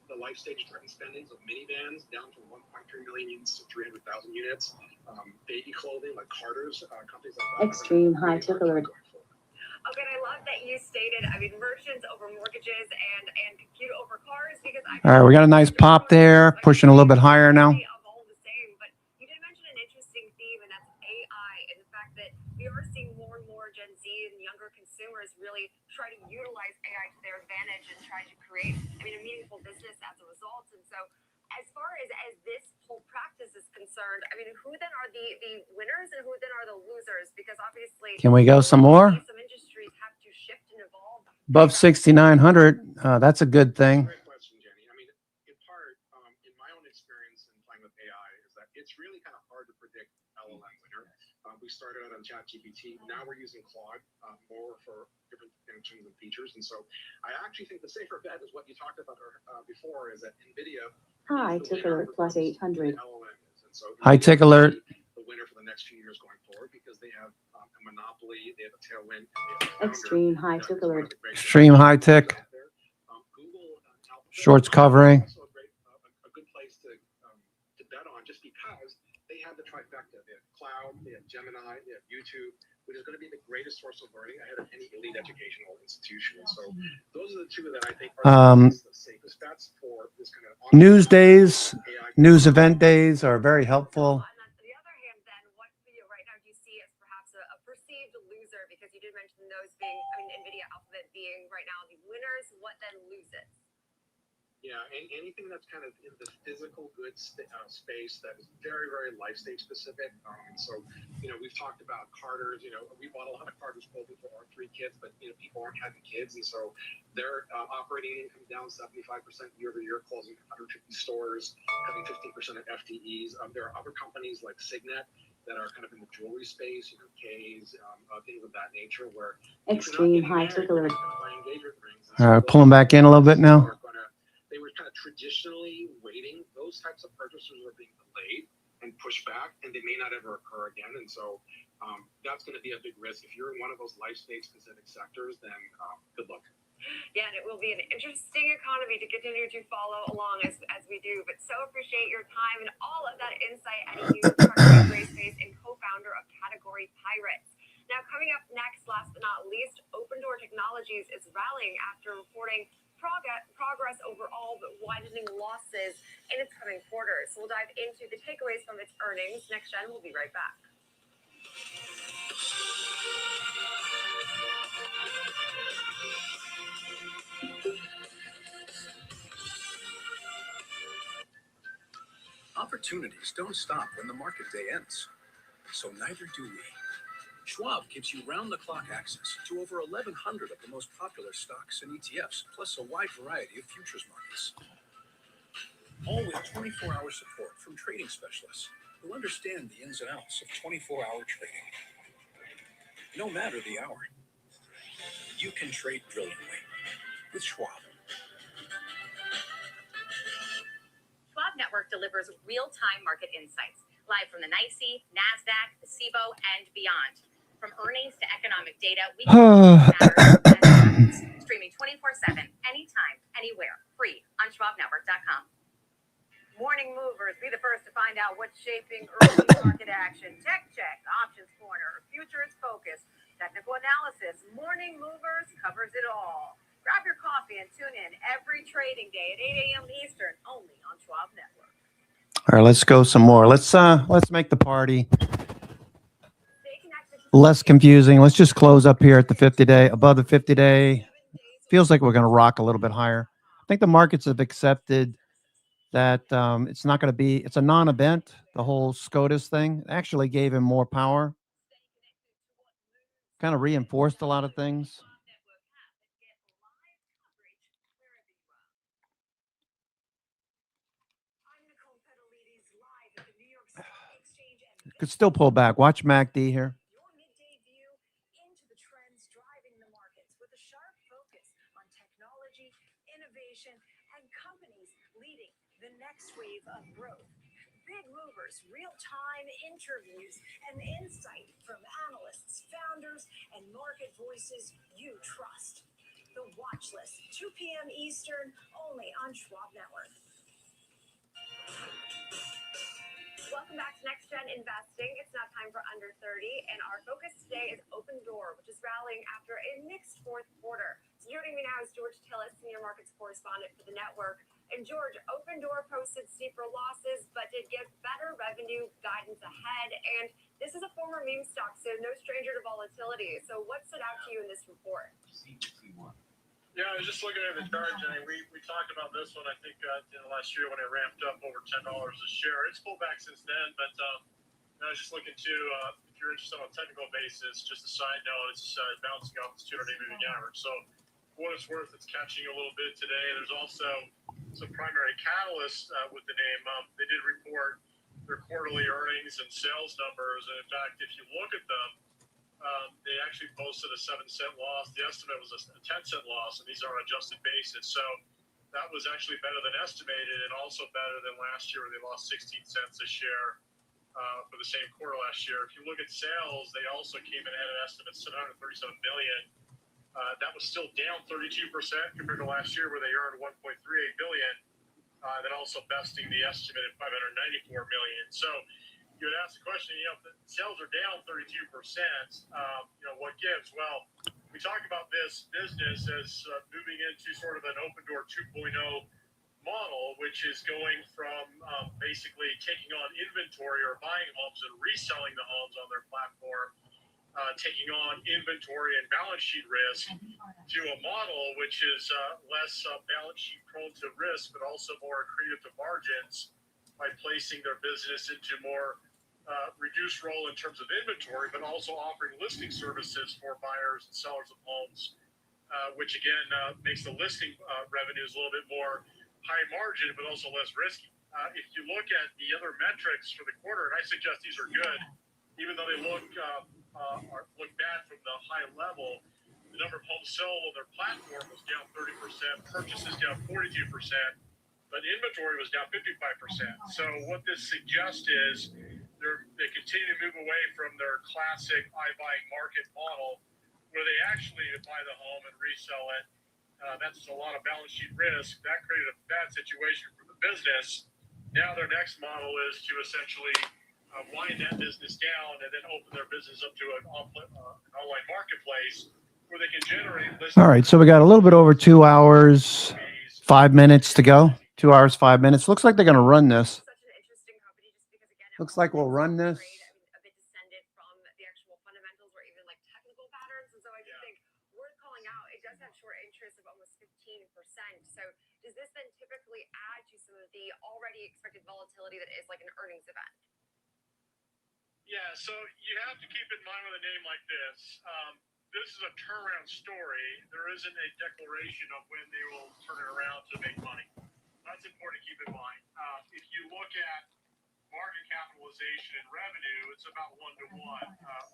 the life stage trend spendings of minivans down from 1.3 million units to 300,000 units. Baby clothing like Carter's, companies like that. Extreme high ticker. Okay, and I love that you stated, I mean, merchants over mortgages and compute over cars, because I All right, we got a nice pop there, pushing a little bit higher now. all the same, but you did mention an interesting theme, and that's AI, and the fact that we are seeing more and more Gen Z and younger consumers really try to utilize AI to their advantage and try to create, I mean, a meaningful business as a result. And so as far as this whole practice is concerned, I mean, who then are the winners and who then are the losers? Because obviously, Can we go some more? Some industries have to shift and evolve. Above 6,900. That's a good thing. Great question, Jenny. I mean, in part, in my own experience in playing with AI, is that it's really kind of hard to predict LLM winner. We started out on ChatGPT. Now we're using Claude more for different in terms of features. And so I actually think the safer bet is what you talked about before, is that NVIDIA. Hi, ticker at plus 800. So High tech alert. The winner for the next few years going forward, because they have a monopoly, they have a tailwind. Extreme high tech alert. Extreme high tech. Shorts covering. Also a good place to bet on, just because they have the trifecta. They have cloud, they have Gemini, they have YouTube, which is going to be the greatest source of learning ahead of any elite educational institution. So those are the two that I think are the safest bets for this kind of News days, news event days are very helpful. On the other hand, then, what right now do you see as perhaps a perceived loser? Because you did mention those being, I mean, NVIDIA, Alphabet being right now the winners. What then loses? Yeah, and anything that's kind of in the physical goods space that is very, very life stage specific. So, we've talked about Carter's. We bought a lot of Carter's clothing for our 3 kids, but people aren't having kids, and so their operating income down 75% year over year, closing 150 stores, having 15% of FTEs. There are other companies like Signet that are kind of in the jewelry space, K's, things of that nature, where extreme high tech alert. All right, pulling back in a little bit now. They were kind of traditionally waiting. Those those types of purchases are being delayed and pushed back, and they may not ever occur again. And so that's going to be a big risk. If you're in one of those life stage specific sectors, then good luck. Yeah, and it will be an interesting economy to continue to follow along as we do. But so appreciate your time and all of that insight. Eddie Hughes, partner with Raceface and co-founder of Category Pirates. Now, coming up next, last but not least, Open Door Technologies is rallying after reporting progress overall, but widening losses in its coming quarters. So we'll dive into the takeaways from its earnings. Next Gen, we'll be right back. Opportunities don't stop when the market day ends, so neither do we. Schwab gives you round-the-clock access to over 1,100 of the most popular stocks and ETFs, plus a wide variety of futures markets. All with 24-hour support from trading specialists who understand the ins and outs of 24-hour trading. No matter the hour, you can trade brilliantly with Schwab. Schwab Network delivers real-time market insights, live from the NYSE, NASDAQ, the SIBO, and beyond. From earnings to economic data, we streaming 24/7, anytime, anywhere, free on SchwabNetwork.com. Morning movers, be the first to find out what's shaping early market action. Tech Check, Options Corner, Futures Focus, Technical Analysis. Morning movers covers it all. Grab your coffee and tune in every trading day at 8 a.m. Eastern, only on Schwab Network. All right, let's go some more. Let's make the party less confusing. Let's just close up here at the 50-day, above the 50-day. Feels like we're going to rock a little bit higher. I think the markets have accepted that it's not going to be, it's a non-event. The whole SCOTUS thing actually gave him more power. Kind of reinforced a lot of things. Could still pull back. Watch MACD here. Wave of growth. Big movers, real-time interviews, and insight from analysts, founders, and market voices you trust. The Watch List, 2 p.m. Eastern, only on Schwab Network. Welcome back to Next Gen Investing. It's now time for Under 30, and our focus today is Open Door, which is rallying after a mixed fourth quarter. So joining me now is George Tillis, Senior Markets Correspondent for the network. And George, Open Door posted steeper losses, but did give better revenue guidance ahead. And this is a former meme stock, so no stranger to volatility. So what stood out to you in this report? Yeah, I was just looking at the chart, Jenny. We talked about this one, I think, last year when it ramped up over $10 a share. It's pulled back since then, but I was just looking to, if you're interested on a technical basis, just a side note, it's bouncing off this 200-day moving average. So for what it's worth, it's catching a little bit today. There's also some primary catalysts with the name. They did report their quarterly earnings and sales numbers. And in fact, if you look at them, they actually posted a 7-cent loss. The estimate was a 10-cent loss, and these are on an adjusted basis. So that was actually better than estimated and also better than last year where they lost 16 cents a share for the same quarter last year. If you look at sales, they also came in at an estimate of $737 million. That was still down 32% compared to last year where they earned $1.38 billion, then also besting the estimate at $594 million. So you would ask the question, if the sales are down 32%, what gives? Well, we talk about this business as moving into sort of an Open Door 2.0 model, which is going from basically taking on inventory or buying homes and reselling the homes on their platform, taking on inventory and balance sheet risk, to a model which is less balance sheet prone to risk, but also more accretive to margins by placing their business into more reduced role in terms of inventory, but also offering listing services for buyers and sellers of homes, which again makes the listing revenues a little bit more high margin, but also less risky. If you look at the other metrics for the quarter, and I suggest these are good, even though they look bad from the high level, the number of homes sold on their platform was down 30%, purchases down 42%, but the inventory was down 55%. So what this suggests is they continue to move away from their classic iBuying market model, where they actually buy the home and resell it. That's a lot of balance sheet risk. That created a bad situation for the business. Now their next model is to essentially wind that business down and then open their business up to an online marketplace where they can generate listings. All right, so we got a little bit over 2 hours, 5 minutes to go. 2 hours, 5 minutes. Looks like they're going to run this. Looks like we'll run this. A bit descended from the actual fundamentals or even like technical patterns. And so I think worth calling out, it does have short interest of almost 15%. So does this then typically add to some of the already expected volatility that is like an earnings event? Yeah, so you have to keep in mind with a name like this, this is a turnaround story. There isn't a declaration of when they will turn it around to make money. That's important to keep in mind. If you look at market capitalization and revenue, it's about 1-to-1.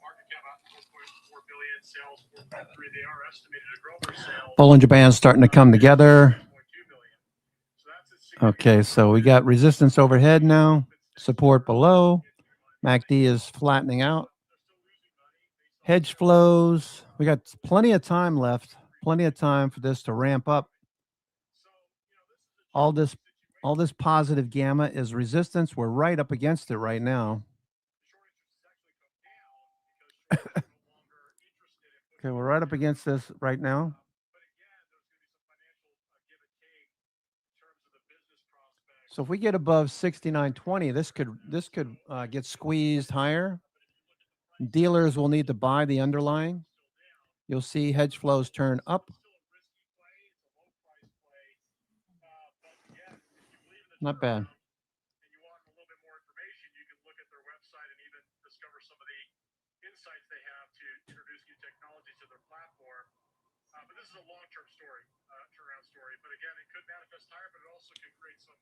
Market cap about 4.4 billion, sales 4.3. They are estimated to grow their sales. Bollinger Band's starting to come together. Okay, so we got resistance overhead now, support below. MACD is flattening out. Hedge flows. We got plenty of time left. Plenty of time for this to ramp up. All this positive gamma is resistance. We're right up against it right now. Okay, we're right up against this right now. So if we get above 69.20, this could get squeezed higher. Dealers will need to buy the underlying. You'll see hedge flows turn up. Not bad. But this is a long-term story, turnaround story. But again, it could manifest higher, but it also can create some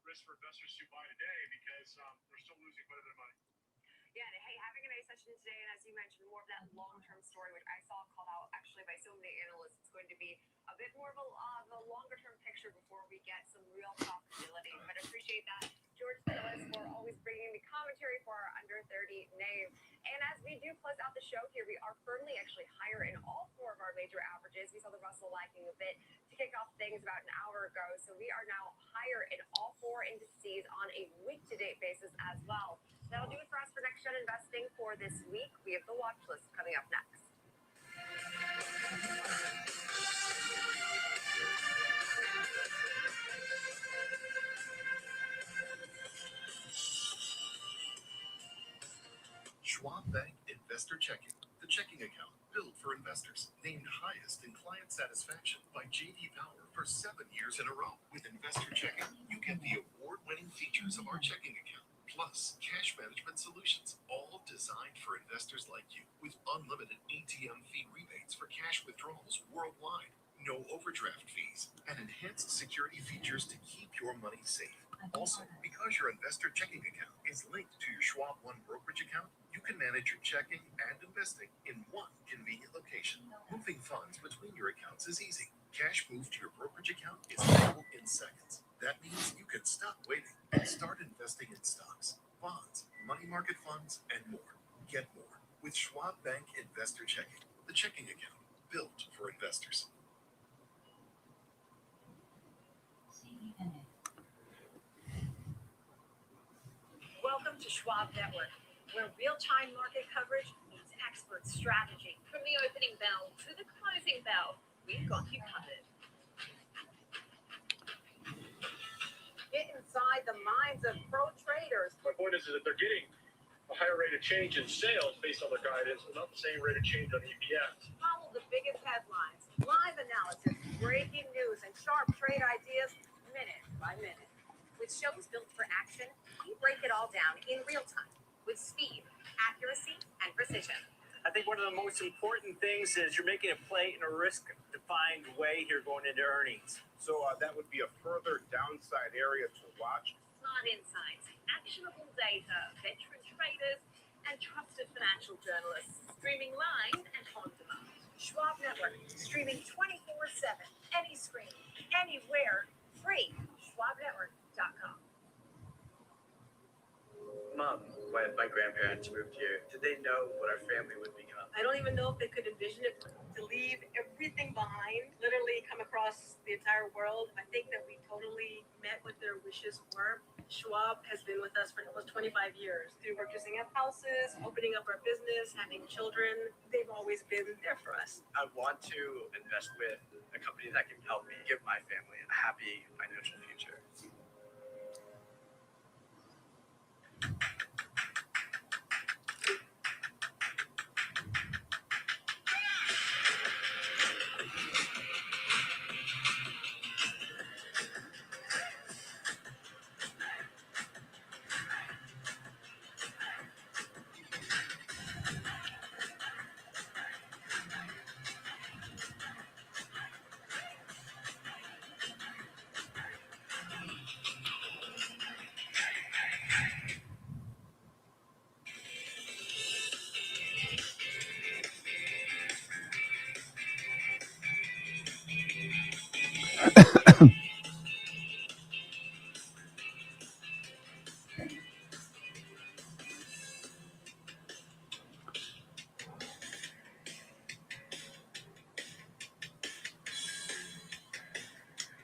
risk for investors who buy today because they're still losing quite a bit of money. Yeah, and hey, having a nice session today, and as you mentioned, more of that long-term story, which I saw called out actually by so many analysts, it's going to be a bit more of a longer-term picture before we get some real profitability. But I appreciate that, George Phillips, for always bringing the commentary for our under 30 name. And as we do close out the show here, we are firmly actually higher in all four of our major averages. We saw the Russell lagging a bit to kick off things about an hour ago, so we are now higher in all four indices on a week-to-date basis as well. That'll do it for us for Next Gen Investing for this week. We have the watch list coming up next. Schwab Bank Investor Checking, the checking account built for investors, named highest in client satisfaction by J.D. Power for 7 years in a row. With Investor Checking, you get the award-winning features of our checking account, plus cash management solutions, all designed for investors like you, with unlimited ATM fee rebates for cash withdrawals worldwide, no overdraft fees, and enhanced security features to keep your money safe. Also, because your investor checking account is linked to your Schwab One brokerage account, you can manage your checking and investing in one convenient location. Moving funds between your accounts is easy. Cash moved to your brokerage account is available in seconds. That means you can stop waiting and start investing in stocks, bonds, money market funds, and more. Get more with Schwab Bank Investor Checking, the checking account built for investors. Welcome to Schwab Network, where real-time market coverage meets expert strategy. From the opening bell to the closing bell, we've got you covered. Get inside the minds of pro traders. My point is that they're getting a higher rate of change in sales based on their guidance, but not the same rate of change on EPS. Follow the biggest headlines, live analysis, breaking news, and sharp trade ideas minute by minute. With shows built for action, we break it all down in real time with speed, accuracy, and precision. I think one of the most important things is you're making a play in a risk-defined way here going into earnings. So that would be a further downside area to watch. Smart insights, actionable data, veteran traders, and trusted financial journalists. Streaming live and on demand. Schwab Network, streaming 24/7, any screen, anywhere, free. SchwabNetwork.com. Mom, when my grandparents moved here, did they know what our family would become? I don't even know if they could envision it, to leave everything behind, literally come across the entire world. I think that we totally met what their wishes were. Schwab has been with us for almost 25 years through purchasing up houses, opening up our business, having children. They've always been there for us. I want to invest with a company that can help me give my family a happy financial future.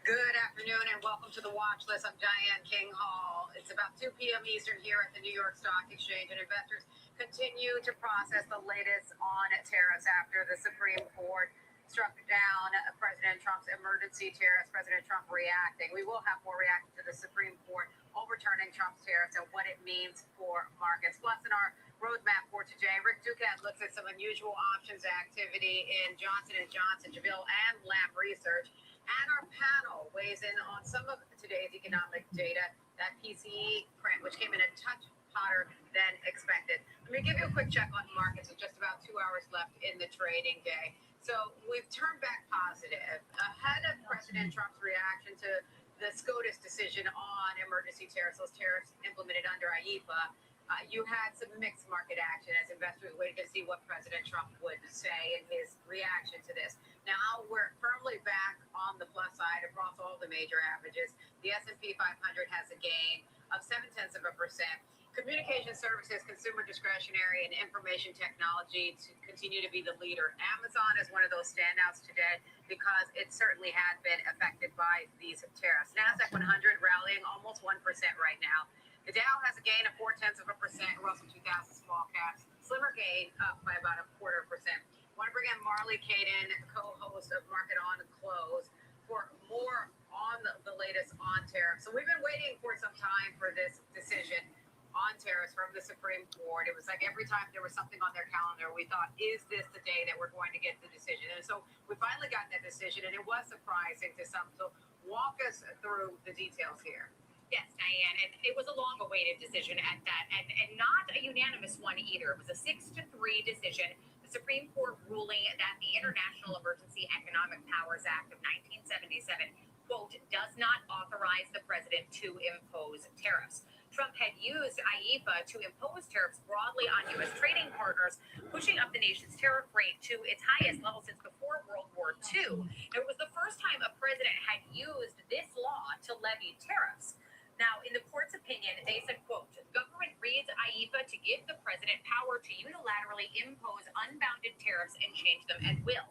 Good afternoon and welcome to the Watch List. I'm Diane King Hall. It's about 2 p.m. Eastern here at the New York Stock Exchange, and investors continue to process the latest on tariffs after the Supreme Court struck down President Trump's emergency tariffs. President Trump reacting. We will have more reaction to the Supreme Court overturning Trump's tariffs and what it means for markets. Plus, in our roadmap for today, Rick Duquette looks at some unusual options activity in Johnson & Johnson, Javille, and Lamb Research. And our panel weighs in on some of today's economic data, that PCE print, which came in a touch hotter than expected. Let me give you a quick check on markets with just about 2 hours left in the trading day. So we've turned back positive ahead of President Trump's reaction to the SCOTUS decision on emergency tariffs, those tariffs implemented under IEEPA. You had some mixed market action as investors waited to see what President Trump would say in his reaction to this. Now we're firmly back on the plus side across all the major averages. The S&P 500 has a gain of 0.7%. Communication services, consumer discretionary, and information technology to continue to be the leader. Amazon is one of those standouts today because it certainly had been affected by these tariffs. NASDAQ 100 rallying almost 1% right now. The Dow has a gain of 0.4%. Russell 2000 small caps, slimmer gain up by about 0.25%. Want to bring in Marley Caden, co-host of Market On Close, for more on the latest on tariffs. So we've been waiting for some time for this decision on tariffs from the Supreme Court. It was like every time there was something on their calendar, we thought, is this the day that we're going to get the decision? And so we finally got that decision, and it was surprising to some. So walk us through the details here. Yes, Diane, and it was a long-awaited decision at that, and not a unanimous one either. It was a 6-3 decision. The Supreme Court ruling that the International Emergency Economic Powers Act of 1977, quote, does not authorize the president to impose tariffs. Trump had used IEEPA to impose tariffs broadly on U.S. trading partners, pushing up the nation's tariff rate to its highest level since before World War II. It was the first time a president had used this law to levy tariffs. Now, in the court's opinion, they said, quote, the government reads IEEPA to give the president power to unilaterally impose unbounded tariffs and change them at will.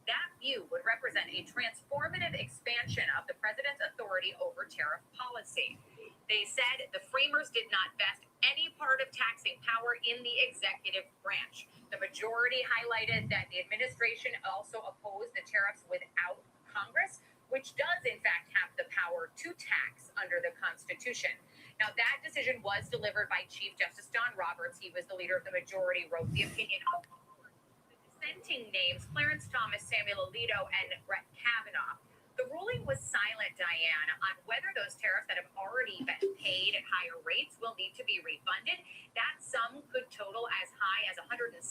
That view would represent a transformative expansion of the president's authority over tariff policy. They said the framers did not vest any part of taxing power in the executive branch. The majority highlighted that the administration also opposed the tariffs without Congress, which does, in fact, have the power to tax under the Constitution. Now, that decision was delivered by Chief Justice John Roberts. He was the leader of the majority, wrote the opinion of the dissenting names, Clarence Thomas, Samuel Alito, and Brett Kavanaugh. The ruling was silent, Diane, on whether those tariffs that have already been paid at higher rates will need to be refunded. That sum could total as high as $175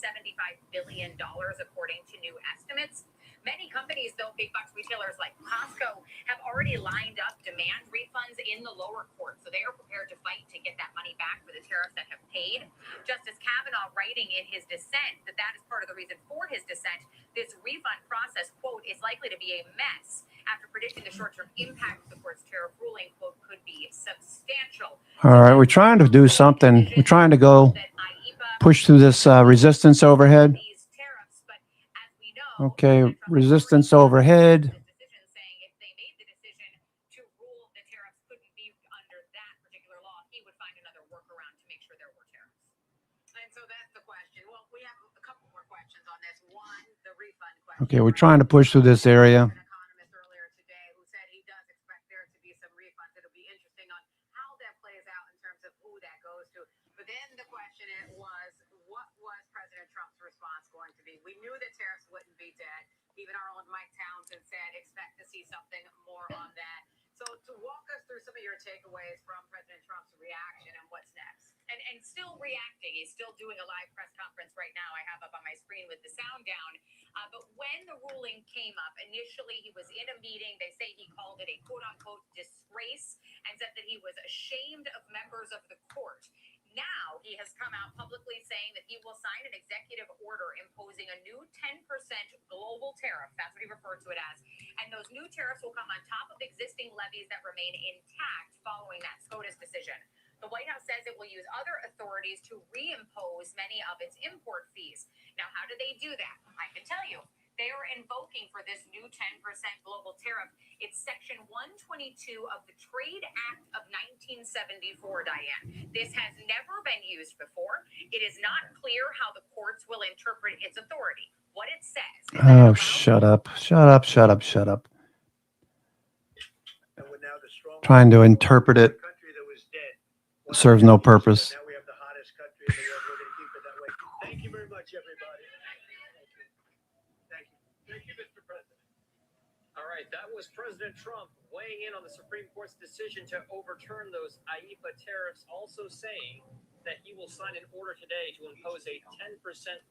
billion, according to new estimates. Many companies, though, big box retailers like Costco, have already lined up demand refunds in the lower court. So they are prepared to fight to get that money back for the tariffs that have paid. Justice Kavanaugh writing in his dissent that is part of the reason for his dissent. This refund process, quote, is likely to be a mess after predicting the short-term impact of the court's tariff ruling, quote, could be substantial. All right, we're trying to do something. We're trying to go push through this resistance overhead. Okay, resistance overhead. Okay, we're trying to push through this area. We knew that tariffs wouldn't be dead. Even our own Mike Townsend said, expect to see something more on that. So to walk us through some of your takeaways from President Trump's reaction and what's next. And still reacting. He's still doing a live press conference right now. I have up on my screen with the sound down. But when the ruling came up, initially he was in a meeting. They say he called it a quote-unquote disgrace and said that he was ashamed of members of the court. Now he has come out publicly saying that he will sign an executive order imposing a new 10% global tariff. That's what he referred to it as. And those new tariffs will come on top of existing levies that remain intact following that SCOTUS decision. The White House says it will use other authorities to reimpose many of its import fees. Now, how do they do that? I can tell you. They are invoking for this new 10% global tariff. It's Section 122 of the Trade Act of 1974, Diane. This has never been used before. It is not clear how the courts will interpret its authority. What it says. Oh, shut up. Shut up, shut up, shut up. Trying to interpret it serves no purpose. Now we have the hottest country in the world. We're going to keep it that way. Thank you very much, everybody. Thank you, Mr. President. All right, that was President Trump weighing in on the Supreme Court's decision to overturn those IEEPA tariffs, also saying that he will sign an order today to impose a 10%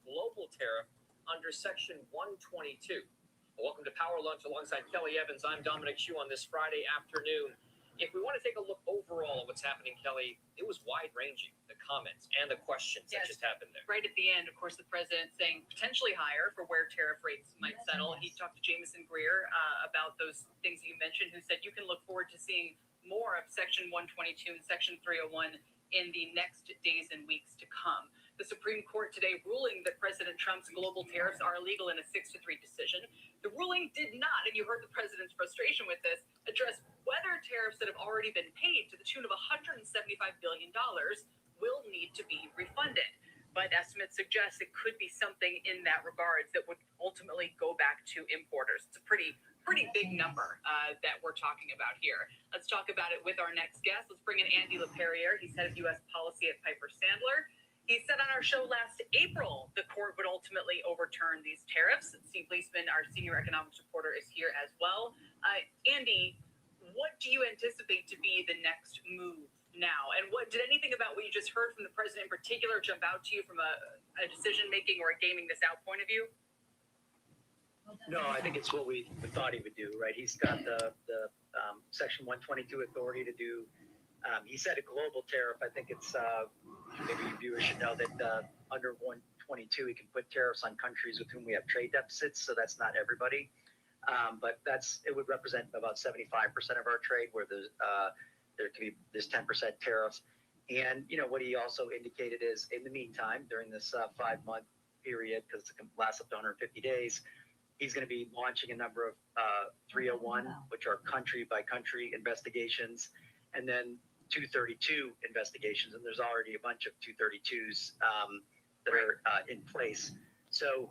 global tariff under Section 122. Welcome to Power Lunch alongside Kelly Evans. I'm Dominic Hsu on this Friday afternoon. If we want to take a look overall at what's happening, Kelly, it was wide-ranging, the comments and the questions that just happened there. Right at the end, of course, the president saying potentially higher for where tariff rates might settle. He talked to Jamieson Greer about those things that you mentioned, who said you can look forward to seeing more of Section 122 and Section 301 in the next days and weeks to come. The Supreme Court today ruling that President Trump's global tariffs are illegal in a 6-3 decision. The ruling did not, and you heard the president's frustration with this, address whether tariffs that have already been paid to the tune of $175 billion will need to be refunded. But estimates suggest it could be something in that regards that would ultimately go back to importers. It's a pretty big number that we're talking about here. Let's talk about it with our next guest. Let's bring in Andy LaPerriere. He's head of U.S. policy at Piper Sandler. He said on our show last April the court would ultimately overturn these tariffs. Steve Leisman, our senior economics reporter, is here as well. Andy, what do you anticipate to be the next move now? And what did anything about what you just heard from the president in particular jump out to you from a decision-making or a gaming this out point of view? No, I think it's what we thought he would do, right? He's got the Section 122 authority to do. He said a global tariff. I think it's maybe viewers should know that under 122, he can put tariffs on countries with whom we have trade deficits. So that's not everybody, but it would represent about 75% of our trade, where there could be this 10% tariffs. And what he also indicated is, in the meantime, during this 5-month period, because it can last up to 150 days, he's going to be launching a number of 301, which are country by country investigations, and then 232 investigations, and there's already a bunch of 232s that are in place. So,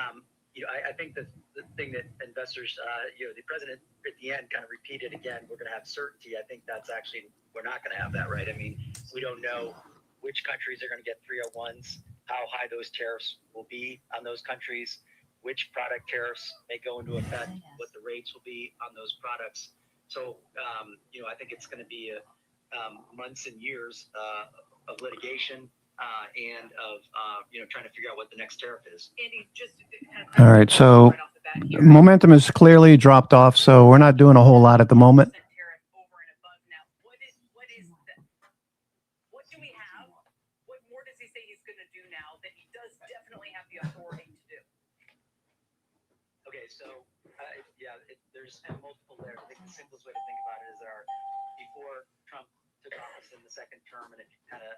I think the thing that investors, the president at the end kind of repeated again, we're going to have certainty. I think that's actually, we're not going to have that, right? I mean, we don't know which countries are going to get 301s, how high those tariffs will be on those countries, which product tariffs may go into effect, what the rates will be on those products. So, I think it's going to be months and years of litigation and of trying to figure out what the next tariff is. Andy, just all right, so momentum has clearly dropped off, so we're not doing a whole lot at the moment. What do we have? What more does he say he's going to do now that he does definitely have the authority to do? Okay, so there's multiple the simplest way to think about it is before Trump took office in the second term, and it kind of,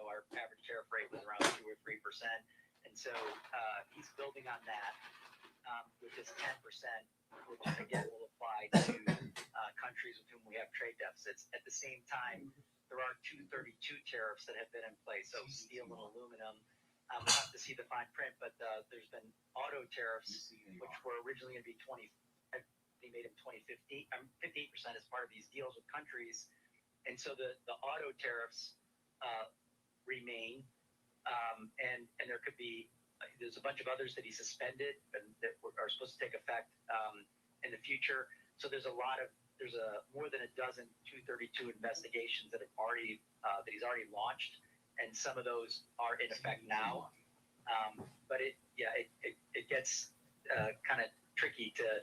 our average tariff rate was around 2 or 3%. And so he's building on that with this 10%, which again will apply to countries with whom we have trade deficits. At the same time, there are 232 tariffs that have been in place, so steel and aluminum. We'll have to see the fine print, but there's been auto tariffs, which were originally going to be 20. They made them 58% as part of these deals with countries, and so the auto tariffs remain, and there could be there's a bunch of others that he suspended and that are supposed to take effect in the future. So there's more than a dozen 232 investigations that he's already launched, and some of those are in effect now. But it gets kind of tricky to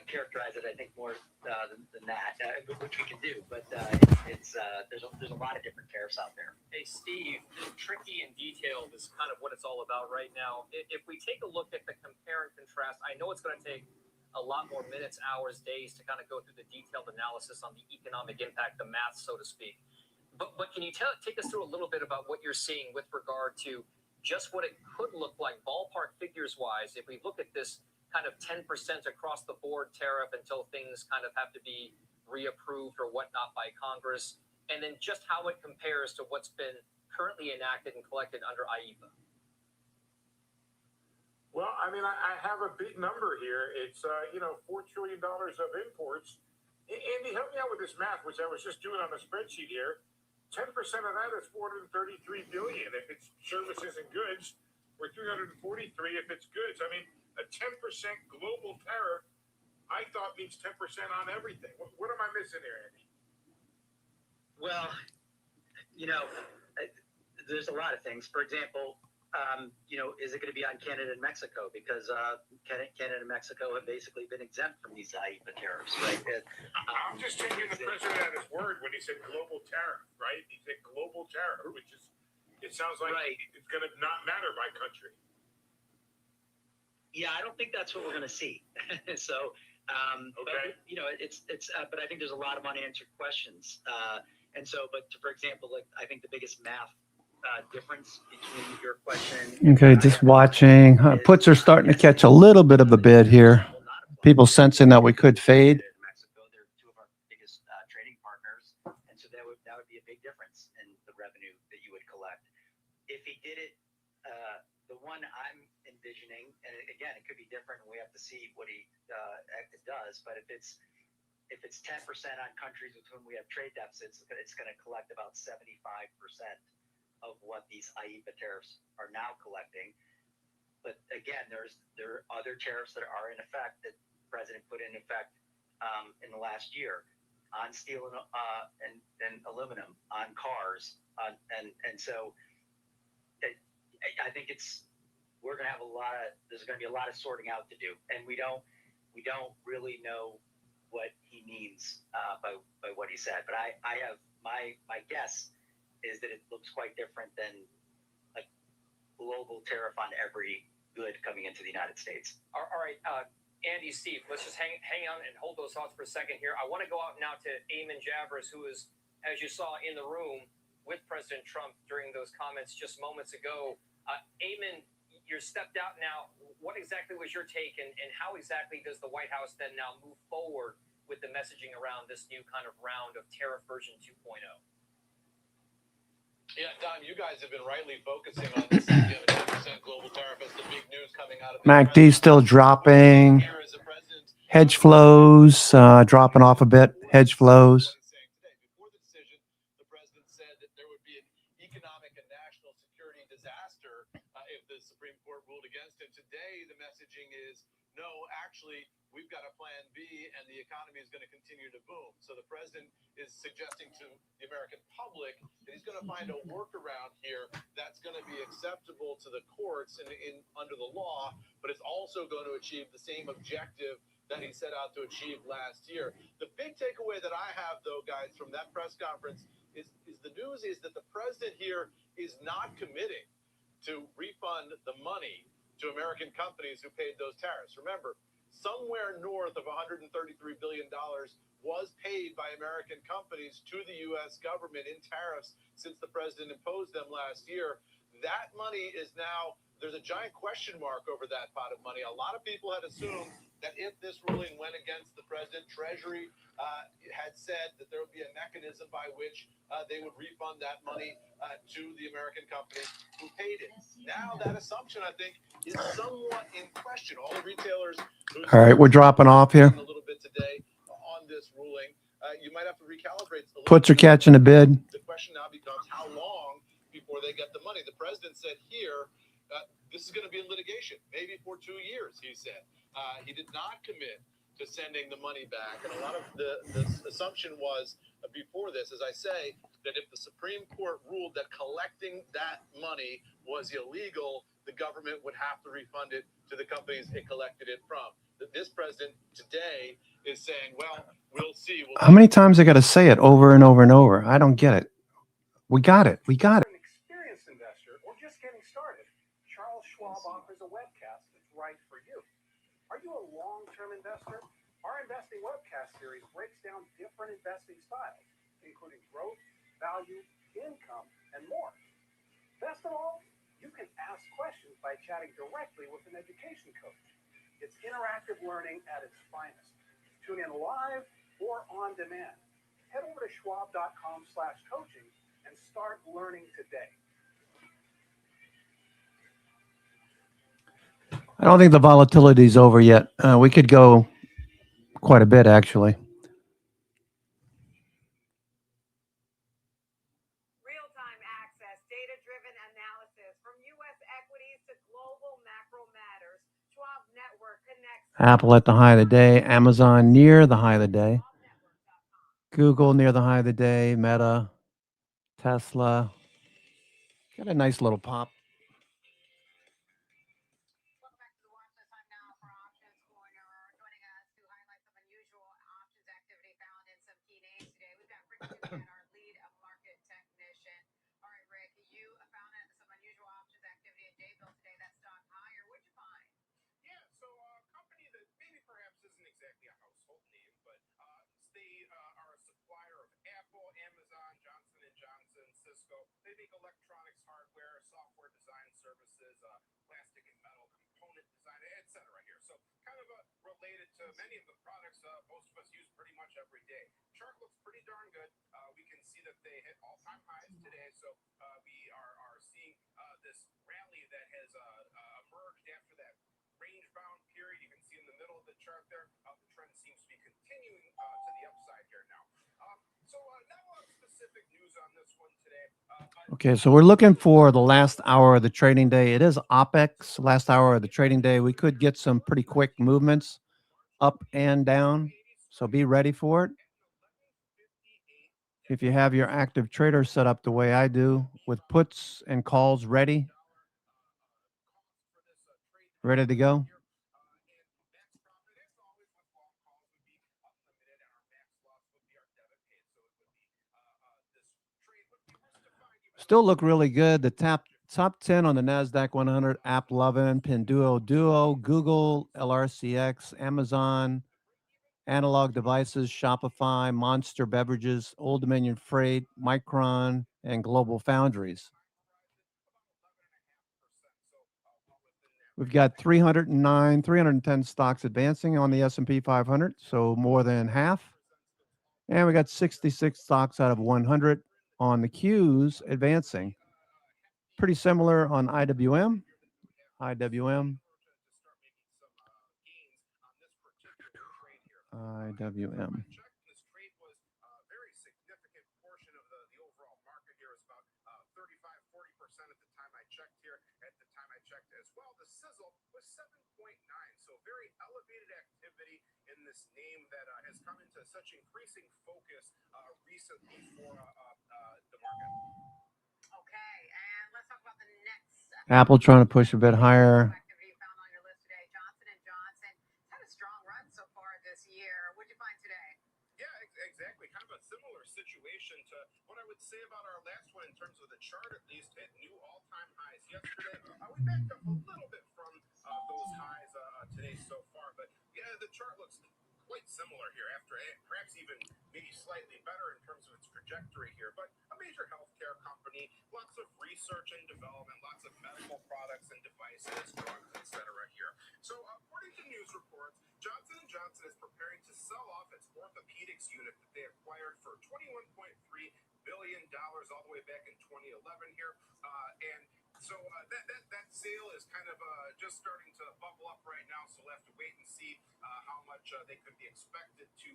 characterize it, I think, more than that, which we can do. But there's a lot of different tariffs out there. Hey, Steve, tricky and detailed is kind of what it's all about right now. If we take a look at the compare and contrast, I know it's going to take a lot more minutes, hours, days to kind of go through the detailed analysis on the economic impact, the math, so to speak. But can you take us through a little bit about what you're seeing with regard to just what it could look like, ballpark figures-wise, if we look at this kind of 10% across the board tariff until things kind of have to be reapproved or whatnot by Congress, and then just how it compares to what's been currently enacted and collected under IEEPA? Well, I mean, I have a big number here. It's, $4 trillion of imports. Andy, help me out with this math, which I was just doing on a spreadsheet here. 10% of that is $433 billion. If it's services and goods, or 343 if it's goods. I mean, a 10% global tariff, I thought means 10% on everything. What am I missing here, Andy? Well, there's a lot of things. For example, is it going to be on Canada and Mexico? Because Canada and Mexico have basically been exempt from these IEEPA tariffs, right? I'm just taking the president at his word when he said global tariff, right? He said global tariff, which is, it sounds like it's going to not matter by country. Yeah, I don't think that's what we're going to see. So, okay. But, but I think there's a lot of unanswered questions. For example, I think the biggest math difference between your question. Okay, just watching. Puts are starting to catch a little bit of a bid here. People sensing that we could fade. Mexico, they're two of our biggest trading partners, and so that would be a big difference in the revenue that you would collect. If he did it, the one I'm envisioning, and again, it could be different, and we have to see what he does. But if it's 10% on countries with whom we have trade deficits, it's going to collect about 75% of what these IEEPA tariffs are now collecting. But again, there are other tariffs that are in effect that the president put in effect in the last year on steel and aluminum, on cars, and so I think we're going to have there's going to be a lot of sorting out to do, and we don't really know what he means by what he said. But I have my guess is that it looks quite different than a global tariff on every good coming into the United States. All right, Andy, Steve, let's just hang on and hold those thoughts for a second here. I want to go out now to Eamon Javers, who is, as you saw, in the room with President Trump during those comments just moments ago. Eamon, you're stepped out now. What exactly was your take, and how exactly does the White House then now move forward with the messaging around this new kind of round of tariff version 2.0? Yeah, Dom, you guys have been rightly focusing on this 10% global tariff as the big news coming out of the MACD still dropping. Hedge flows dropping off a bit. Hedge flows. Before the decision, the president said that there would be an economic and national security disaster if the Supreme Court ruled against him. Today, the messaging is, no, actually, we've got a plan B, and the economy is going to continue to boom. So the president is suggesting to the American public that he's going to find a workaround here that's going to be acceptable to the courts and under the law, but it's also going to achieve the same objective that he set out to achieve last year. The big takeaway that I have, though, guys, from that press conference is the news is that the president here is not committing to refund the money to American companies who paid those tariffs. Remember, somewhere north of $133 billion was paid by American companies to the U.S. government in tariffs since the president imposed them last year. That money is now, there's a giant question mark over that pot of money. A lot of people had assumed that if this ruling went against the president, Treasury had said that there would be a mechanism by which they would refund that money to the American companies who paid it. Now that assumption, I think, is somewhat in question. All the retailers who All right, we're dropping off here. a little bit today on this ruling, you might have to recalibrate. Puts are catching a bid. The question now becomes how long before they get the money. The president said here, this is going to be in litigation, maybe for 2 years, he said. He did not commit to sending the money back. And a lot of the assumption was before this, as I say, that if the Supreme Court ruled that collecting that money was illegal, the government would have to refund it to the companies it collected it from. This president today is saying, well, we'll see. How many times I got to say it over and over and over? I don't get it. We got it. We got it. An experienced investor or just getting started, Charles Schwab offers a webcast that's right for you. Are you a long-term investor? Our investing webcast series breaks down different investing styles, including growth, value, income, and more. Best of all, you can ask questions by chatting directly with an education coach. It's interactive learning at its finest. Tune in live or on demand. Head over to schwab.com/coaching and start learning today. I don't think the volatility is over yet. We could go quite a bit, actually. Real-time access, data-driven analysis from U.S. equities to global macro matters. Schwab Network connects. Apple at the high of the day. Amazon near the high of the day. Google near the high of the day. Meta. Tesla. Got a nice little pop. Our lead market technician. All right, Rick, you found some unusual options activity at Daybill today. That stock higher. What'd you find? Yeah, so a company that maybe perhaps isn't exactly a household name, but they are a supplier of Apple, Amazon, Johnson & Johnson, Cisco. They make electronics, hardware, software design services, plastic and metal component design, etc. here. So kind of related to many of the products most of us use pretty much every day. Chart looks pretty darn good. We can see that they hit all-time highs today, so we are seeing this rally that has emerged after that range-bound period. You can see in the middle of the chart there, the trend seems to be continuing to the upside here now. So not a lot of specific news on this one today. Okay, so we're looking for the last hour of the trading day. It is OPEX, last hour of the trading day. We could get some pretty quick movements up and down, so be ready for it. If you have your active trader set up the way I do, with puts and calls ready to go. Still look really good. The top 10 on the NASDAQ 100, App Lovin', Pinduoduo, Google, LRCX, Amazon, Analog Devices, Shopify, Monster Beverages, Old Dominion Freight, Micron, and Global Foundries. We've got 310 stocks advancing on the S&P 500, so more than half. And we got 66 stocks out of 100 on the Qs advancing. Pretty similar on IWM. IWM. This trade was a very significant portion of the overall market here. It's about 35-40% at the time I checked here. At the time I checked as well, the sizzle was 7.9. So very elevated activity in this name that has come into such increasing focus recently for the market. Okay, and let's talk about the next. Apple trying to push a bit higher. Activity found on your list today. Johnson & Johnson had a strong run so far this year. What'd you find today? Yeah, exactly. Kind of a similar situation to what I would say about our last one in terms of the chart, at least, hit new all-time highs yesterday. We backed up a little bit from those highs today so far, but Yeah, the chart looks quite similar here after perhaps even maybe slightly better in terms of its trajectory here, but a major healthcare company, lots of research and development, lots of medical products and devices, drugs, etc. here. So according to news reports, Johnson & Johnson is preparing to sell off its orthopedics unit that they acquired for $21.3 billion all the way back in 2011 here, and so that sale is kind of just starting to bubble up right now. So we'll have to wait and see how much they could be expected to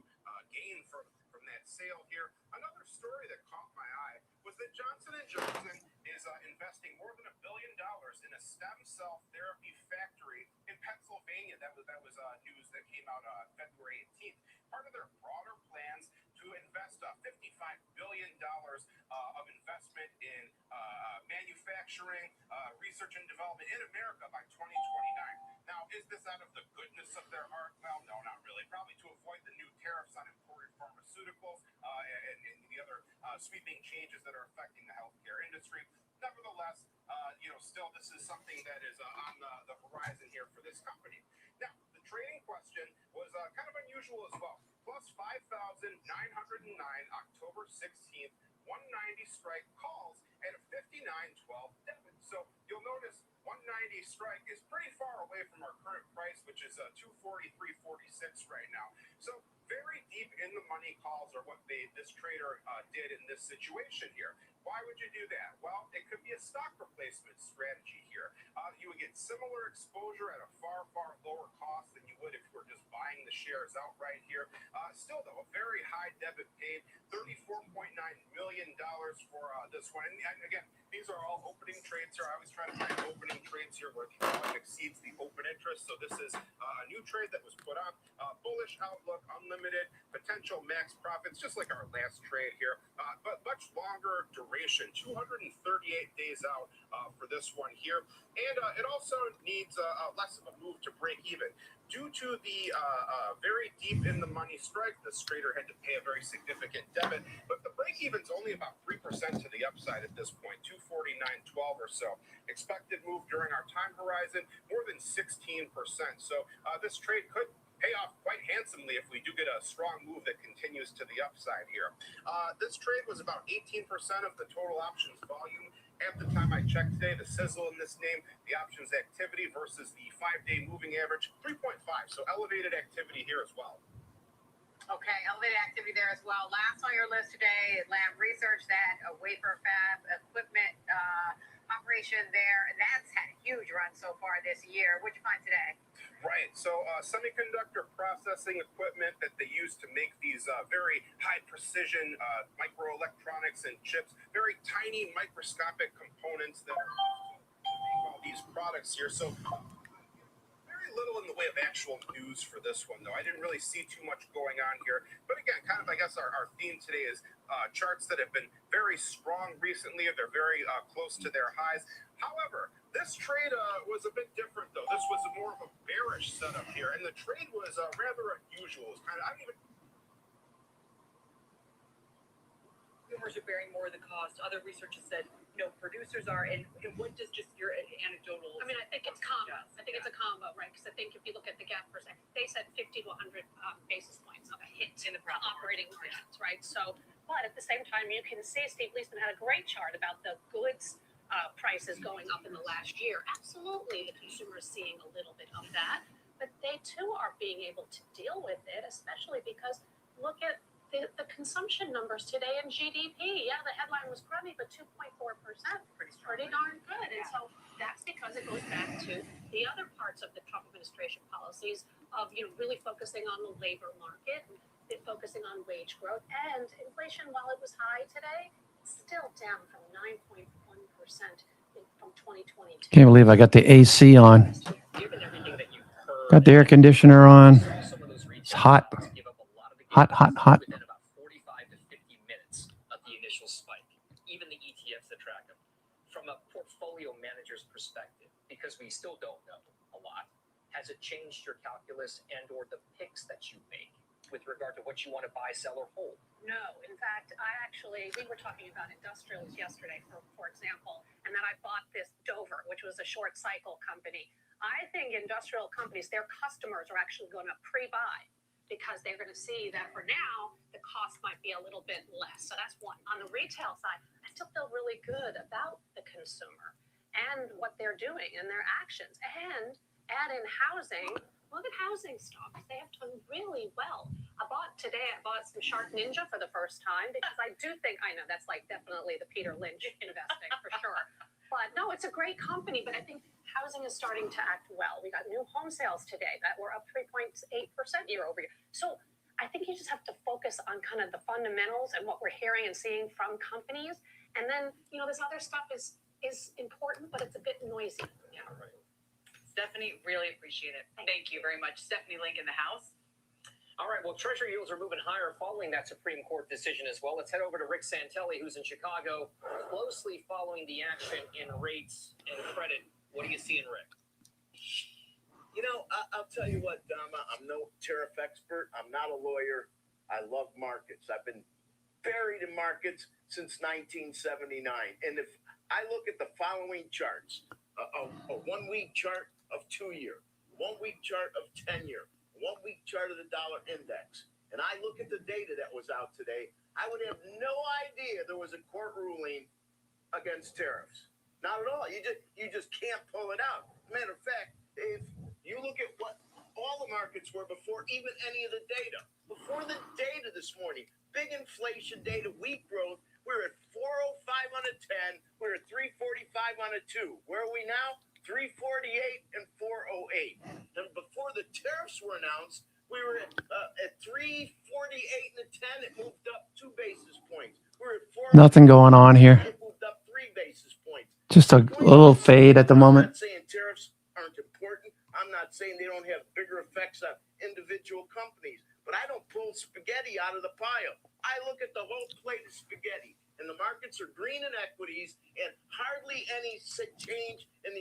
gain from that sale here. Another story that caught my eye was that Johnson & Johnson is investing more than $1 billion in a stem cell therapy factory in Pennsylvania. That was news that came out February 18th. Part of their broader plans to invest $55 billion of investment in manufacturing, research and development in America by 2029. Now, is this out of the goodness of their heart? Well, no, not really. Probably to avoid the new tariffs on imported pharmaceuticals and the other sweeping changes that are affecting the healthcare industry. Nevertheless, still this is something that is on the horizon here for this company. Now, the trading question was kind of unusual as well. Plus 5,909 October 16th, 190 strike calls at a 59.12 debit. So you'll notice 190 strike is pretty far away from our current price, which is 243.46 right now. So very deep in the money calls are what this trader did in this situation here. Why would you do that? Well, it could be a stock replacement strategy here. You would get similar exposure at a far, far lower cost than you would if you were just buying the shares outright here. Still, though, a very high debit paid, $34.9 million for this one. And again, these are all opening trades here. I always try to find opening trades here where the volume exceeds the open interest. So this is a new trade that was put on. Bullish outlook, unlimited, potential max profits, just like our last trade here, but much longer duration, 238 days out for this one here. And it also needs less of a move to break even. Due to the very deep in the money strike, this trader had to pay a very significant debit, but the break even's only about 3% to the upside at this point, 249.12 or so. Expected move during our time horizon, more than 16%. So this trade could pay off quite handsomely if we do get a strong move that continues to the upside here. This trade was about 18% of the total options volume. At the time I checked today, the sizzle in this name, the options activity versus the 5-day moving average, 3.5. So elevated activity here as well. Okay, elevated activity there as well. Last on your list today, Lam Research, that wafer fab equipment operation there, and that's had a huge run so far this year. What'd you find today? Right. So semiconductor processing equipment that they use to make these very high precision microelectronics and chips, very tiny microscopic components that are used to make all these products here. So very little in the way of actual news for this one, though. I didn't really see too much going on here. But again, kind of, I guess our theme today is charts that have been very strong recently. They're very close to their highs. However, this trade was a bit different, though. This was more of a bearish setup here, and the trade was rather unusual. It was kind of, I don't even. Consumers are bearing more of the cost. Other research has said, producers are, and what does just your anecdotal? I mean, I think it's combo. I think it's a combo, right? Because I think if you look at the gap for a second, they said 50 to 100 basis points of a hit in the operating margins, right? So, but at the same time, you can see Steve Leisman had a great chart about the goods prices going up in the last year. Absolutely, the consumer is seeing a little bit of that, but they too are being able to deal with it, especially because look at the consumption numbers today in GDP. Yeah, the headline was crummy, but 2.4%, pretty darn good. And so that's because it goes back to the other parts of the Trump administration policies of really focusing on the labor market, and focusing on wage growth, and inflation. While it was high today, it's still down from 9.1% from 2022. Can't believe I got the AC on. Given everything that you've heard, Got the air conditioner on. It's hot. Hot. Within about 45 to 50 minutes of the initial spike, even the ETFs that track them. From a portfolio manager's perspective, because we still don't know a lot, has it changed your calculus and or the picks that you make with regard to what you want to buy, sell, or hold? No, in fact, we were talking about industrials yesterday, for example, and then I bought this Dover, which was a short cycle company. I think industrial companies, their customers are actually going to pre-buy because they're going to see that for now, the cost might be a little bit less. So that's one. On the retail side, I still feel really good about the consumer and what they're doing and their actions. And add in housing. Look at housing stocks. They have done really well. I bought some Shark Ninja for the first time because I do think, I know that's like definitely the Peter Lynch investing for sure. But no, it's a great company, but I think housing is starting to act well. We got new home sales today that were up 3.8% year over year. So I think you just have to focus on kind of the fundamentals and what we're hearing and seeing from companies. And then, this other stuff is important, but it's a bit noisy. Yeah, right. Stephanie, really appreciate it. Thank you very much. Stephanie Link in the house. All right, well, Treasury yields are moving higher following that Supreme Court decision as well. Let's head over to Rick Santelli, who's in Chicago, closely following the action in rates and credit. What are you seeing, Rick? I'll tell you what, Dama, I'm no tariff expert. I'm not a lawyer. I love markets. I've been buried in markets since 1979. And if I look at the following charts, a 1-week chart of 2-year, 1-week chart of 10-year, 1-week chart of the dollar index, and I look at the data that was out today, I would have no idea there was a court ruling against tariffs. Not at all. You just can't pull it out. Matter of fact, if you look at what all the markets were before even any of the data, before the data this morning, big inflation data, weak growth, we're at 405 on a 10, we're at 345 on a 2. Where are we now? 348 and 408. Then before the tariffs were announced, we were at 348 and a 10. It moved up 2 basis points. We're at 4. Nothing going on here. It moved up 3 basis points. Just a little fade at the moment. I'm not saying tariffs aren't important. I'm not saying they don't have bigger effects on individual companies. But I don't pull spaghetti out of the pile. I look at the whole plate of spaghetti. And the markets are green in equities and hardly any change in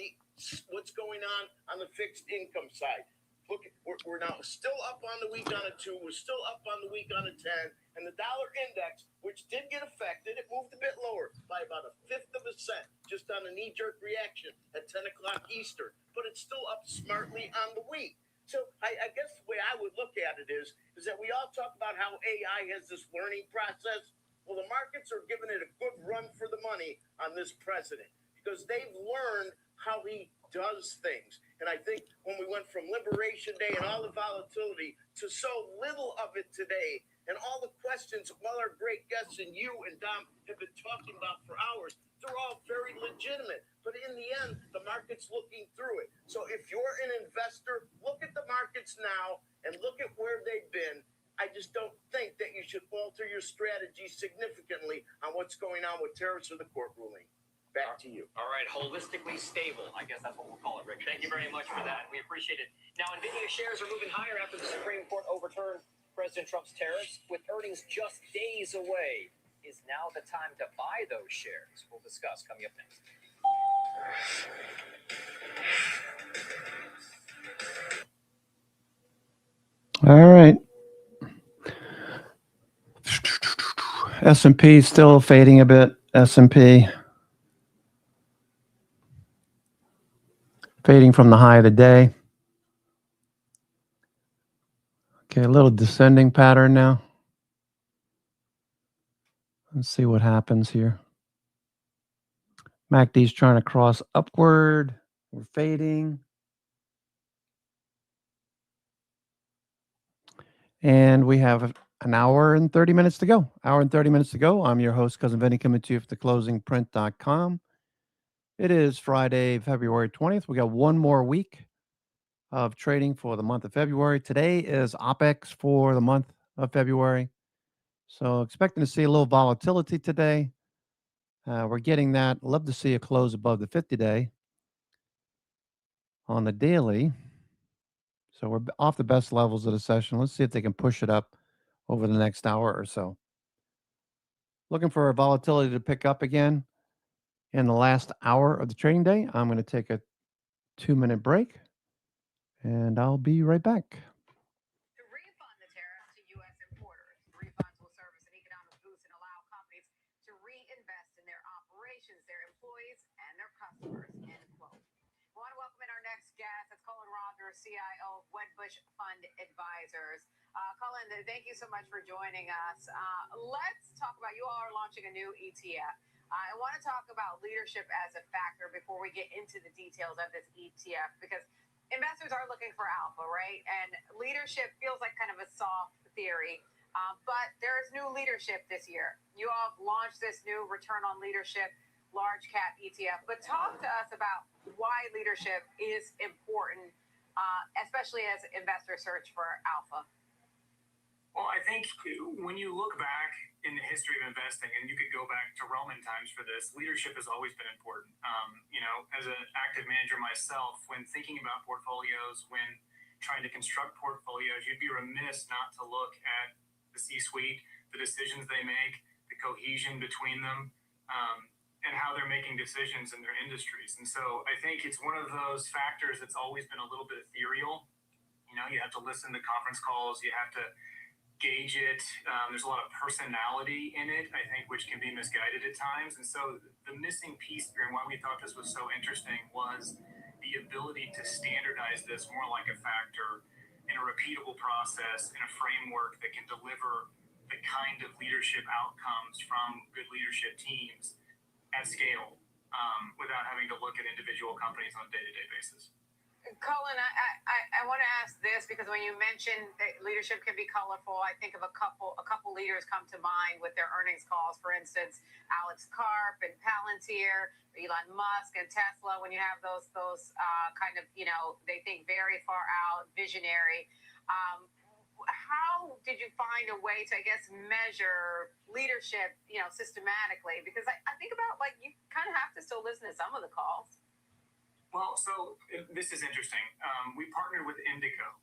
what's going on the fixed income side. Look, we're now still up on the week on a 2. We're still up on the week on a 10. And the dollar index, which did get affected, it moved a bit lower by about 1/5 of a cent, just on a knee-jerk reaction at 10 o'clock Eastern. But it's still up smartly on the week. So I guess the way I would look at it is that we all talk about how AI has this learning process. Well, the markets are giving it a good run for the money on this president because they've learned how he does things. And I think when we went from Liberation Day and all the volatility to so little of it today and all the questions all our great guests and you and Dom have been talking about for hours, they're all very legitimate. But in the end, the market's looking through it. So if you're an investor, look at the markets now and look at where they've been. I just don't think that you should alter your strategy significantly on what's going on with tariffs or the court ruling. Back to you. All right, holistically stable. I guess that's what we'll call it, Rick. Thank you very much for that. We appreciate it. Now, NVIDIA shares are moving higher after the Supreme Court overturned President Trump's tariffs. With earnings just days away, is now the time to buy those shares? We'll discuss coming up next. All right. S&P still fading a bit. S&P fading from the high of the day. Okay, a little descending pattern now. Let's see what happens here. MACD's trying to cross upward. We're fading. And we have an hour and 30 minutes to go. Hour and 30 minutes to go. I'm your host, Cousin Vinny, coming to you from theclosingprint.com. It is Friday, February 20th. We got one more week of trading for the month of February. Today is OPEX for the month of February. So expecting to see a little volatility today. We're getting that. Love to see a close above the 50-day on the daily. So we're off the best levels of the session. Let's see if they can push it up over the next hour or so. Looking for a volatility to pick up again in the last hour of the trading day. I'm going to take a 2-minute break, and I'll be right back. To refund the tariffs to U.S. importers, the refunds will serve as an economic boost and allow companies to reinvest in their operations, their employees, and their customers, end quote. I want to welcome in our next guest. founder, CIO of Wedbush Fund Advisors. Colin, thank you so much for joining us. Let's talk about, you all are launching a new ETF. I want to talk about leadership as a factor before we get into the details of this ETF, because investors are looking for alpha, right? And leadership feels like kind of a soft theory, but there's new leadership this year. You all have launched this new return on leadership large cap ETF, but talk to us about why leadership is important, especially as investors search for alpha. Well, I think when you look back in the history of investing, and you could go back to Roman times for this, leadership has always been important. As an active manager myself, when thinking about portfolios, when trying to construct portfolios, you'd be remiss not to look at the C-suite, the decisions they make, the cohesion between them, and how they're making decisions in their industries. And so I think it's one of those factors that's always been a little bit ethereal. You have to listen to conference calls, you have to gauge it. There's a lot of personality in it, I think, which can be misguided at times. And so the missing piece here, and why we thought this was so interesting, was the ability to standardize this more like a factor in a repeatable process, in a framework that can deliver the kind of leadership outcomes from good leadership teams at scale, without having to look at individual companies on a day-to-day basis. Colin, I want to ask this because when you mentioned that leadership can be colorful, I think of a couple leaders come to mind with their earnings calls. For instance, Alex Karp and Palantir, Elon Musk and Tesla. When you have those kind of, they think very far out, visionary. How did you find a way to, I guess, measure leadership, systematically? Because I think about, like, you kind of have to still listen to some of the calls. Well, so this is interesting. We partnered with Indigo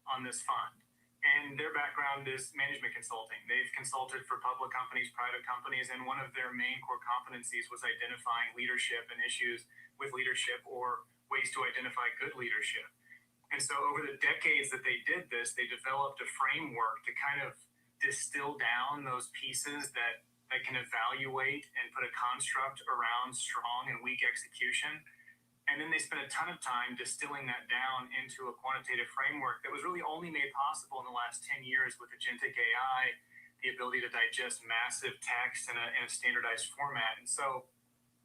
on this fund, and their background is management consulting. They've consulted for public companies, private companies, and one of their main core competencies was identifying leadership and issues with leadership, or ways to identify good leadership. And so over the decades that they did this, they developed a framework to kind of distill down those pieces that can evaluate and put a construct around strong and weak execution. And then they spent a ton of time distilling that down into a quantitative framework that was really only made possible in the last 10 years with agentic AI, the ability to digest massive text in a standardized format. And so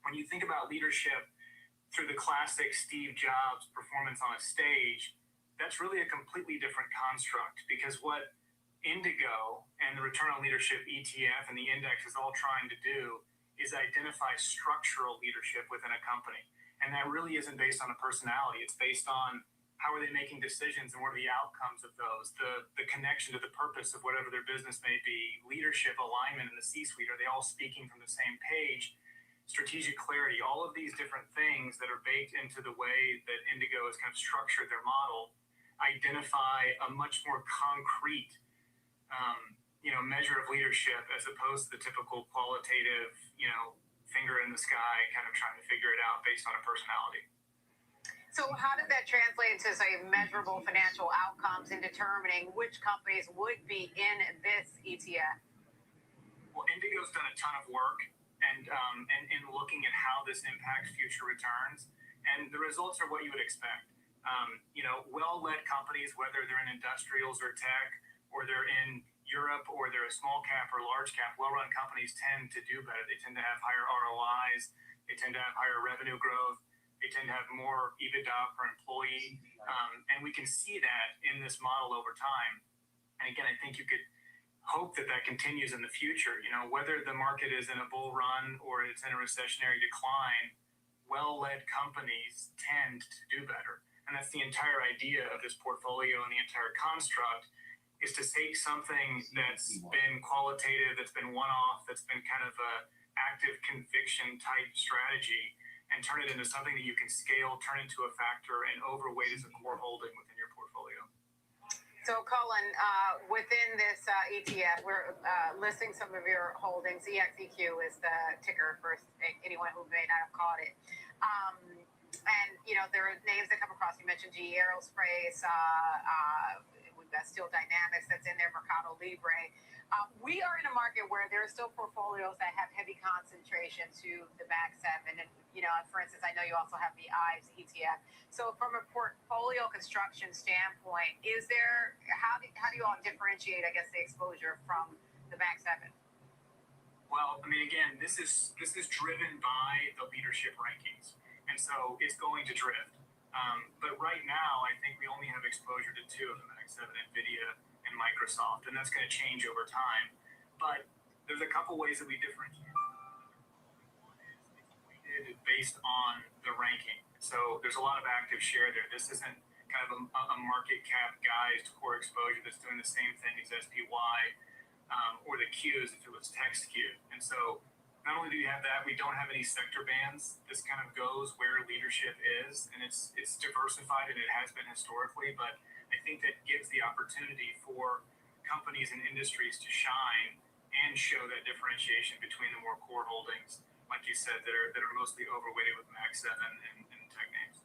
when you think about leadership through the classic Steve Jobs performance on a stage, that's really a completely different construct, because what Indigo and the Return on Leadership ETF and the index is all trying to do is identify structural leadership within a company. And that really isn't based on a personality. It's based on how are they making decisions and what are the outcomes of those, the connection to the purpose of whatever their business may be, leadership, alignment in the C-suite. Are they all speaking from the same page? Strategic clarity, all of these different things that are baked into the way that Indigo has kind of structured their model identify a much more concrete measure of leadership, as opposed to the typical qualitative, finger in the sky, kind of trying to figure it out based on a personality. So how did that translate into, say, measurable financial outcomes in determining which companies would be in this ETF? Well, Indigo's done a ton of work and in looking at how this impacts future returns, and the results are what you would expect. Well-led companies, whether they're in industrials or tech, or they're in Europe, or they're a small cap or large cap, well-run companies tend to do better. They tend to have higher ROIs. They tend to have higher revenue growth. They tend to have more EBITDA per employee. And we can see that in this model over time. And again, I think you could hope that continues in the future. Whether the market is in a bull run or it's in a recessionary decline, well-led companies tend to do better. And that's the entire idea of this portfolio and the entire construct, is to take something that's been qualitative, that's been one-off, that's been kind of a active conviction type strategy, and turn it into something that you can scale, turn into a factor, and overweight as a core holding within your portfolio. So, Colin, within this ETF, we're listing some of your holdings. EXEQ is the ticker for anyone who may not have caught it. And, there are names that come across. You mentioned GE Aerospace. We've got Steel Dynamics that's in there, Mercado Libre. We are in a market where there are still portfolios that have heavy concentration to the Mag 7. And, for instance, I know you also have the IVES ETF. So from a portfolio construction standpoint, how do you all differentiate, I guess, the exposure from the Mag 7? Well, again, this is driven by the leadership rankings. And so it's going to drift. But right now, I think we only have exposure to two of the Mag 7, NVIDIA and Microsoft, and that's going to change over time. But there's a couple ways that we differentiate. One is it's weighted based on the ranking. So there's a lot of active share there. This isn't kind of a market cap guised core exposure that's doing the same thing as SPY or the Qs if it was text Q. And so not only do you have that, we don't have any sector bands. This kind of goes where leadership is, and it's diversified, and it has been historically, but I think that gives the opportunity for companies and industries to shine and show that differentiation between the more core holdings, like you said, that are mostly overweighted with Mag 7 and tech names.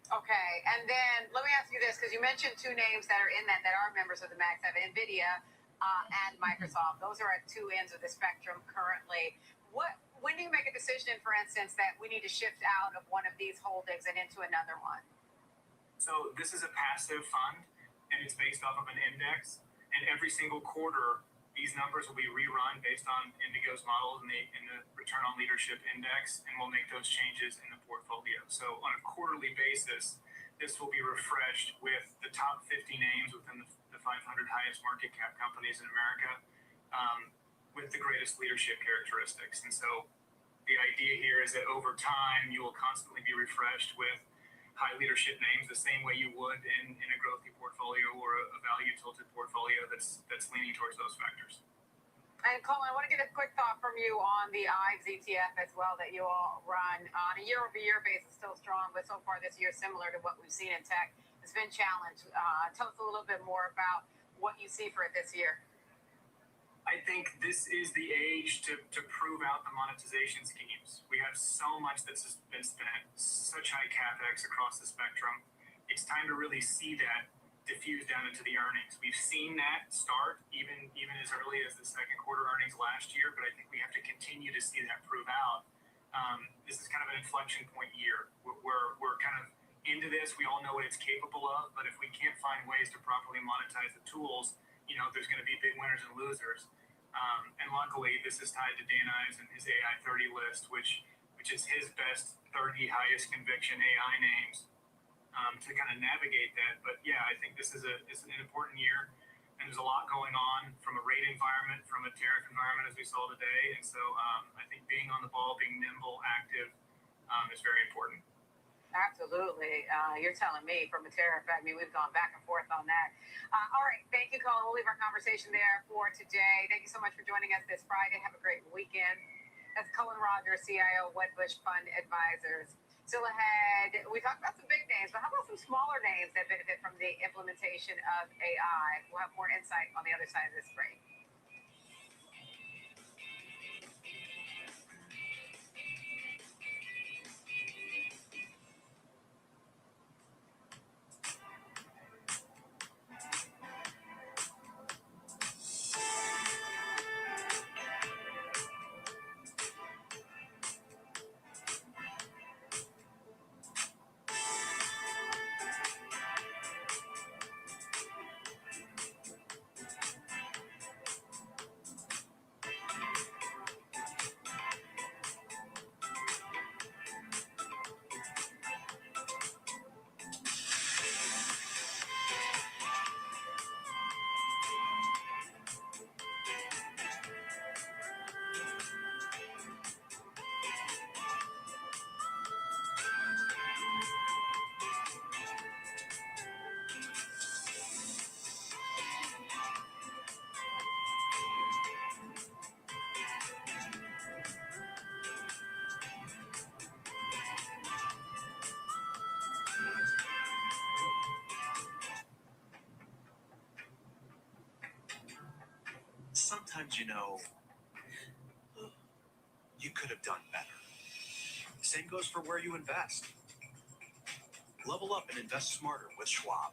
Okay, and then let me ask you this, because you mentioned two names that are in that are members of the Mag 7, NVIDIA and Microsoft. Those are at two ends of the spectrum currently. When do you make a decision, for instance, that we need to shift out of one of these holdings and into another one? So this is a passive fund, and it's based off of an index. And every single quarter, these numbers will be rerun based on Indigo's model in the Return on Leadership Index, and we'll make those changes in the portfolio. So on a quarterly basis, this will be refreshed with the top 50 names within the 500 highest market cap companies in America, with the greatest leadership characteristics. And so the idea here is that over time, you will constantly be refreshed with high leadership names the same way you would in a growthy portfolio or a value tilted portfolio that's leaning towards those factors. And Colin, I want to get a quick thought from you on the IVES ETF as well that you all run on a year-over-year basis, still strong, but so far this year similar to what we've seen in tech. It's been challenged. Tell us a little bit more about what you see for it this year. I think this is the age to prove out the monetization schemes. We have so much that's been spent, such high capex across the spectrum. It's time to really see that diffuse down into the earnings. We've seen that start even as early as the second quarter earnings last year, but I think we have to continue to see that prove out. This is kind of an inflection point year. We're kind of into this. We all know what it's capable of, but if we can't find ways to properly monetize the tools, there's going to be big winners and losers. And luckily, this is tied to Dan Ives and his AI 30 list, which is his best 30 highest conviction AI names to kind of navigate that. But yeah, I think this is an important year, and there's a lot going on from a rate environment, from a tariff environment as we saw today. And so I think being on the ball, being nimble, active is very important. Absolutely. You're telling me from a tariff, we've gone back and forth on that. All right. Thank you, Colin. We'll leave our conversation there for today. Thank you so much for joining us this Friday. Have a great weekend. That's Colin Rogers, CIO, Wedbush Fund Advisors. Still ahead, we talked about some big names, but how about some smaller names that benefit from the implementation of AI? We'll have more insight on the other side of this break. Sometimes, you could have done better. Same goes for where you invest. Level up and invest smarter with Schwab.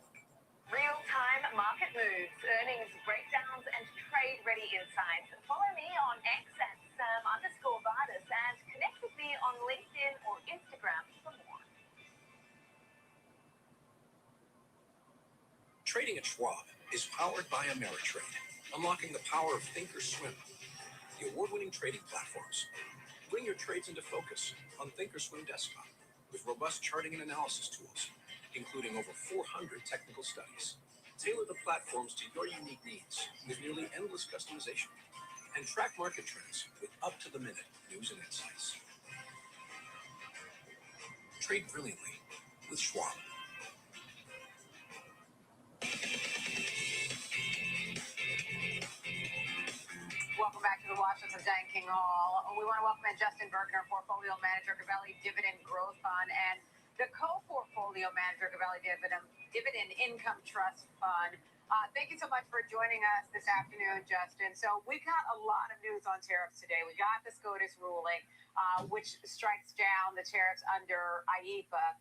Real-time market moves, earnings breakdowns, and trade-ready insights. Follow me on X at Sam_Vardas and connect with me on LinkedIn or Instagram for more. Trading at Schwab is powered by Ameritrade, unlocking the power of Thinkorswim, the award-winning trading platforms. Bring your trades into focus on Thinkorswim desktop with robust charting and analysis tools, including over 400 technical studies. Tailor the platforms to your unique needs with nearly endless customization, and track market trends with up-to-the-minute news and insights. Trade brilliantly with Schwab. Welcome back to the Watch List. I'm Diane King Hall. We want to welcome in Justin Bergner, portfolio manager, Gabelli Dividend Growth Fund, and the co-portfolio manager, Gabelli Dividend Income Trust Fund. Thank you so much for joining us this afternoon, Justin. So we got a lot of news on tariffs today. We got the SCOTUS ruling, which strikes down the tariffs under IEEPA.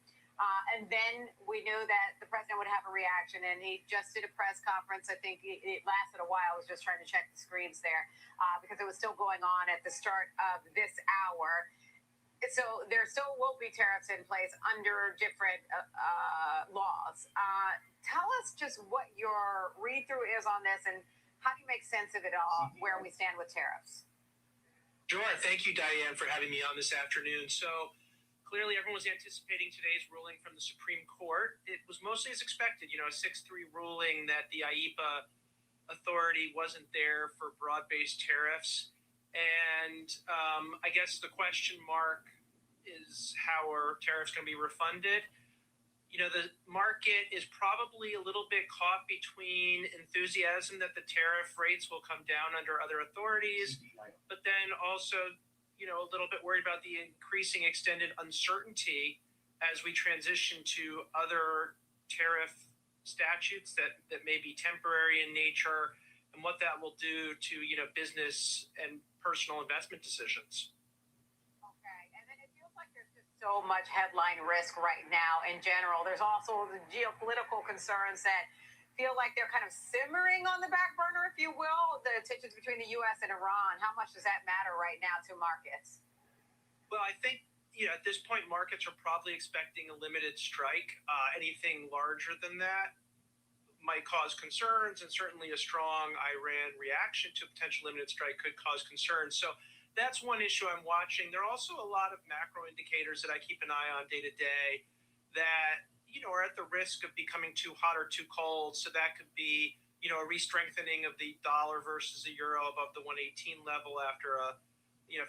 And then we knew that the president would have a reaction, and he just did a press conference. I think it lasted a while. I was just trying to check the screens there because it was still going on at the start of this hour. So there still will be tariffs in place under different laws. Tell us just what your read-through is on this, and how do you make sense of it all, where we stand with tariffs? Sure. Thank you, Diane, for having me on this afternoon. So clearly everyone was anticipating today's ruling from the Supreme Court. It was mostly as expected, a 6-3 ruling that the IEEPA authority wasn't there for broad-based tariffs. And I guess the question mark is, how are tariffs going to be refunded? The market is probably a little bit caught between enthusiasm that the tariff rates will come down under other authorities, but then also, a little bit worried about the increasing extended uncertainty as we transition to other tariff statutes that may be temporary in nature, and what that will do to, business and personal investment decisions. So much headline risk right now in general. There's also the geopolitical concerns that feel like they're kind of simmering on the back burner, if you will, the tensions between the U.S. and Iran. How much does that matter right now to markets? Well, I think, at this point, markets are probably expecting a limited strike. Anything larger than that might cause concerns, and certainly a strong Iran reaction to a potential limited strike could cause concerns. So that's one issue I'm watching. There are also a lot of macro indicators that I keep an eye on day to day that, are at the risk of becoming too hot or too cold. So that could be, a re-strengthening of the dollar versus the euro above the 118 level after a,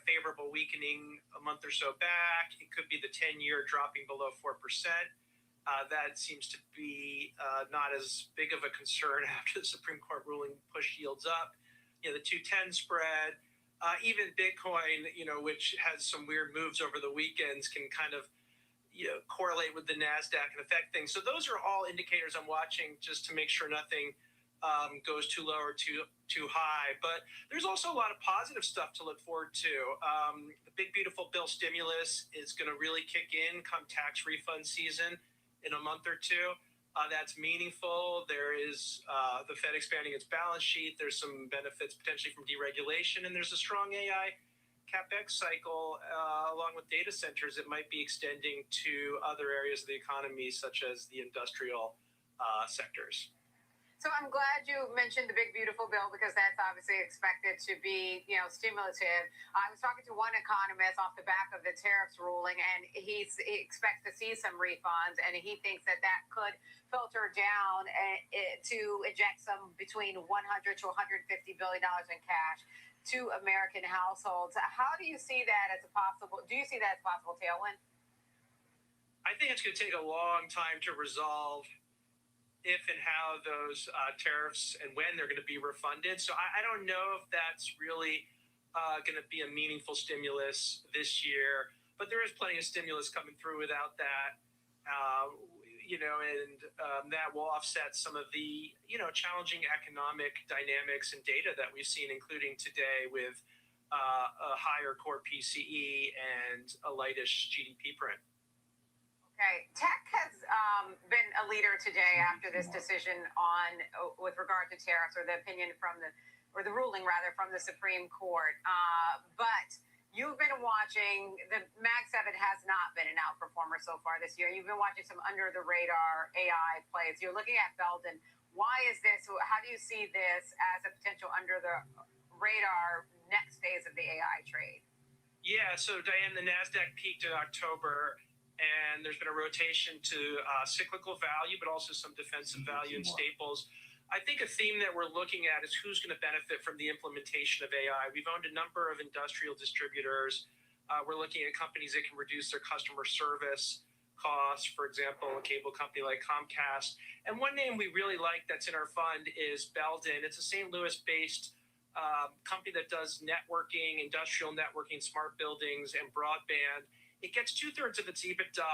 favorable weakening a month or so back. It could be the 10-year dropping below 4%. That seems to be not as big of a concern after the Supreme Court ruling pushed yields up. The 210 spread. Even Bitcoin, which has some weird moves over the weekends, can kind of, correlate with the NASDAQ and affect things. So those are all indicators I'm watching just to make sure nothing goes too low or too high. But there's also a lot of positive stuff to look forward to. The big, beautiful bill stimulus is going to really kick in come tax refund season in a month or two. That's meaningful. There is the Fed expanding its balance sheet. There's some benefits potentially from deregulation, and there's a strong AI CapEx cycle along with data centers that might be extending to other areas of the economy, such as the industrial sectors. So I'm glad you mentioned the big, beautiful bill, because that's obviously expected to be, stimulative. I was talking to one economist off the back of the tariffs ruling, and he expects to see some refunds, and he thinks that could filter down to inject some between $100 to $150 billion in cash to American households. How do you see that as a possible tailwind? I think it's going to take a long time to resolve if and how those tariffs and when they're going to be refunded. So I don't know if that's really going to be a meaningful stimulus this year, but there is plenty of stimulus coming through without that. And that will offset some of the, challenging economic dynamics and data that we've seen, including today with a higher core PCE and a lightish GDP print. Okay, tech has been a leader today after this decision on with regard to tariffs, or the opinion from the ruling rather from the Supreme Court. But you've been watching the Mag 7 has not been an outperformer so far this year. You've been watching some under the radar AI plays. You're looking at Belden. Why is this? How do you see this as a potential under the radar next phase of the AI trade? Yeah, so Diane, the NASDAQ peaked in October, and there's been a rotation to cyclical value, but also some defensive value in staples. I think a theme that we're looking at is who's going to benefit from the implementation of AI. We've owned a number of industrial distributors. We're looking at companies that can reduce their customer service costs, for example, a cable company like Comcast. And one name we really like that's in our fund is Belden. It's a St. Louis-based company that does networking, industrial networking, smart buildings, and broadband. It gets 2/3 of its EBITDA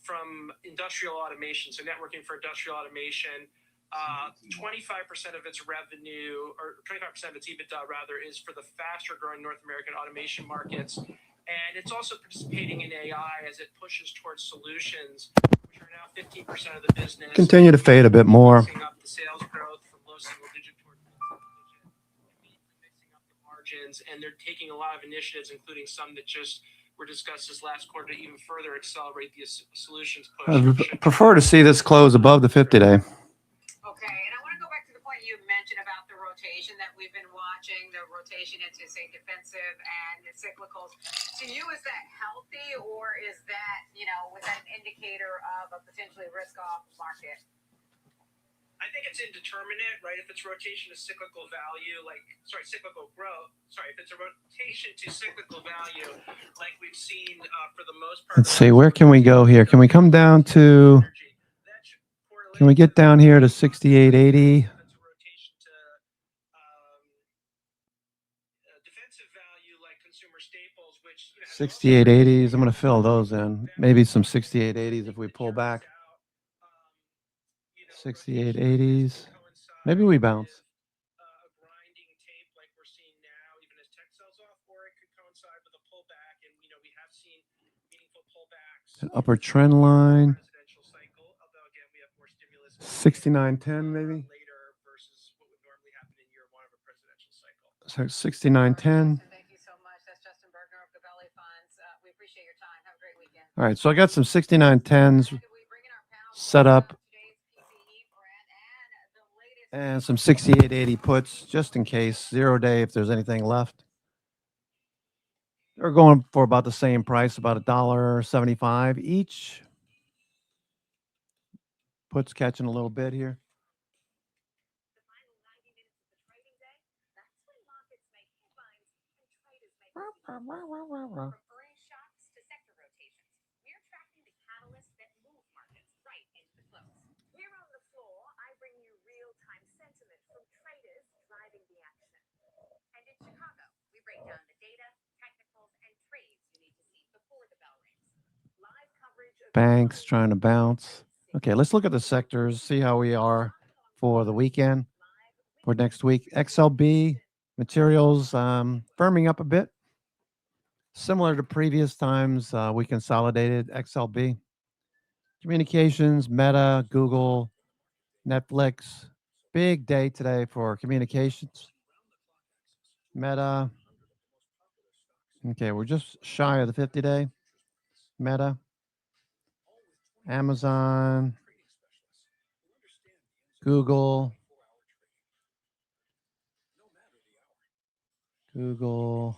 from industrial automation, so networking for industrial automation. 25% of its revenue, or 25% of its EBITDA rather, is for the faster growing North American automation markets. And it's also participating in AI as it pushes towards solutions, which are now 15% of the business. Continue to fade a bit more. Mixing up the sales growth from low single digit toward double digit, mixing up the margins, and they're taking a lot of initiatives, including some that just were discussed this last quarter, to even further accelerate the solutions push. I prefer to see this close above the 50-day. Okay, and I want to go back to the point you mentioned about the rotation that we've been watching, the rotation into, say, defensive and cyclicals. To you, is that healthy, or is that, was that an indicator of a potentially risk-off market? I think it's indeterminate, right? If it's rotation to cyclical value, cyclical growth. If it's a rotation to cyclical value, like we've seen for the most part. Let's see, where can we go here? Can we come down to, can we get down here to 68.80? Defensive value like consumer staples, which 68.80s. I'm going to fill those in. Maybe some 68.80s if we pull back. 68.80s. Maybe we bounce. A grinding tape like we're seeing now, even as tech sells off, or it could coincide with a pullback. And we have seen meaningful pullbacks. An upper trend line. Presidential cycle, although again we have more stimulus. 69.10 maybe. Later versus what would normally happen in year one of a presidential cycle. So 69.10. Thank you so much. That's Justin Bergner of Gabelli Funds. We appreciate your time. Have a great weekend. All right, so I got some 69.10s set up. And some 68.80 puts just in case, 0-day if there's anything left. They're going for about the same price, about $1.75 each. Puts catching a little bit here. The final 90 minutes of the trading day, that's when markets make headlines and traders make From earnings shocks to sector rotations, we're tracking the catalysts that move markets right into the close. We're on the floor. I bring you real-time sentiment from traders driving the action. And in Chicago, we break down the data, technicals, and trades you need to see before the bell rings. Live coverage of Banks trying to bounce. Okay, let's look at the sectors, see how we are for the weekend, for next week. XLB, materials firming up a bit. Similar to previous times, we consolidated XLB. Communications, Meta, Google, Netflix. Big day today for communications. Meta. Okay, we're just shy of the 50-day. Meta. Amazon. Google. Google,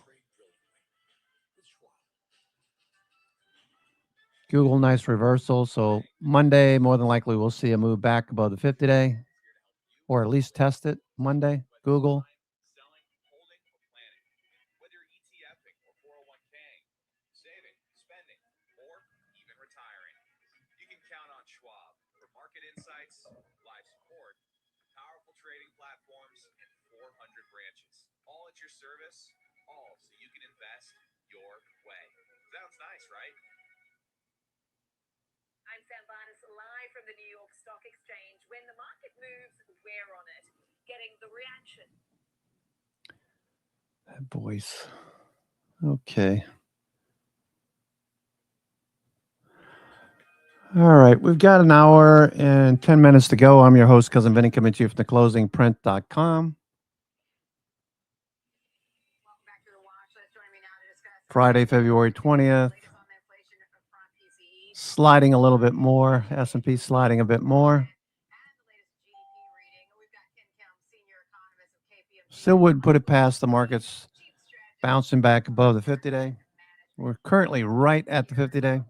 nice reversal. So Monday, more than likely, we'll see a move back above the 50-day, or at least test it Monday. Google. Selling, holding, or planning. Whether you're ETFing or 401k, saving, spending, or even retiring, you can count on Schwab for market insights, live support, powerful trading platforms, and 400 branches. All at your service, all so you can invest your way. Sounds nice, right? I'm Sam Barnes, live from the New York Stock Exchange. When the market moves, we're on it, getting the reaction. That voice. Okay. All right, we've got an hour and 10 minutes to go. I'm your host, Cousin Vinny, coming to you from theclosingprint.com. Friday, February 20th. Sliding a little bit more. S&P sliding a bit more. Still wouldn't put it past the markets bouncing back above the 50-day. We're currently right at the 50-day.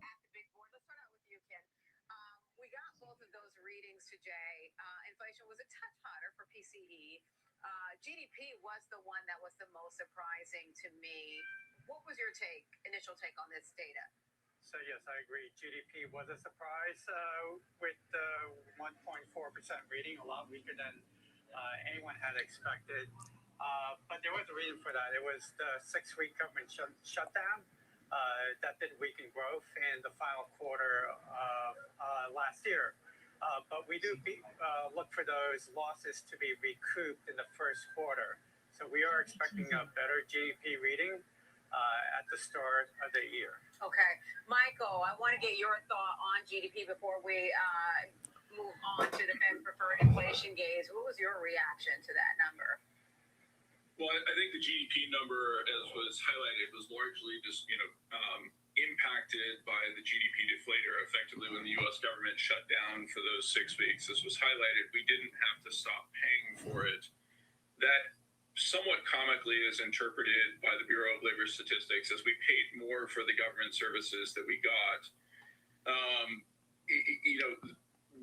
GDP was the one that was the most surprising to me. What was your initial take on this data? So yes, I agree. GDP was a surprise with 1.4% reading, a lot weaker than anyone had expected. But there was a reason for that. It was the 6-week government shutdown that did weaken growth in the final quarter of last year. But we do look for those losses to be recouped in the first quarter. So we are expecting a better GDP reading at the start of the year. Okay. Michael, I want to get your thought on GDP before we move on to the Fed's preferred inflation gauge. What was your reaction to that number? Well, I think the GDP number, as was highlighted, was largely just, impacted by the GDP deflator effectively when the U.S. government shut down for those 6 weeks. This was highlighted. We didn't have to stop paying for it. That somewhat comically is interpreted by the Bureau of Labor Statistics as we paid more for the government services that we got.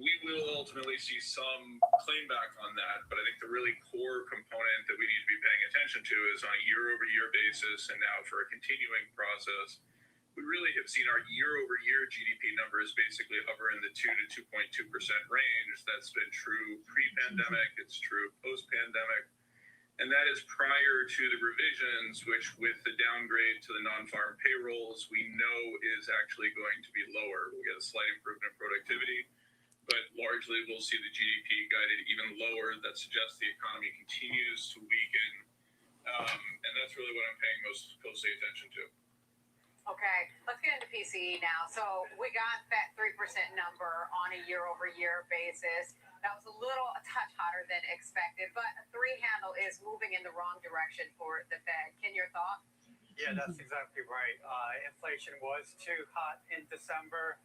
We will ultimately see some claim back on that, but I think the really core component that we need to be paying attention to is on a year-over-year basis, and now for a continuing process, we really have seen our year-over-year GDP numbers basically hover in the 2 to 2.2% range. That's been true pre-pandemic. It's true post-pandemic. And that is prior to the revisions, which with the downgrade to the non-farm payrolls, we know is actually going to be lower. We'll get a slight improvement in productivity, but largely we'll see the GDP guided even lower. That suggests the economy continues to weaken. And that's really what I'm paying most closely attention to. Okay, let's get into PCE now. So we got that 3% number on a year-over-year basis. That was a touch hotter than expected, but a 3 handle is moving in the wrong direction for the Fed. Ken, your thought? Yeah, that's exactly right. Inflation was too hot in December,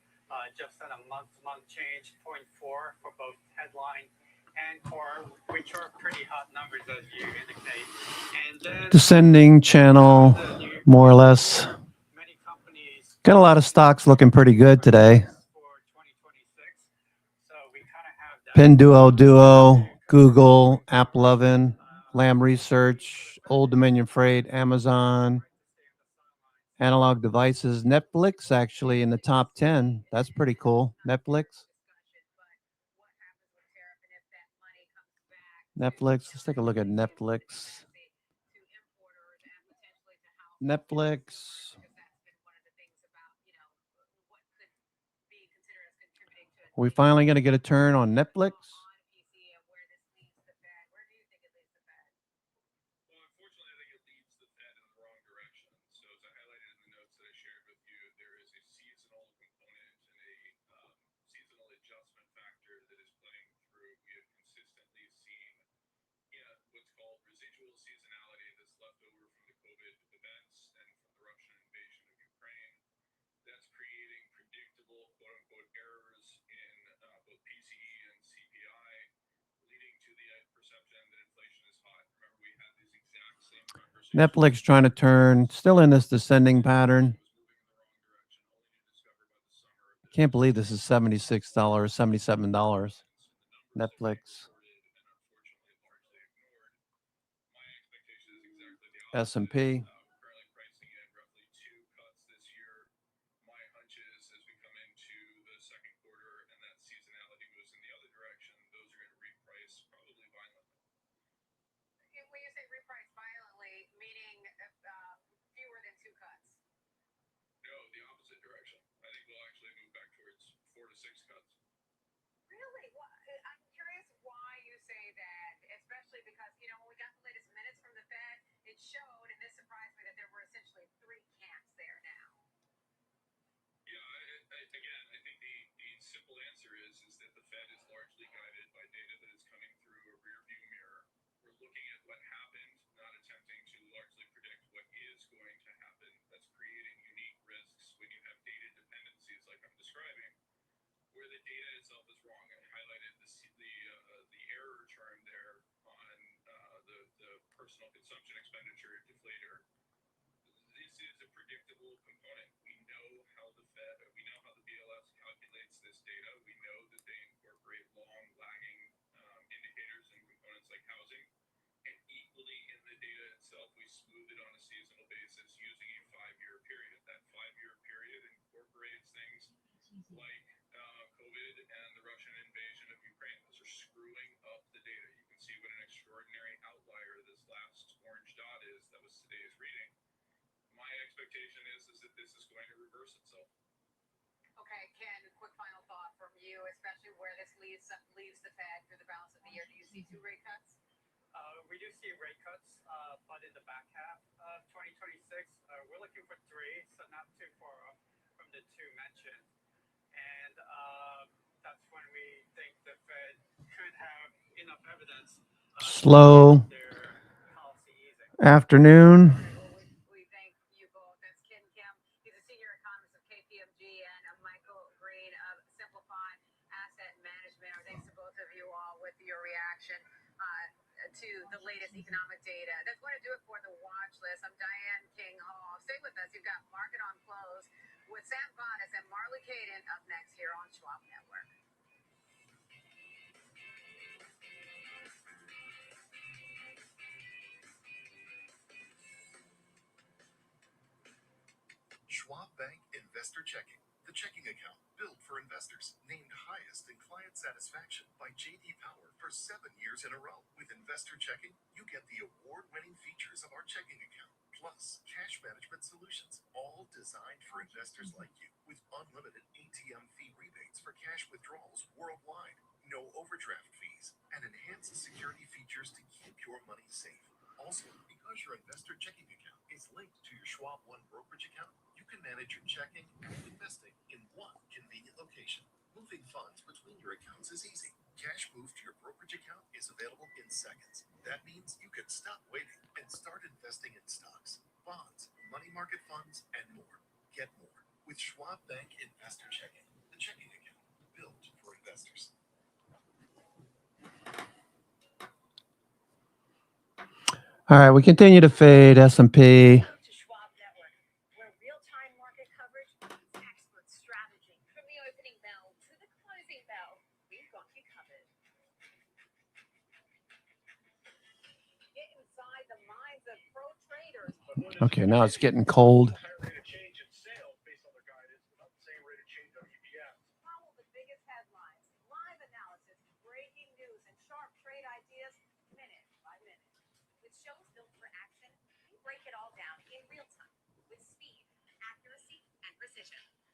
just on a month-to-month change, 0.4 for both headline and core, which are pretty hot numbers as you indicate. And then Descending channel, more or less. Got a lot of stocks looking pretty good today. Pinduoduo, Google, AppLovin, Lam Research, Old Dominion Freight, Amazon, Analog Devices, Netflix actually in the top 10. That's pretty cool. Netflix. Let's take a look at Netflix. Are we finally going to get a turn on Netflix? Netflix trying to turn, still in this descending pattern. Can't believe this is $76, $77. Netflix. S&P. Showed, and this surprised me, that there were essentially 3 camps there now. Yeah, again, I think the simple answer is that the Fed is largely guided by data that is coming through a rearview mirror. We're looking at what happened, not attempting to largely predict what is going to happen. That's creating unique risks when you have data dependencies like I'm describing, where the data itself is wrong. I highlighted the error term there on the personal consumption expenditure deflator. This is a predictable component. We know how the BLS calculates this data. We know that they incorporate long lagging indicators and components like housing. And equally in the data itself, we smooth it on a seasonal basis using a 5-year period. That 5-year period incorporates things like COVID and the Russian invasion of Ukraine. Those are screwing up the data. You can see what an extraordinary outlier this last orange dot is. That was today's reading. My expectation is that this is going to reverse itself. Okay, Ken, a quick final thought from you, especially where this leaves the Fed through the balance of the year. Do you see 2 rate cuts? We do see rate cuts, but in the back half of 2026, we're looking for 3, so not too far off from the 2 mentioned. And that's when we think the Fed could have enough evidence. Slow afternoon. We thank you both. That's Ken Kim. He's a senior economist of KPMG, and Michael Green of Simplify Asset Management. Thanks to both of you all with your reaction to the latest economic data. That's going to do it for the watch list. I'm Diane King Hall. Stay with us. You've got Market on Close with Sam Vadas and Marley Caden up next here on Schwab Network. Schwab Bank Investor Checking, the checking account built for investors, named highest in client satisfaction by J.D. Power for 7 years in a row. With Investor Checking, you get the award-winning features of our checking account, plus cash management solutions, all designed for investors like you, with unlimited ATM fee rebates for cash withdrawals worldwide, no overdraft fees, and enhanced security features to keep your money safe. Also, because your Investor Checking account is linked to your Schwab One brokerage account, you can manage your checking and investing in one convenient location. Moving funds between your accounts is easy. Cash moved to your brokerage account is available in seconds. That means you can stop waiting and start investing in stocks, bonds, money market funds, and more. Get more with Schwab Bank Investor Checking, the checking account built for investors. All right, we continue to fade S&P. Okay, now it's getting cold.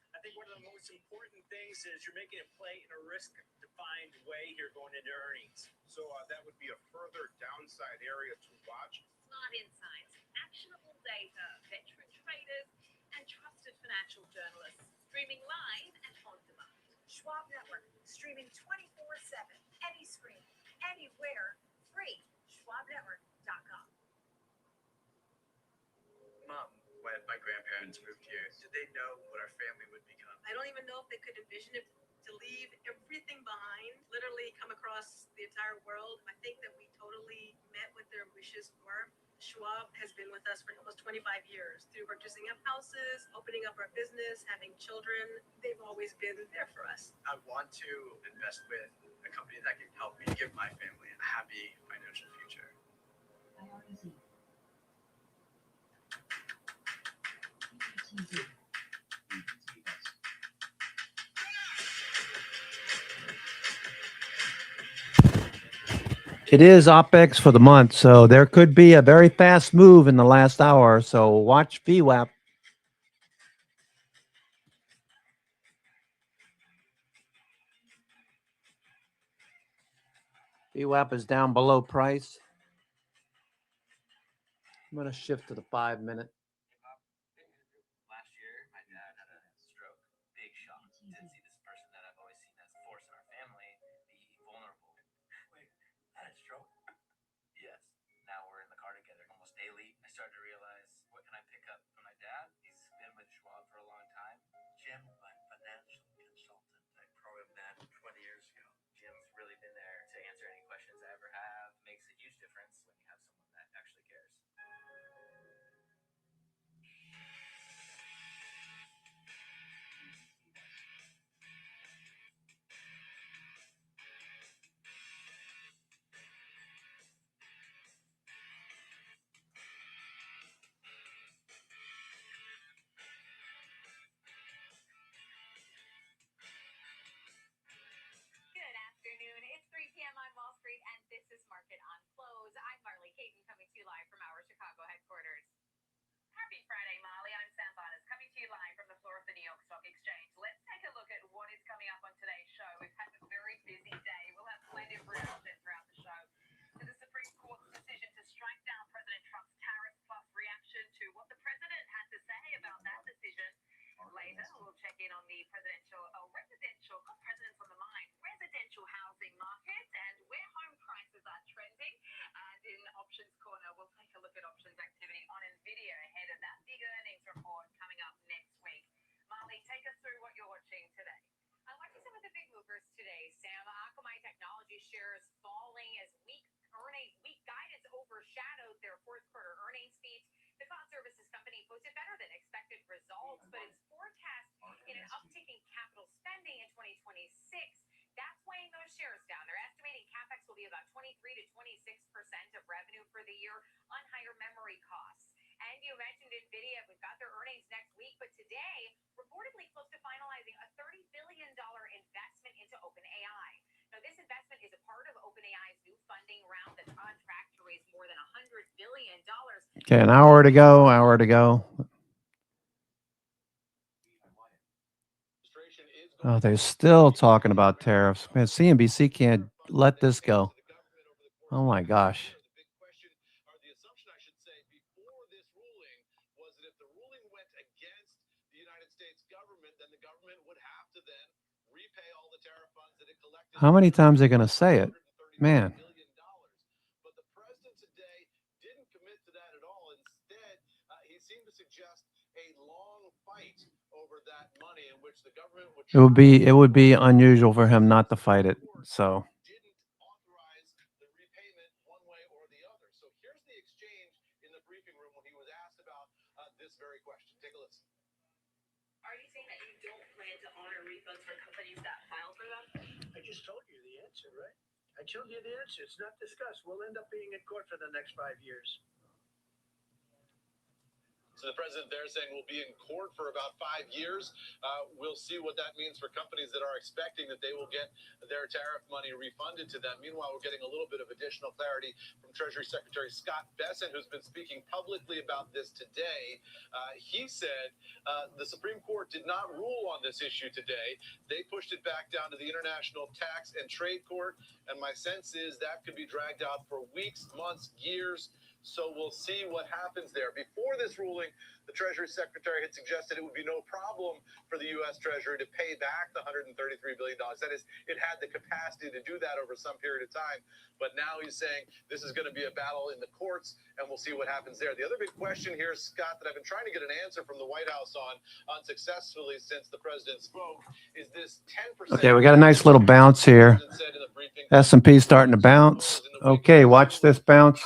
I think one of the most important things is you're making a play in a risk-defined way here going into earnings. So that would be a further downside area to watch. Smart insights, actionable data, veteran traders, and trusted financial journalists. Streaming live and on demand. Schwab Network, streaming 24/7, any screen, anywhere, free. SchwabNetwork.com. Mom, when my grandparents moved here, did they know what our family would become? I don't even know if they could envision it, to leave everything behind, literally come across the entire world. I think that we totally met what their wishes were. Schwab has been with us for almost 25 years through purchasing up houses, opening up our business, having children. They've always been there for us. I want to invest with a company that can help me give my family a happy financial future. It is OPEX for the month, so there could be a very fast move in the last hour. So watch VWAP. VWAP is down below price. I'm going to shift to the 5-minute. Last year, my dad had a stroke. Big shock. Didn't see this person that I've always seen residents on the mind, residential housing market and where home prices are trending. And in Options Corner, we'll take a look at options activity on NVIDIA ahead of that big earnings report coming up next week. Marley, take us through what you're watching today. I'm watching some of the big movers today, Sam. Akamai Technology shares falling as weak guidance overshadowed their fourth quarter earnings beat. The cloud services company posted better than expected results, but its forecast in an uptick in capital spending in 2026, that's weighing those shares down. They're estimating CapEx will be about 23 to 26% of revenue for the year on higher memory costs. And you mentioned NVIDIA. We've got their earnings next week, but today, reportedly close to finalizing a $30 billion investment into OpenAI. Now, this investment is a part of OpenAI's new funding round that's on track to raise more than $100 billion. Okay, an hour to go. Oh, they're still talking about tariffs. Man, CNBC can't let this go. Oh my gosh. How many times are they going to say it? Man. It would be unusual for him not to fight it. So Are you saying that you don't plan to honor refunds for companies that file for them? I just told you the answer, right? I told you the answer. It's not discussed. We'll end up being in court for the next 5 years. So the president there saying we'll be in court for about 5 years. We'll see what that means for companies that are expecting that they will get their tariff money refunded to them. Meanwhile, we're getting a little bit of additional clarity from Treasury Secretary Scott Bessent, who's been speaking publicly about this today. He said the Supreme Court did not rule on this issue today. They pushed it back down to the International Tax and Trade Court. And my sense is that could be dragged out for weeks, months, years. So we'll see what happens there. Before this ruling, the Treasury Secretary had suggested it would be no problem for the U.S. Treasury to pay back the $133 billion. That is, it had the capacity to do that over some period of time. But now he's saying this is going to be a battle in the courts, and we'll see what happens there. The other big question here, Scott, that I've been trying to get an answer from the White House on unsuccessfully since the president spoke, is this 10%. okay, we got a nice little bounce here. S&P starting to bounce. Okay, watch this bounce.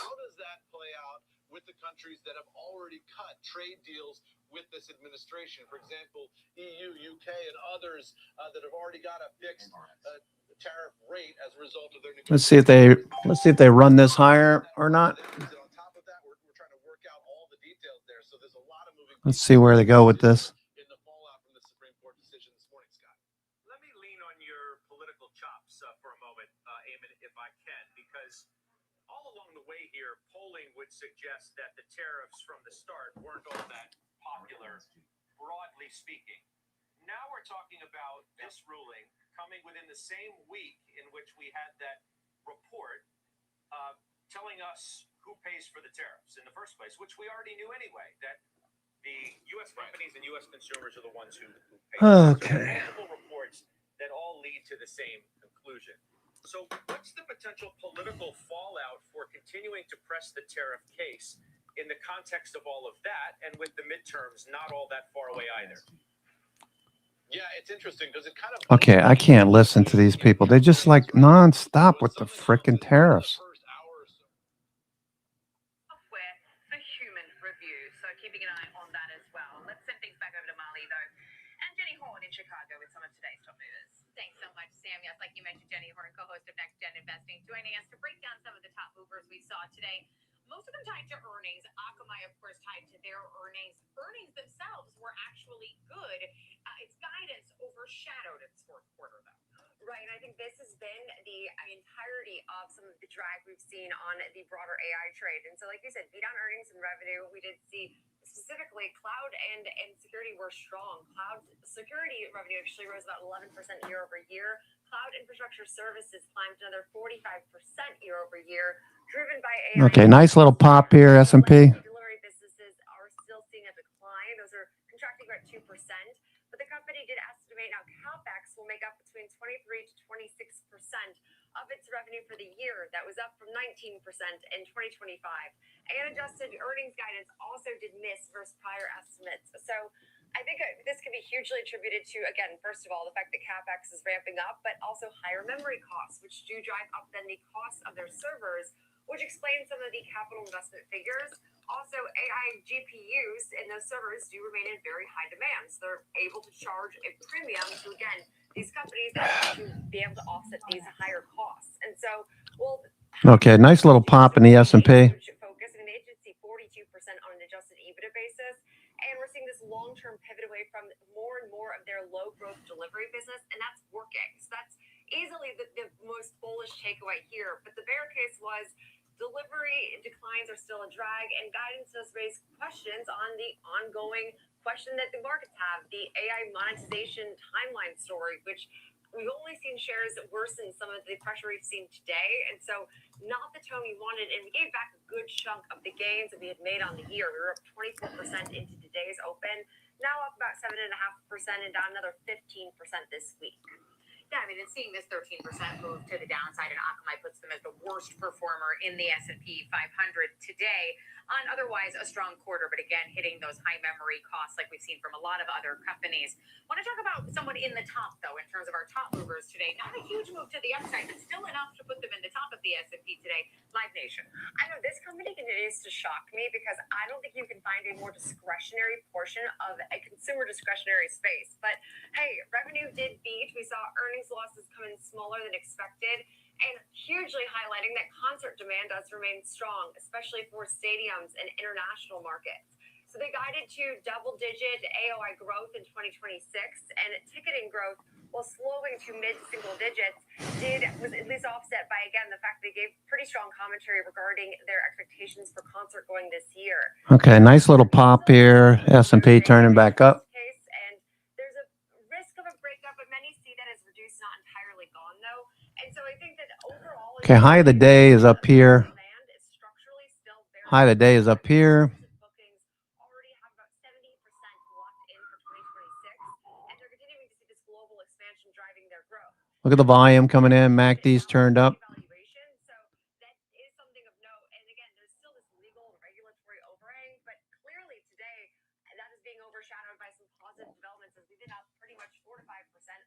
Trade deals with this administration, for example, EU, UK, and others that have already got a fixed tariff rate as a result of their negotiations. Let's see if they run this higher or not. On top of that, we're trying to work out all the details there. So there's a lot of moving. Let's see where they go with this. In the fallout from the Supreme Court decision this morning, Scott. Let me lean on your political chops for a moment, Eamon, if I can, because all along the way here, polling would suggest that the tariffs from the start weren't all that popular, broadly speaking. Now we're talking about this ruling coming within the same week in which we had that report telling us who pays for the tariffs in the first place, which we already knew anyway, that the U.S. companies and U.S. consumers are the ones who pay. Okay. So multiple reports that all lead to the same conclusion. So what's the potential political fallout for continuing to press the tariff case in the context of all of that, and with the midterms not all that far away either? Yeah, it's interesting because it kind of... Okay, I can't listen to these people. They just like nonstop with the frickin' tariffs. Software for human review, so keeping an eye on that as well. Let's send things back over to Marley, though. And Jenny Horn in Chicago with some of today's top movers. Thanks so much, Sam. Yes, like you mentioned, Jenny Horn, co-host of Next Gen Investing, joining us to break down some of the top movers we saw today. Most of them tied to earnings. Akamai, of course, tied to their earnings. Earnings themselves were actually good. Its guidance overshadowed its fourth quarter, though. Right. I think this has been the entirety of some of the drag we've seen on the broader AI trade. And so, like you said, beat on earnings and revenue. We did see specifically cloud and security were strong. Cloud security revenue actually rose about 11% year over year. Cloud infrastructure services climbed another 45% year over year, driven by AI. Okay, nice little pop here, S&P. Delivery businesses are still seeing a decline. Those are contracting about 2%. But the company did estimate now CapEx will make up between 23 to 26% of its revenue for the year. That was up from 19% in 2025. And adjusted earnings guidance also did miss versus prior estimates. So I think this can be hugely attributed to, again, first of all, the fact that CapEx is ramping up, but also higher memory costs, which do drive up then the cost of their servers, which explains some of the capital investment figures. Also, AI GPUs in those servers do remain in very high demand. So they're able to charge a premium to, again, these companies to be able to offset these higher costs. And so, Okay, nice little pop in the S&P. Focus, and they did see 42% on an adjusted EBITDA basis. And we're seeing this long-term pivot away from more and more of their low-growth delivery business, and that's working. So that's easily the most bullish takeaway here. But the bear case was delivery declines are still a drag, and guidance does raise questions on the ongoing question that the markets have, the AI monetization timeline story, which we've only seen shares worsen some of the pressure we've seen today. And so not the tone we wanted. And we gave back a good chunk of the gains that we had made on the year. We were up 24% into today's open, now up about 7.5% and down another 15% this week. Yeah, I mean, and seeing this 13% move to the downside in Akamai puts them as the worst performer in the S&P 500 today on otherwise a strong quarter, but again, hitting those high memory costs like we've seen from a lot of other companies. Want to talk about someone in the top, though, in terms of our top movers today. Not a huge move to the upside, but still enough to put them in the top of the S&P today. Live Nation. I know this company continues to shock me because I don't think you can find a more discretionary portion of a consumer discretionary space. But hey, revenue did beat. We saw earnings losses come in smaller than expected, and hugely highlighting that concert demand does remain strong, especially for stadiums and international markets. So they guided to double-digit AOI growth in 2026, and ticketing growth, while slowing to mid-single digits, was at least offset by, again, the fact they gave pretty strong commentary regarding their expectations for concert going this year. Okay, nice little pop here. S&P turning back up. And there's a risk of a breakup, but many see that as reduced, not entirely gone, though. And so I think that overall, Okay, high of the day is up here. High of the day is up here. Look at the volume coming in. MACD's turned up. Overshadowed by some positive developments as we've been up pretty much 4 to 5%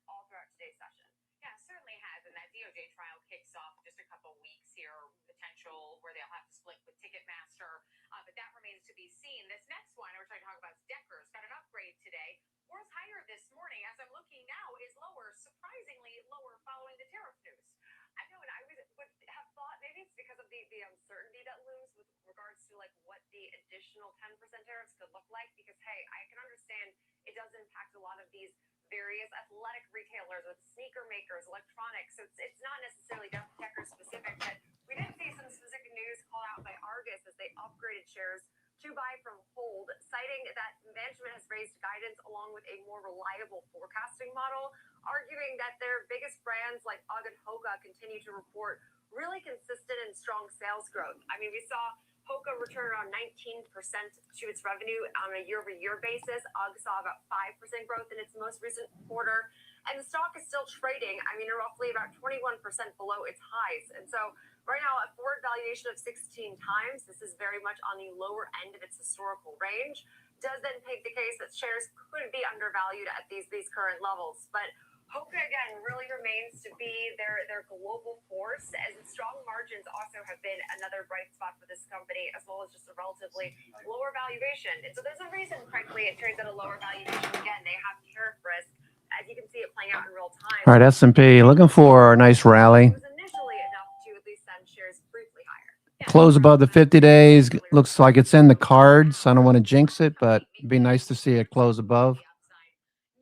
all throughout today's session. Yeah, it certainly has. And that DOJ trial kicks off just a couple weeks here, potential where they'll have to split with Ticketmaster. But that remains to be seen. This next one, we're trying to talk about Decker's, got an upgrade today. Was higher this morning. As I'm looking now, is lower, surprisingly lower following the tariff news. I know, and I would have thought maybe it's because of the uncertainty that looms with regards to like what the additional 10% tariffs could look like. Because hey, I can understand it does impact a lot of these various athletic retailers with sneaker makers, electronics. So it's not necessarily Decker specific, but we did see some specific news called out by Argus as they upgraded shares to buy from hold, citing that management has raised guidance along with a more reliable forecasting model, arguing that their biggest brands like UGG and Hoka continue to report really consistent and strong sales growth. I mean, we saw Hoka return around 19% to its revenue on a year-over-year basis. UGG saw about 5% growth in its most recent quarter. And the stock is still trading, I mean, roughly about 21% below its highs. And so right now, a forward valuation of 16 times, this is very much on the lower end of its historical range, does then take the case that shares could be undervalued at these current levels. But Hoka, again, really remains to be their global force, as its strong margins also have been another bright spot for this company, as well as just a relatively lower valuation. And so there's a reason, frankly, it trades at a lower valuation. Again, they have tariff risk, as you can see it playing out in real time. All right, S&P looking for a nice rally. It was initially enough to at least send shares briefly higher. Close above the 50 days. Looks like it's in the cards. I don't want to jinx it, but it'd be nice to see it close above.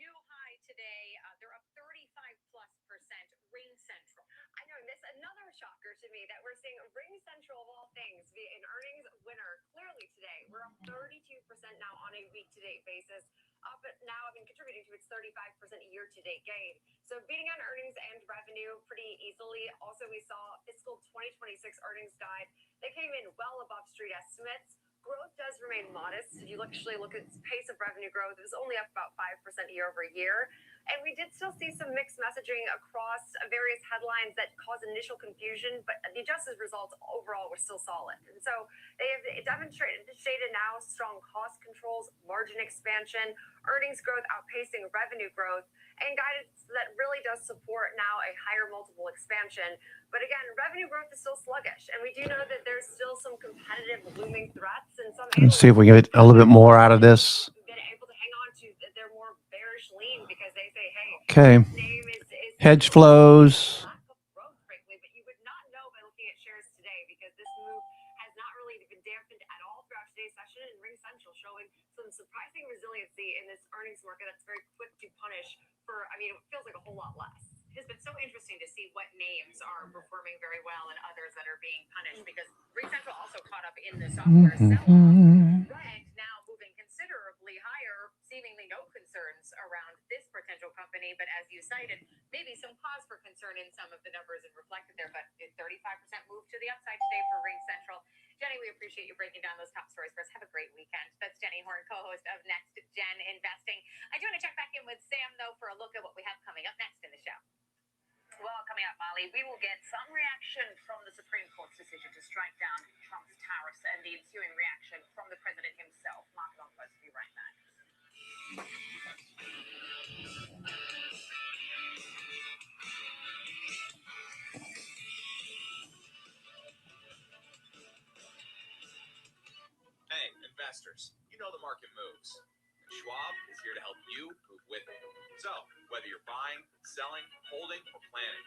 New high today. They're up 35+%. Ring Central. I know, and this another shocker to me that we're seeing Ring Central of all things be an earnings winner clearly today. We're up 32% now on a week-to-date basis. Up now, I mean, contributing to its 35% year-to-date gain. So beating on earnings and revenue pretty easily. Also, we saw fiscal 2026 earnings guide that came in well above street estimates. growth does remain modest. If you actually look at pace of revenue growth, it was only up about 5% year over year. And we did still see some mixed messaging across various headlines that caused initial confusion, but the adjusted results overall were still solid. And so they have demonstrated now strong cost controls, margin expansion, earnings growth outpacing revenue growth, and guidance that really does support now a higher multiple expansion. But again, revenue growth is still sluggish, and we do know that there's still some competitive looming threats, and some Let's see if we get a little bit more out of this. been able to hang on to their more bearish lean because they say, hey, Okay. name is Hedge flows. growth, frankly, but you would not know by looking at shares today because this move has not really been dampened at all throughout today's session, and Ring Central showing some surprising resiliency in this earnings market that's very quick to punish for, I mean, it feels like a whole lot less. It has been so interesting to see what names are performing very well and others that are being punished because Ring Central also caught up in the software sell-off. Right now, moving considerably higher, seemingly no concerns around this potential company. But as you cited, maybe some cause for concern in some of the numbers and reflected there. But a 35% move to the upside today for Ring Central. Jenny, we appreciate you breaking down those top stories for us. Have a great weekend. That's Jenny Horn, co-host of Next Gen Investing. I do want to check back in with Sam, though, for a look at what we have coming up next in the show. Well, coming up, Molly, we will get some reaction from the Supreme Court's decision to strike down Trump's tariffs and the ensuing reaction from the president himself. Mark it on close. Be right back. Hey, investors, you know the market moves. Schwab is here to help you move with it. So, whether you're buying, selling, holding, or planning,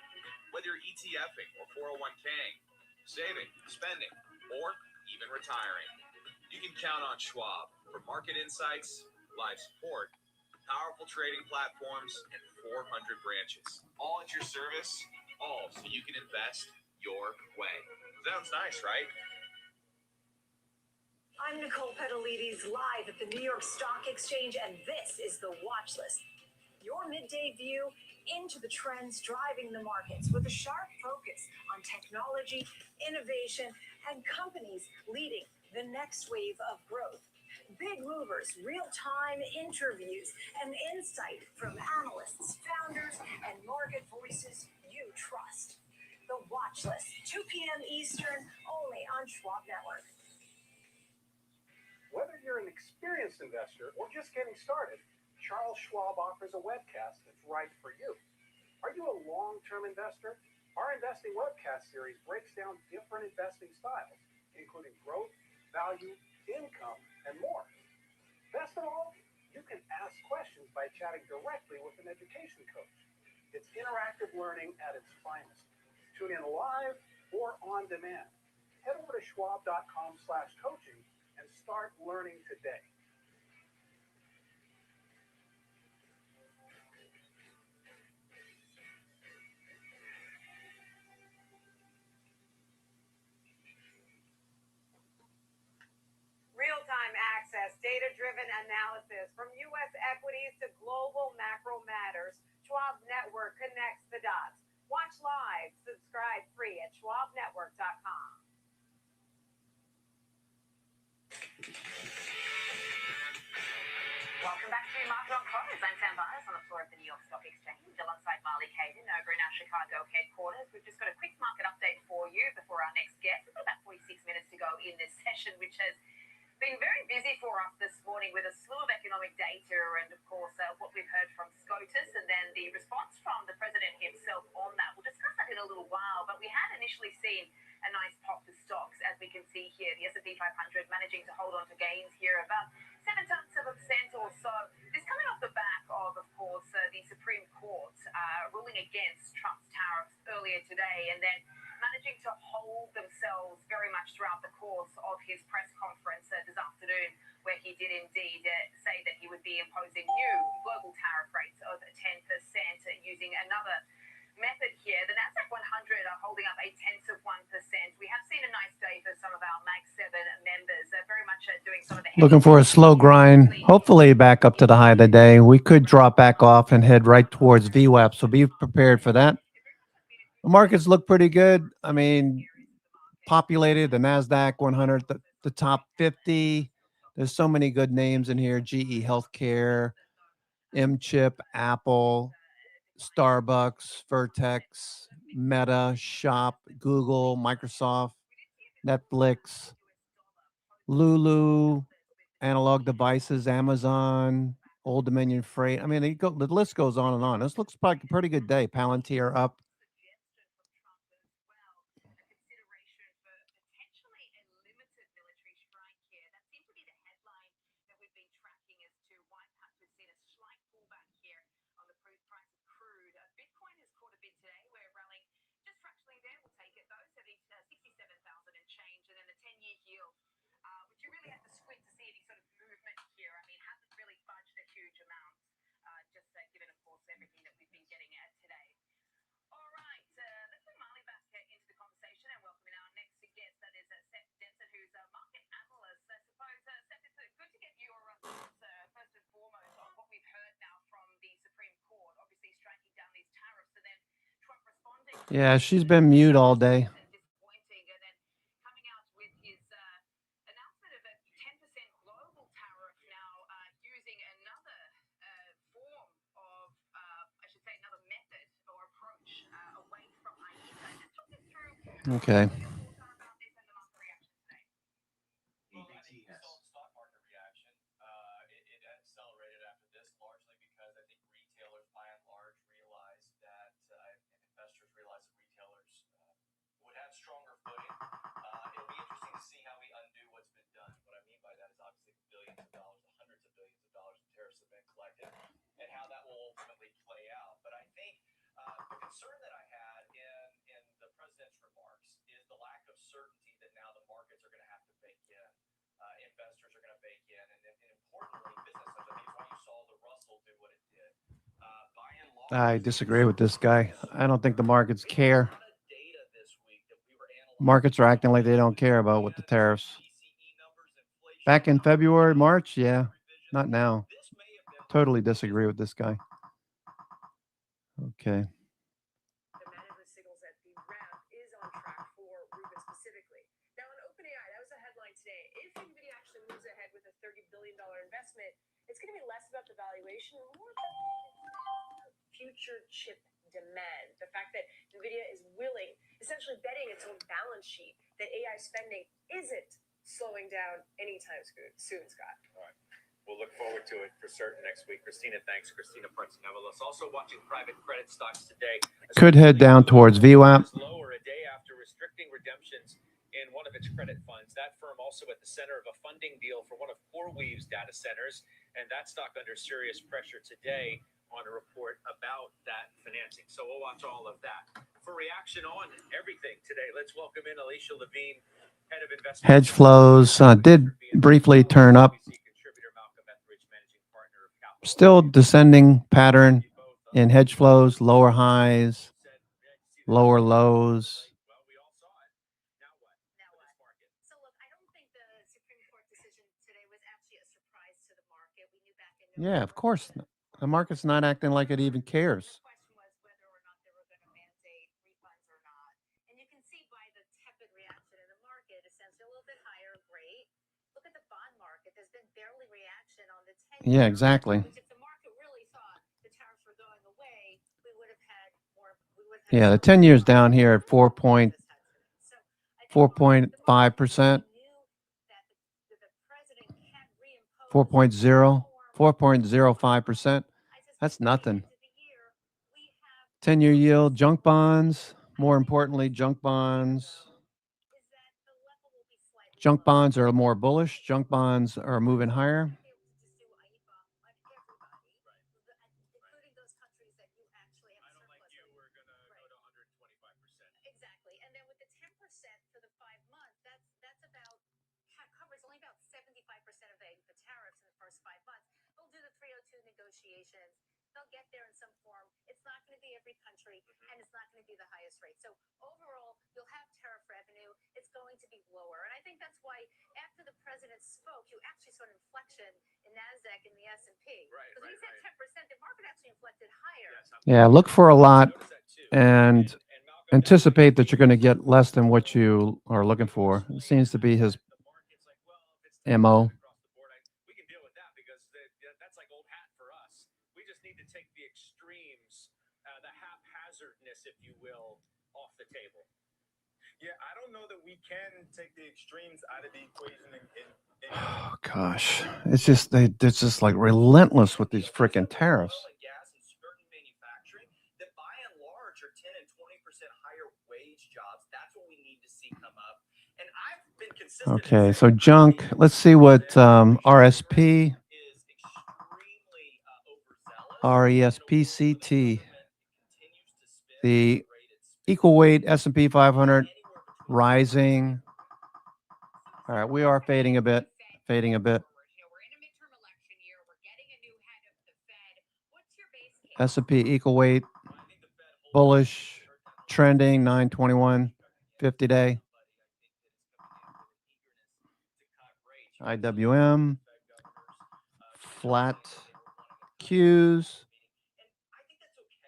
whether you're ETFing or 401k'ing, saving, spending, or even retiring, you can count on Schwab for market insights, live support, powerful trading platforms, and 400 branches. All at your service, all so you can invest your way. Sounds nice, right? I'm Nicole Petalides, live at the New York Stock Exchange, and this is the Watch List. Your midday view into the trends driving the markets with a sharp focus on technology, innovation, and companies leading the next wave of growth. Big movers, real-time interviews, and insight from analysts, founders, and market voices you trust. The Watch List, 2 p.m. Eastern, only on Schwab Network. Whether you're an experienced investor or just getting started, Charles Schwab offers a webcast that's right for you. Are you a long-term investor? Our investing webcast series breaks down different investing styles, including growth, value, income, and more. Best of all, you can ask questions by chatting directly with an education coach. It's interactive learning at its finest. Tune in live or on demand. Head over to schwab.com/coaching and start learning today. Real-time access, data-driven analysis from U.S. equities to global macro matters. Schwab Network connects the dots. Watch live, subscribe free at schwabnetwork.com. Welcome back to Market on Close. I'm Sam Bias on the floor of the New York Stock Exchange alongside Marley Caden over in our Chicago headquarters. We've just got a quick market update for you before our next guest. We've got about 46 minutes to go in this session, which has been very busy for us this morning with a slew of economic data and, of course, what we've heard from SCOTUS and then the response from the president himself on that. We'll discuss that in a little while, but we had initially seen a nice pop for stocks, as we can see here. The S&P 500 managing to hold on to gains here about 0.7% or so. This coming off the back of course, the Supreme Court ruling against Trump's tariffs earlier today, and then managing to hold themselves very much throughout the course of his press conference this afternoon, where he did indeed say that he would be imposing new global tariff rates of 10% using another method here. The Nasdaq 100 are holding up 0.1%. We have seen a nice day for some of our Mag 7 members, very much doing some of the Looking for a slow grind, hopefully back up to the high of the day. We could drop back off and head right towards VWAP, so be prepared for that. The markets look pretty good. I mean, populated, the NASDAQ 100, the top 50. There's so many good names in here: GE Healthcare, M-Chip, Apple, Starbucks, Vertex, Meta, Shop, Google, Microsoft, Netflix, Lulu, Analog Devices, Amazon, Old Dominion Freight. I mean, the list goes on and on. This looks like a pretty good day. Palantir up. Yeah, she's been mute all day. Okay. I disagree with this guy. I don't think the markets care. Markets are acting like they don't care about what the tariffs. Back in February, March, yeah, not now. Totally disagree with this guy. Okay. It's going to be less about the valuation, more about future chip demand. The fact that NVIDIA is willing, essentially betting its own balance sheet, that AI spending isn't slowing down anytime soon, Scott. All right. We'll look forward to it for certain next week. Christina, thanks. Christina Partsinevelos. Also watching private credit stocks today. Could head down towards VWAP. Lower a day after restricting redemptions in one of its credit funds. That firm also at the center of a funding deal for one of CoreWeave's data centers, and that stock under serious pressure today on a report about that financing. So we'll watch all of that. For reaction on everything today, let's welcome in Alicia Levine, head of investment. Hedge flows did briefly turn up. Still descending pattern in hedge flows, lower highs, lower lows. Yeah, of course. The market's not acting like it even cares. Yeah, exactly. Yeah, the 10 years down here at 4.5%. 4.05%. That's nothing. 10-year yield, junk bonds, more importantly, junk bonds. Junk bonds are more bullish. Junk bonds are moving higher. They'll get there in some form. It's not going to be every country, and it's not going to be the highest rate. So overall, you'll have tariff revenue. It's going to be lower. And I think that's why after the president spoke, you actually saw an inflection in NASDAQ and the S&P. Right, because he said 10%, the market actually inflected higher. Yeah, look for a lot and anticipate that you're going to get less than what you are looking for. It seems to be his MO. across the board. We can deal with that because that's like old hat for us. We just need to take the extremes, the haphazardness, if you will, off the table. Yeah, I don't know that we can take the extremes out of the equation. Oh gosh, it's just just like relentless with these freaking tariffs. Gas and certain manufacturing that by and large are 10 and 20% higher wage jobs. That's what we need to see come up. And I've been consistent. Okay, so junk. Let's see what RSP, RESPCT, the equal weight S&P 500 rising. All right, we are fading a bit. S&P equal weight, bullish, trending 921, 50-day. IWM, flat Qs,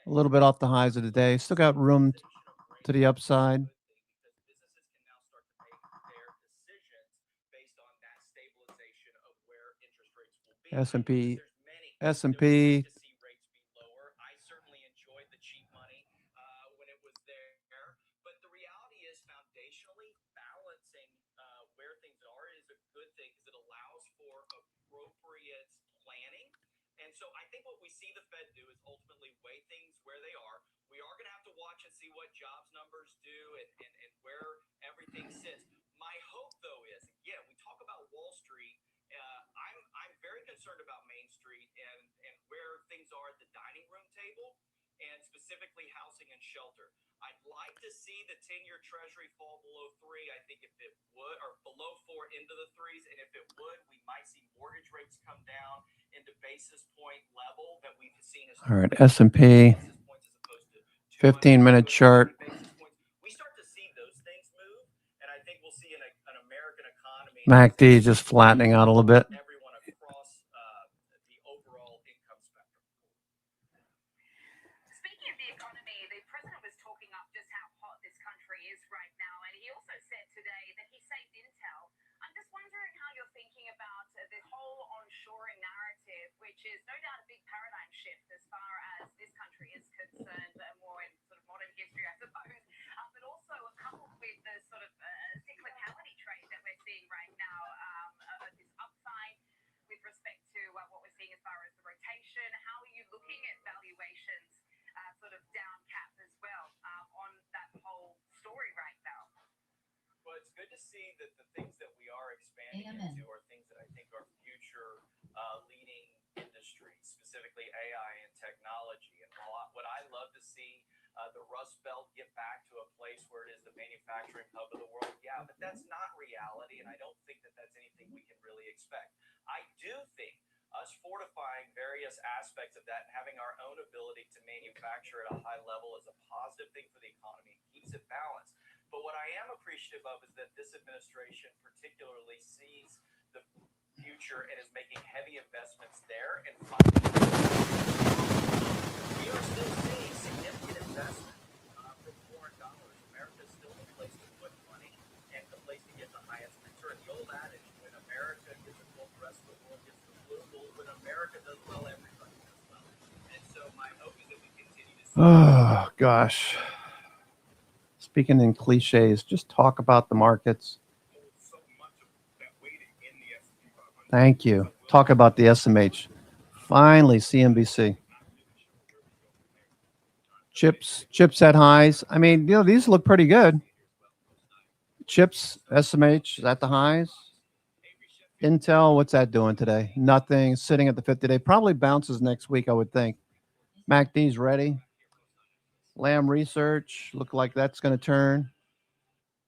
a little bit off the highs of the day. Still got room to the upside. S&P. I certainly enjoyed the cheap money when it was there, but the reality is foundationally balancing where things are is a good thing because it allows for appropriate planning. And so I think what we see the Fed do is ultimately weigh things where they are. We are going to have to watch and see what jobs numbers do and where everything sits. My hope, though, is, again, we talk about Wall Street. I'm very concerned about Main Street and where things are at the dining room table, and specifically housing and shelter. I'd like to see the 10-year Treasury fall below 3. I think if it would, or below 4 into the 3s, and if it would, we might see mortgage rates come down into basis point level that we've seen. All right, S&P, 15-minute chart. We start to see those things move, and I think we'll see an American economy. MACD just flattening out a little bit. Everyone across the overall income spectrum. Speaking of the economy, the president was talking up just how hot this country is right now, and he also said today that he saved intel. I'm just wondering how you're thinking about the whole onshoring narrative, which is no doubt a big paradigm shift as far as this country is concerned, more in sort of modern history, I suppose, but also coupled with the sort of cyclicality trade that we're seeing right now, this upside with respect to what we're seeing as far as the rotation. How are you looking at valuations sort of down cap as well on that whole story right now? Well, it's good to see that the things that we are expanding into are things that I think are future leading industries, specifically AI and technology. And what I love to see the Rust Belt get back to a place where it is the manufacturing hub of the world. Yeah, but that's not reality, and I don't think that that's anything we can really expect. I do think us fortifying various aspects of that and having our own ability to manufacture at a high level is a positive thing for the economy and keeps it balanced. But what I am appreciative of is that this administration particularly sees the future and is making heavy investments there. And we are still seeing significant investment from foreign dollars. America is still the place to put money and the place to get the highest return. The old adage, when America gets a cold, the rest of the world gets the flu. Well, when America does well, everybody does well. And so my hope is that we continue to see. Oh gosh. Speaking in cliches, just talk about the markets. Thank you. Talk about the SMH. Finally, CNBC. Chips at highs. I mean, these look pretty good. Chips, SMH is at the highs. Intel, what's that doing today? Nothing. Sitting at the 50-day. Probably bounces next week, I would think. MACD's ready. Lam Research, look like that's going to turn.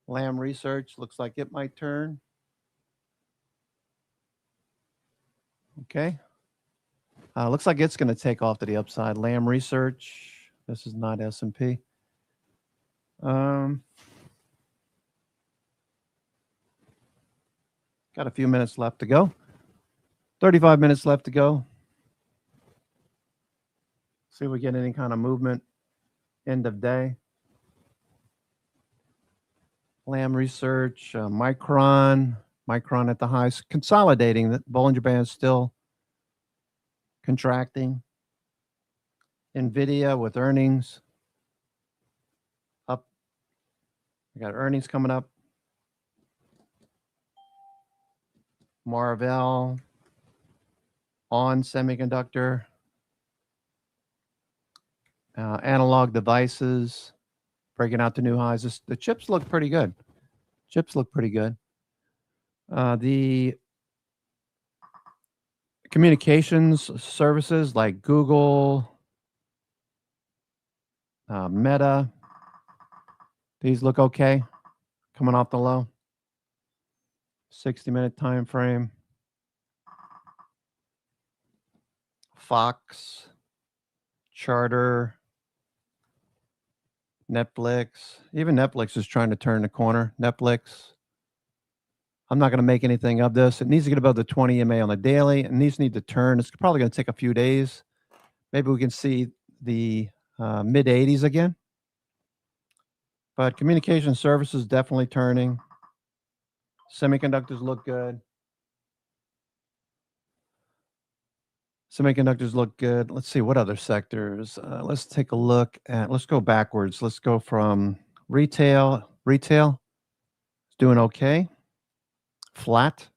Lam Research looks like it might turn. Okay. Looks like it's going to take off to the upside. Lam Research. This is not S&P. Got a few minutes left to go. 35 minutes left to go. See if we get any kind of movement. End of day. Lam Research, Micron. Micron at the highs, consolidating. The Bollinger Band still contracting. NVIDIA with earnings up. We got earnings coming up. Marvell, On Semiconductor, Analog Devices, breaking out to new highs. The chips look pretty good. The communications services like Google, Meta, these look okay, coming off the low. 60-minute time frame. Fox, Charter, Netflix. Even Netflix is trying to turn the corner. Netflix. I'm not going to make anything of this. It needs to get above the 20 EMA on the daily, and these need to turn. It's probably going to take a few days. Maybe we can see the mid 80s again. But communication services definitely turning. Semiconductors look good. Let's see what other sectors. Let's take a look at, let's go backwards. Let's go from retail. Retail is doing okay. Flat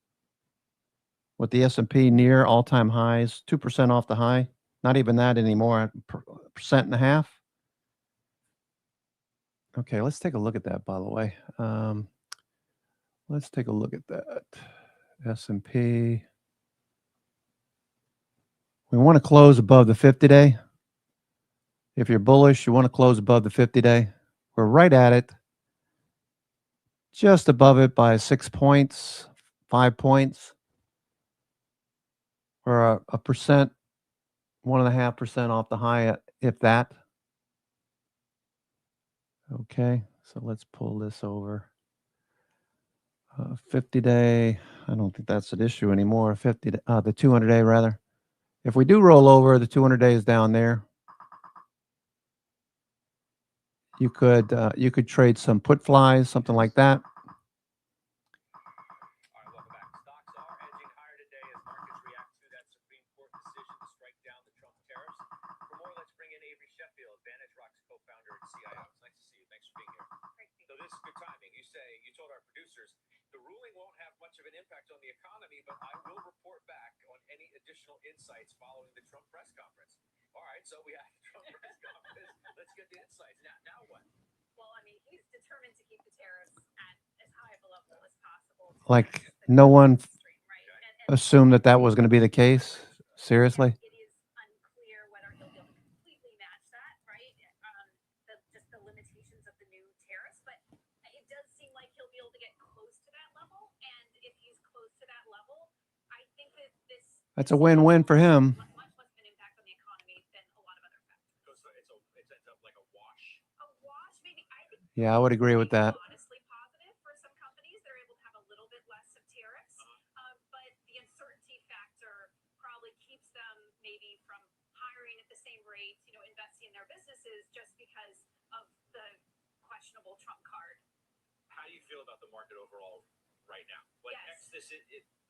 with the S&P near all-time highs, 2% off the high. Not even that anymore, 1.5%. Okay, let's take a look at that, by the way. Let's take a look at that. S&P. We want to close above the 50-day. If you're bullish, you want to close above the 50-day. We're right at it. Just above it by 6 points, 5 points. Or a percent, 1.5% off the high, if that. Okay, so let's pull this over. 50-day, I don't think that's an issue anymore. The 200-day rather. If we do roll over, the 200-day is down there. You could trade some put flies, something like that. On the economy, but I will report back on any additional insights following the Trump press conference. All right, so we have the Trump press conference. Let's get the insights. Now what? Well, I mean, he's determined to keep the tariffs at as high of a level as possible. Like no one assumed that was going to be the case. Seriously. It is unclear whether he'll be able to completely match that, right? Just the limitations of the new tariffs, but it does seem like he'll be able to get close to that level. And if he's close to that level, I think that That's a win-win for him. much less of an impact on the economy than a lot of other factors. It ends up like a wash. A wash, maybe. I think. Yeah, I would agree with that. Honestly, positive for some companies, they're able to have a little bit less of tariffs, but the uncertainty factor probably keeps them maybe from hiring at the same rate, investing in their businesses just because of the questionable Trump card. How do you feel about the market overall right now? Like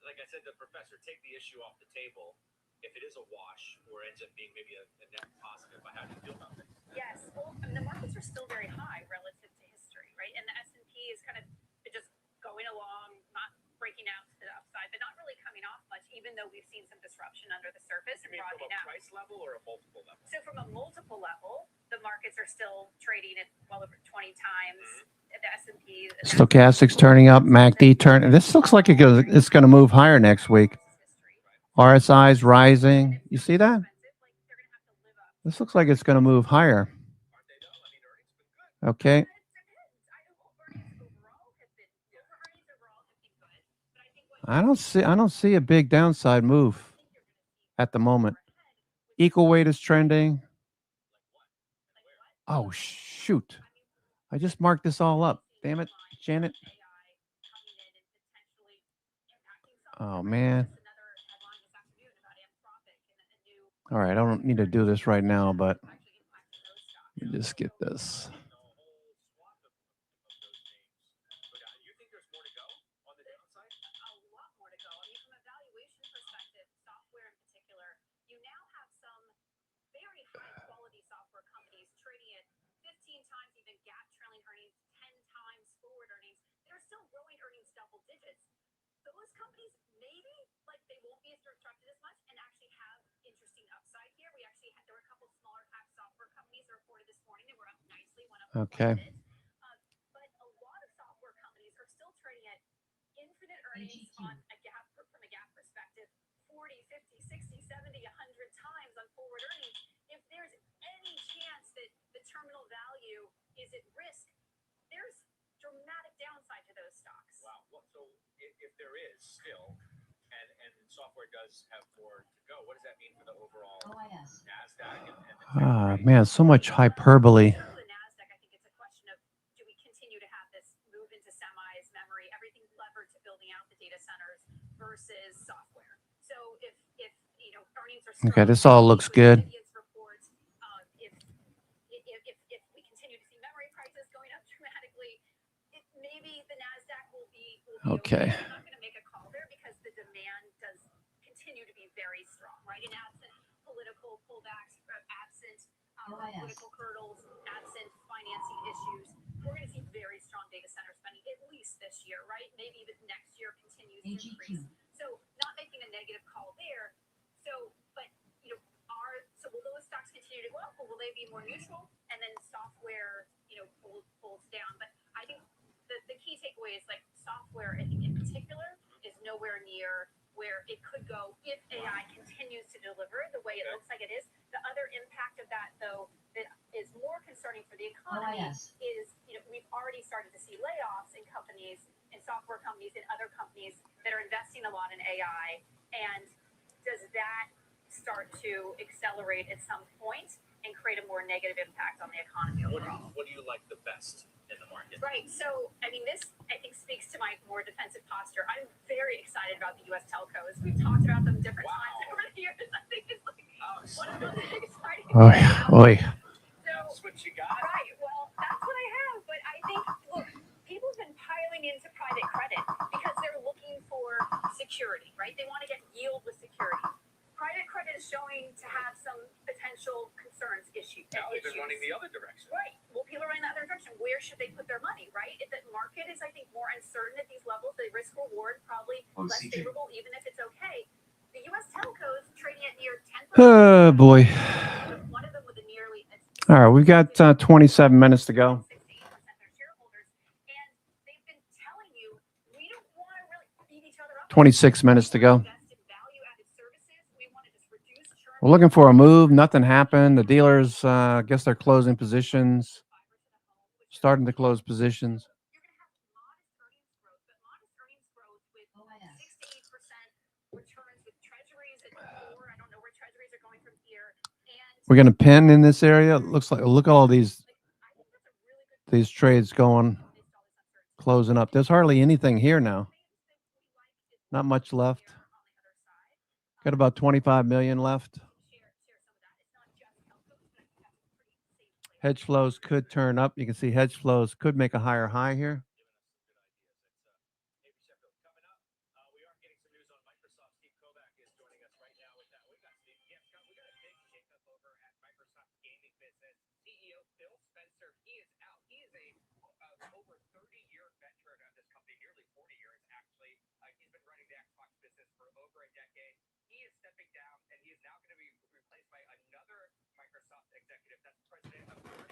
like I said to the professor, take the issue off the table. If it is a wash or ends up being maybe a net positive, how do you feel about it? Yes, well, I mean, the markets are still very high relative to history, right? And the S&P is kind of just going along, not breaking out to the upside, but not really coming off much, even though we've seen some disruption under the surface. You mean from a price level or a multiple level? So from a multiple level, the markets are still trading at well over 20 times. The S&P. Stochastic's turning up. MACD turning. This looks like it's going to move higher next week. RSI's rising. You see that? This looks like it's going to move higher. Okay. I don't see a big downside move at the moment. Equal weight is trending. Oh shoot. I just marked this all up. Damn it, Janet. Oh man. All right, I don't need to do this right now, but let me just get this. digits. Those companies maybe like they won't be as disrupted as much and actually have interesting upside here. We actually had there were a couple smaller cap software companies that reported this morning that were up nicely, went up Okay. quite a bit. But a lot of software companies are still trading at infinite earnings on a gap from a gap perspective, 40, 50, 60, 70, 100 times on forward earnings. If there's any chance that the terminal value is at risk, there's dramatic downside to those stocks. Wow. Well, so if there is still, and software does have more to go, what does that mean for the overall NASDAQ and the Man, so much hyperbole. The NASDAQ, I think it's a question of, do we continue to have this move into semis, memory, everything levered to building out the data centers versus software? So if earnings are strong, Okay, this all looks good. Reports, if we continue to see memory prices going up dramatically, maybe the NASDAQ will be Okay. I'm not going to make a call there because the demand does continue to be very strong, right? And absent political pullbacks, absent political hurdles, absent financing issues, we're going to see very strong data center spending at least this year, right? Maybe even next year continues to increase. So not making a negative call there. So, but so will those stocks continue to go up, or will they be more neutral? And then software, pulls down. But I think the key takeaway is like software, I think in particular, is nowhere near where it could go if AI continues to deliver the way it looks like it is. The other impact of that, though, that is more concerning for the economy is, we've already started to see layoffs in companies, in software companies, and other companies that are investing a lot in AI. And does that start to accelerate at some point and create a more negative impact on the economy overall? What do you like the best in the market? Right. So, this, I think, speaks to my more defensive posture. I'm very excited about the U.S. telcos. We've talked about them different times over the years. I think it's like one of the exciting things. Oy. That's what you got. Right. Well, that's what I have. But I think, look, people have been piling into private credit because they're looking for security, right? They want to get yield with security. Private credit is showing to have some potential concerns, issues. Now they've been running the other direction. Right. Well, people are running the other direction. Where should they put their money, right? If the market is, I think, more uncertain at these levels, the risk reward probably less favorable, even if it's okay. The U.S. telcos trading at near 10%. Oh, boy. One of them with a nearly. All right, we've got 27 minutes to go. 68% their shareholders, and they've been telling you we don't want to really beat each other up. 26 minutes to go. We're looking for a move. Nothing happened. The dealers, I guess they're closing positions, starting to close positions. We're going to pin in this area. It looks like, look at all these trades going, closing up. There's hardly anything here now. Not much left. Got about 25 million left. Hedge flows could turn up. You can see hedge flows could make a higher high here.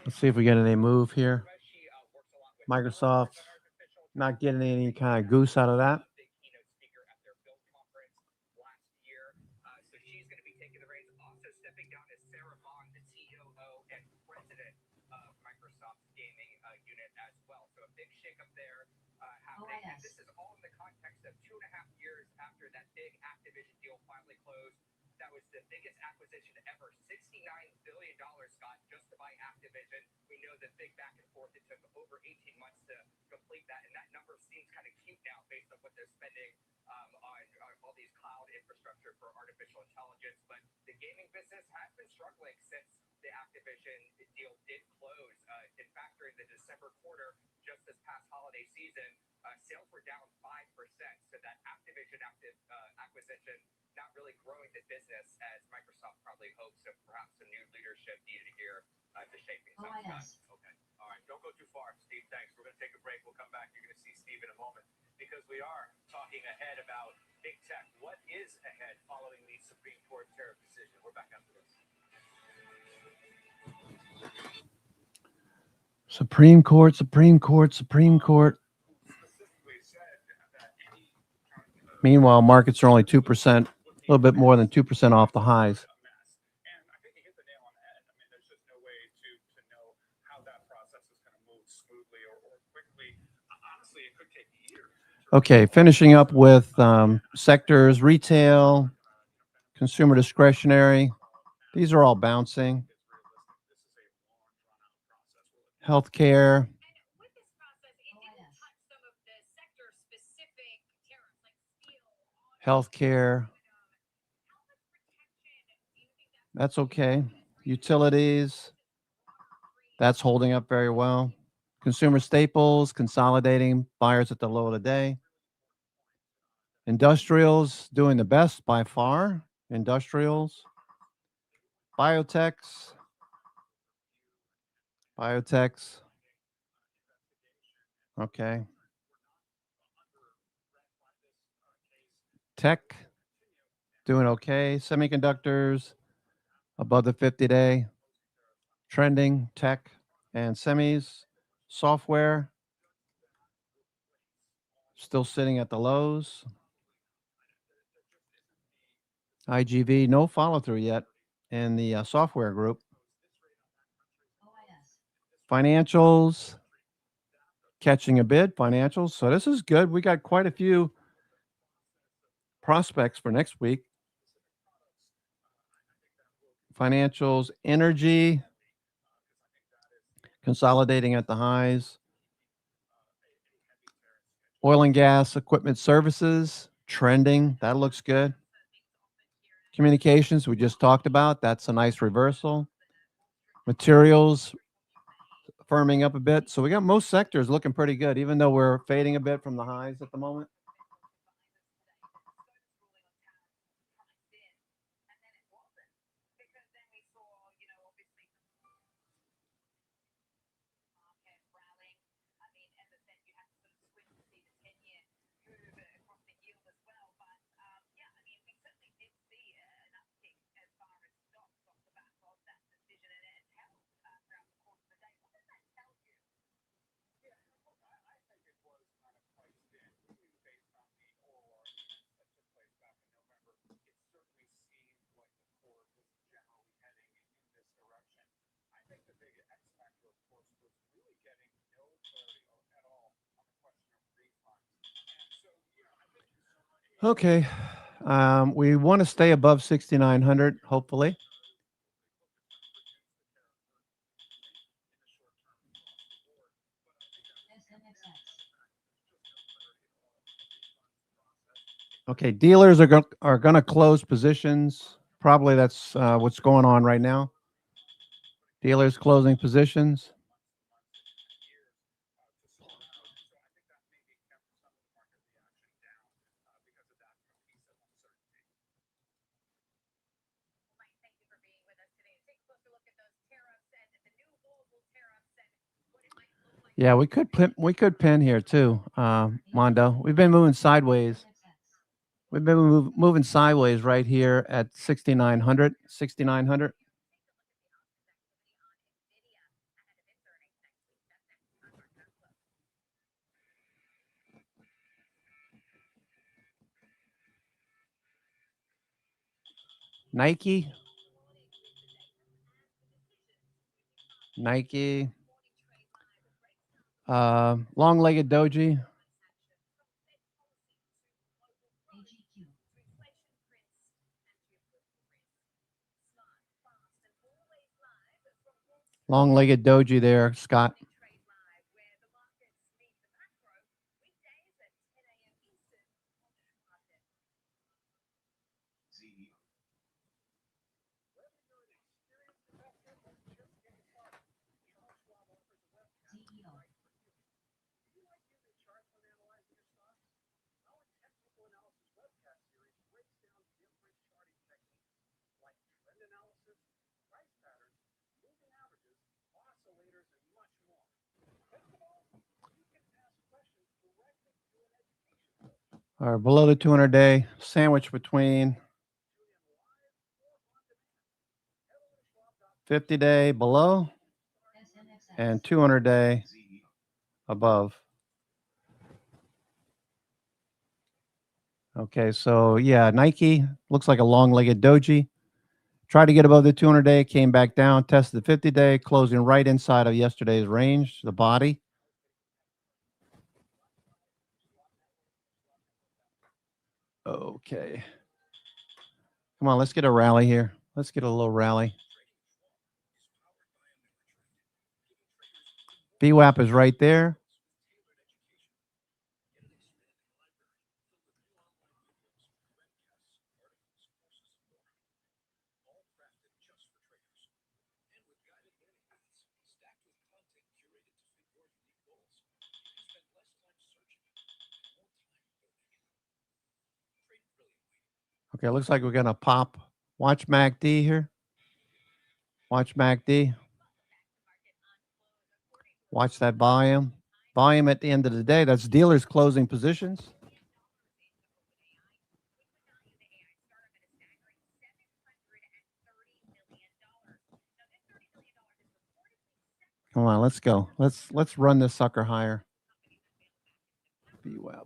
Let's see if we get any move here. Microsoft not getting any kind of goose out of that. This is all in the context of 2.5 years after that big Activision deal finally closed. That was the biggest acquisition ever, $69 billion, Scott, just to buy Activision. We know the big back and forth. It took over 18 months to complete that, and that number seems kind of cute now based on what they're spending on all these cloud infrastructure for artificial intelligence. But the gaming business has been struggling since the Activision deal did close. In fact, during the December quarter, just this past holiday season, sales were down 5%. So that Activision acquisition not really growing the business as Microsoft probably hopes, and perhaps some new leadership needed here to shape things up. Okay. All right. Don't go too far, Steve. Thanks. We're going to take a break. We'll come back. You're going to see Steve in a moment because we are Supreme Court, Supreme Court, Supreme Court. Meanwhile, markets are only 2%, a little bit more than 2% off the highs. Okay, finishing up with sectors, retail, consumer discretionary. These are all bouncing. Healthcare. Healthcare. That's okay. Utilities. That's holding up very well. Consumer staples, consolidating, buyers at the low of the day. Industrials doing the best by far. Industrials. Biotechs. Biotechs. Okay. Tech doing okay. Semiconductors above the 50-day. Trending, tech and semis. Software still sitting at the lows. IGV, no follow through yet in the software group. Financials catching a bid. Financials. So this is good. We got quite a few prospects for next week. Financials, energy consolidating at the highs. Oil and gas, equipment services trending. That looks good. Communications we just talked about. That's a nice reversal. Materials firming up a bit. So we got most sectors looking pretty good, even though we're fading a bit from the highs at the moment. Okay. We want to stay above 6,900, hopefully. Okay, dealers are going to close positions. Probably that's what's going on right now. Dealers closing positions. Yeah, we could pin here too, Mondo. We've been moving sideways. We've been moving sideways right here at 6,900, 6,900. Nike. Long-legged doji. Long-legged doji there, Scott. Or below the 200-day, sandwich between 50-day below and 200-day above. Okay, so yeah, Nike looks like a long-legged doji. Tried to get above the 200-day, came back down, tested the 50-day, closing right inside of yesterday's range, the body. Okay. Come on, let's get a rally here. Let's get a little rally. VWAP is right there. Okay, looks like we're going to pop. Watch MACD here. Watch MACD. Watch that volume. Volume at the end of the day, that's dealers closing positions. Come on, let's go. Let's run this sucker higher. VWAP.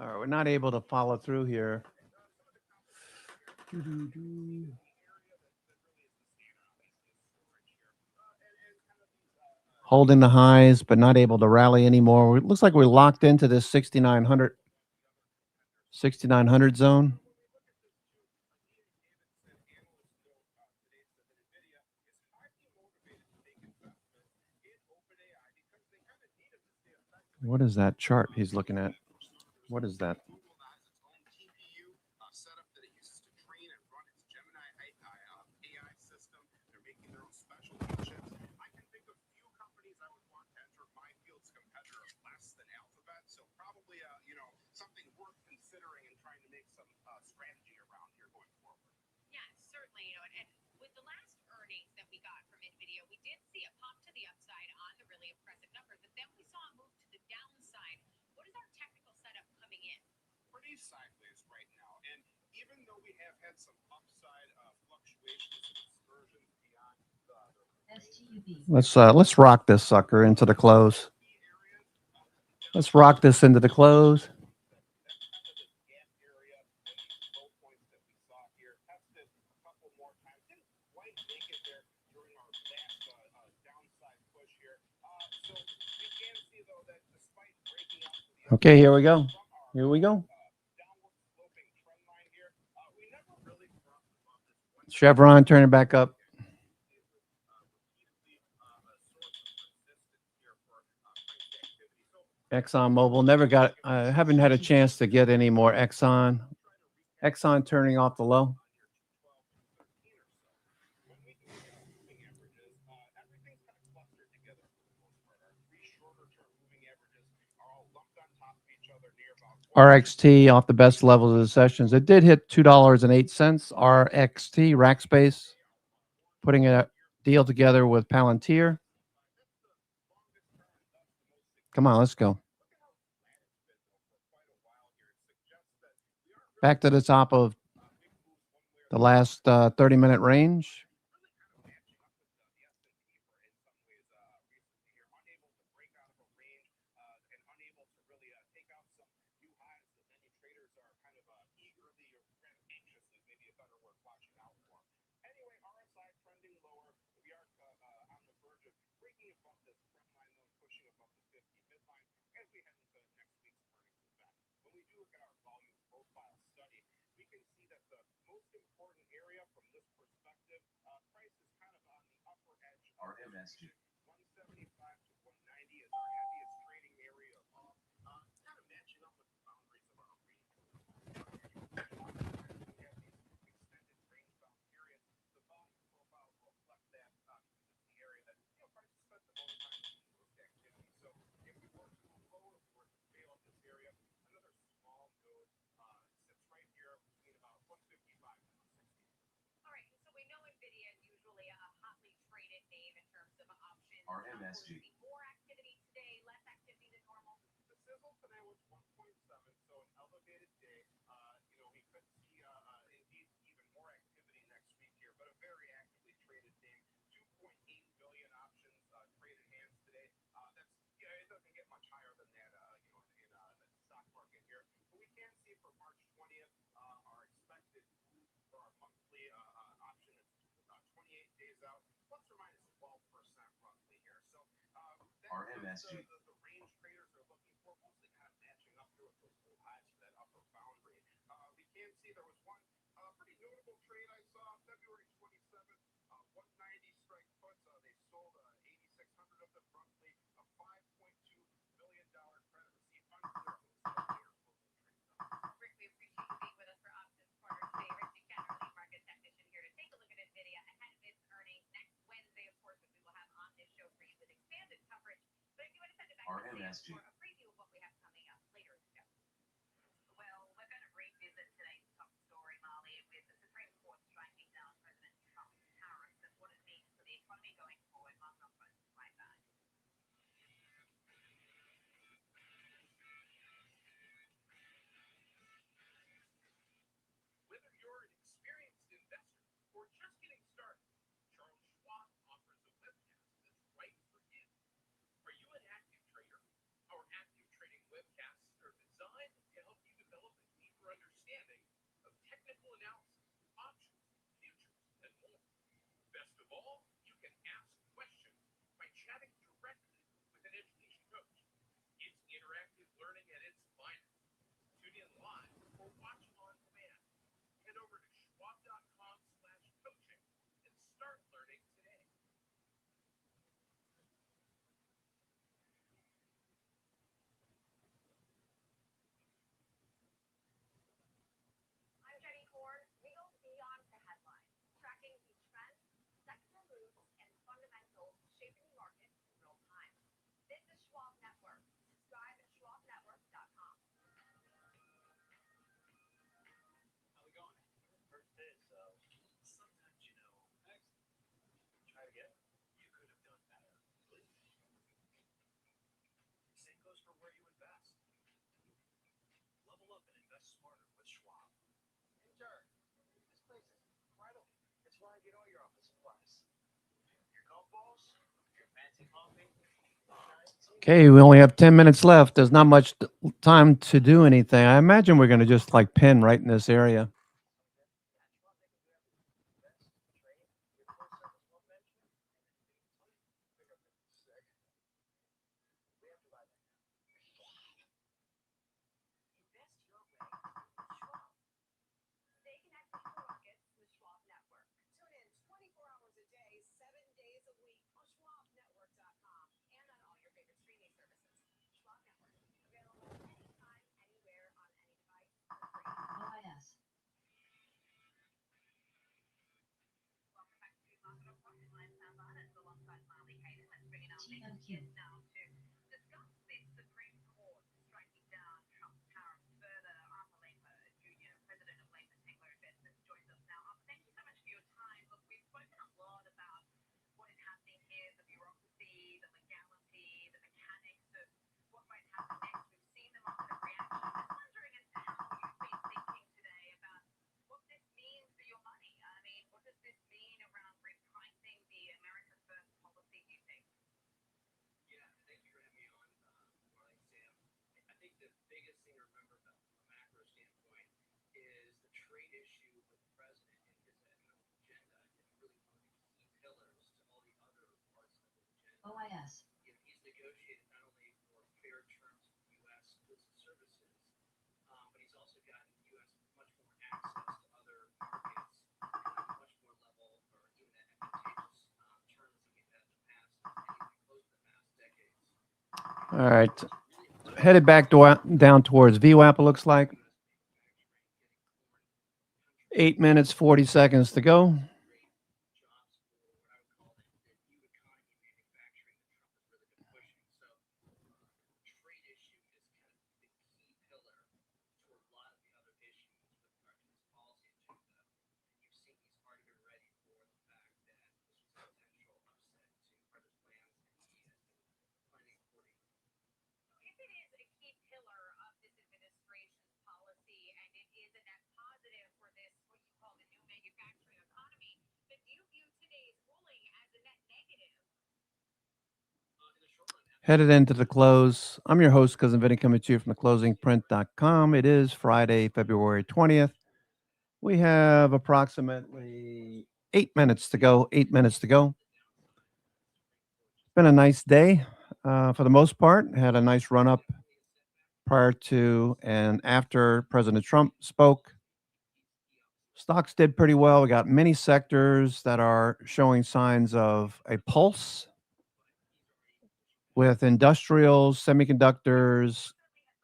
All right, we're not able to follow through here. Holding the highs, but not able to rally anymore. It looks like we're locked into this 6,900 zone. What is that chart he's looking at? What is that? Let's rock this sucker into the close. Let's rock this into the close. Okay, here we go. Here we go. Chevron turning back up. ExxonMobil never got. I haven't had a chance to get any more Exxon. Exxon turning off the low. RXT off the best levels of the sessions. It did hit $2.08. RXT, Rackspace, putting a deal together with Palantir. Come on, let's go. Back to the top of the last 30-minute range. RMSG. More activity today, less activity than normal. The sizzle today was 1.7, so an elevated day. We could see indeed even more activity next week here, but a very actively traded name. 2.8 billion options traded hands today. It doesn't get much higher than that, in the stock market here. But we can see for March 20th, our expected for our monthly option is 28 days out, plus or minus 12% roughly here. So RMSG. The range traders are looking for, mostly kind of matching up to those low highs for that upper boundary. We can see there was one pretty notable trade I saw February 27th, 190 strike puts. They sold 8,600 of them, roughly a $5.2 million credit receipt. Unclear Rick, we appreciate you being with us for Options Corner today. Rick Buchanan, lead market technician here to take a look at NVIDIA ahead of its earnings next Wednesday, of course, which we will have on this show for you with expanded coverage. But if you want to send it back to Sam for a preview of what we have coming up later in the show. Well, we're going to revisit today's top story, Molly, with the Supreme Court striking down President Trump's tariffs and what it means for the economy going forward. Mark Ruffin, right back. Whether you're an experienced investor or just getting started, Charles Schwab offers a webcast that's right for you. Are you an active trader? Our active trading webcasts are designed to help you develop a deeper understanding of technical analysis, options, futures, and more. Best of all, you can ask questions by chatting directly with an education coach. It's interactive learning at its finest. Tune in live or watch on demand. Head over to schwab.com/coaching and start learning today. I'm Jenny Horn. We go beyond the headlines, tracking the trends, sector moves, and fundamentals shaping the market in real time. This is Schwab Network. Subscribe at schwabnetwork.com. How we going? First day, so sometimes try again. You could have done better. Please. Same goes for where you invest. Level up and invest smarter with Schwab. Intern, this place is incredible. It's where I get all your office supplies. Your golf balls, your fancy coffee. Okay, we only have 10 minutes left. There's not much time to do anything. I imagine we're going to just like pin right in this area. Stay connected to the markets with Schwab Network. Tune in 24 hours a day, 7 days a week on schwabnetwork.com and on all your favorite streaming services. Schwab Network, available anytime, anywhere, on any device for free. OIS. Welcome back to Market Report. I'm Sam Barnett alongside Molly Hayden. Let's bring in our next guest now to discuss this Supreme Court striking down Trump's tariffs further. Arthur Laper Jr., president of Laper Taylor Investments, joins us now. Arthur, thank you so much for your time. Look, we've spoken a lot about what is happening here, the bureaucracy, the legality, the mechanics of what might happen next. We've seen the market reaction. I'm wondering as to how you've been thinking today about what this means for your money. I mean, what does this mean around repricing the America First policy, do you think? Yeah, thank you for having me on, Marley and Sam. I think the biggest thing to remember from a macro standpoint is the trade issue with the president and his economic agenda is really one of the key pillars to all the other parts of his agenda. OIS. He's negotiated not only for fair terms with U.S. goods and services, but he's also gotten U.S. much more access to other markets at a much more level or even advantageous terms than we've had in the past, anything close to the past decades. All right. Headed back down towards VWAP, it looks like. 8 minutes, 40 seconds to go. Headed into the close. I'm your host, Cousin Vinny, coming to you from theclosingprint.com. It is Friday, February 20th. We have approximately 8 minutes to go. 8 minutes to go. It's been a nice day for the most part. Had a nice run up prior to and after President Trump spoke. Stocks did pretty well. We got many sectors that are showing signs of a pulse, with industrials, semiconductors,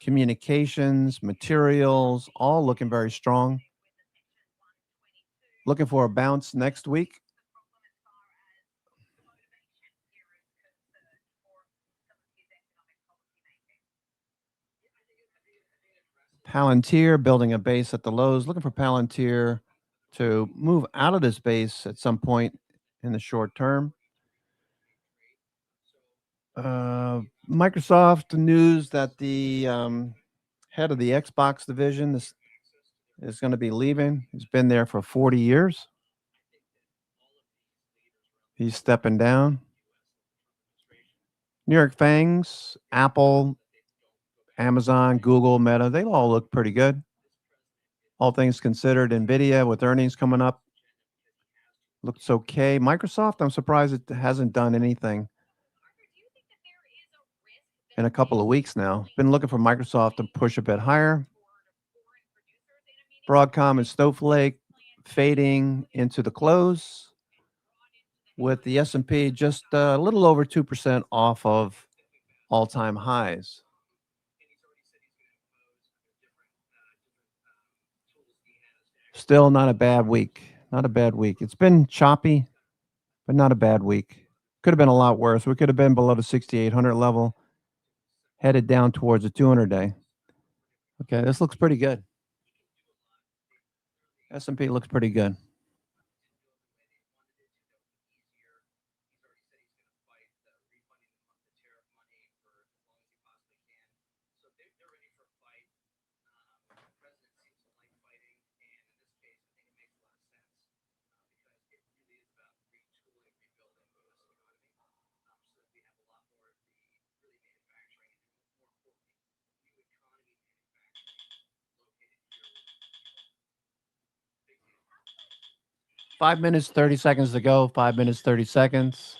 communications, materials, all looking very strong. Looking for a bounce next week. Palantir building a base at the lows. Looking for Palantir to move out of this base at some point in the short term. Microsoft news that the head of the Xbox division is going to be leaving. He's been there for 40 years. He's stepping down. New York Fangs, Apple, Amazon, Google, Meta, they all look pretty good. All things considered, NVIDIA with earnings coming up looks okay. Microsoft, I'm surprised it hasn't done anything in a couple of weeks now. Been looking for Microsoft to push a bit higher. Broadcom and Snowflake fading into the close, with the S&P just a little over 2% off of all-time highs. Still not a bad week. Not a bad week. It's been choppy, but not a bad week. Could have been a lot worse. We could have been below the 6,800 level, headed down towards the 200-day. Okay, this looks pretty good. S&P looks pretty good. Five minutes, 30 seconds to go. 5 minutes, 30 seconds.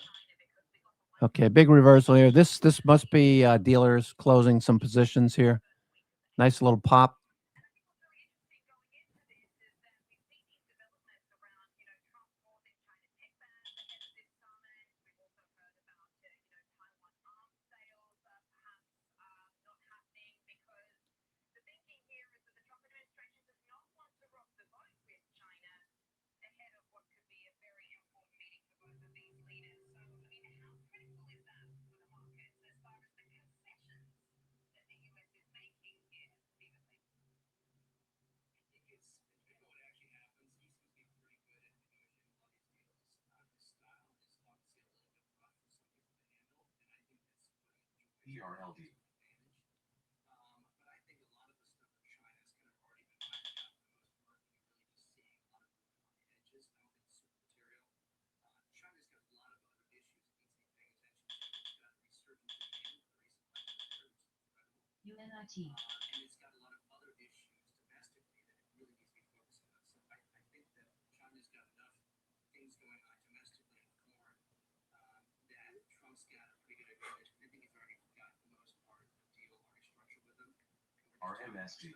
Okay, big reversal here. This must be dealers closing some positions here. Nice little pop. ERLD. UNIT. RMSD.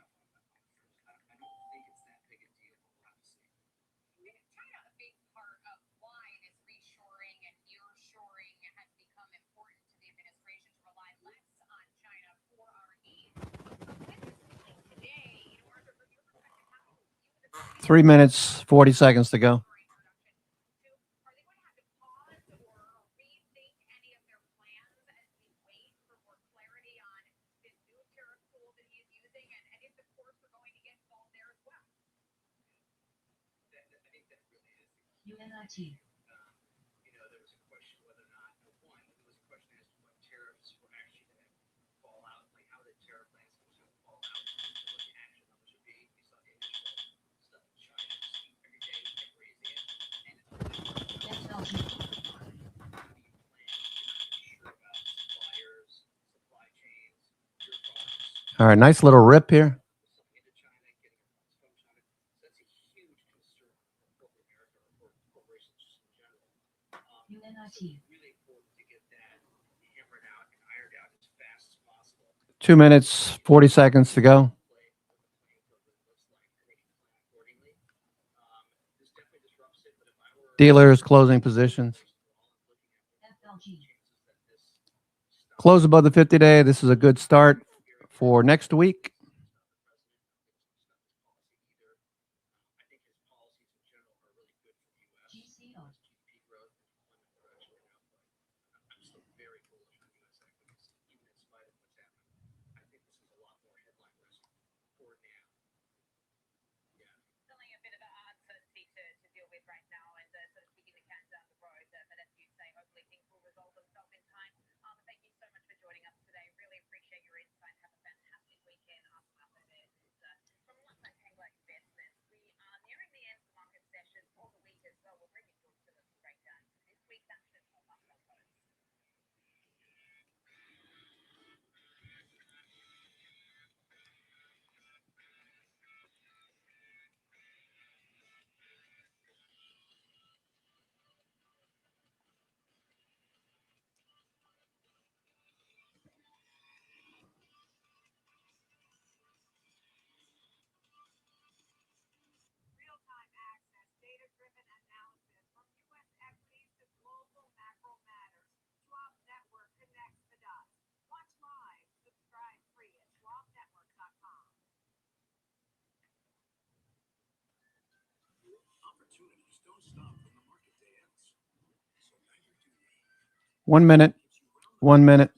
China, a big part of why this reshoring and nearshoring has become important to the administration to rely less on China for our needs. Today, Arthur, from your perspective, 3 minutes, 40 seconds to go. UNIT. There was a question whether or not, there was a question as to what tariffs were actually going to fall out, like how the tariff landscape was going to fall out, what the actual numbers would be. We saw the initial stuff in China, every day we kept raising it, and it's Technology. sure about suppliers, All right, nice little rip here. UNIT. 2 minutes, 40 seconds to go. Dealers closing positions. FLG. Close above the 50-day. This is a good start for next week. GCO. Feeling a bit of uncertainty to deal with right now and sort of kicking the can down the road. But as you say, hopefully things will resolve themselves in time. Thank you so much for joining us today. Really appreciate your insight. Have a fantastic weekend. From Lifetime Angler Investments, we are nearing the end of the market session for the week as well. We'll bring you through to the breakdown. This week's action of Lifetime Post. Real-time access, data-driven analysis from U.S. equities to global macro matters. Schwab Network connects the dots. Watch live. Subscribe free at schwabnetwork.com. Opportunities don't stop when the market day ends. So now you do. 1 minute. 1 minute.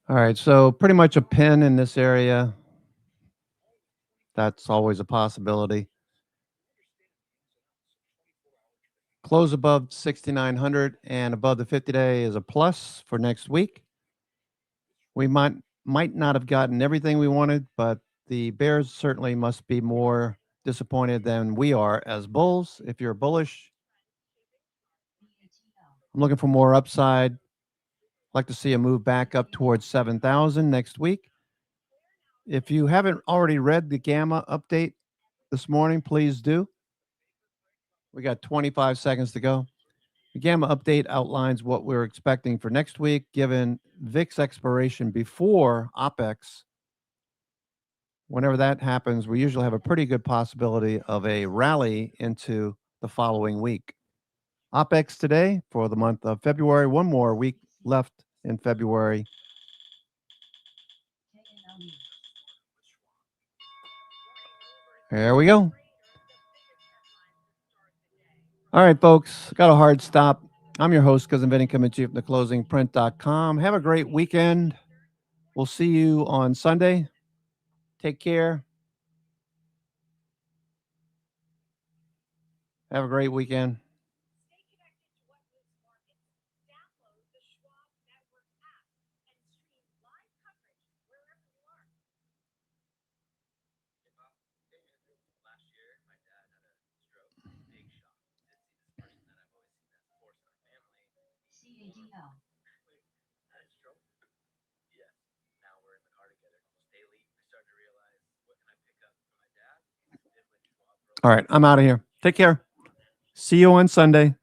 All right, so pretty much a pin in this area. That's always a possibility. Close above 6,900 and above the 50-day is a plus for next week. We might not have gotten everything we wanted, but the bears certainly must be more disappointed than we are as bulls. If you're bullish, I'm looking for more upside. Like to see a move back up towards 7,000 next week. If you haven't already read the Gamma update this morning, please do. We got 25 seconds to go. The Gamma update outlines what we're expecting for next week, given VIX expiration before OPEX. Whenever that happens, we usually have a pretty good possibility of a rally into the following week. OPEX today for the month of February. One more week left in February. There we go. All right, folks, got a hard stop. I'm your host, Cousin Vinny, coming to you from theclosingprint.com. Have a great weekend. We'll see you on Sunday. Take care. Have a great weekend. Stay connected to what moves markets. Download the Schwab Network app and stream live coverage wherever you are. Last year, my dad had a stroke, big shock. Did see this person that I've always seen as a force in our family. CADL. Had a stroke? Yes. Now we're in the car together almost daily. I started to realize, what can I pick up from my dad? All right, I'm out of here. Take care. See you on Sunday.